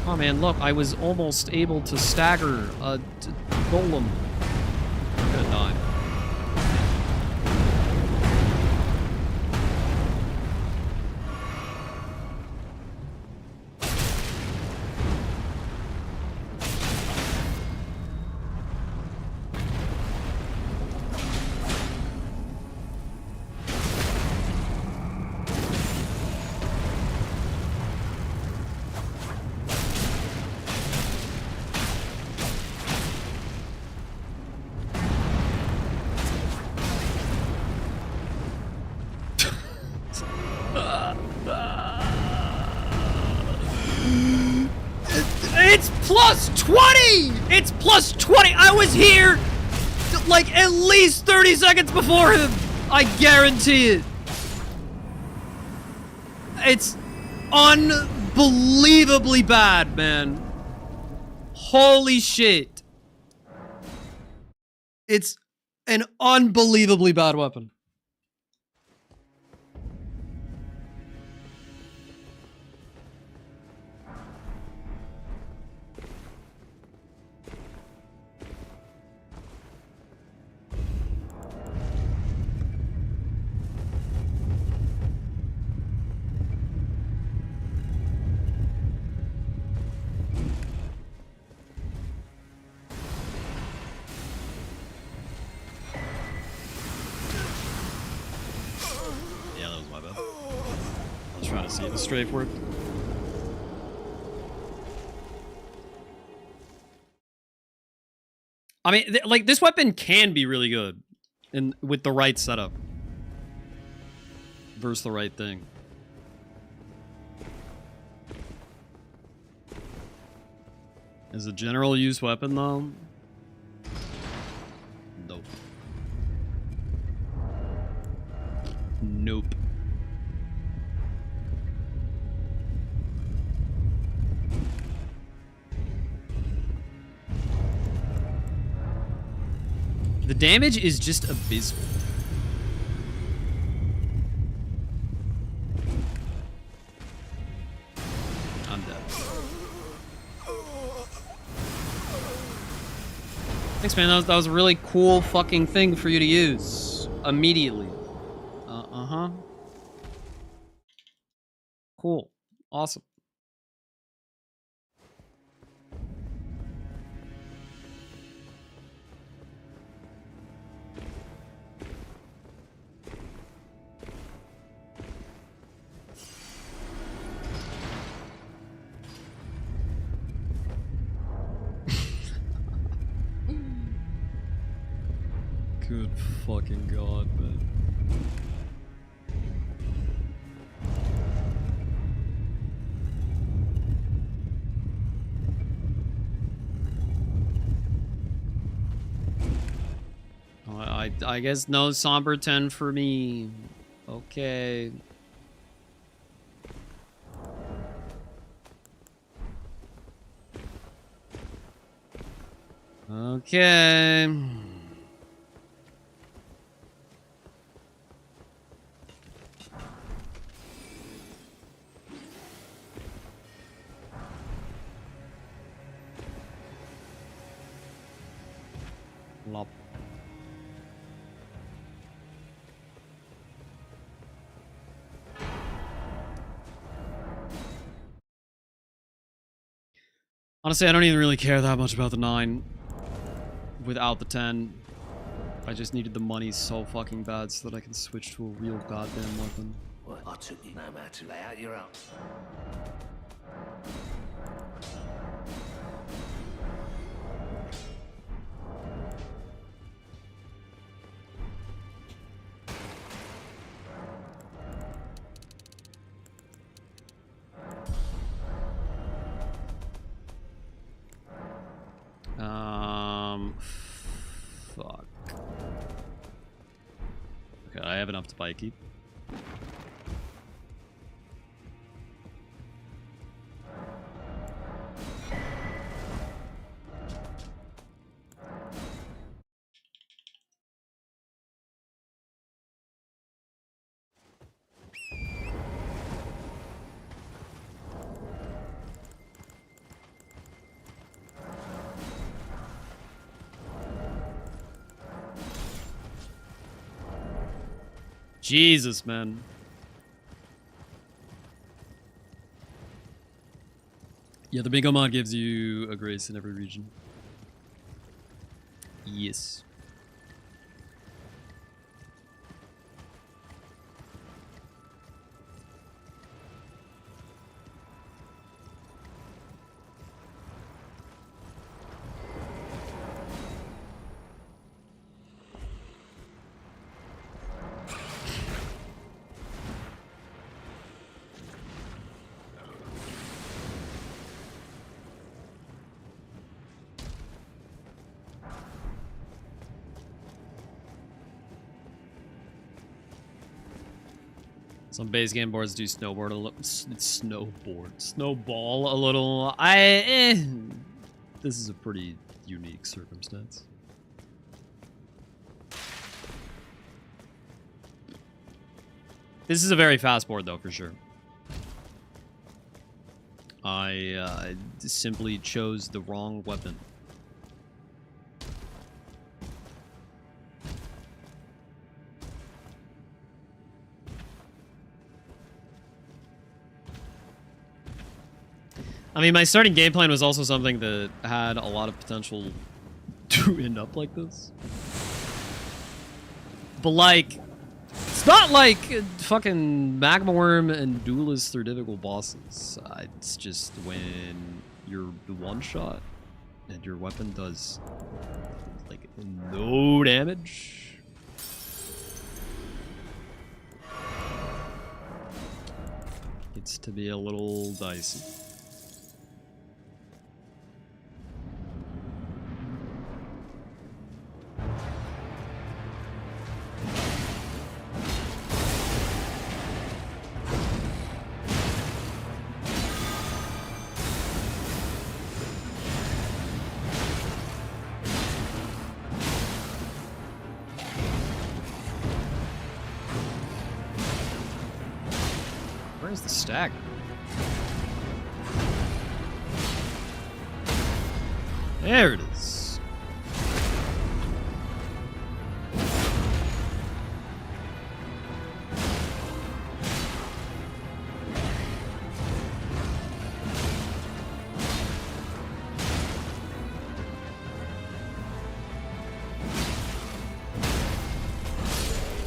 Oh man, look, I was almost able to stagger a golem. I'm gonna die. It's plus 20! It's plus 20! I was here like at least 30 seconds before him! I guarantee it. It's unbelievably bad, man. Holy shit. It's an unbelievably bad weapon. Trying to see if the strafe worked. I mean, like, this weapon can be really good with the right setup versus the right thing. As a general use weapon, though, nope. Nope. The damage is just abysmal. I'm dead. Thanks, man. That was a really cool fucking thing for you to use immediately. Uh-huh. Cool. Awesome. Good fucking god, man. I guess no Somber 10 for me. Okay. Okay. Lop. Honestly, I don't even really care that much about the 9 without the 10. I just needed the money so fucking bad so that I can switch to a real goddamn weapon. Well, I took you no matter to lay out your own. Fuck. Okay, I have enough to buy a keep. Jesus, man. Yeah, the bingo mod gives you a grace in every region. Yes. Some base game boards do snowboard a little. Snowball a little. This is a pretty unique circumstance. This is a very fast board, though, for sure. I simply chose the wrong weapon. I mean, my starting game plan was also something that had a lot of potential to end up like this. But, like, it's not like fucking Magma Worm and Duelists are difficult bosses. It's just when you're the one-shot and your weapon does, like, no damage. It's to be a little dicey. Where's the stagger? There it is.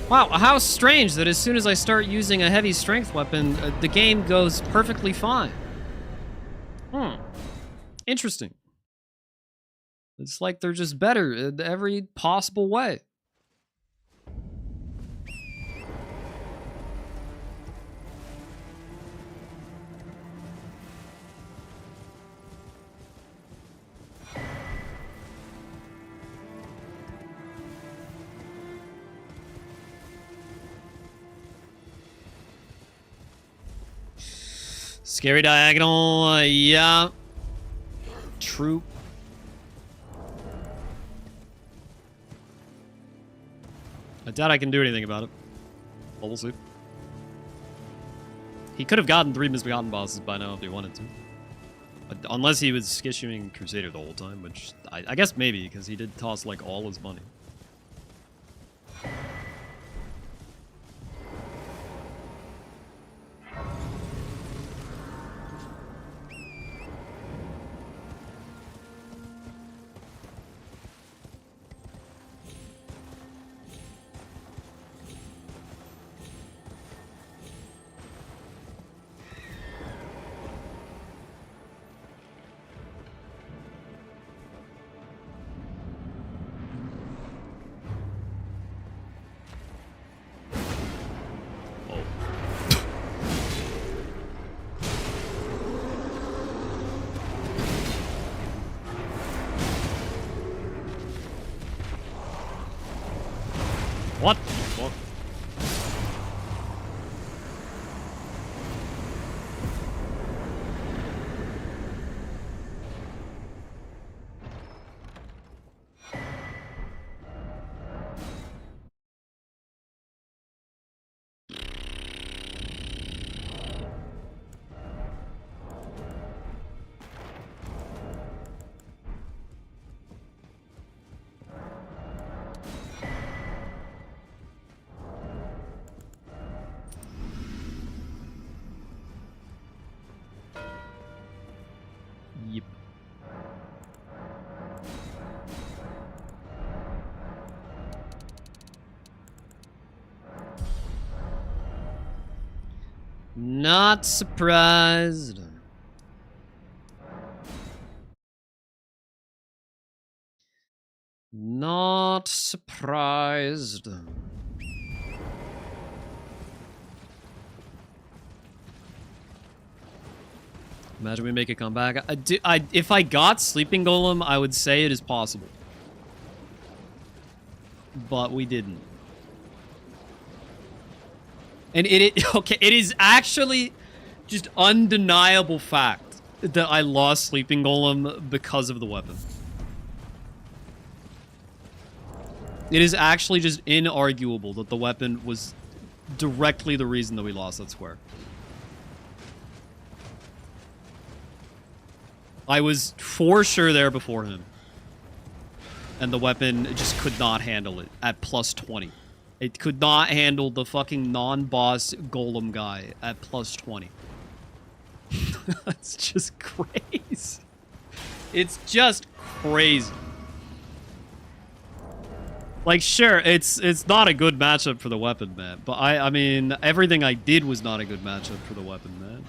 Wow, how strange that as soon as I start using a heavy strength weapon, the game goes perfectly fine. Interesting. It's like they're just better in every possible way. Scary diagonal, yeah. True. I doubt I can do anything about it. But we'll see. He could have gotten 3 misbegotten bosses by now if he wanted to. Unless he was issuing Crusader the whole time, which I guess maybe, because he did toss like all his money. What the fuck? Yep. Not surprised. Not surprised. Imagine we make a comeback. If I got Sleeping Golem, I would say it is possible. But we didn't. And okay, it is actually just undeniable fact that I lost Sleeping Golem because of the weapon. It is actually just inarguable that the weapon was directly the reason that we lost that square. I was for sure there before him. And the weapon just could not handle it at plus 20. It could not handle the fucking non-boss golem guy at plus 20. It's just crazy. It's just crazy. Like, sure, it's not a good matchup for the weapon, man. But I mean, everything I did was not a good matchup for the weapon, man.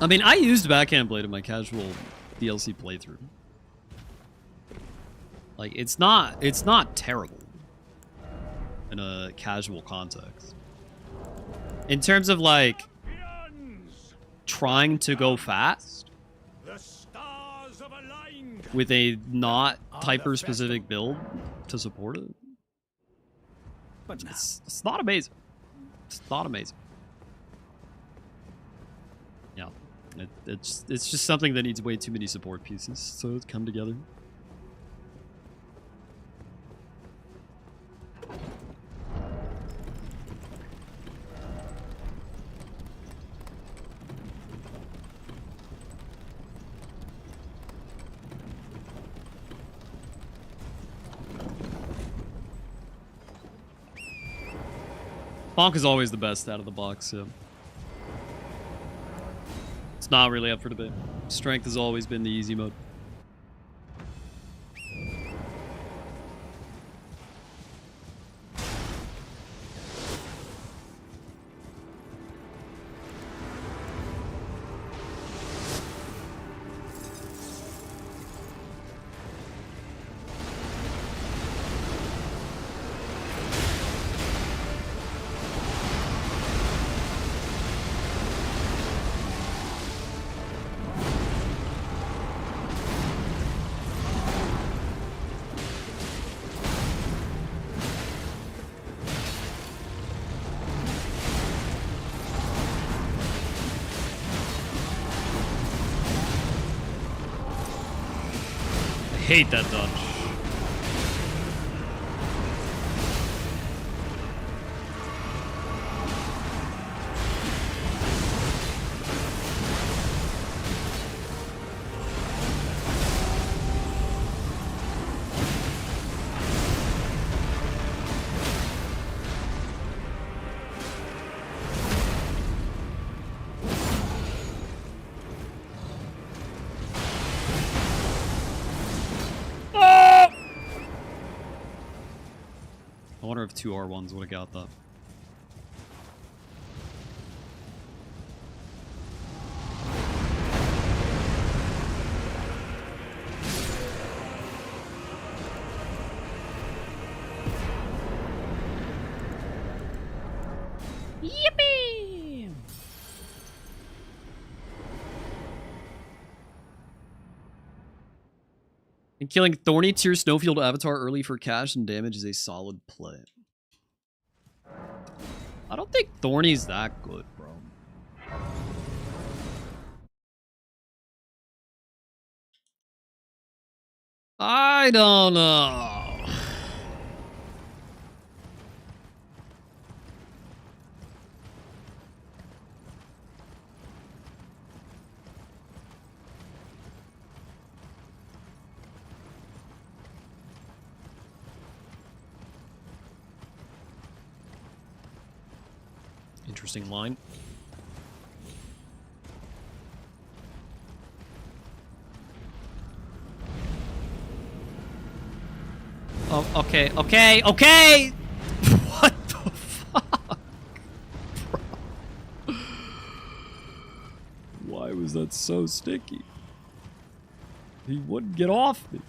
I mean, I used Backhand Blade in my casual DLC playthrough. Like, it's not terrible in a casual context. In terms of, like, trying to go fast with a not hyper-specific build to support it. It's not amazing. It's not amazing. Yeah. It's just something that needs way too many support pieces to come together. Bonk is always the best out of the box, yeah. It's not really up for debate. Strength has always been the easy mode. I hate that dodge. wonder if 2 R1s would have got that. Yippee! And killing Thorny tier Snowfield Avatar early for cash and damage is a solid play. I don't think Thorny's that good, bro. I don't know. Interesting line. Oh, okay, okay, okay! What the fuck? Bro. Why was that so sticky? He wouldn't get off me.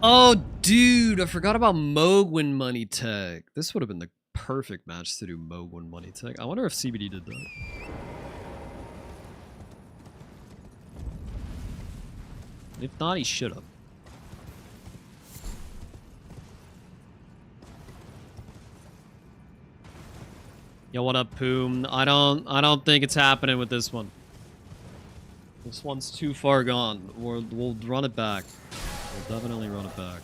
Oh, dude, I forgot about Mogwin Money Tech. This would have been the perfect match to do Mogwin Money Tech. I wonder if CBD did that. If not, he should have. Yo, what up, Poom? I don't think it's happening with this one. This one's too far gone. We'll run it back. We'll definitely run it back.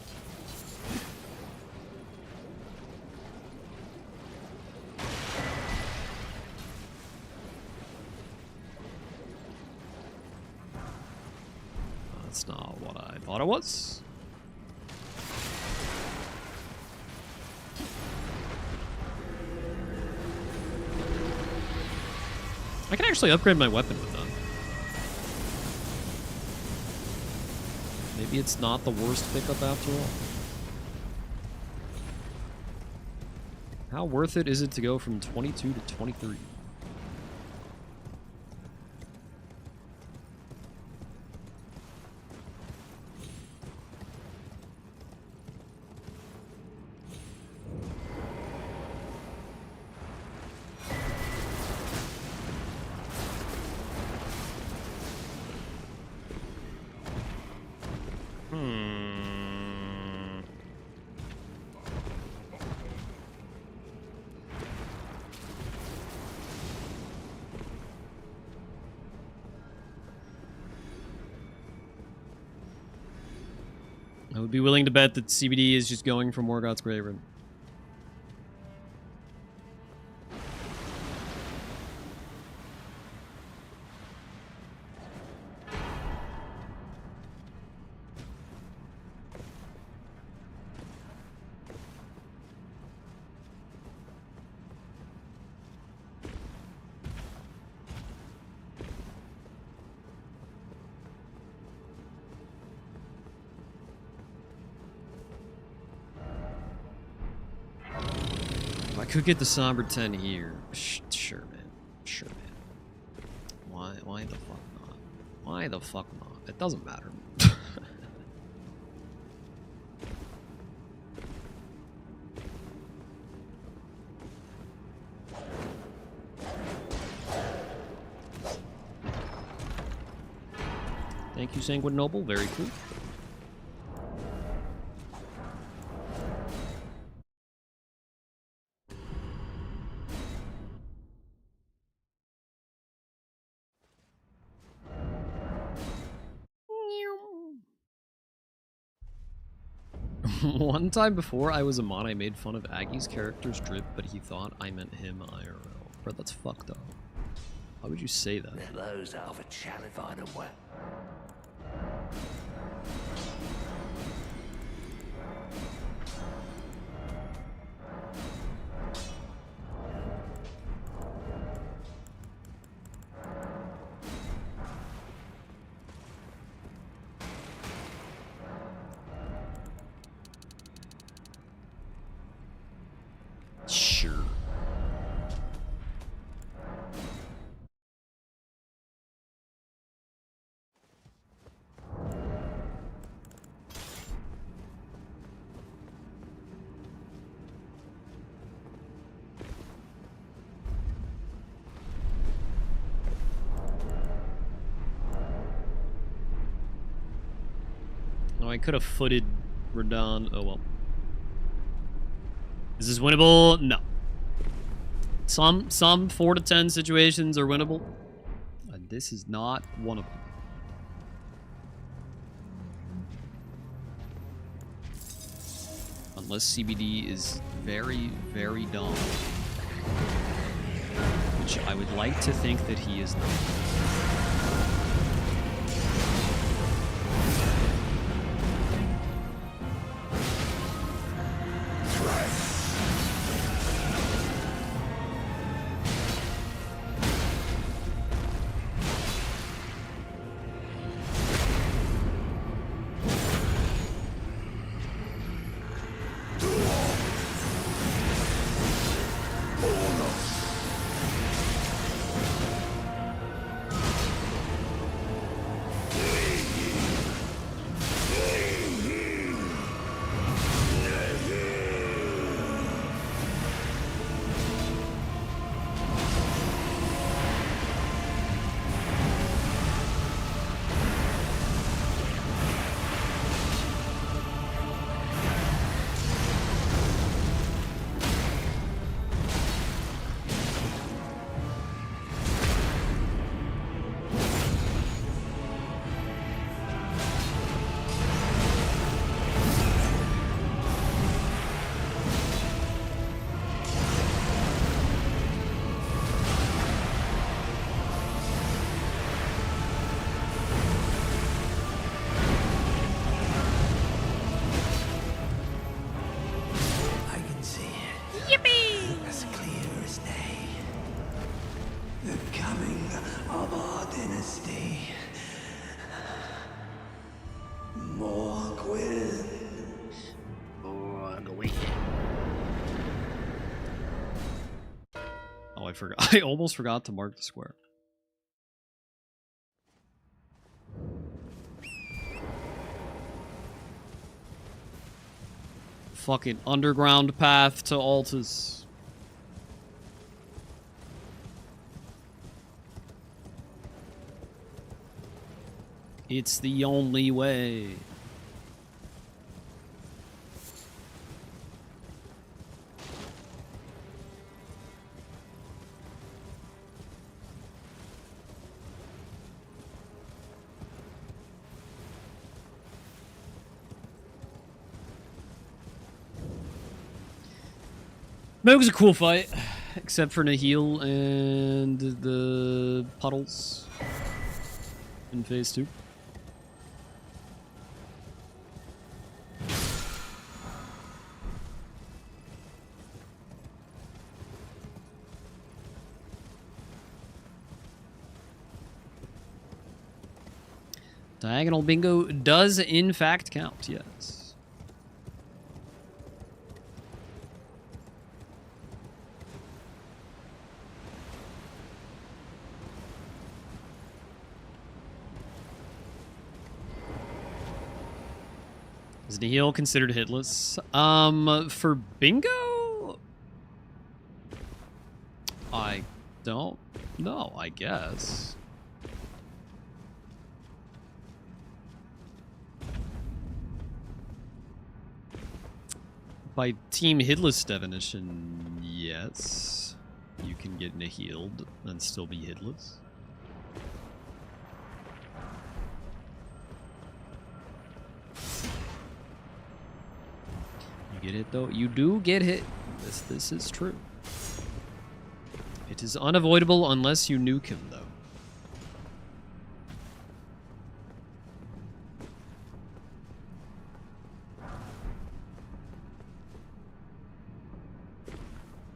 That's not what I thought it was. I can actually upgrade my weapon with that. Maybe it's not the worst pickup after all. How worth it is it to go from 22 to 23? I would be willing to bet that CBD is just going for Morgoth's Graven. I could get the Somber 10 here. Sure, man. Sure, man. Why the fuck not? Why the fuck not? It doesn't matter. Thank you, Sanguine Noble. Very cool. One time before I was a mod, I made fun of Aggie's character's drip, but he thought I meant him IRL. Bro, that's fucked up. Why would you say that? Those are the challenge find a way. Sure. Oh, I could have footed Radon. Oh well. Is this winnable? No. Some 4 to 10 situations are winnable. And this is not one of them. Unless CBD is very, very dumb. Which I would like to think that he is not. I forgot. I almost forgot to mark the square. Fucking underground path to Altus. It's the only way. But it was a cool fight, except for Nahil and the puddles in phase 2. Diagonal bingo does in fact count, yes. Is Nihil considered hitless? For bingo? I don't know, I guess. By team hitless definition, yes. You can get Nihiled and still be hitless. get hit though? You do get hit. This is true. It is unavoidable unless you nuke him though.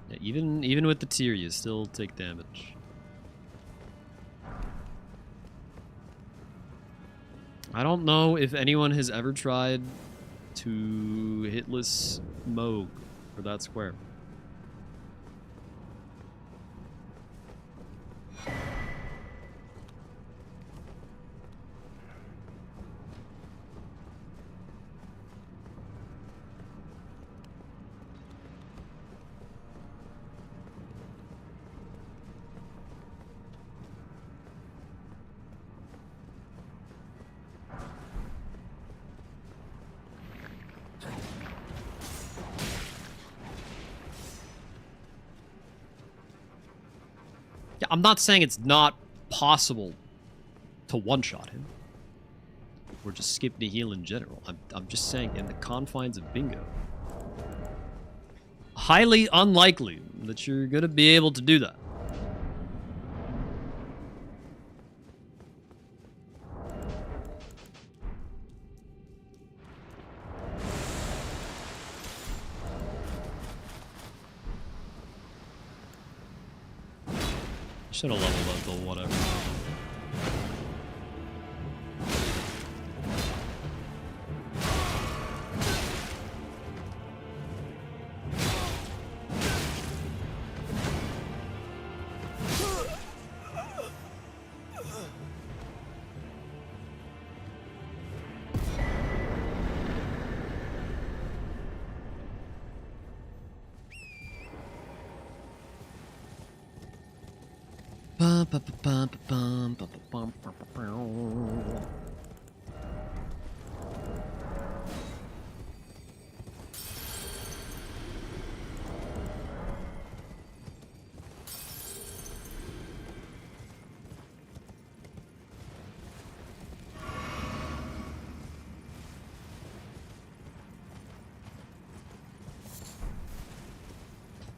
Yeah, even with the tier, you still take damage. I don't know if anyone has ever tried to hitless Moog for that square. Yeah, I'm not saying it's not possible to one-shot him. Or just skip the heal in general. I'm just saying in the confines of bingo. Highly unlikely that you're gonna be able to do that. Should have leveled up the whatever.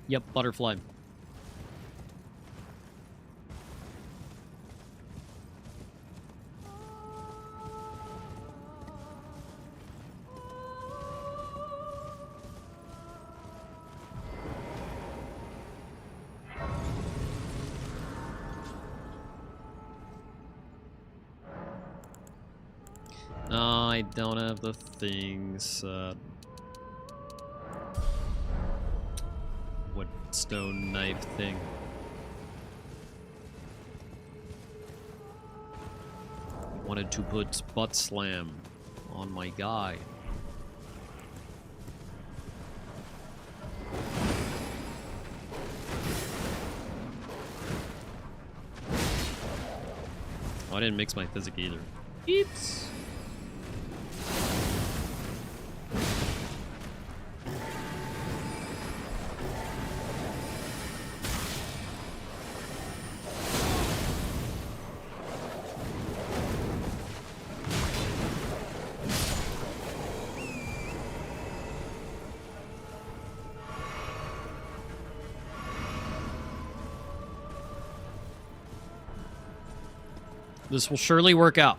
Yep, butterfly. No, I don't have the things. What stone knife thing? Wanted to put butt slam on my guy. Oh, I didn't mix my physic either. Oops. This will surely work out.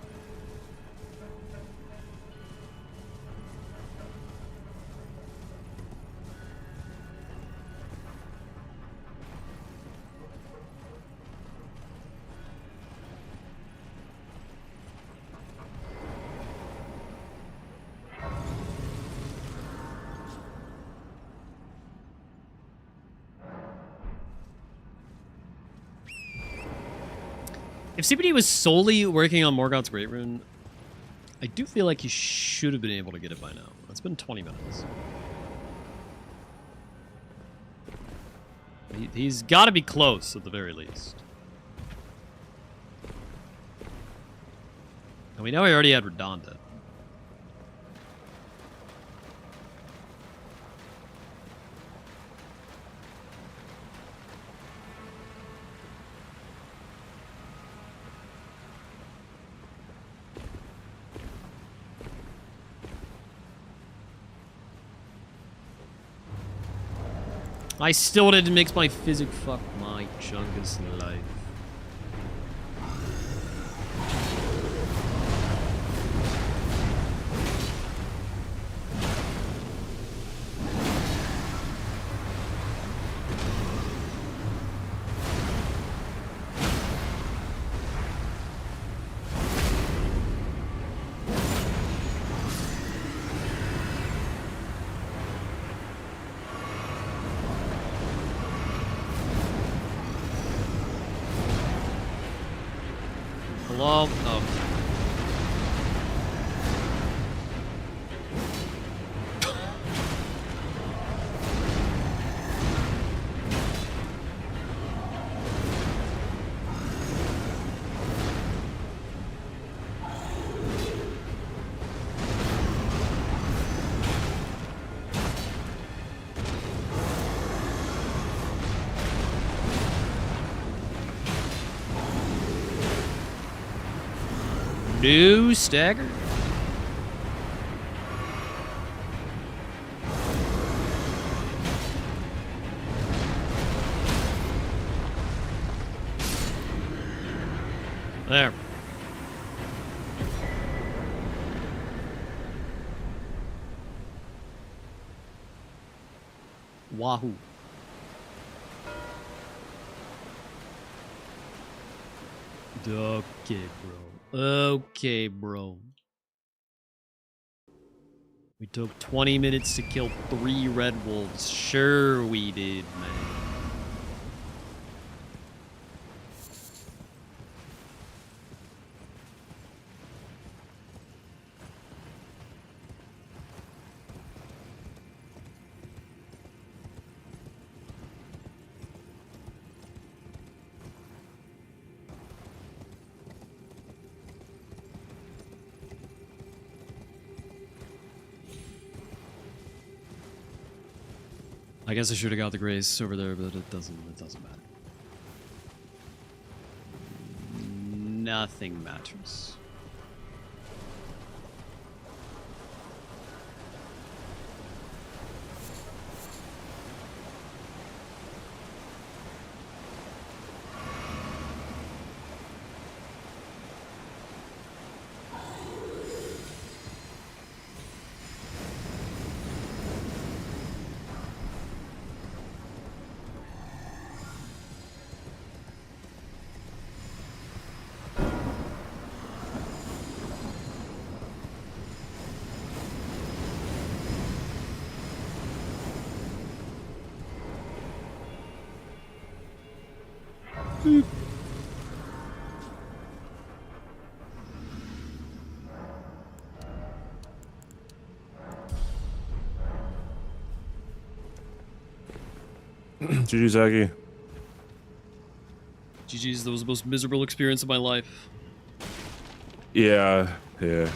If CPD was solely working on Morgoth's Great Rune, I do feel like he should have been able to get it by now. It's been 20 minutes. He's got to be close, at the very least. And we know he already had Redondant. I still didn't mix my physic. Fuck my chungus life. Hello? Oh. New stagger. There. Wahoo. Okay, bro. Okay, bro. We took 20 minutes to kill 3 red wolves. Sure we did, man. I guess I should have got the grace over there, but it doesn't matter. Nothing matters. GG's, Aggie. GG's, that was the most miserable experience of my life. Yeah, yeah.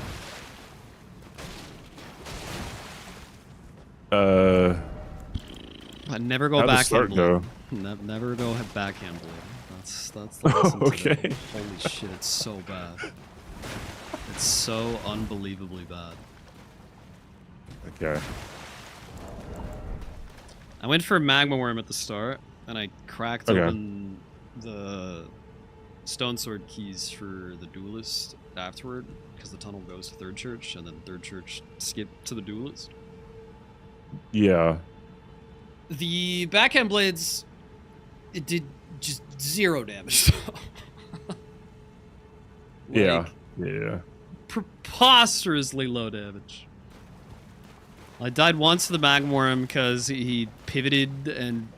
I'd never go how'd the backhand start go? blade. Never go backhand blade. That's the lesson Okay. today. Holy shit, it's so bad. It's so unbelievably bad. Okay. I went for Magma Worm at the start, and I cracked Okay. open the Stone Sword keys for the Duelist afterward, because the tunnel goes to Third Church, and then Third Church skipped to the Duelist. Yeah. The backhand blades, it did just 0 damage. Yeah. Yeah. Preposterously low damage. I died once to the Magma Worm because he pivoted and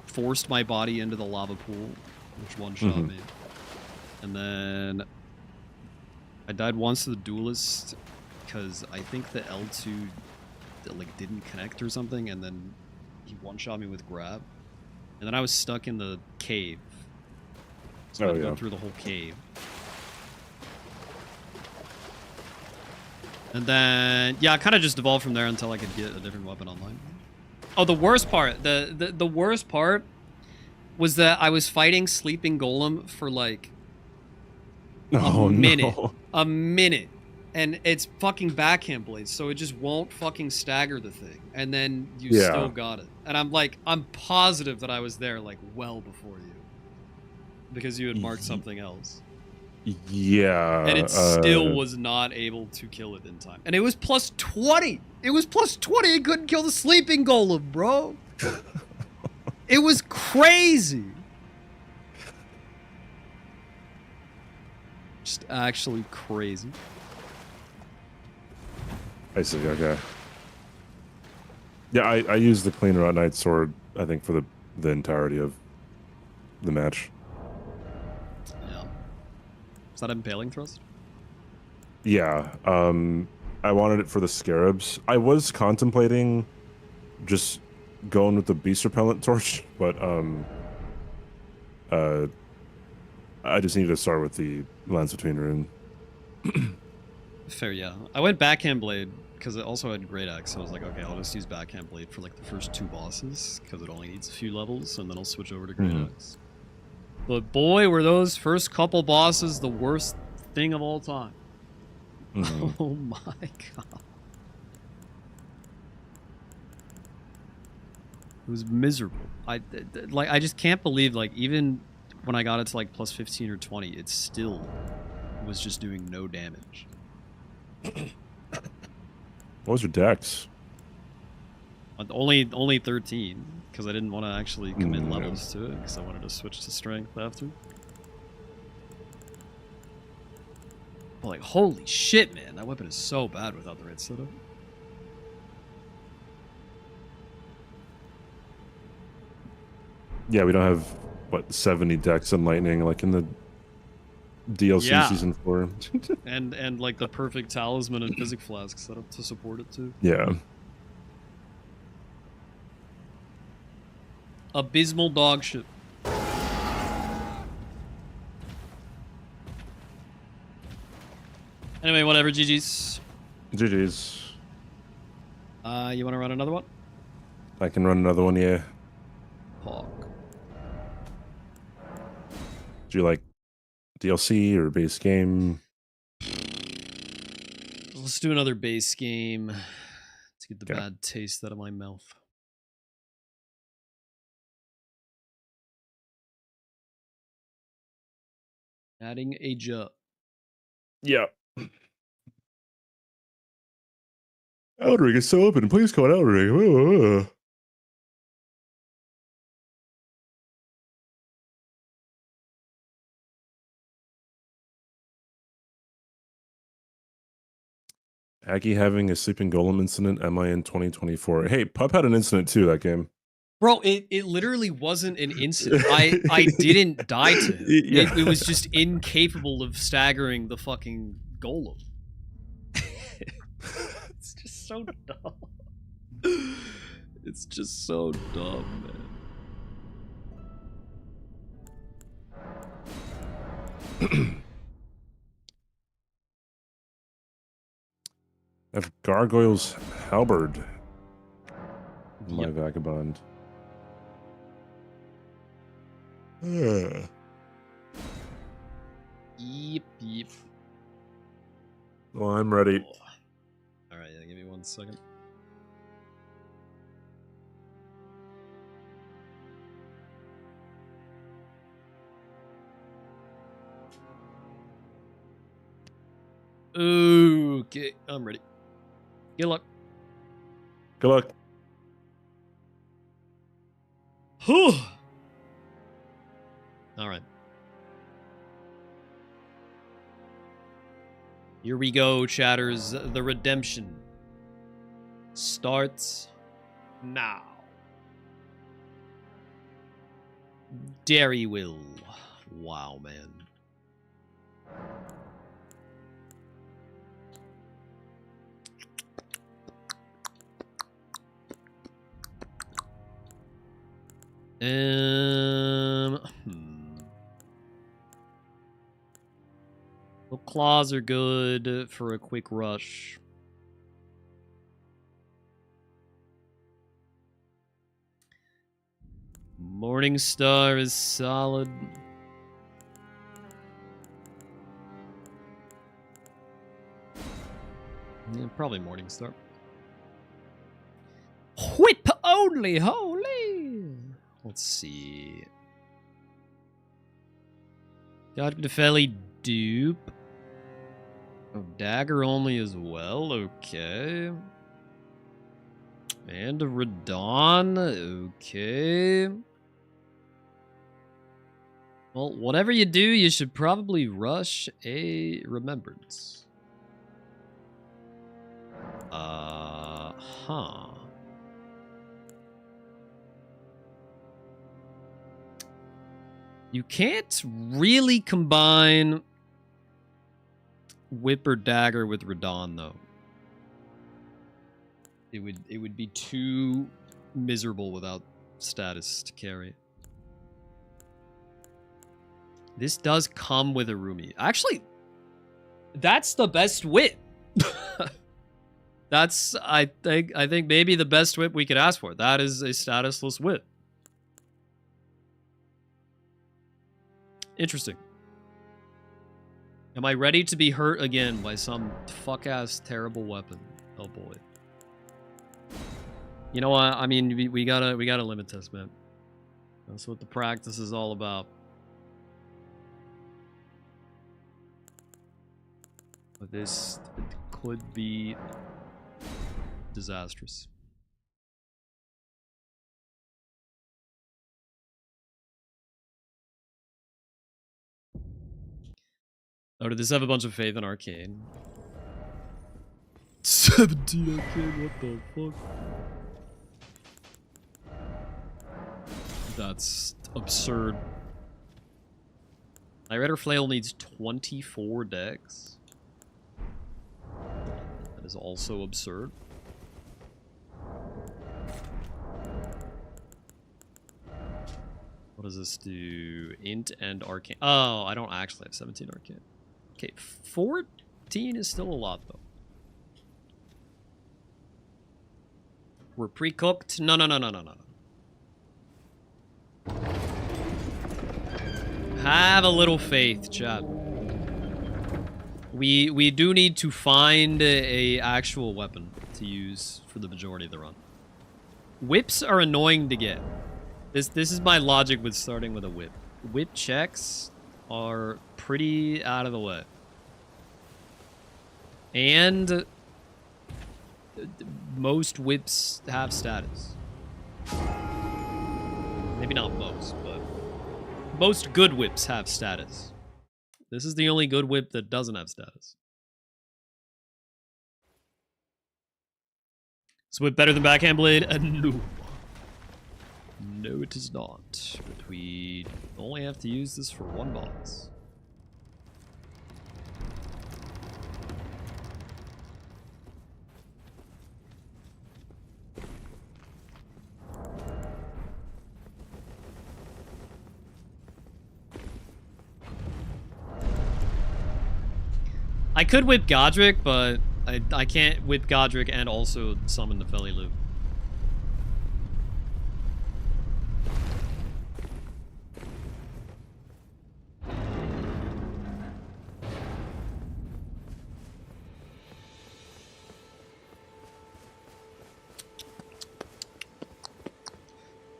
forced my body into the lava pool, which one-shot me. And then I died once to the Duelist because I think the L2 like didn't connect or something, and then he one-shot me with grab. And then I was stuck in the cave. So I had to go through the whole cave. And then, yeah, I kind of just devolved from there until I could get a different weapon online. Oh, the worst part, the worst part was that I was fighting Sleeping Golem for like a minute. A minute. And it's fucking backhand blades, so it just won't fucking stagger the thing. And then you Yeah. still got it. And I'm like, I'm positive that I was there like well before you. Because you had marked something else. Yeah. And it still was not able to kill it in time. And it was plus 20! It was plus 20! It couldn't kill the sleeping golem, bro! It was crazy! Just actually crazy. I see, okay. Yeah, I used the Cleaner at Night sword, I think, for the entirety of the match. Yeah. Is that impaling thrust? Yeah, I wanted it for the scarabs. I was contemplating just going with the beast repellent torch, but I just needed to start with the Lance Between Rune. Fair, yeah. I went backhand blade because it also had great axe, so I was like, okay, I'll just use backhand blade for like the first 2 bosses because it only needs a few levels, and then I'll switch over to great axe. But boy, were those first couple bosses the worst thing of all time. Oh my god. It was miserable. I just can't believe, like, even when I got it to like plus 15 or 20, it still was just doing no damage. What was your dex? Only 13, because I didn't want to actually commit levels to it, because I wanted to switch to strength after. But like, holy shit, man, that weapon is so bad without the right setup. Yeah, we don't have, what, 70 decks and lightning like in the DLC season 4. and like the perfect talisman and physic flask setup to support it too. Yeah. Abysmal dog shit. Anyway, whatever, GG's. GG's. You want to run another one? I can run another one, yeah. Hawk. Do you like DLC or base game? Let's do another base game to get the bad taste out of my mouth. Adding a jump. Yeah. Elden Ring is so open. Please call it Elden Ring. Aggie having a sleeping golem incident. Am I in 2024? Hey, Pup had an incident too that game. Bro, it literally wasn't an incident. I didn't die to him. Yeah. It was just incapable of staggering the fucking golem. It's just so dumb. It's just so dumb, man. I have Gargoyle's Halberd. My Yep. Vagabond. Yep. Well, I'm ready. Alright, yeah, give me 1 second. Okay, I'm ready. Good luck. Good luck. Whew. Alright. Here we go, chatters. The redemption starts now. Dairy Will. Wow, man. Well, claws are good for a quick rush. Morningstar is solid. Yeah, probably Morningstar. Whip only, holy. Let's see. Got Defeli dupe. Oh, dagger only as well. Okay. And a Radon. Okay. Well, whatever you do, you should probably rush a Remembrance. Huh. You can't really combine Whip or Dagger with Radon, though. It would be too miserable without status to carry. This does come with a Rumi. Actually, that's the best whip. That's I think maybe the best whip we could ask for. That is a statusless whip. Interesting. Am I ready to be hurt again by some fuck-ass terrible weapon? Oh boy. You know what? I mean, we gotta limit test, man. That's what the practice is all about. But this could be disastrous. Oh, did this have a bunch of faith in Arcane? 17 Arcane, what the fuck? That's absurd. Knight Rider Flail needs 24 decks. That is also absurd. What does this do? Int and Arcane. Oh, I don't actually have 17 Arcane. Okay, 14 is still a lot, though. We're pre-cooked? No. Have a little faith, chat. We do need to find a actual weapon to use for the majority of the run. Whips are annoying to get. This is my logic with starting with a whip. Whip checks are pretty out of the way. And most whips have status. Maybe not most, but most good whips have status. This is the only good whip that doesn't have status. Is whip better than backhand blade? No. No, it is not. But we only have to use this for one boss. I could whip Godric, but I can't whip Godric and also summon the Feli Loop.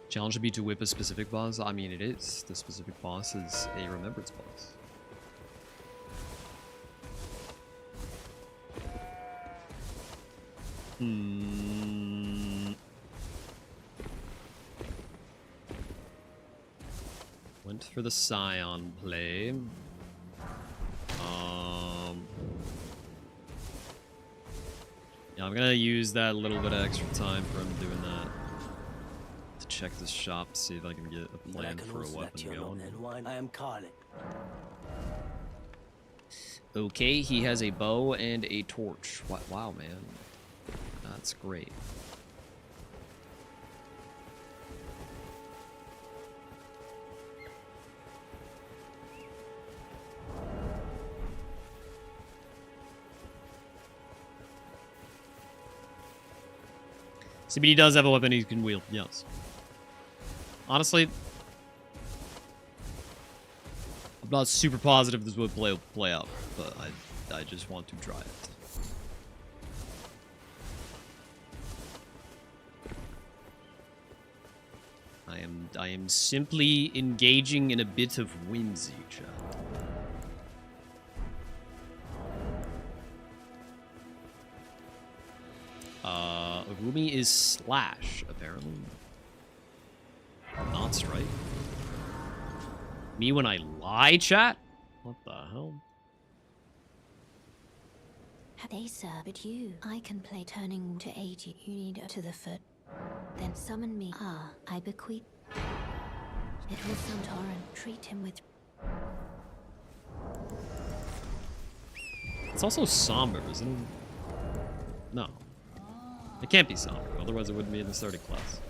Challenge would be to whip a specific boss. I mean, it is. The specific boss is a remembrance boss. Went for the Scion play. Yeah, I'm gonna use that little bit of extra time for him doing that. To check this shop, see if I can get a plan for a weapon going. I am calling. Okay, he has a bow and a torch. Wow, man. That's great. CBD does have a weapon he can wield, yes. Honestly, I'm not super positive this would play out, but I just want to try it. I am simply engaging in a bit of whimsy, chat. Rumi is slash, apparently. Not strike. Me when I lie, chat? What the hell? They sir, but you. I can play turning to aid you. You need to the foot. Then summon me. Ah, I bequeath. It was Santorin. Treat him with. It's also somber, isn't it? No. It can't be somber, otherwise it wouldn't be in the starting class.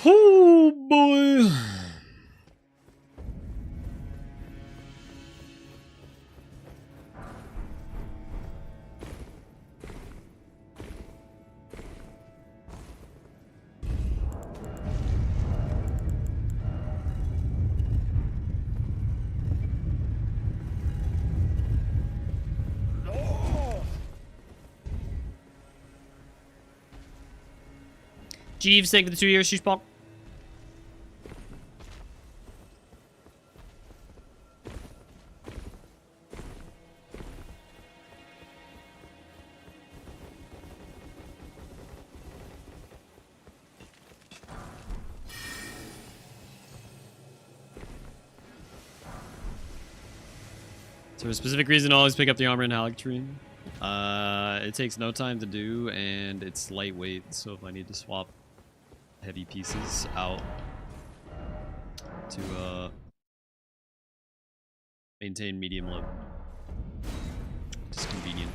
Oh boy. Jeeves, thank you for the 2 years, she's pop. So a specific reason to always pick up the armor in Halictrine. It takes no time to do, and it's lightweight, so if I need to swap heavy pieces out to maintain medium load, it's convenient.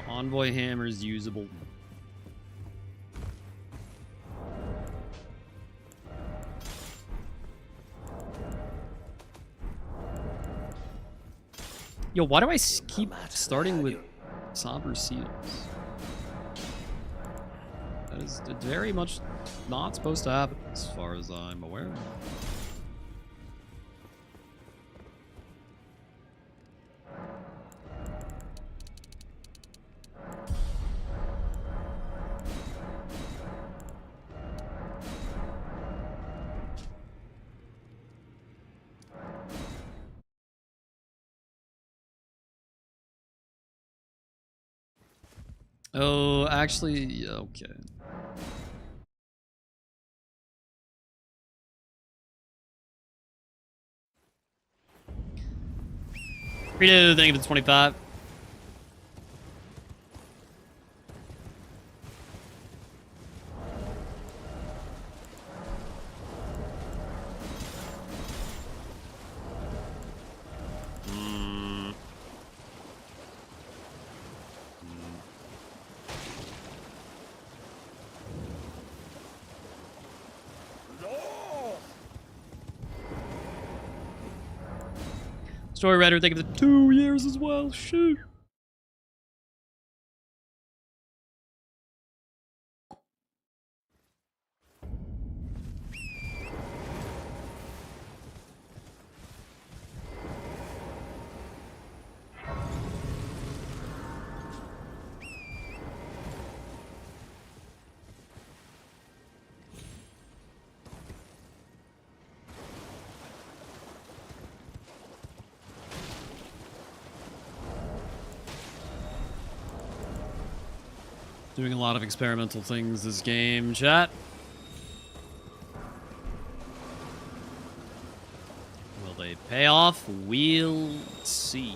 Envoy hammer is usable. Yo, why do I keep starting with somber seals? That is very much not supposed to happen, as far as I'm aware. Oh, actually, yeah, okay. Rito, thank you for the 25. Story writer, thank you for the 2 years as well. Shoot. Doing a lot of experimental things this game, chat. Payoff, we'll see.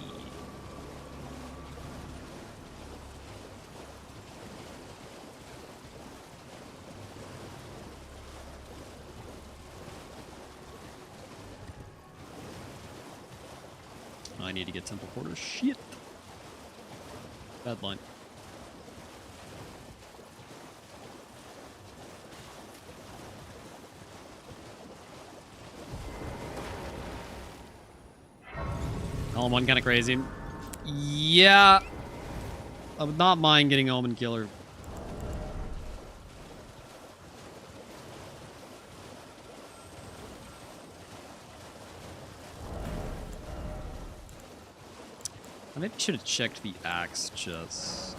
I need to get Temple Quarters. Shit. Bad line. Omen kind of crazy. Yeah. I would not mind getting Omen Killer. I maybe should have checked the axe chest.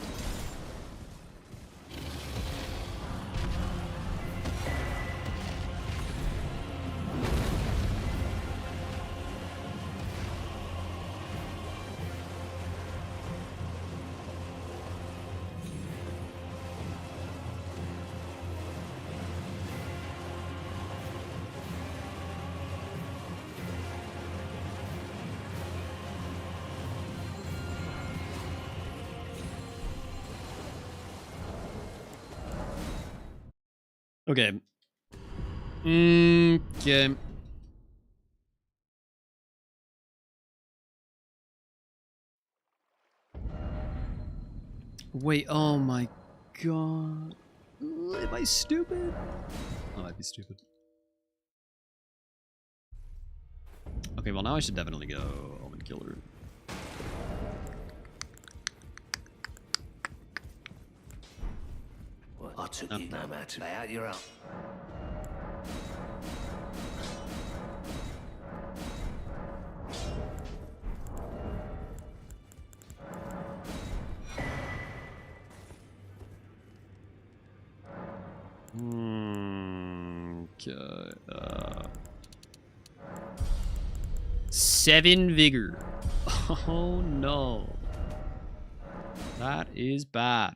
Okay. Okay. Wait, oh my god. Am I stupid? I might be stupid. Okay, well now I should definitely go Omen Killer. I took you no matter. Lay out your own. Okay. 7 vigor. Oh no. That is bad.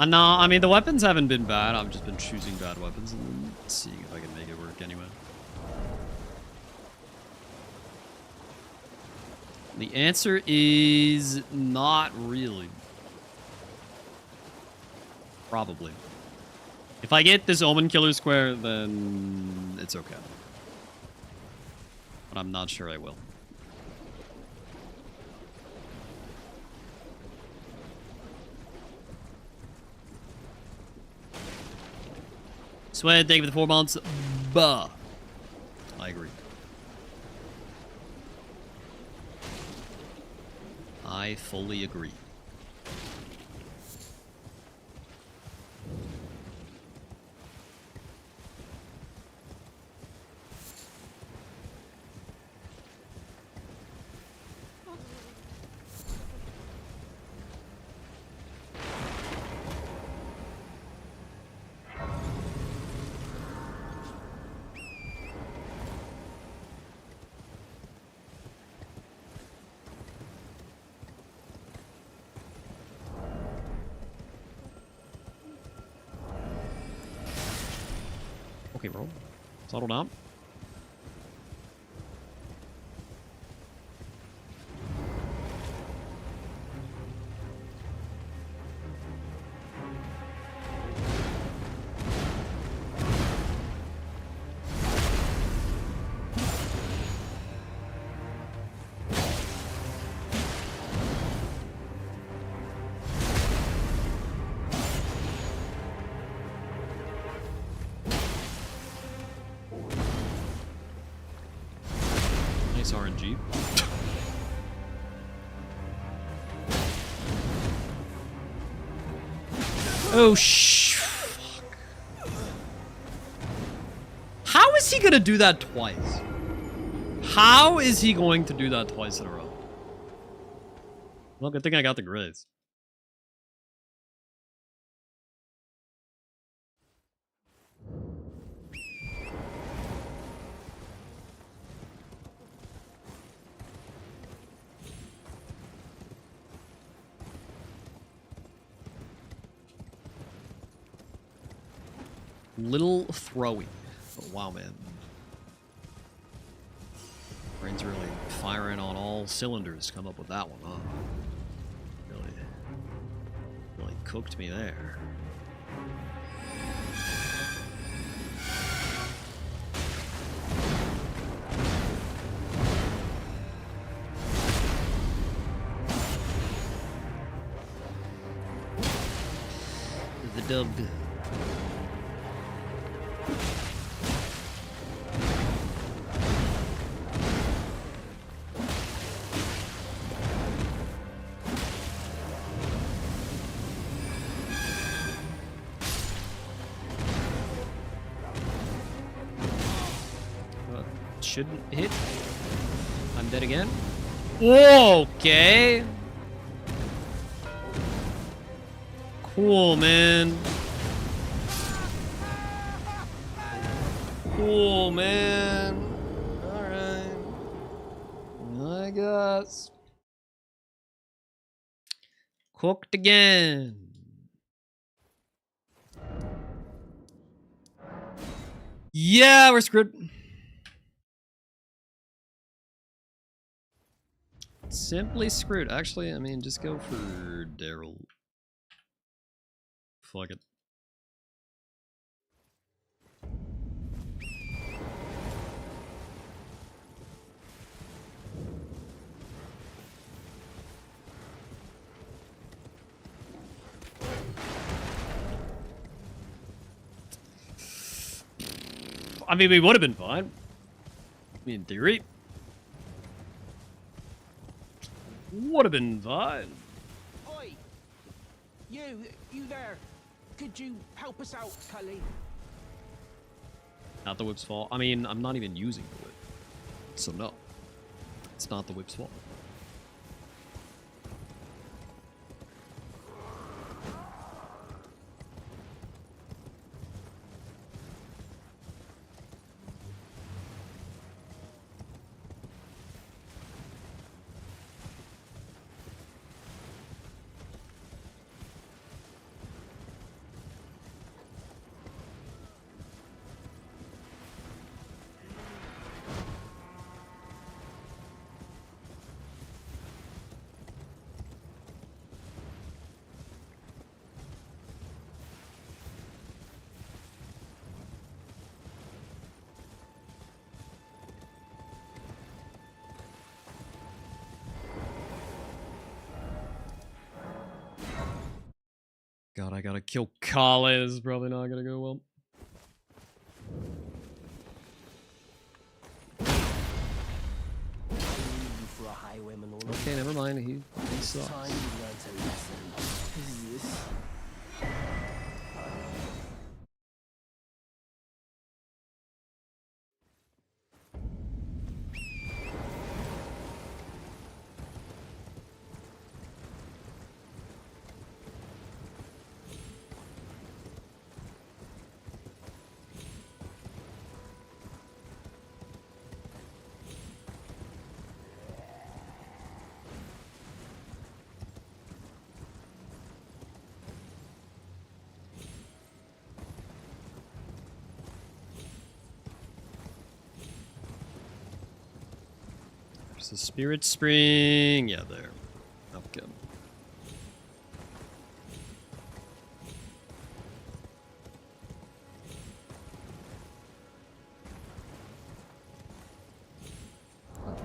No, I mean, the weapons haven't been bad. I've just been choosing bad weapons and then seeing if I can make it work anyway. The answer is not really. Probably. If I get this Omen Killer square, then it's okay. But I'm not sure I will. Sweat, thank you for the 4 months. Bah. I agree. I fully agree. Okay, bro. Settle down. Nice RNG. Oh, fuck. How is he gonna do that twice? How is he going to do that twice in a row? Well, good thing I got the grace. Little throwy. But wow, man. Brain's really firing on all cylinders to come up with that one, huh? Really cooked me there. The dub. Shouldn't hit. I'm dead again. Whoa, okay. Cool, man. Cool, man. Alright. I guess. Cooked again. Yeah, we're screwed. Simply screwed. Actually, I mean, just go for Daryl. Fuck it. I mean, we would have been fine. I mean, in theory. Would have been fine. Oi! You there. Could you help us out, Cully? Not the whip's fault. I mean, I'm not even using the whip. So no. It's not the whip's fault. God, I gotta kill Kale. This is probably not gonna go well. Okay, never mind. He sucks. There's the Spirit Spring. Yeah, there. Okay.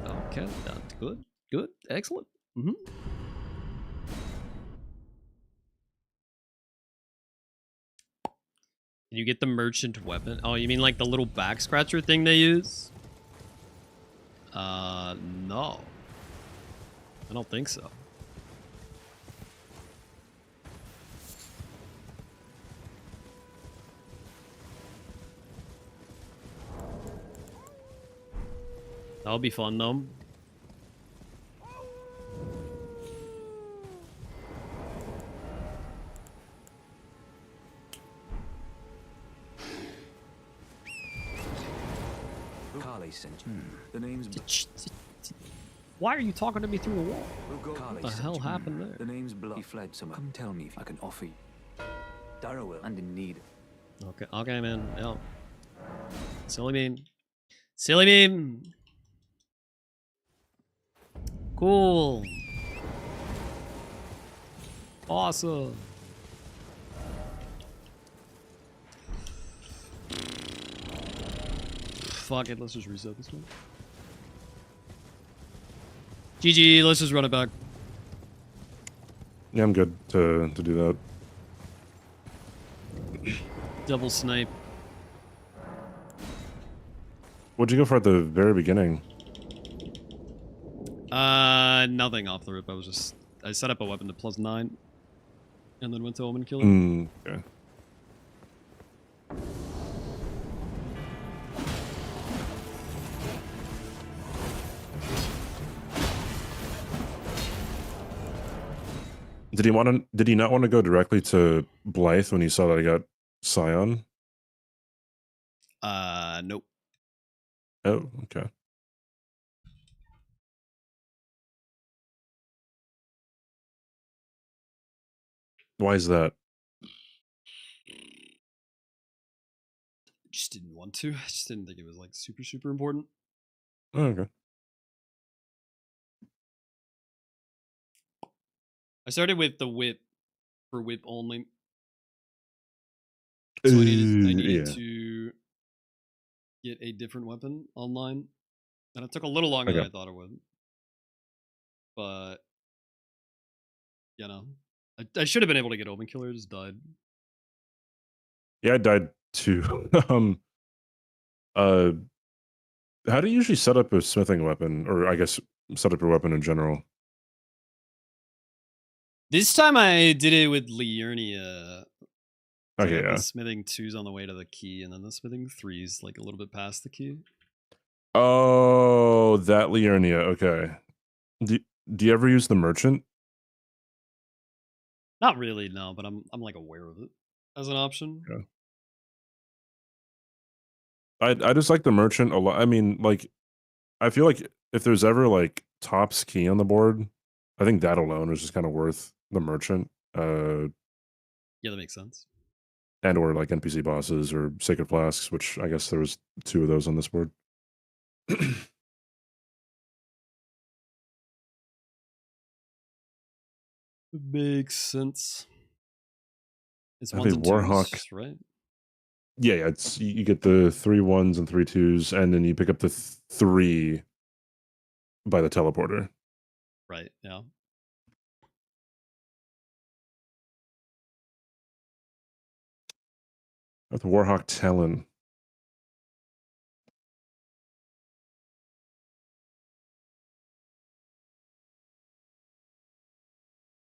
Okay, that's good. Good. Excellent. Mm-hmm. Can you get the merchant weapon? Oh, you mean like the little back scratcher thing they use? No. I don't think so. That'll be fun though. Carly sent you. The name's... Why are you talking to me through the wall? What the hell happened there? The name's Blood. He fled somewhere. Come tell me if I can offer you. Darrow will, and in need. Okay, okay, man. Yeah. Silly meme. Silly meme. Cool. Awesome. Fuck it, let's just reset this one. GG, let's just run it back. Yeah, I'm good to do that. Double snipe. What'd you go for at the very beginning? Nothing off the rip. I set up a weapon to +9, and then went to Omen Killer. Okay. Did he not want to go directly to Blythe when he saw that I got Scion? Nope. Oh, okay. Why is that? Just didn't want to. I just didn't think it was like super important. Oh, okay. I started with the whip for whip only. So I needed Yeah. to get a different weapon online. And it took a little longer than I thought it would. But you know. I should have been able to get Omen Killer, just died. Yeah, I died too. How do you usually set up a smithing weapon, or I guess set up your weapon in general? This time I did it with Liurnia. So Okay, I got yeah. the smithing 2's on the way to the key, and then the smithing 3's like a little bit past the key. Oh, that Liurnia. Okay. Do you ever use the merchant? Not really, no, but I'm like aware of it as an option. Yeah. I just like the merchant a lot. I mean, like, I feel like if there's ever like tops key on the board, I think that alone is just kind of worth the merchant. Yeah, that makes sense. And or like NPC bosses or Sacred Flasks, which I guess there was 2 of those on this board. Makes sense. It's I think 1s and 2s, Warhawk. right? Yeah, it's you get the 3 1s and 3 2s, and then you pick up the 3 by the teleporter. Right, yeah. With Warhawk Talon.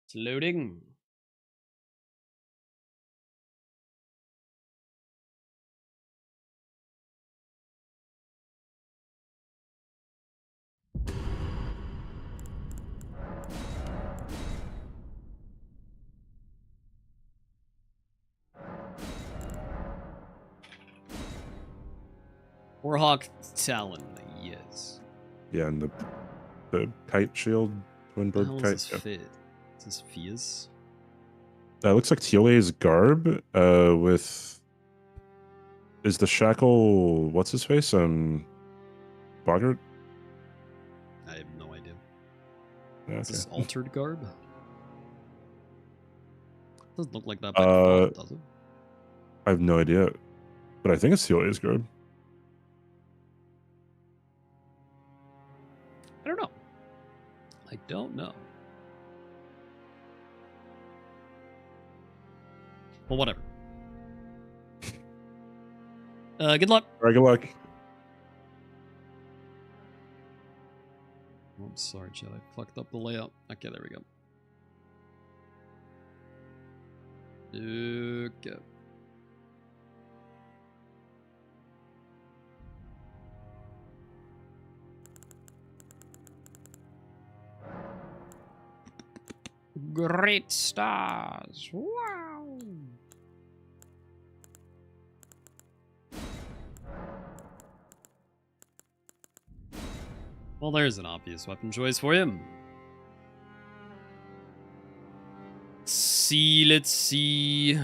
It's loading. Warhawk Talon, yes. Yeah, and the kite shield, twin bird How kite. does this fit? Is this Fia's? Looks like Tiole's garb. With is the shackle? What's his face? Boggart. I have no idea. Yeah, Is this okay. altered garb? Doesn't look like that by default, does it? I have no idea, but I think it's Tiole's garb. I don't know. I don't know. Well, whatever. Good luck. All right, good luck. Oh, I'm sorry, Chad. I fucked up the layout. Okay, there we go. Okay. Great stars. Wow. Well, there's an obvious weapon choice for you. Let's see.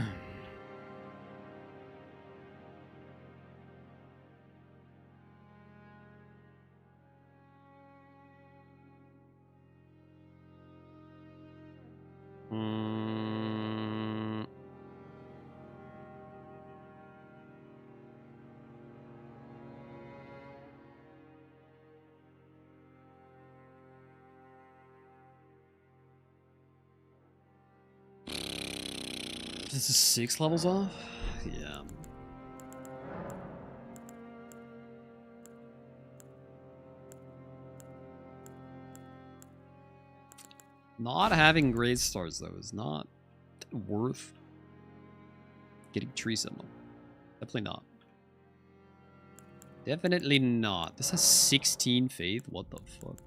This is 6 levels off? Yeah. Not having grade stars, though, is not worth getting tree symbol. Definitely not. Definitely not. This has 16 faith? What the fuck?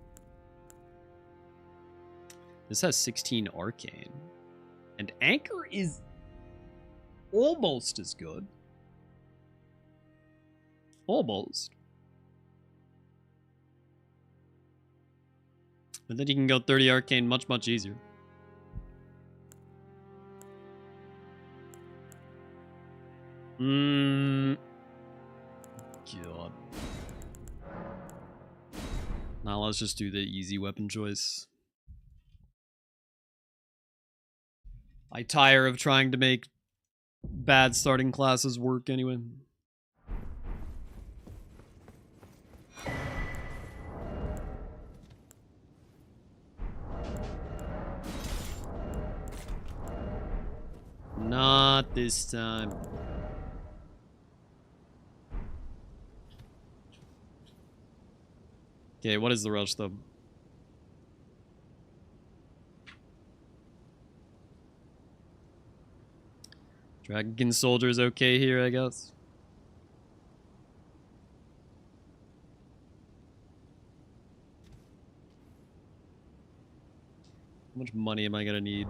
This has 16 arcane. And anchor is almost as good. Almost. But then you can go 30 arcane much, much easier. God. Now let's just do the easy weapon choice. I tire of trying to make bad starting classes work anyway. Not this time. Okay, what is the rush though? Dragonkin Soldier's okay here, I guess. How much money am I gonna need?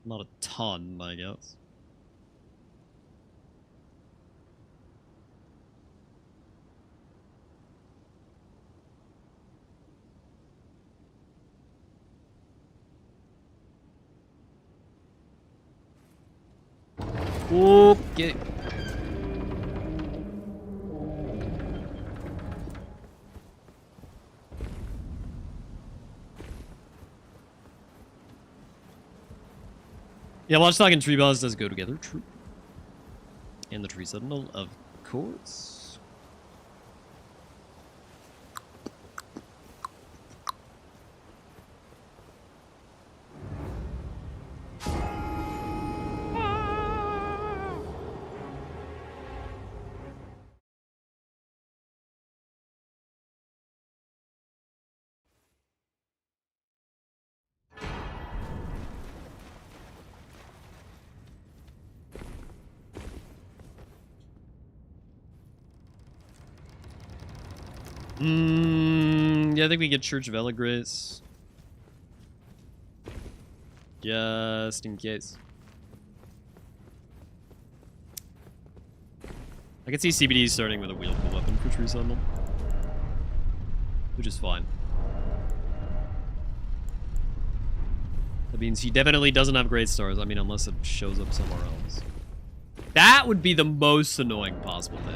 Not a ton, I guess. Okay. Yeah, Watchdog and Tree Boss does go together, true. And the Tree Sentinel, of course. Yeah, I think we get Church of Elegrace. Just in case. I can see CBD starting with a wieldable weapon for Tree Sentinel. Which is fine. That means he definitely doesn't have great stars. I mean, unless it shows up somewhere else. That would be the most annoying possible thing.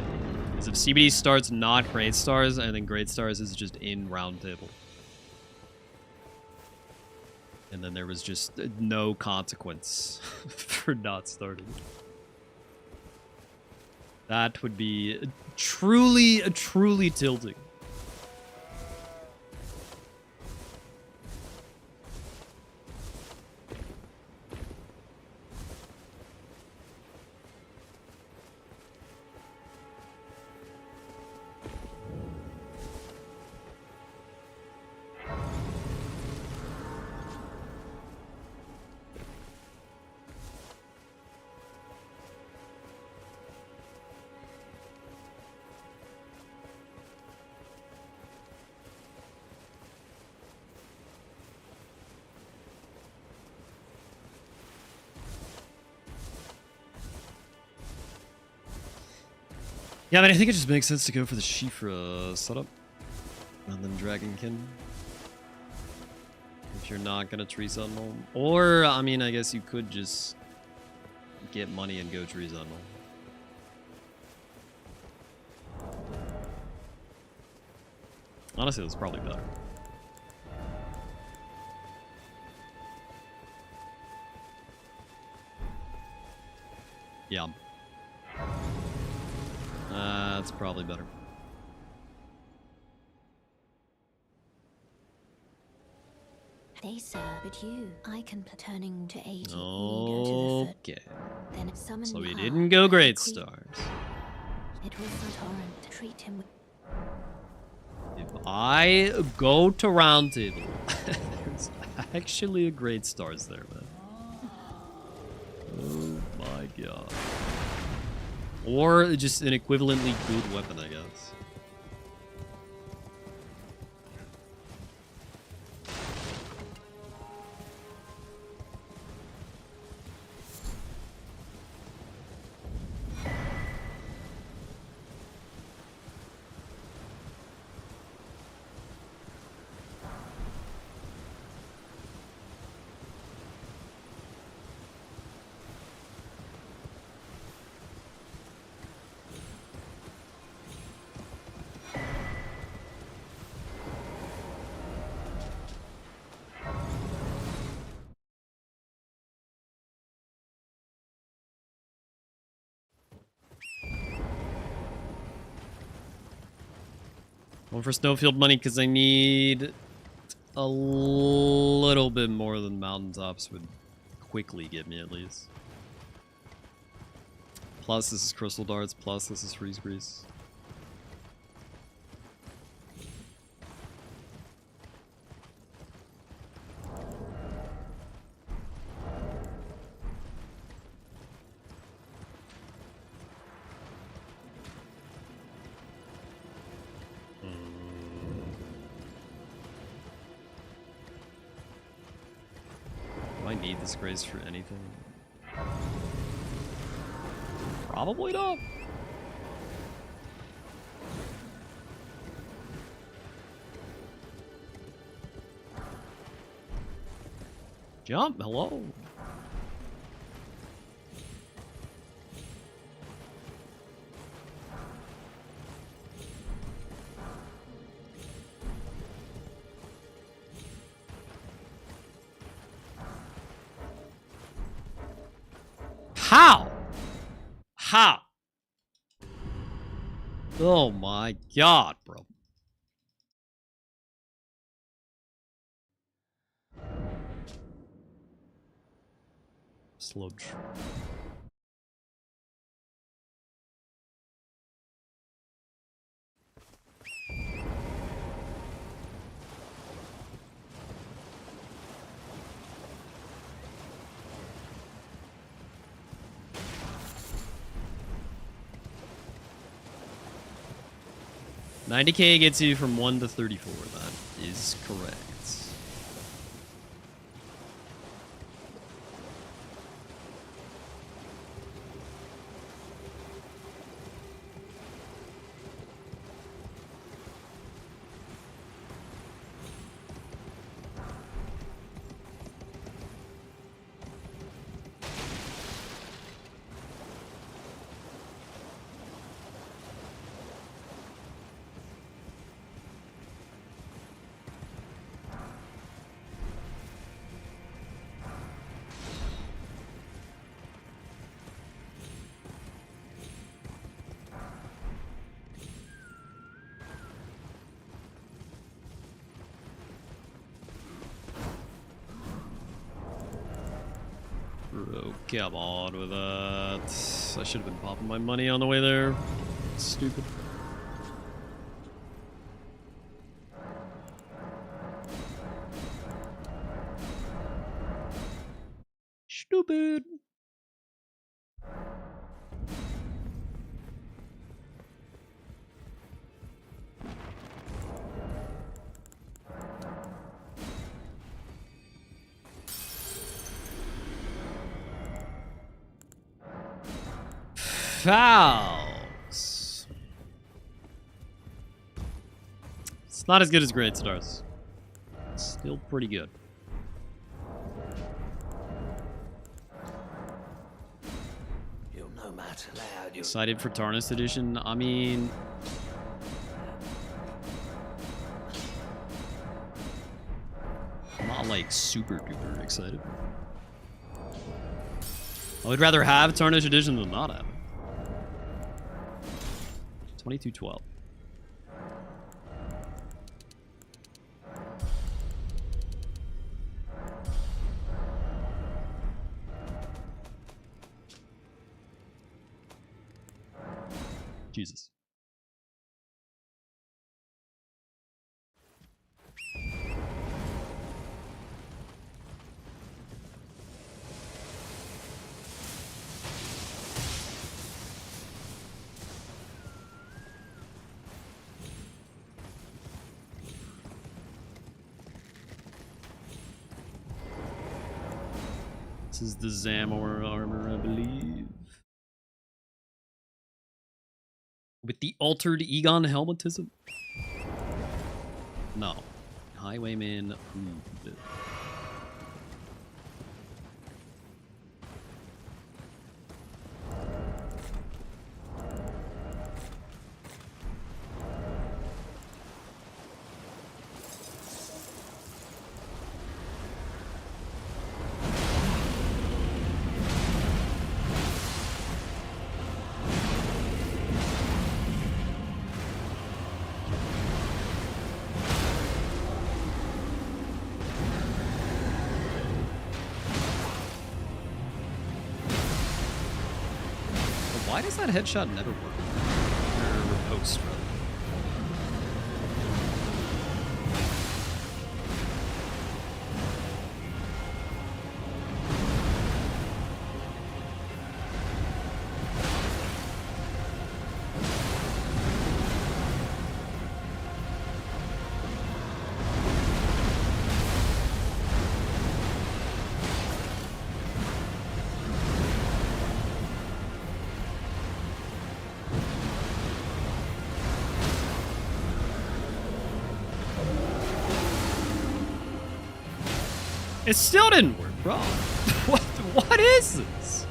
Is if CBD starts not great stars, and then great stars is just in round table. And then there was just no consequence for not starting. That would be truly tilting. Yeah, but I think it just makes sense to go for the Shifra setup rather than Dragonkin. If you're not gonna Tree Sentinel. Or, I mean, I guess you could just get money and go Tree Sentinel. Honestly, that's probably better. Yeah. That's probably better. They sir, but you, I can turning to 80. You need to the foot. Okay. Then summon So we me. didn't go great stars. It was the torrent. Treat him with. If I go to round table, there's actually a great stars there, man. Oh my god. Or just an equivalently good weapon, I guess. One for Snowfield money because I need a little bit more than mountaintops would quickly get me, at least. Plus this is crystal darts, plus this is freeze grease. Do I need this grace for anything? Probably not. Jump, hello. How? How? Oh my god, bro. Sludge. $90K gets you from 1 to 34. That is correct. Oh, come on with that. I should have been popping my money on the way there. Stupid. Stupid. Fouls. It's not as good as Great Stars. It's still pretty good. You'll no matter loud. Excited for Tarnished Edition? I mean... I'm not like super duper excited. I would rather have Tarnished Edition than not have it. 2212. Jesus. This is the Zamor armor, I believe. With the altered Egon helmetism? No. Highwayman approved. Why does that headshot never work? Or post, rather. It still didn't work, bro. What is this?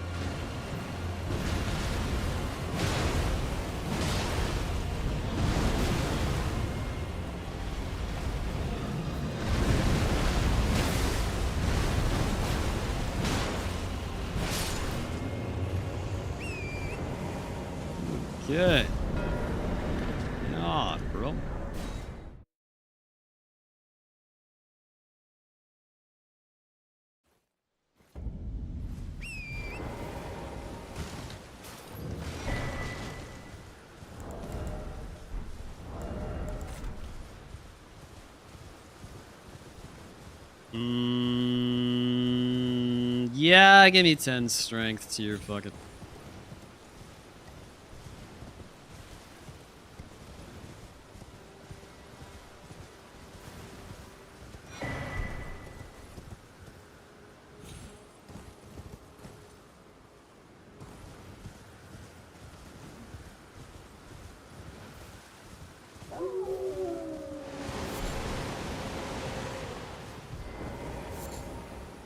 Okay. God, bro. Yeah, give me 10 strength to your fuck it.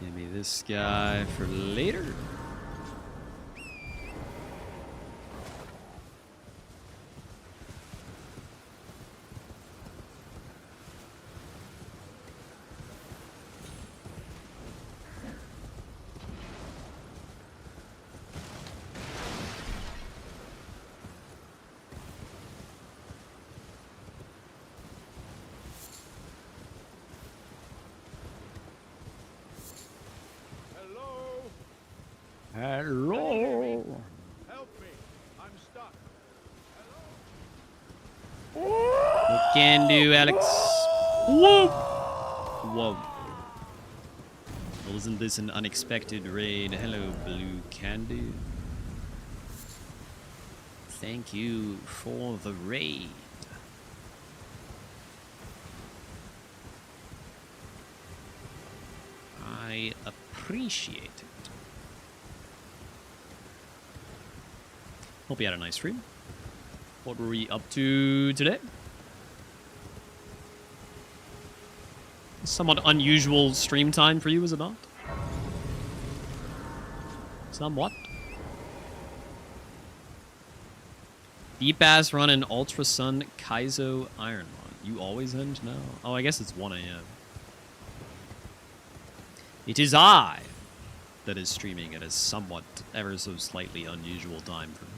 Give me this guy for later. Hello. Help me. I'm stuck. What can do, Alex? Whoa. Whoa. Well, isn't this an unexpected raid? Hello, Blue Candy. Thank you for the raid. I appreciate it. Hope you had a nice stream. What were we up to today? Somewhat unusual stream time for you, is it not? Somewhat. Deep ass run an Ultra Sun Kaizo Iron Run. You always end now? Oh, I guess it's 1 a.m. It is I that is streaming at a somewhat ever so slightly unusual time for me.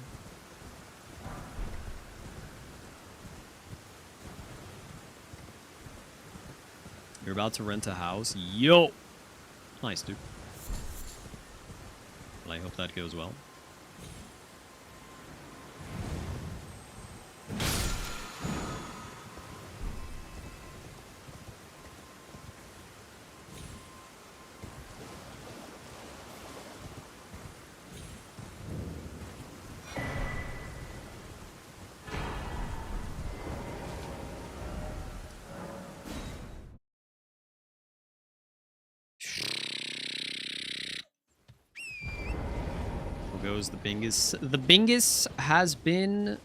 You're about to rent a house? Yo! Nice, dude. Well, I hope that goes well. goes the Bingus. The Bingus has been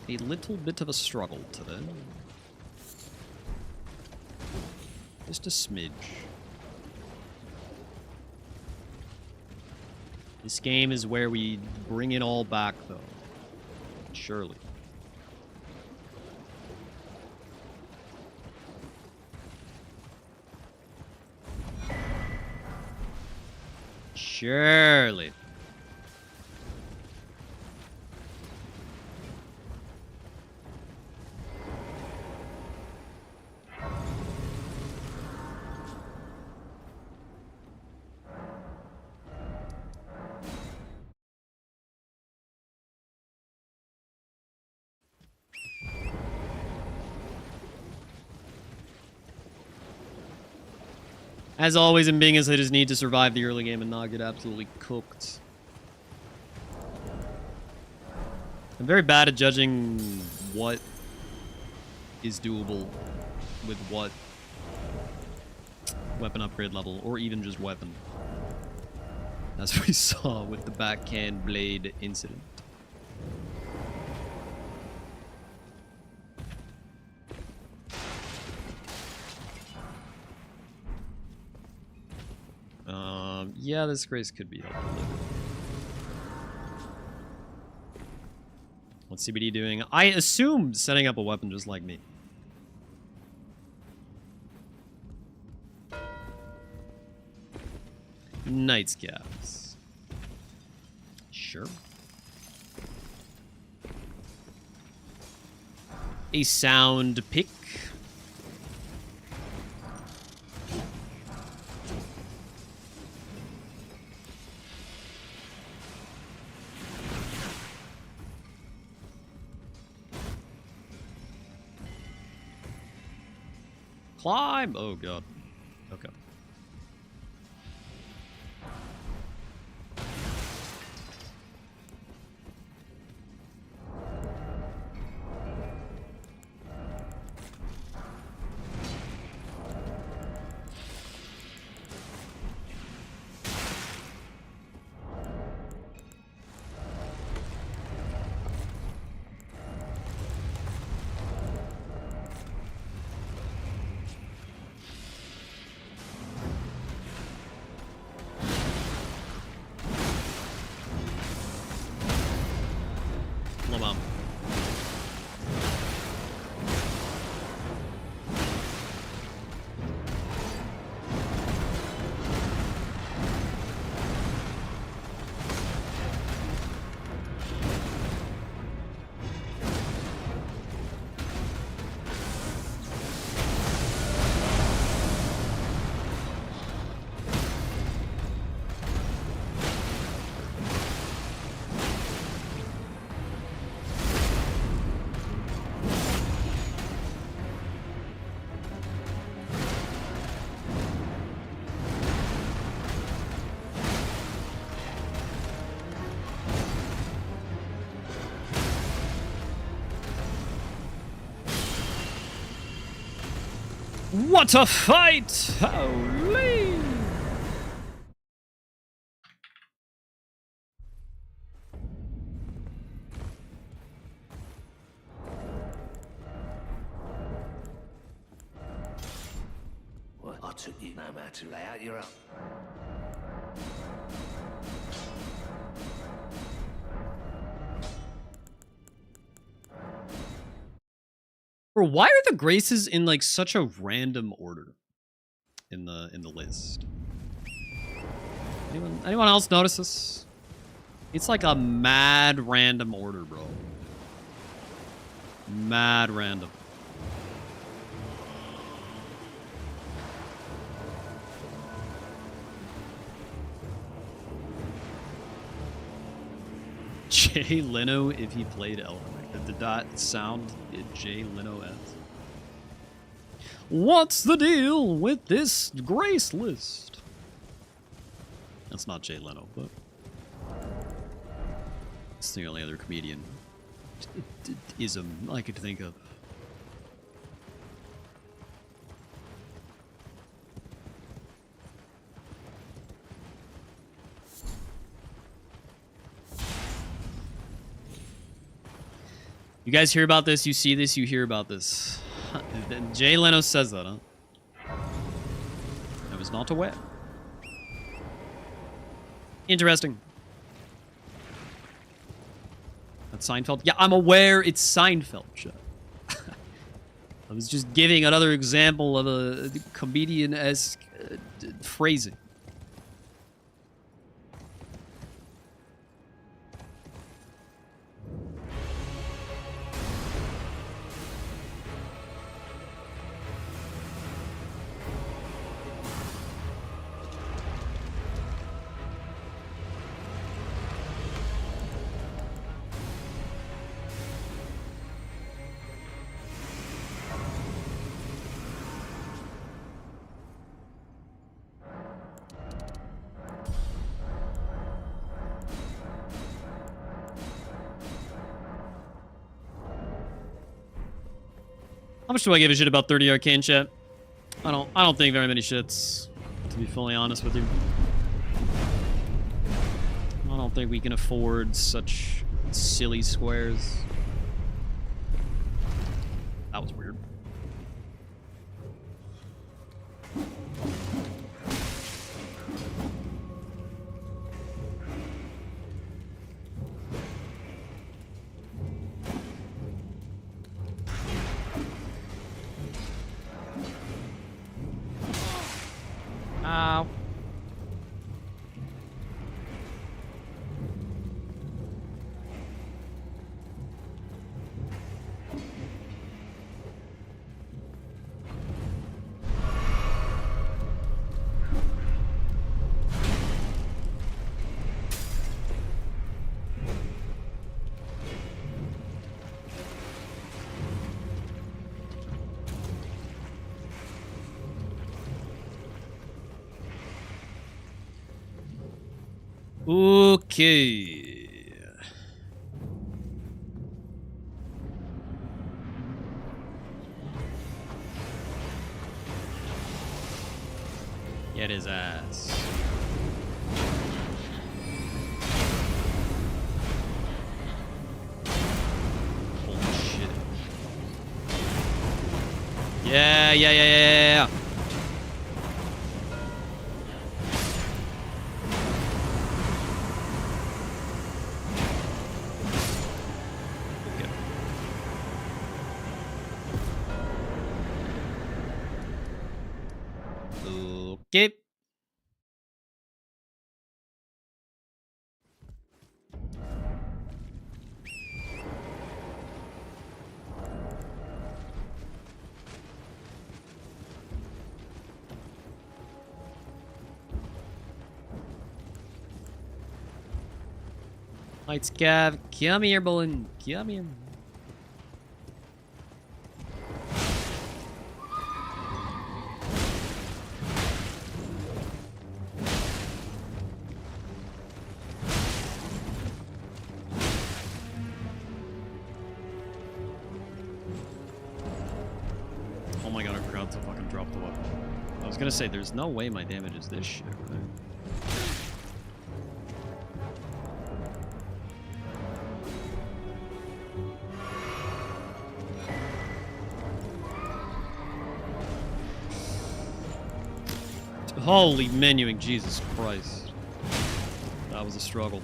a little bit of a struggle today. Just a smidge. This game is where we bring it all back, though. Surely. Surely. As always in Bingus, I just need to survive the early game and not get absolutely cooked. I'm very bad at judging what is doable with what weapon upgrade level, or even just weapon. As we saw with the backhand blade incident. Yeah, this grace could be helpful later. What's CBD doing? I assume setting up a weapon just like me. Night Scabs. Sure. A sound pick. Climb! Oh god. Okay. Mom. What a fight! Holy! What? I took you no matter to lay out your own. Bro, why are the graces in like such a random order in the list? Anyone else notice this? It's like a mad random order, bro. Mad random. Jay Leno if he played Elden. Did that sound Jay Leno as? What's the deal with this grace list? That's not Jay Leno, but it's the only other comedian ism I could think of. You guys hear about this, you see this, you hear about this. Jay Leno says that, huh? I was not aware. Interesting. That's Seinfeld? Yeah, I'm aware it's Seinfeld. I was just giving another example of a comedian-esque phrasing. How much do I give a shit about 30 Arcane chat? I don't think very many shits, to be fully honest with you. I don't think we can afford such silly squares. That was weird. Ow. Okay. Get his ass. Holy shit. Yeah. Okay. Lights, Gav. Come here, Bullen. Come here. Oh my god, I forgot to fucking drop the weapon. I was gonna say, there's no way my damage is this shit, right? Holy menuing, Jesus Christ. That was a struggle.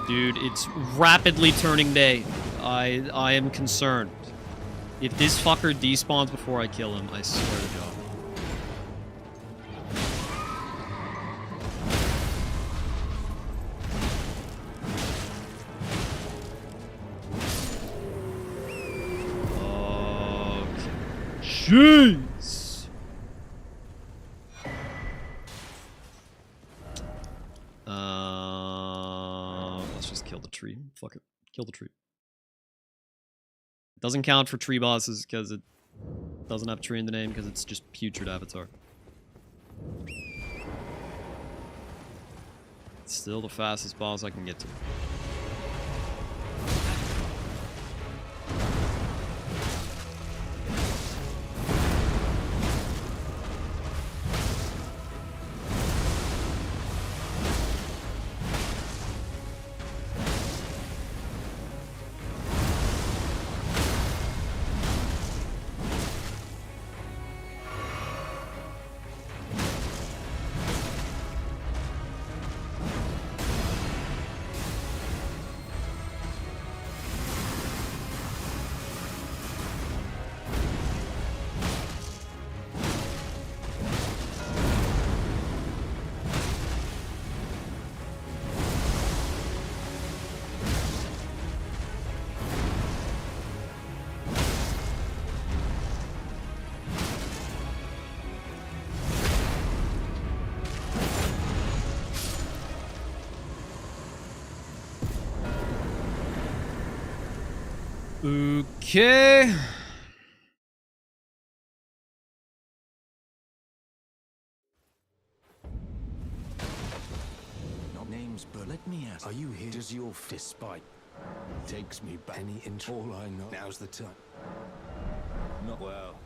Dude, it's rapidly turning day. I am concerned. If this fucker despawns before I kill him, I swear to God. Jeez! Let's just kill the tree. Fuck it. Kill the tree. It doesn't count for tree bosses because it doesn't have tree in the name because it's just putrid avatar. It's still the fastest boss I can get to. Okay. Not names, but let me ask. Are you here? Does your despite takes me back? Any intro? All I know. Now's the time. Not well.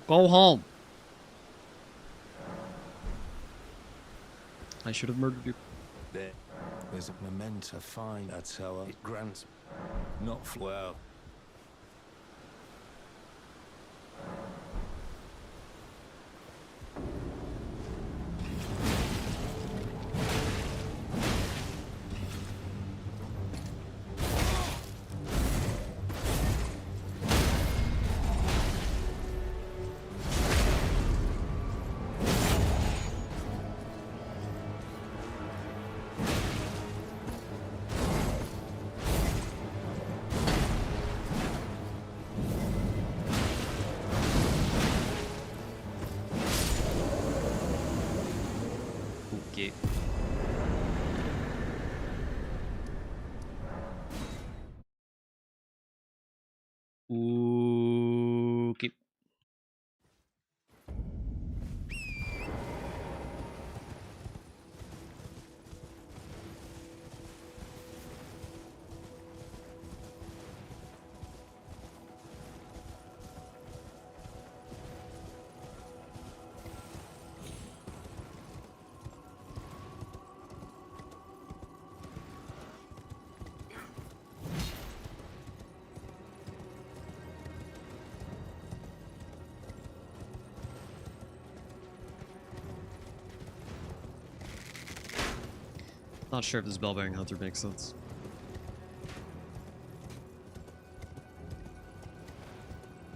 Go home. I should have murdered you. There's a memento fine. That's how it grants. Not well. Okay. Okay. Not sure if this bell-bearing hunter makes sense.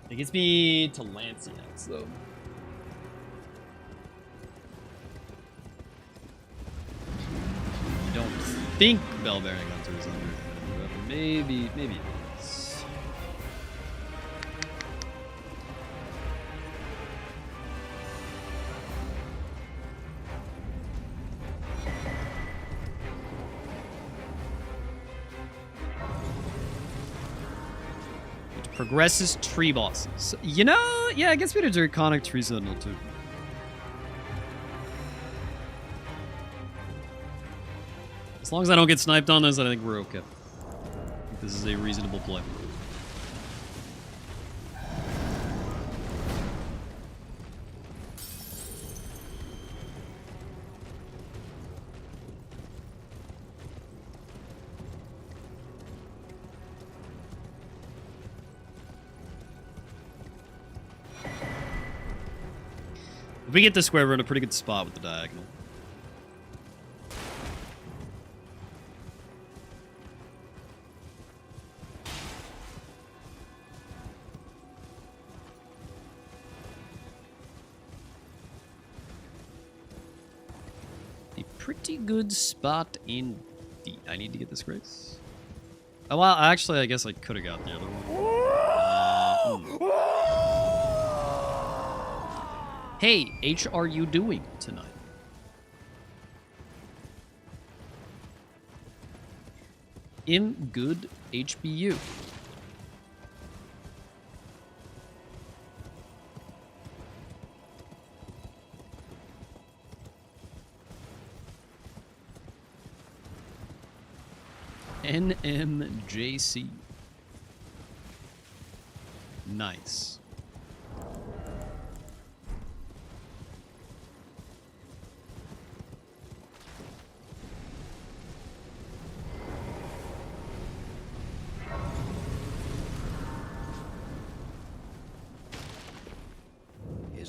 It gets me to Lancey next, though. I don't think bell-bearing hunter is under him, but maybe it is. Progresses tree bosses. You know, yeah, it gets me to Draconic Tree Sentinel too. As long as I don't get sniped on this, I think we're okay. I think this is a reasonable play. If we get the square, we're in a pretty good spot with the diagonal. A pretty good spot indeed. I need to get this grace. Oh, well, actually, I guess I could have got the other one. Hey, H, are you doing tonight? In good HBU. NMJC. Nice.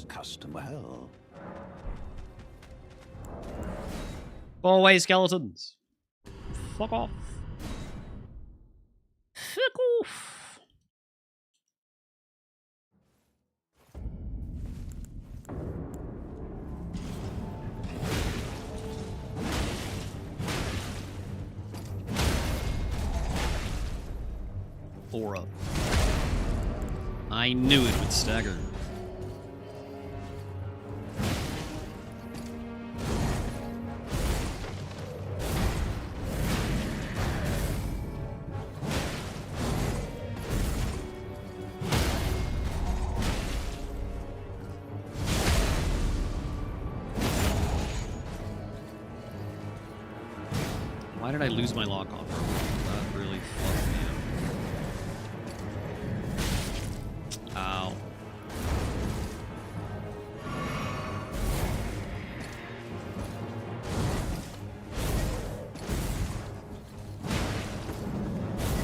Customer hell. Go away, skeletons. Fuck off. Fuck off. Aura. I knew it would stagger. Why did I lose my lock off? That really fucked me up. Ow.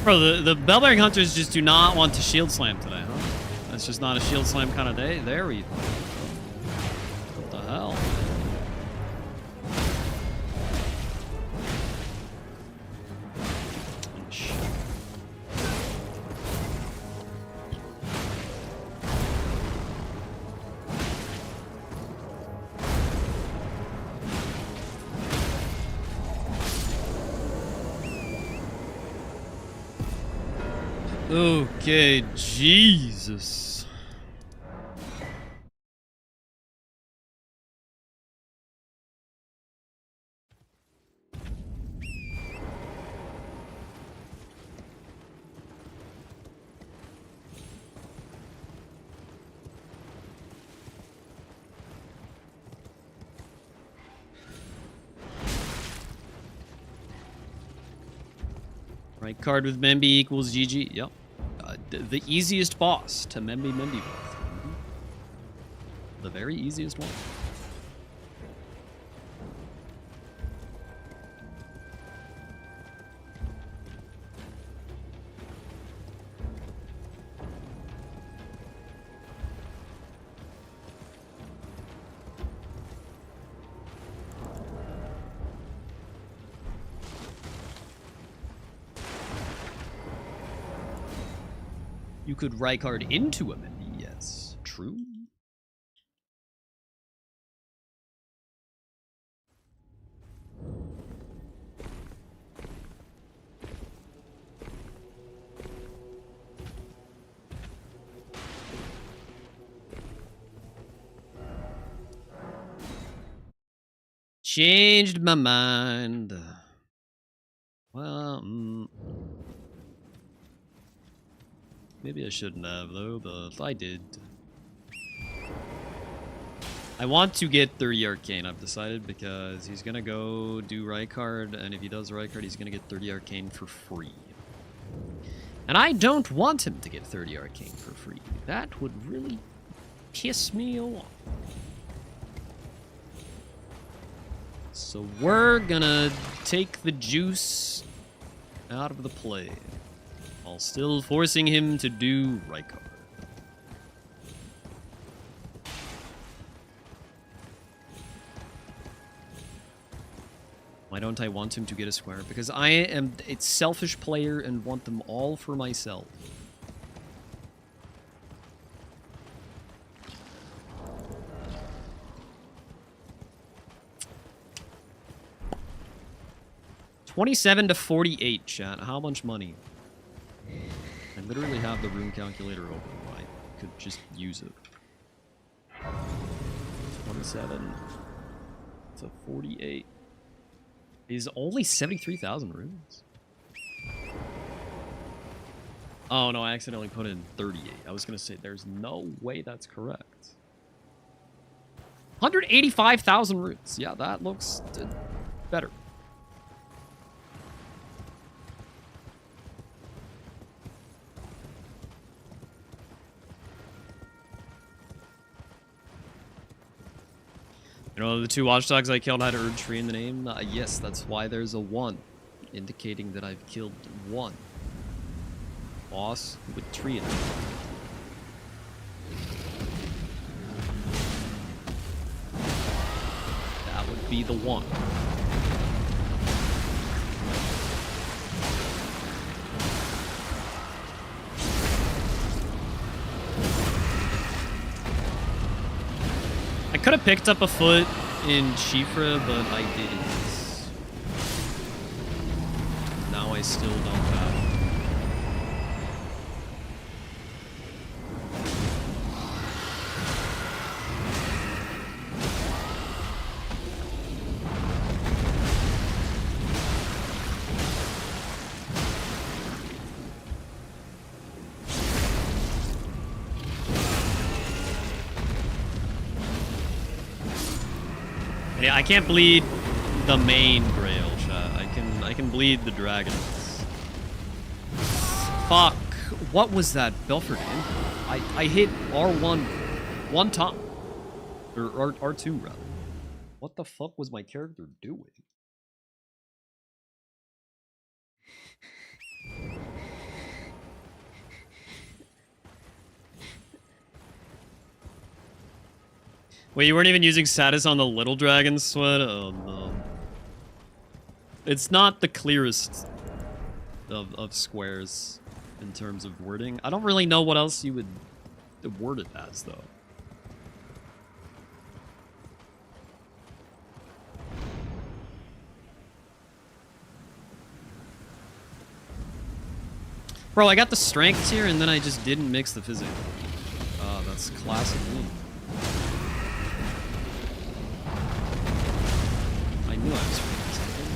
Bro, the Bellbearing Hunters just do not want to shield slam today, huh? That's just not a shield slam kind of day. There we go. What the hell? Okay, Jesus. Right card with Memby equals GG. Yep. The easiest boss to Memby with. The very easiest one. You could Rykard into a Memby, yes. True. Changed my mind. Well, maybe I shouldn't have, though, but I did. I want to get 30 Arcane, I've decided, because he's gonna go do Rykard, and if he does Rykard, he's gonna get 30 Arcane for free. And I don't want him to get 30 Arcane for free. That would really piss me off. So we're gonna take the juice out of the play, while still forcing him to do Rykard. Why don't I want him to get a square? Because I am a selfish player and want them all for myself. $27 to $48, chat. How much money? I literally have the room calculator open. I could just use it. 27 to 48 is only 73,000 runes. Oh no, I accidentally put in 38. I was gonna say there's no way that's correct. 185,000 runes. Yeah, that looks better. You know, the 2 watchdogs I killed had Urge Tree in the name? Yes, that's why there's a 1, indicating that I've killed 1 boss with tree in it. That would be the 1. I could have picked up a foot in Shifra, but I didn't. Now I still don't have it. Yeah, I can't bleed the main Grail, chat. I can bleed the dragons. Fuck. What was that, Belford? I hit R1 one time. Or R2 rather. What the fuck was my character doing? Wait, you weren't even using status on the little dragon, Sweat? Oh no. It's not the clearest of squares in terms of wording. I don't really know what else you would word it as, though. Bro, I got the strength here, and then I just didn't mix the physics. That's classic me. I knew I was forgetting something.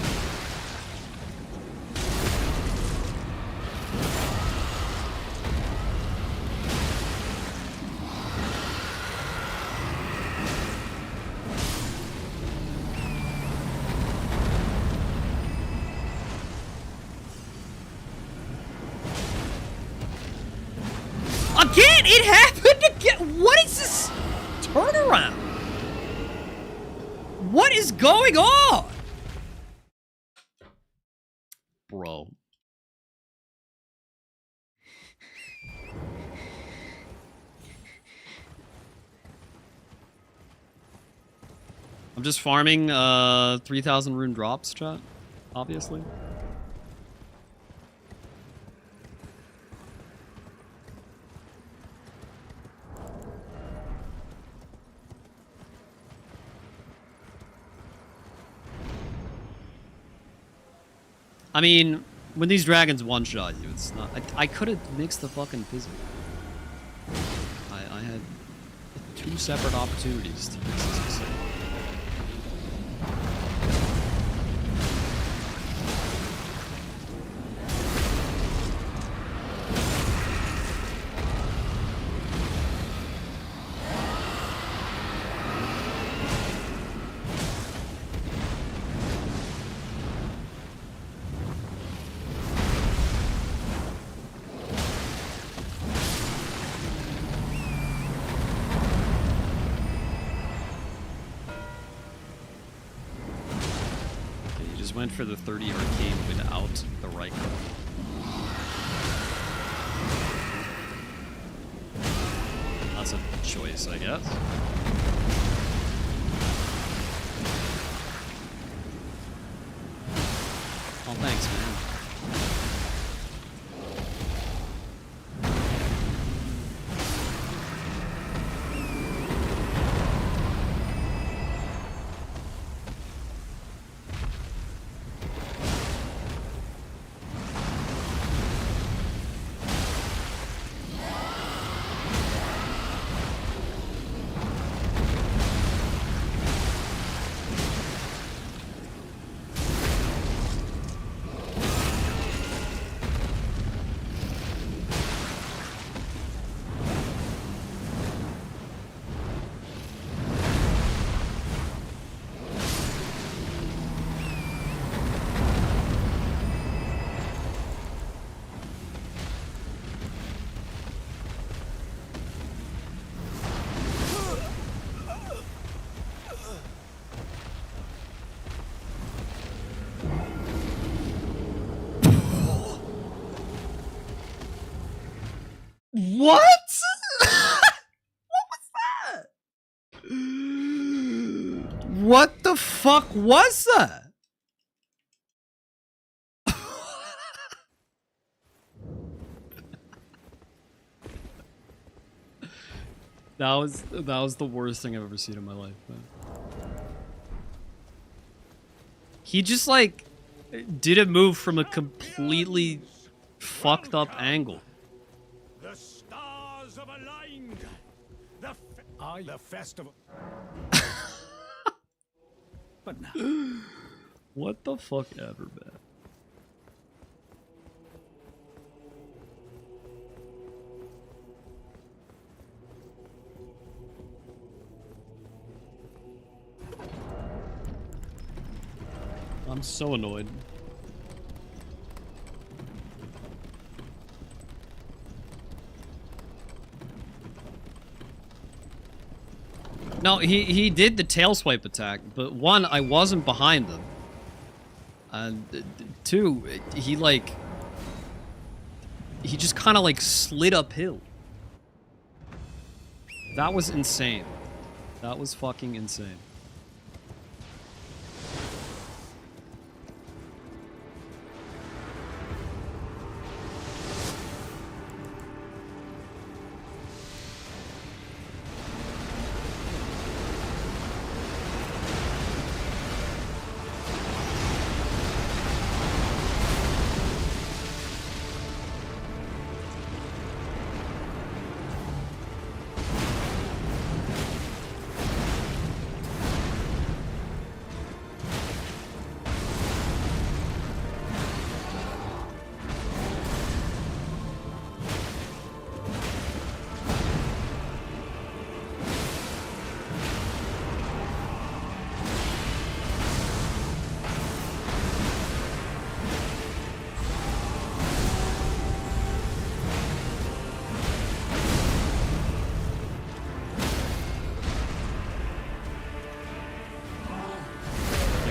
Again, it happened again. What is this turnaround? What is going on? Bro. I'm just farming 3,000 rune drops, chat, obviously. I mean, when these dragons one-shot you, it's not... I could have mixed the fucking physics. I had 2 separate opportunities to mix this physics. Went for the 30 arcane without the right card. That's a choice, I guess. Oh, thanks, man. What? What was that? What the fuck was that? That was the worst thing I've ever seen in my life, man. He just like did a move from a completely fucked up angle. The stars have aligned. The festival. But now. What the fuck ever, man. I'm so annoyed. No, he did the tail swipe attack, but one, I wasn't behind them. And two, he just kind of like slid uphill. That was insane. That was fucking insane.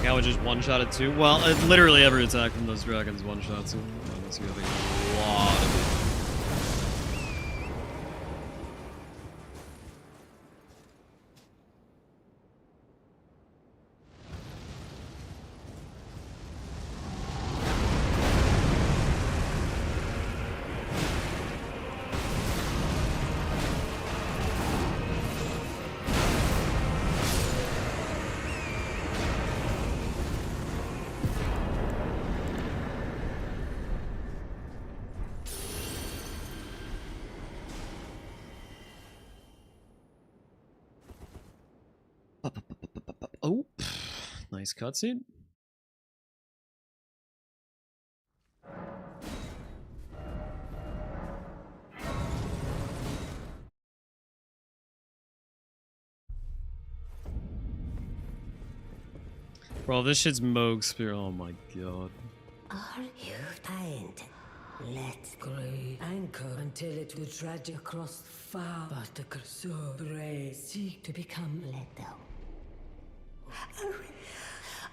I would just one-shot it too. Well, literally every attack from those dragons one-shots it. Unless you have a lot of it. Oh, nice cutscene. Bro, this shit's Moog Spear. Oh my god. Are you kind? Let's go anchor until it will drag across far. But the Cursor brave seek to become let down.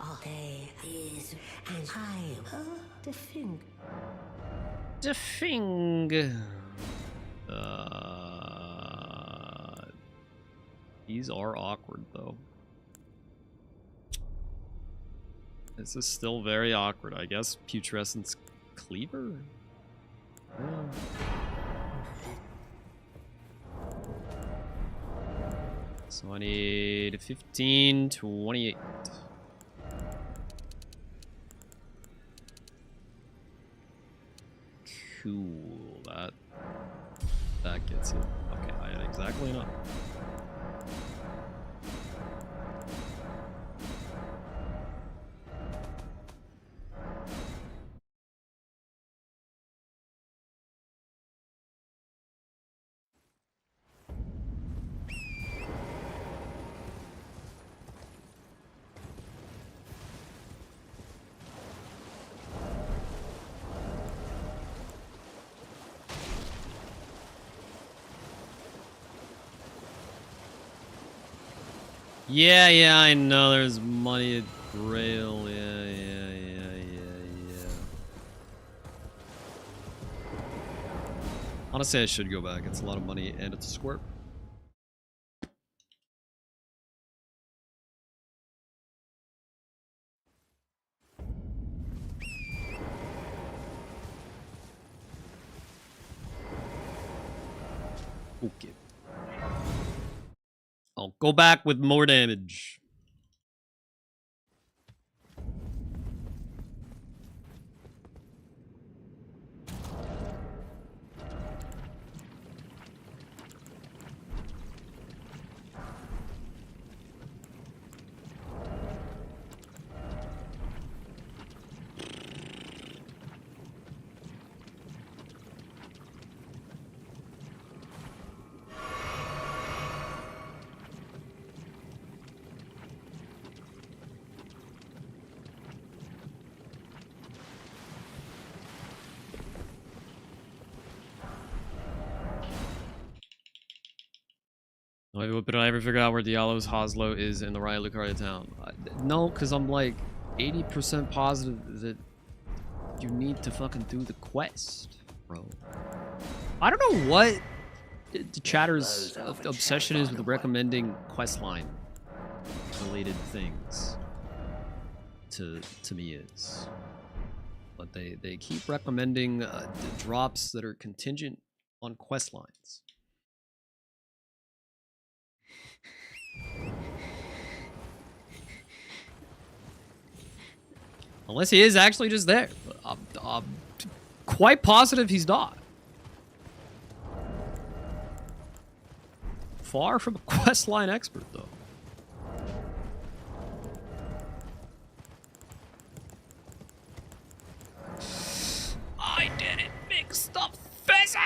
All day is and I the thing. The thing. These are awkward though. This is still very awkward. I guess Putrescence Cleaver? Yeah. So I need 15, 28. Cool. That gets it. Okay, I had exactly enough. Yeah, I know there's money at Grail. Yeah. Honestly, I should go back. It's a lot of money and it's a squirt. Okay. I'll go back with more damage. But did I ever figure out where Diallo's Hoslo is in the Raya Lucaria town? No, because I'm like 80% positive that you need to fucking do the quest, bro. I don't know what the chatter's obsession is with recommending questline related things to me is. But they keep recommending the drops that are contingent on quest lines. Unless he is actually just there. I'm quite positive he's not. Far from a questline expert, though. I didn't mix the physics!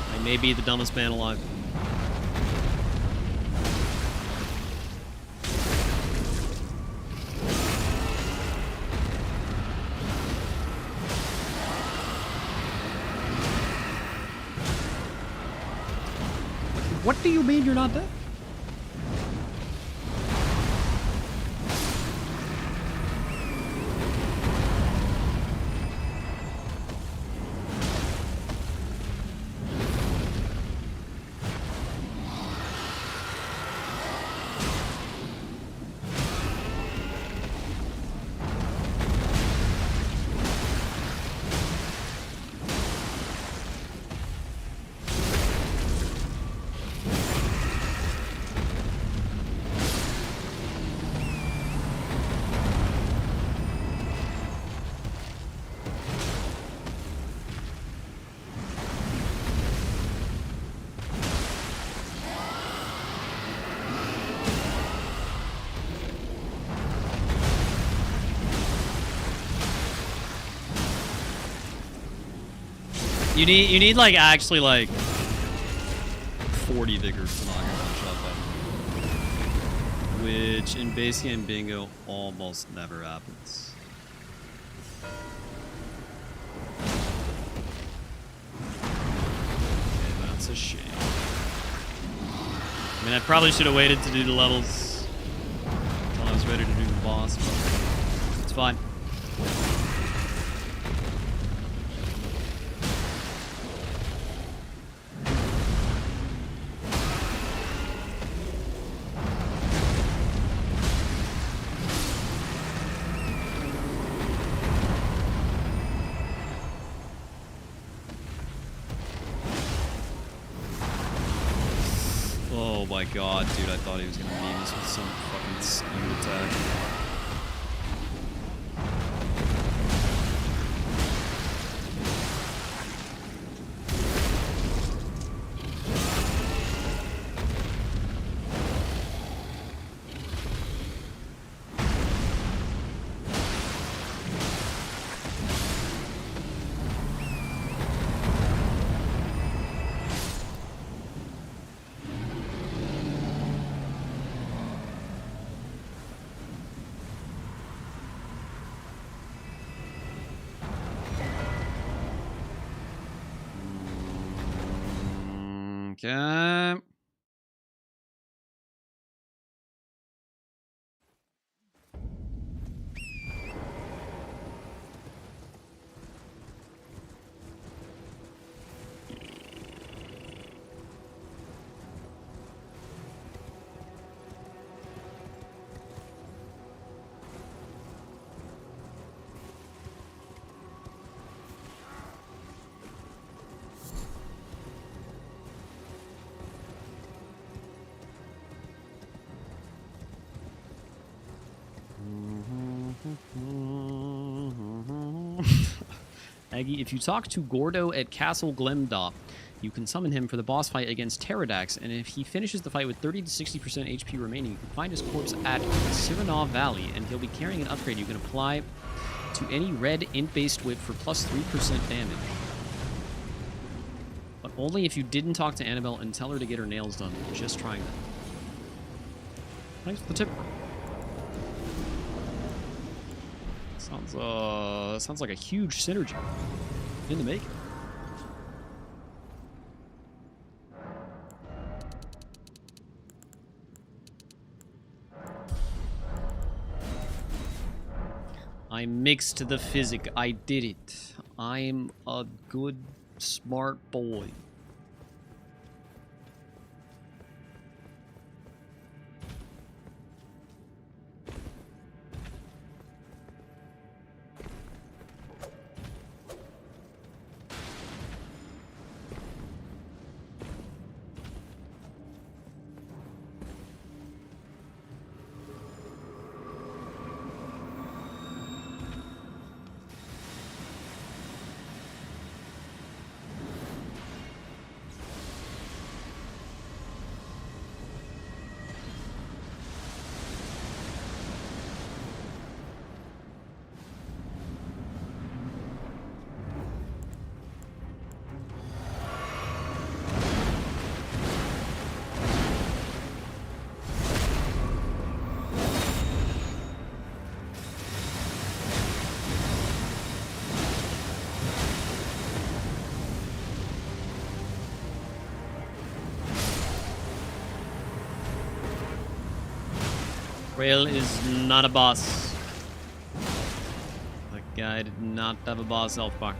I may be the dumbest man alive. What do you mean you're not dead? You need like actually like 40 vigors to knock your one shot down. Which in base game bingo almost never happens. Okay, that's a shame. I mean, I probably should have waited to do the levels until I was ready to do the boss, but it's fine. Oh my god, dude, I thought he was gonna beam us with some fucking skew attack. Okay. Aggie, if you talk to Gordo at Castle Glemdop, you can summon him for the boss fight against Pterodax, and if he finishes the fight with 30 to 60% HP remaining, you can find his corpse at Sirenov Valley, and he'll be carrying an upgrade you can apply to any red int-based whip for plus 3% damage. But only if you didn't talk to Annabelle and tell her to get her nails done. Just trying that. Thanks for the tip. Sounds like a huge synergy in the making. I mixed the physic. I did it. I'm a good, smart boy. Rail is not a boss. That guy did not have a boss health bar.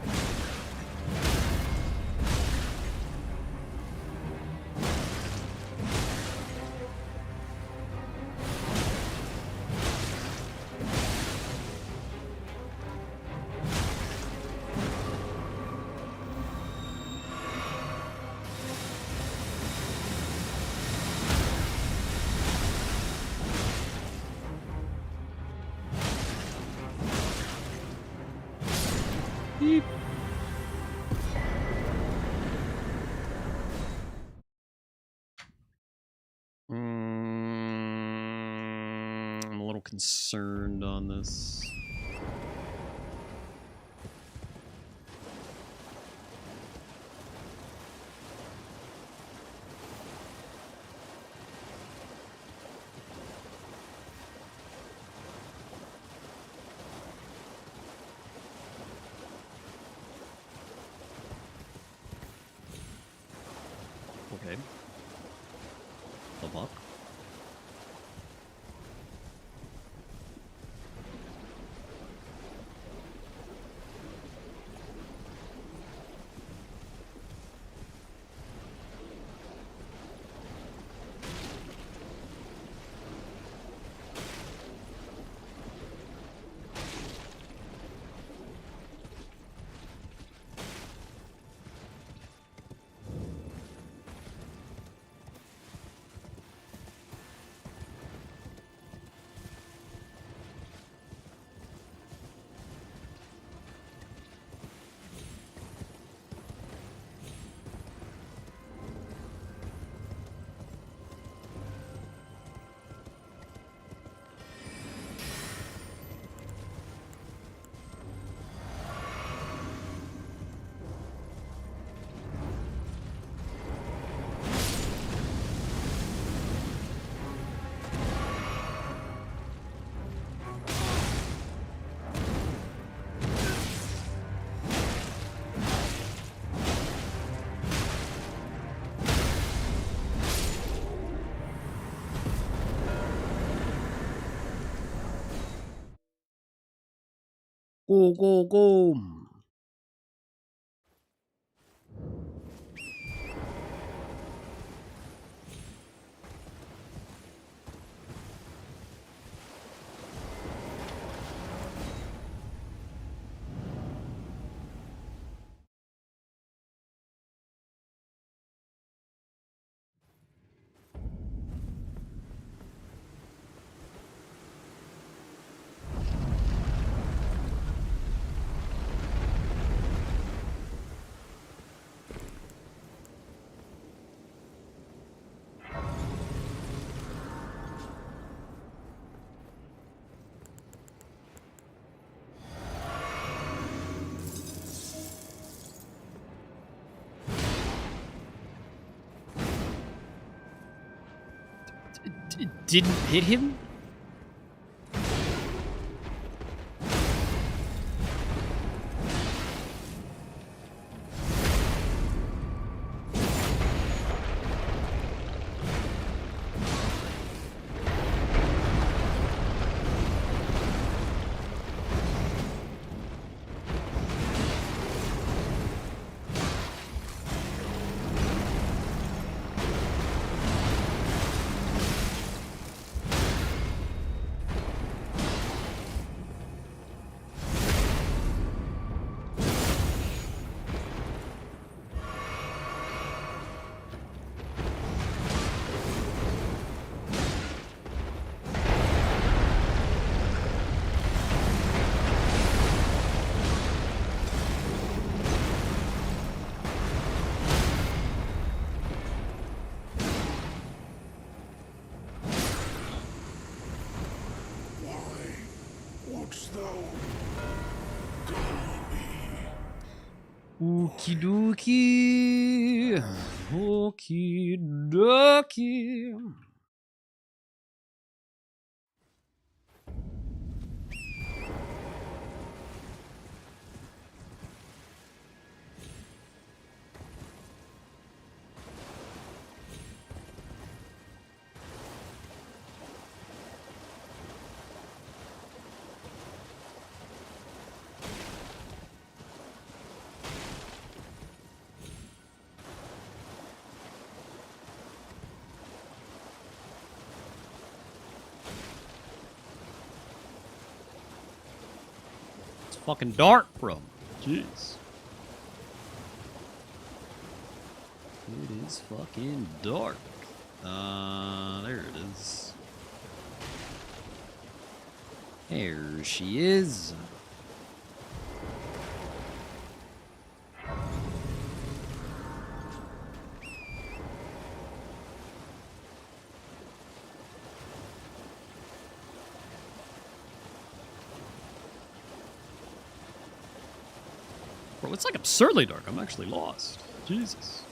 Beep. I'm a little concerned on this. Okay. Up. Go, go, go. Didn't hit him? Okie dokie. Okie dokie. It's fucking dark, bro. Jeez. It is fucking dark. There it is. There she is. Bro, it's like absurdly dark. I'm actually lost. Jesus.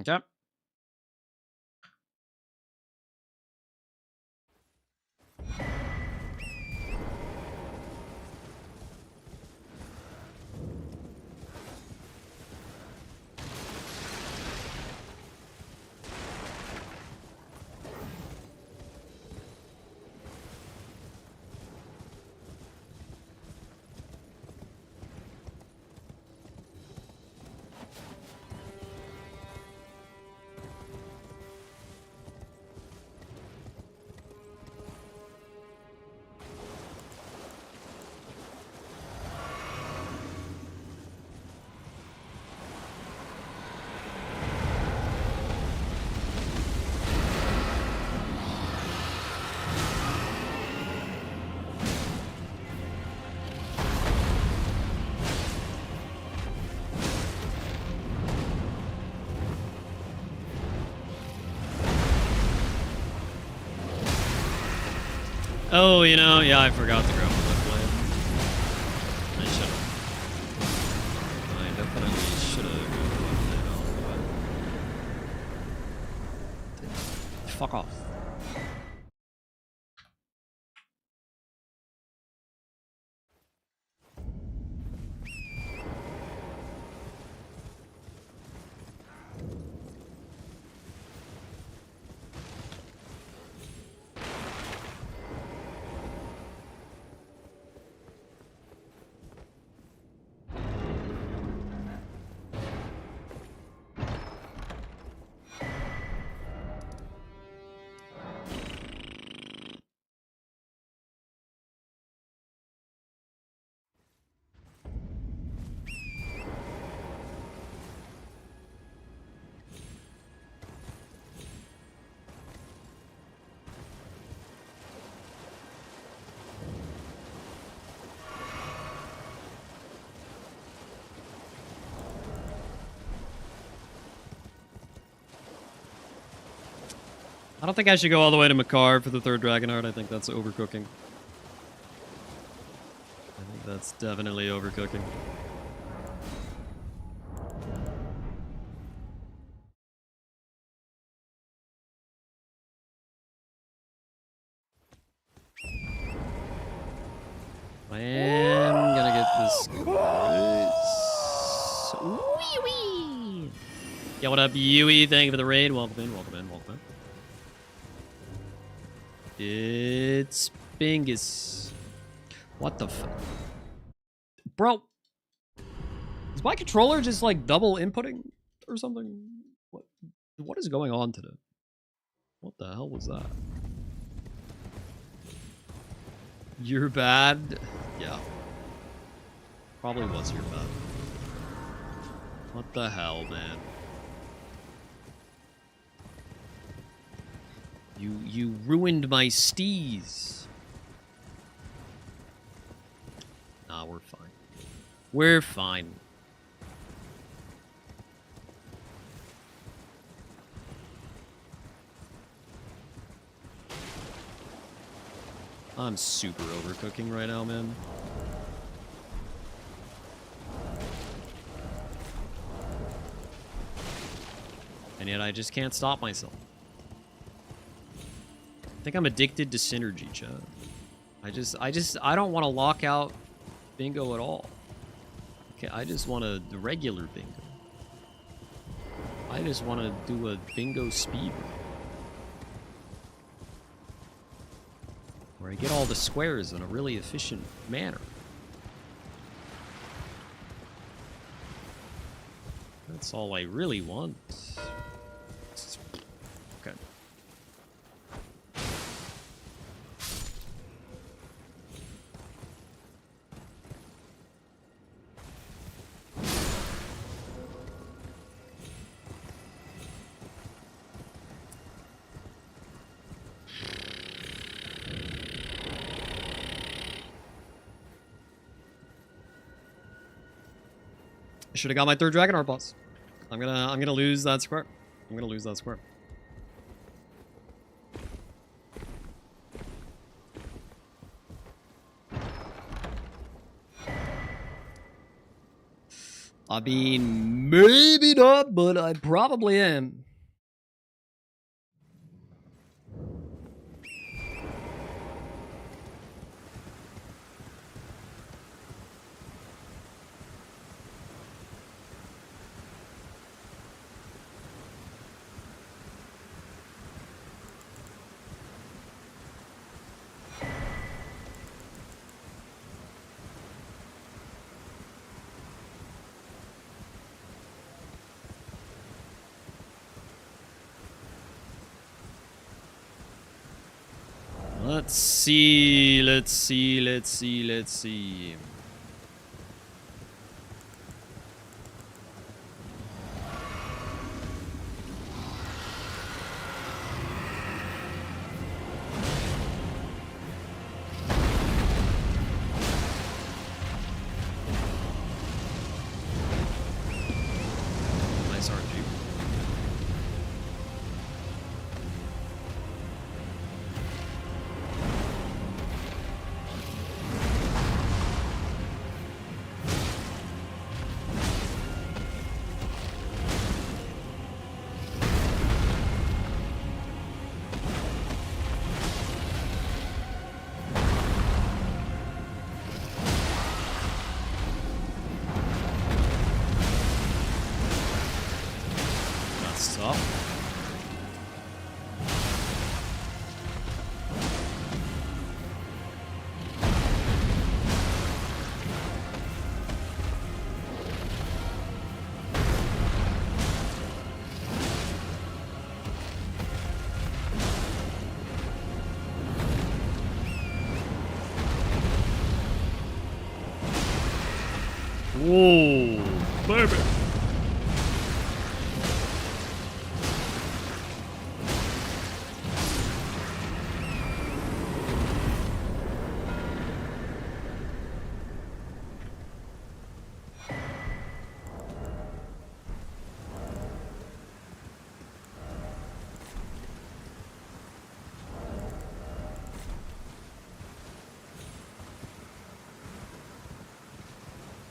Okay. Oh, you know, yeah, I forgot to grab my blade. I should have. I definitely should have grabbed my blade. Fuck off. I don't think I should go all the way to Makar for the third Dragonheart. I think that's overcooking. I think that's definitely overcooking. I am gonna get this. Wee wee. Yeah, what up, Yui? Thank you for the raid. Welcome in, welcome in, welcome in. It's Bingus. What the f... Bro, is my controller just like double inputting or something? What is going on today? What the hell was that? You're bad? Yeah. Probably was your bad. What the hell, man? You ruined my steez. Nah, we're fine. We're fine. I'm super overcooking right now, man. And yet I just can't stop myself. I think I'm addicted to synergy, chat. I don't want to lock out bingo at all. Okay, I just want the regular bingo. I just want to do a bingo speed run. Where I get all the squares in a really efficient manner. That's all I really want. Okay. I should have got my third Dragon Heart boss. I'm gonna lose that square. I'm gonna lose that square. I mean, maybe not, but I probably am. Let's see. Nice RNG. That's tough. Whoa, baby.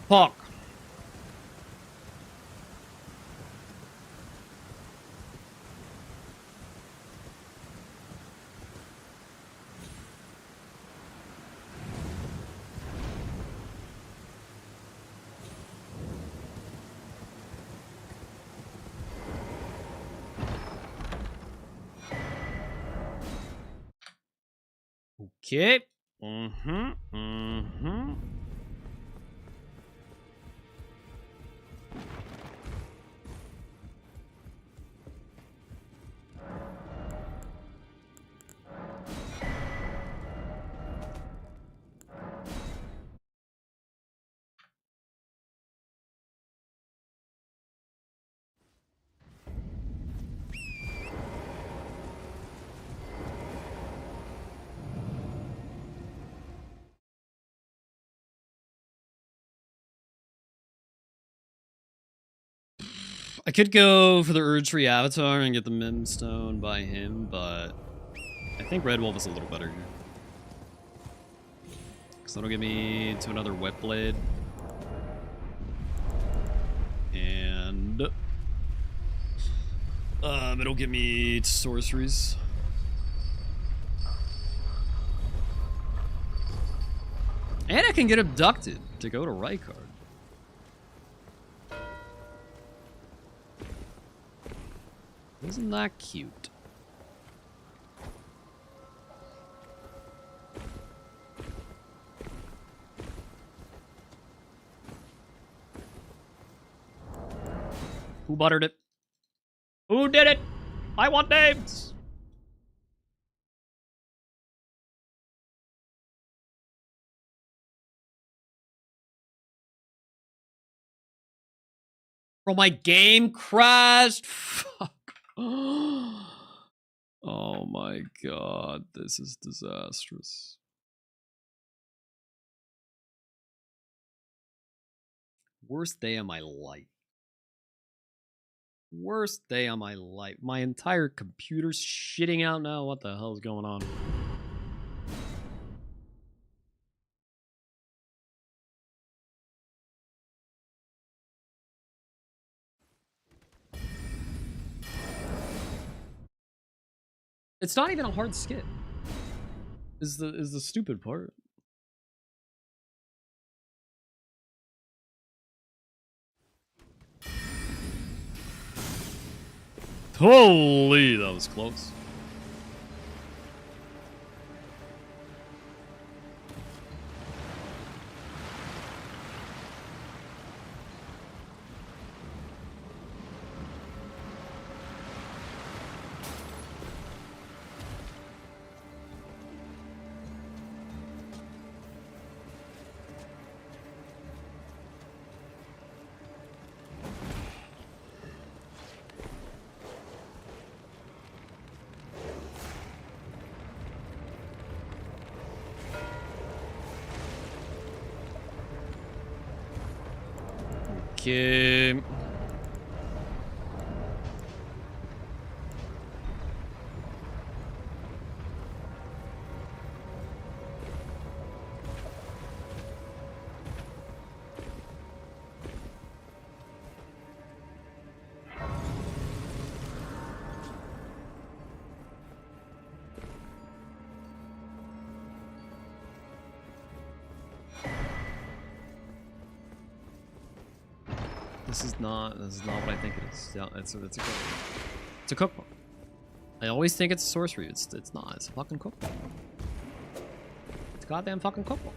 Fuck. Okay. I could go for the Urge Free Avatar and get the Mim Stone by him, but I think Red Wolf is a little better here. Because that'll get me to another Wet Blade. And it'll get me to sorceries. And I can get abducted to go to Rykard. Isn't that cute? Who buttered it? Who did it? I want names! Bro, my game crashed. Fuck. Oh my god, this is disastrous. Worst day of my life. Worst day of my life. My entire computer's shitting out now. What the hell is going on? It's not even a hard skip. Is the stupid part. Holy, that was close. Okay. This is not what I think it is. Yeah, it's a cookbook. It's a cookbook. I always think it's a sorcery. It's not. It's a fucking cookbook. It's a goddamn fucking cookbook.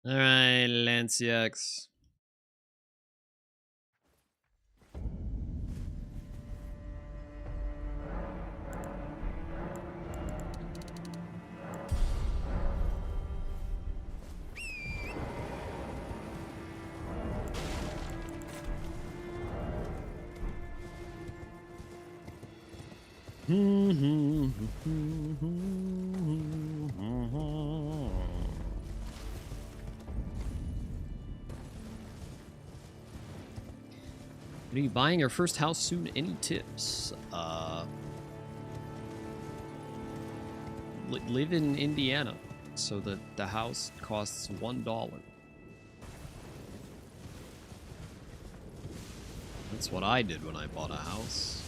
All right, Lanciax. Are you buying your first house soon? Any tips? Live in Indiana, so that the house costs $1. That's what I did when I bought a house.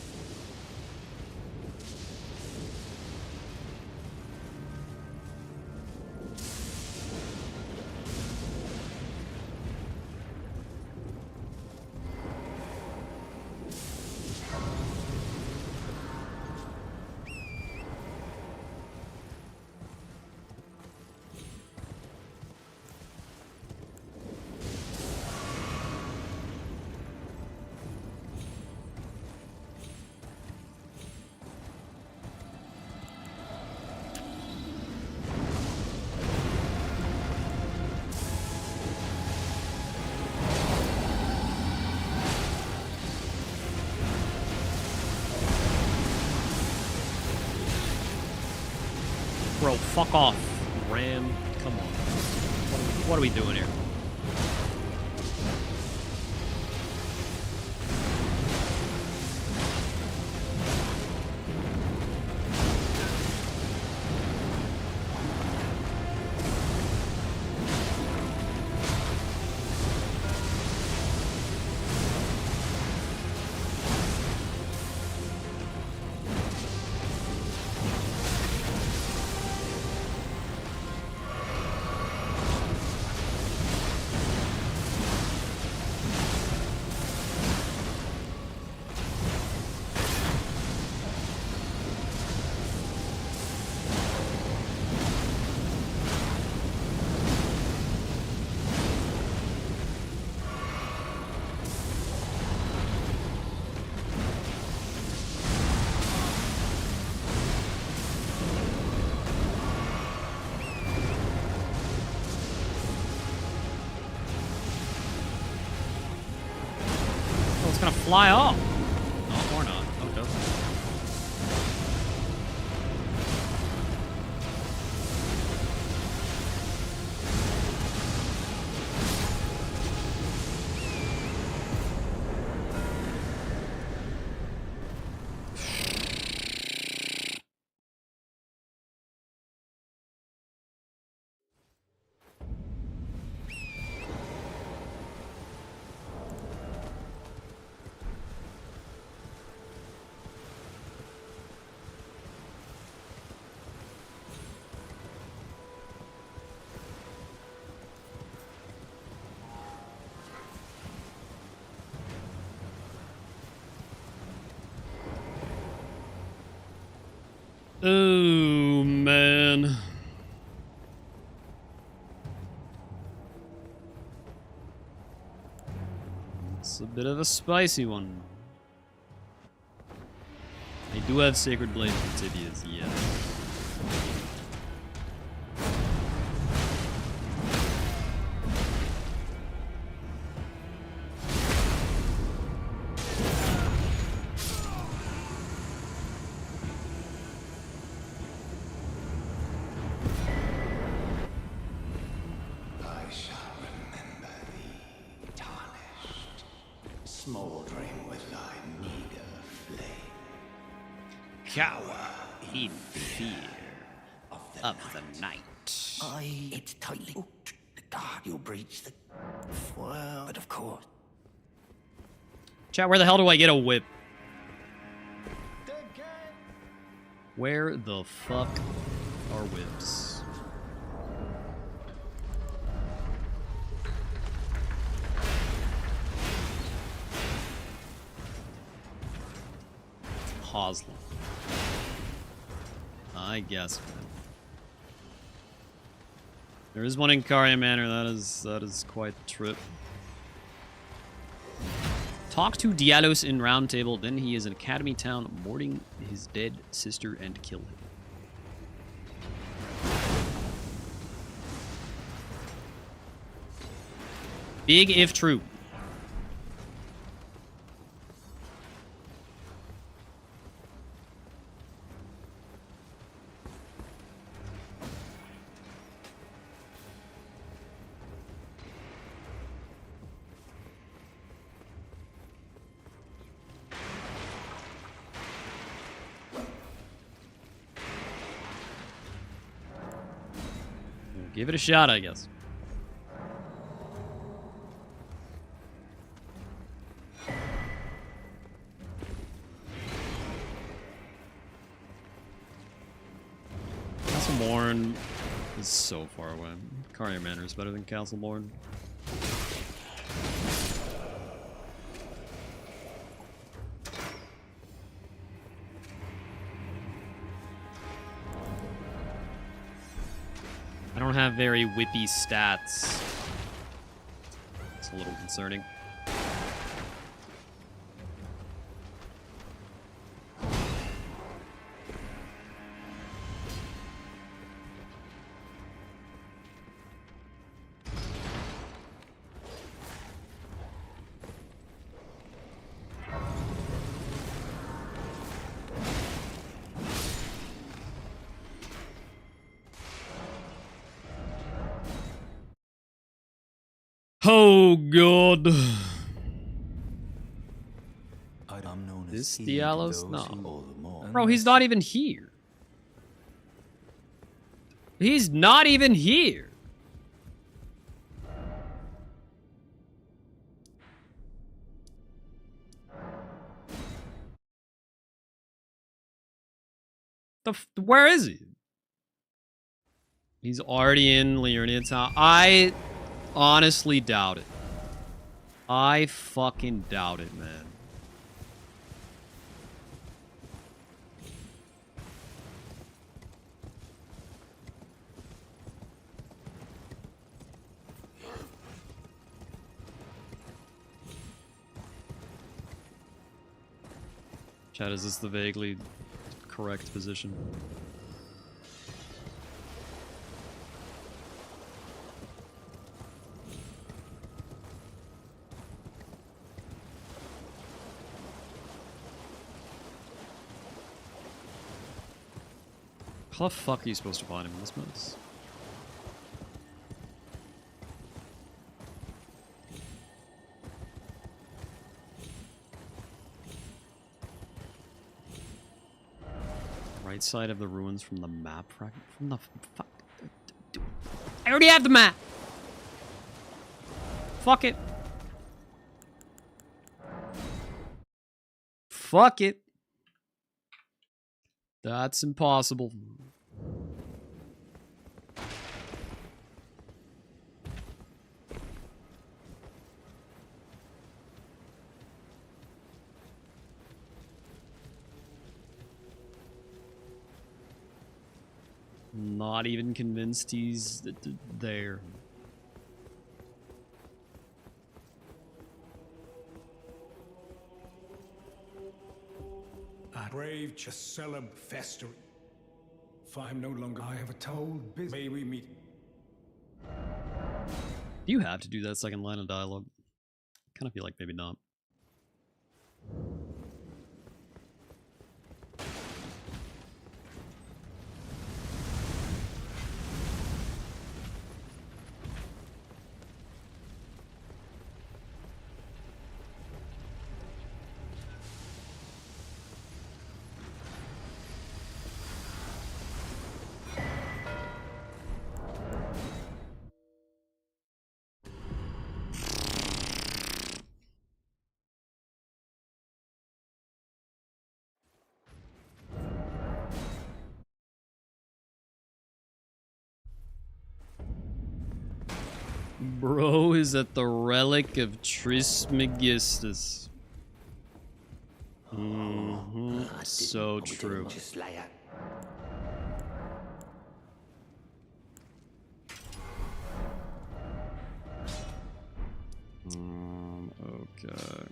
Bro, fuck off. Ram, come on. What are we doing here? It's gonna fly off. No, or not. Oh, it doesn't. Oh, man. It's a bit of a spicy one. I do have Sacred Blade for tibias, yeah. I shall remember thee, tarnished, smouldering with thy meager flame. Cower in fear of the night. It's tightly hooked. The guard, you'll breach the... Well, but of course. Chat, where the hell do I get a whip? Where the fuck are whips? Hoslam. I guess, man. There is one in Karya Manor. That is quite the trip. Talk to Dialos in Round Table. Then he is in Academy Town, mourning his dead sister, and kill him. Big if true. Give it a shot, I guess. Castleborn is so far away. Karya Manor is better than Castleborn. I don't have very whippy stats. It's a little concerning. Oh god. This Dialos? No. Bro, he's not even here. He's not even here. Where is he? He's already in Liurnia Town. I honestly doubt it. I fucking doubt it, man. Chat, is this the vaguely correct position? How the fuck are you supposed to find him in this mess? Right side of the ruins from the map fragment? From the fuck? I already have the map! Fuck it. Fuck it. That's impossible. Not even convinced he's there. Brave Cheselum festering. For I'm no longer I have a told biz. May we meet. Do you have to do that second line of dialogue? Kind of feel like maybe not. Bro is at the relic of Trismegistus. So true. Okay.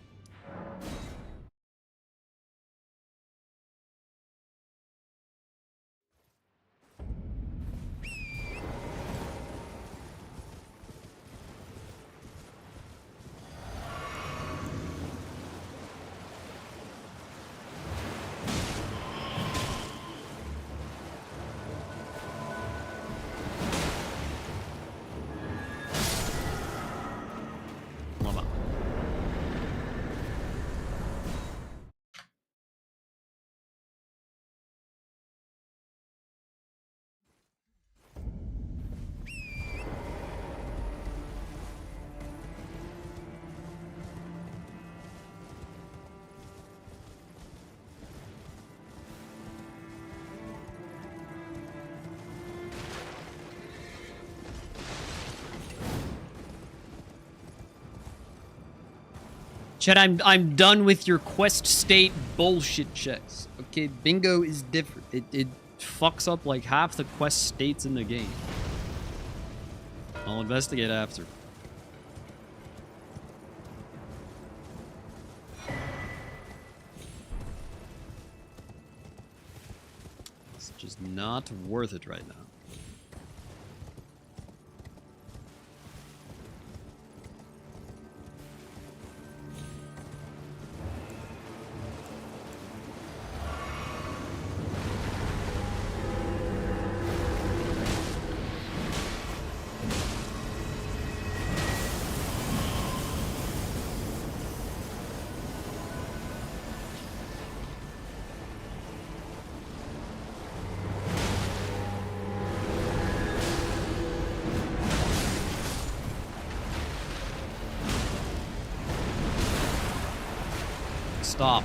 Lama. Chet, I'm done with your quest state bullshit checks. Okay, bingo is different. It fucks up like half the quest states in the game. I'll investigate after. It's just not worth it right now. Stop.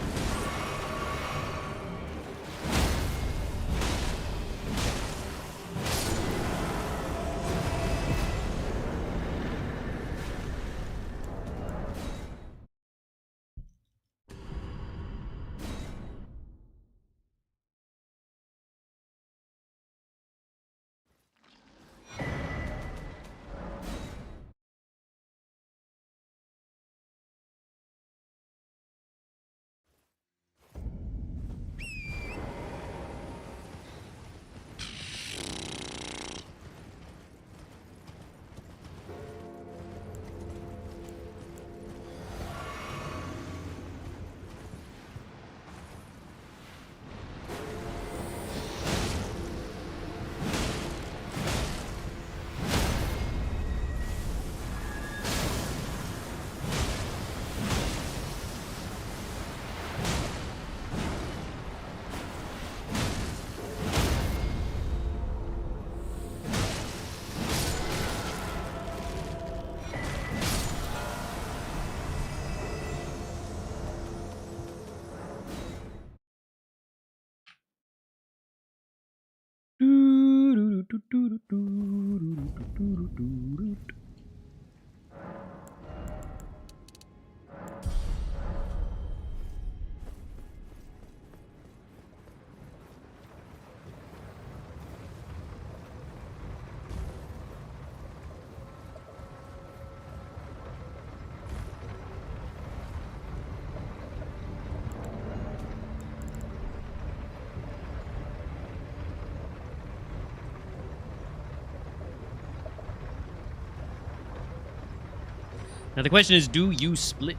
Now the question is, do you split?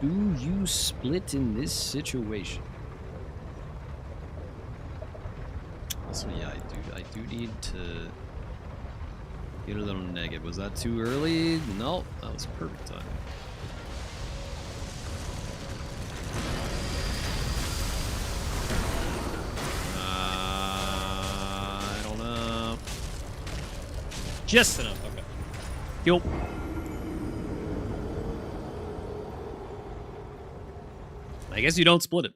Do you split in this situation? Also, yeah, I do need to get a little negative. Was that too early? No, that was perfect timing. I don't know. Just enough. Okay. Yo. I guess you don't split it.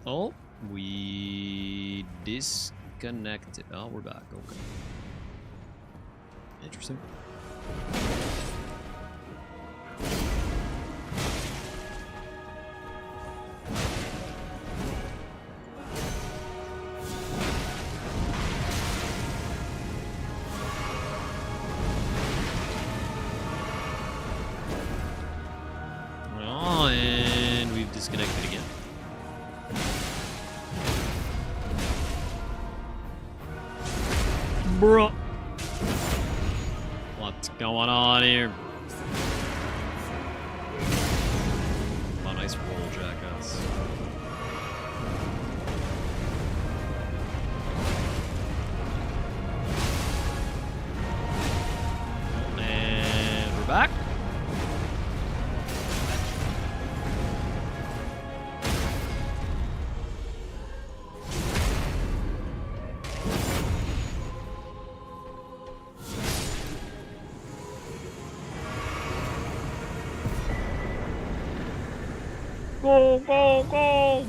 Oh, we disconnected. Oh, we're back. Okay. Interesting. Oh, and we've disconnected again. Bro. What's going on here? Oh, nice roll, jackass. And we're back. Go, go, go!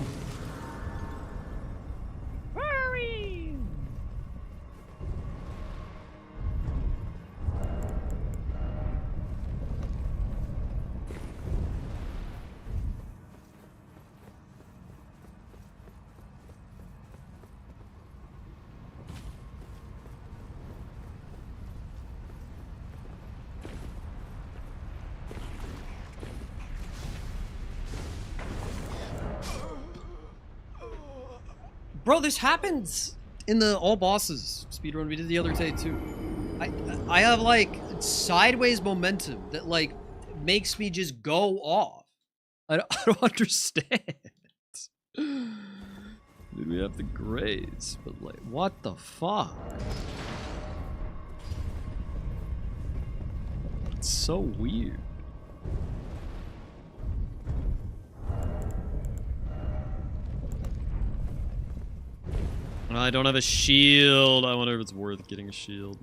Hurry! Bro, this happens in the all bosses speedrun we did the other day too. I have like sideways momentum that like makes me just go off. I don't understand. Dude, we have the grays, but like, what the fuck? It's so weird. I don't have a shield. I wonder if it's worth getting a shield.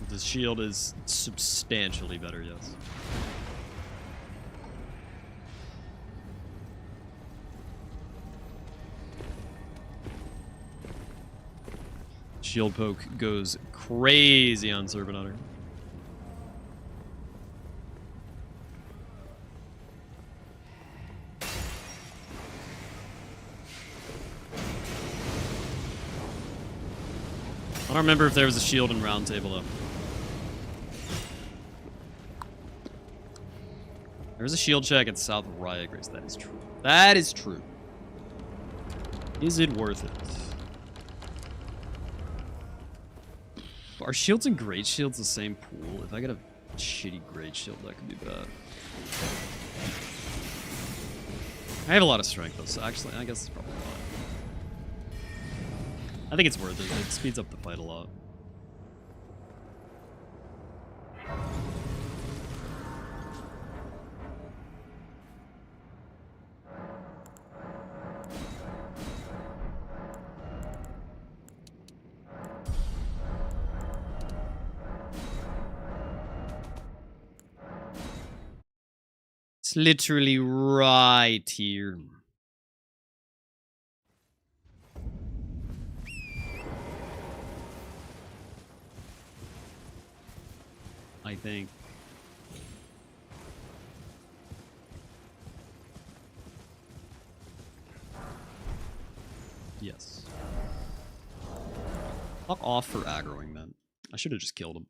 The shield is substantially better, yes. Shield poke goes crazy on Serpent Hunter. I don't remember if there was a shield in Round Table though. There's a shield check at south of Riot Grace. That is true. That is true. Is it worth it? Are shields and great shields the same pool? If I get a shitty great shield, that could be bad. I have a lot of strength though, so actually, I guess it's probably fine. I think it's worth it. It speeds up the fight a lot. It's literally right here. I think. Yes. Fuck off for aggroing, man. I should have just killed him.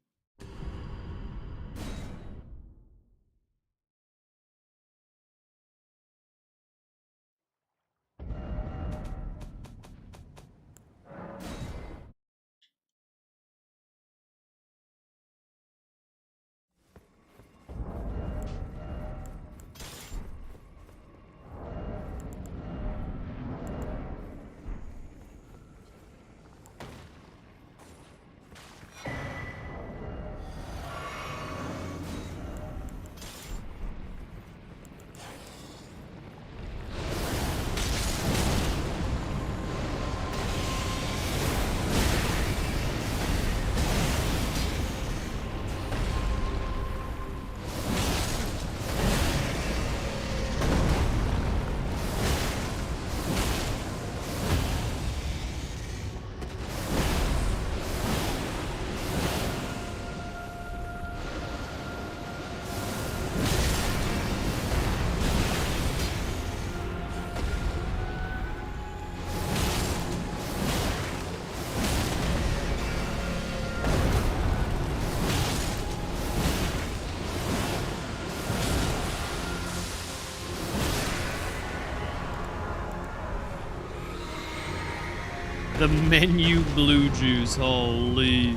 The menu blue juice, holy.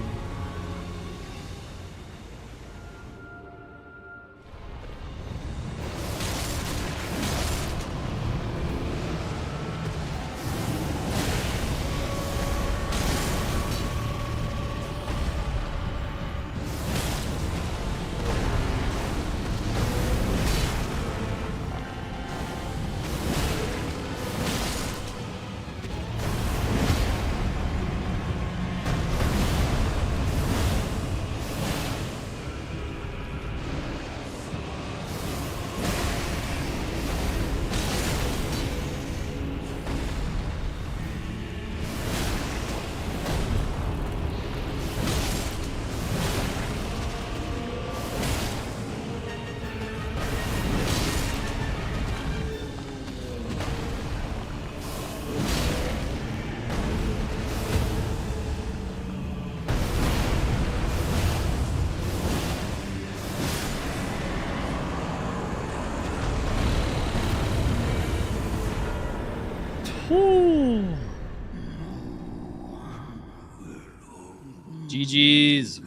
GG's.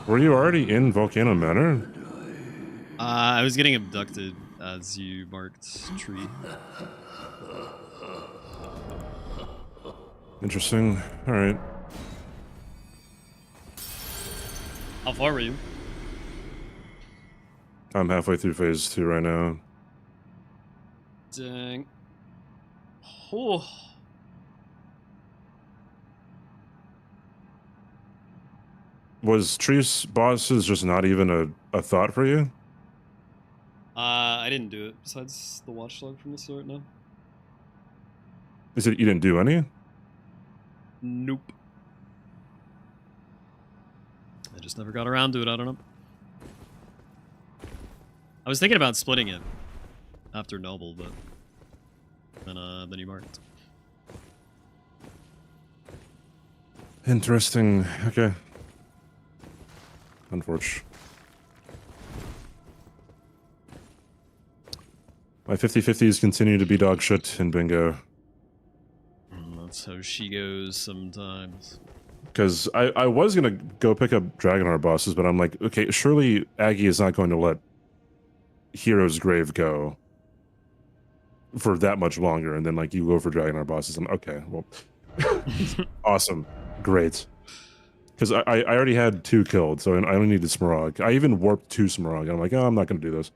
Were you already in Volcano Manor? I was getting abducted as you marked tree. Interesting. All right. How far were you? I'm halfway through phase 2 right now. Dang. Oh. Was Tree's bosses just not even a thought for you? I didn't do it. Besides the watchdog from the start, no. You said you didn't do any? Nope. I just never got around to it. I don't know. I was thinking about splitting it after Noble, but then you marked. Interesting. Okay. Unfortunate. My 50-50s continue to be dog shit in bingo. That's how she goes sometimes. Because I was going to go pick up Dragonheart bosses, but I'm like, okay, surely Aggie is not going to let Hero's Grave go for that much longer, and then like you go for Dragonheart bosses. I'm okay, well, awesome, great. Because I already had 2 killed, so I only needed Smaragd. I even warped 2 Smaragd. I'm like, oh, I'm not going to do this.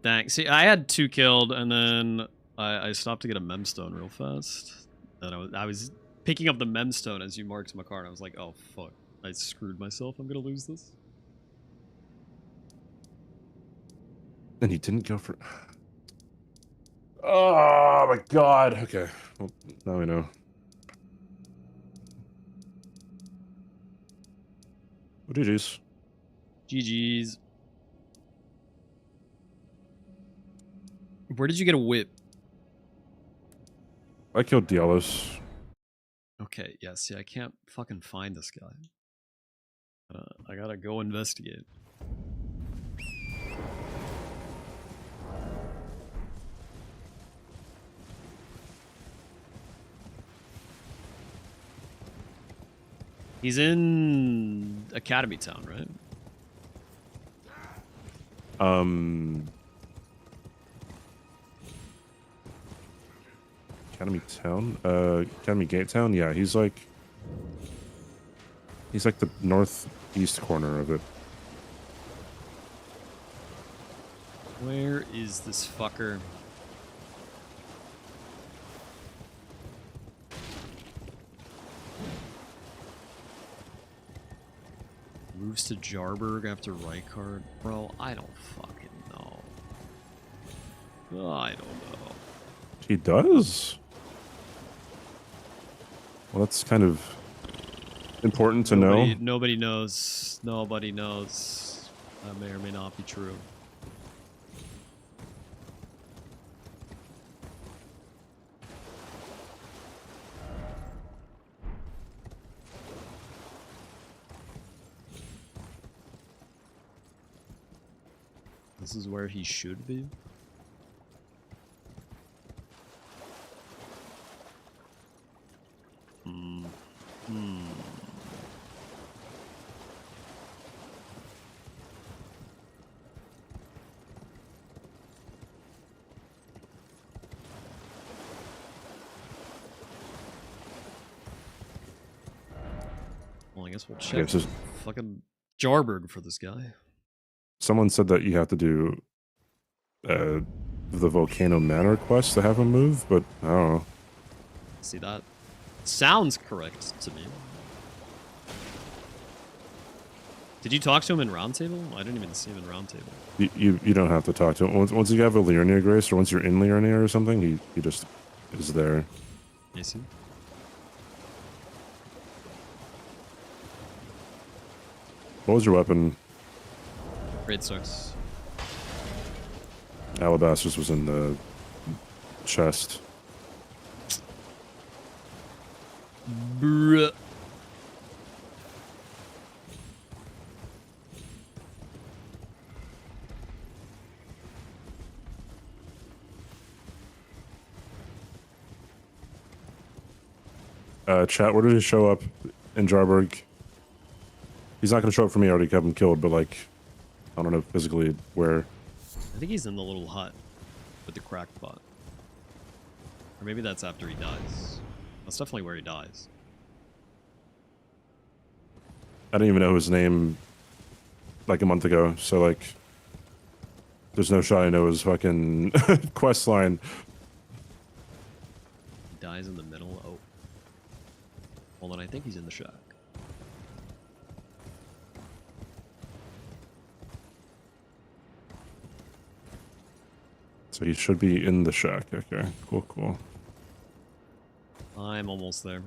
Thanks. See, I had 2 killed, and then I stopped to get a memstone real fast. And I was picking up the memstone as you marked my card, and I was like, oh fuck, I screwed myself. I'm gonna lose this. And you didn't go for... Oh my god. Okay, well, now we know. Oh, GG's. GG's. Where did you get a whip? I killed Dialos. Okay, yeah, see, I can't fucking find this guy. I gotta go investigate. He's in Academy Town, right? Academy Town? Academy Gate Town? Yeah, he's like the northeast corner of it. Where is this fucker? Moves to Jarburg after Rykard. Bro, I don't fucking know. I don't know. He does? Well, that's kind of important to know. Nobody knows. Nobody knows. That may or may not be true. This is where he should be. Well, I guess we'll check so fucking Jarberg for this guy. someone said that you have to do the Volcano Manor quest to have him move, but I don't know. See, that sounds correct to me. Did you talk to him in Roundtable? I didn't even see him in Roundtable. You don't have to talk to him. Once you have a Liurnia Grace, or once you're in Liurnia or something, he just is there. I see. What was your weapon? Great sucks. Alabaster's was in the chest. Bruh. Chat, where did he show up in Jarberg? He's not going to show up for me. I already have him killed, but like, I don't know physically where. I think he's in the little hut with the cracked pot. Or maybe that's after he dies. That's definitely where he dies. I didn't even know his name like a month ago, so like, there's no shot I know his fucking quest line. He dies in the middle. Oh. Hold on, I think he's in the shack. So he should be in the shack. Okay, cool. I'm almost there.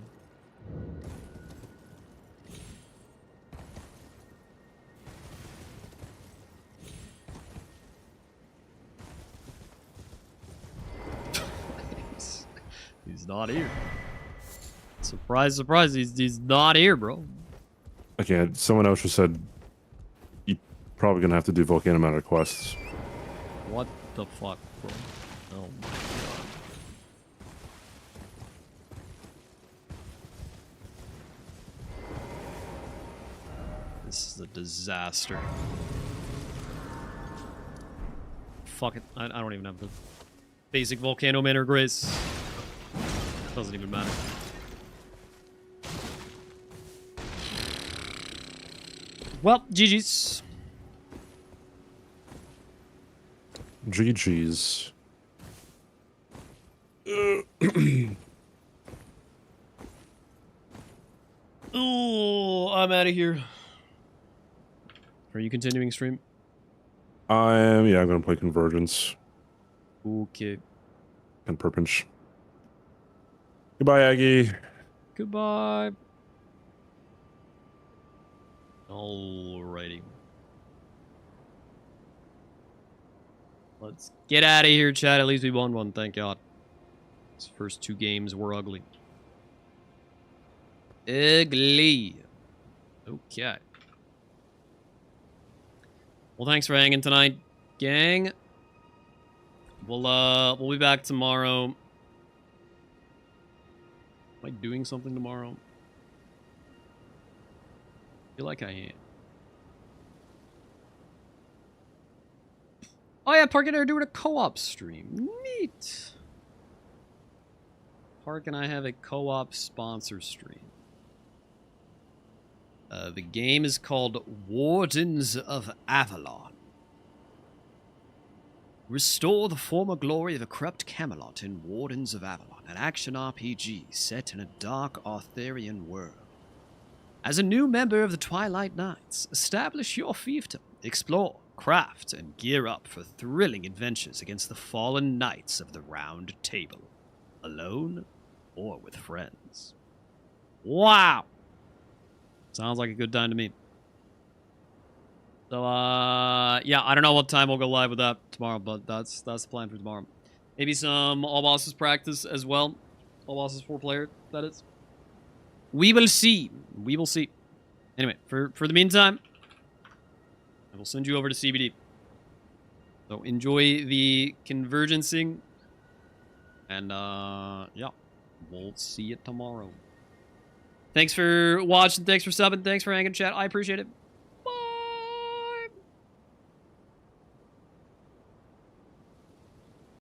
He's not here. Surprise, surprise, he's not here, bro. Okay, someone else just said you're probably gonna have to do Volcano Manor quests. What the fuck, bro? Oh my god. This is a disaster. Fuck it. I don't even have the basic Volcano Manor Grace. Doesn't even matter. Well, GG's. GG's. Oh, I'm out of here. Are you continuing stream? I'm gonna play Convergence. Okay. And Perpinch. Goodbye, Aggie. Goodbye. Alrighty. Let's get out of here, chat. At least we won one, thank God. These first two games were ugly. Ugly. Okay. Well, thanks for hanging tonight, gang. We'll be back tomorrow. Am I doing something tomorrow? I feel like I am. Oh yeah, Park and I are doing a co-op stream. Neat. Park and I have a co-op sponsor stream. The game is called Wardens of Avalon. Restore the former glory of a corrupt Camelot in Wardens of Avalon, an action RPG set in a dark Arthurian world. As a new member of the Twilight Knights, establish your fiefdom, explore, craft, and gear up for thrilling adventures against the fallen knights of the Round Table, alone or with friends. Wow! Sounds like a good time to me. So, yeah, I don't know what time we'll go live with that tomorrow, but that's the plan for tomorrow. Maybe some All Bosses practice as well. All Bosses 4-player, that is. We will see. We will see. Anyway, for the meantime, I will send you over to CBD. So enjoy the convergencing. And, yeah, we'll see you tomorrow. Thanks for watching. Thanks for subbing. Thanks for hanging, chat. I appreciate it.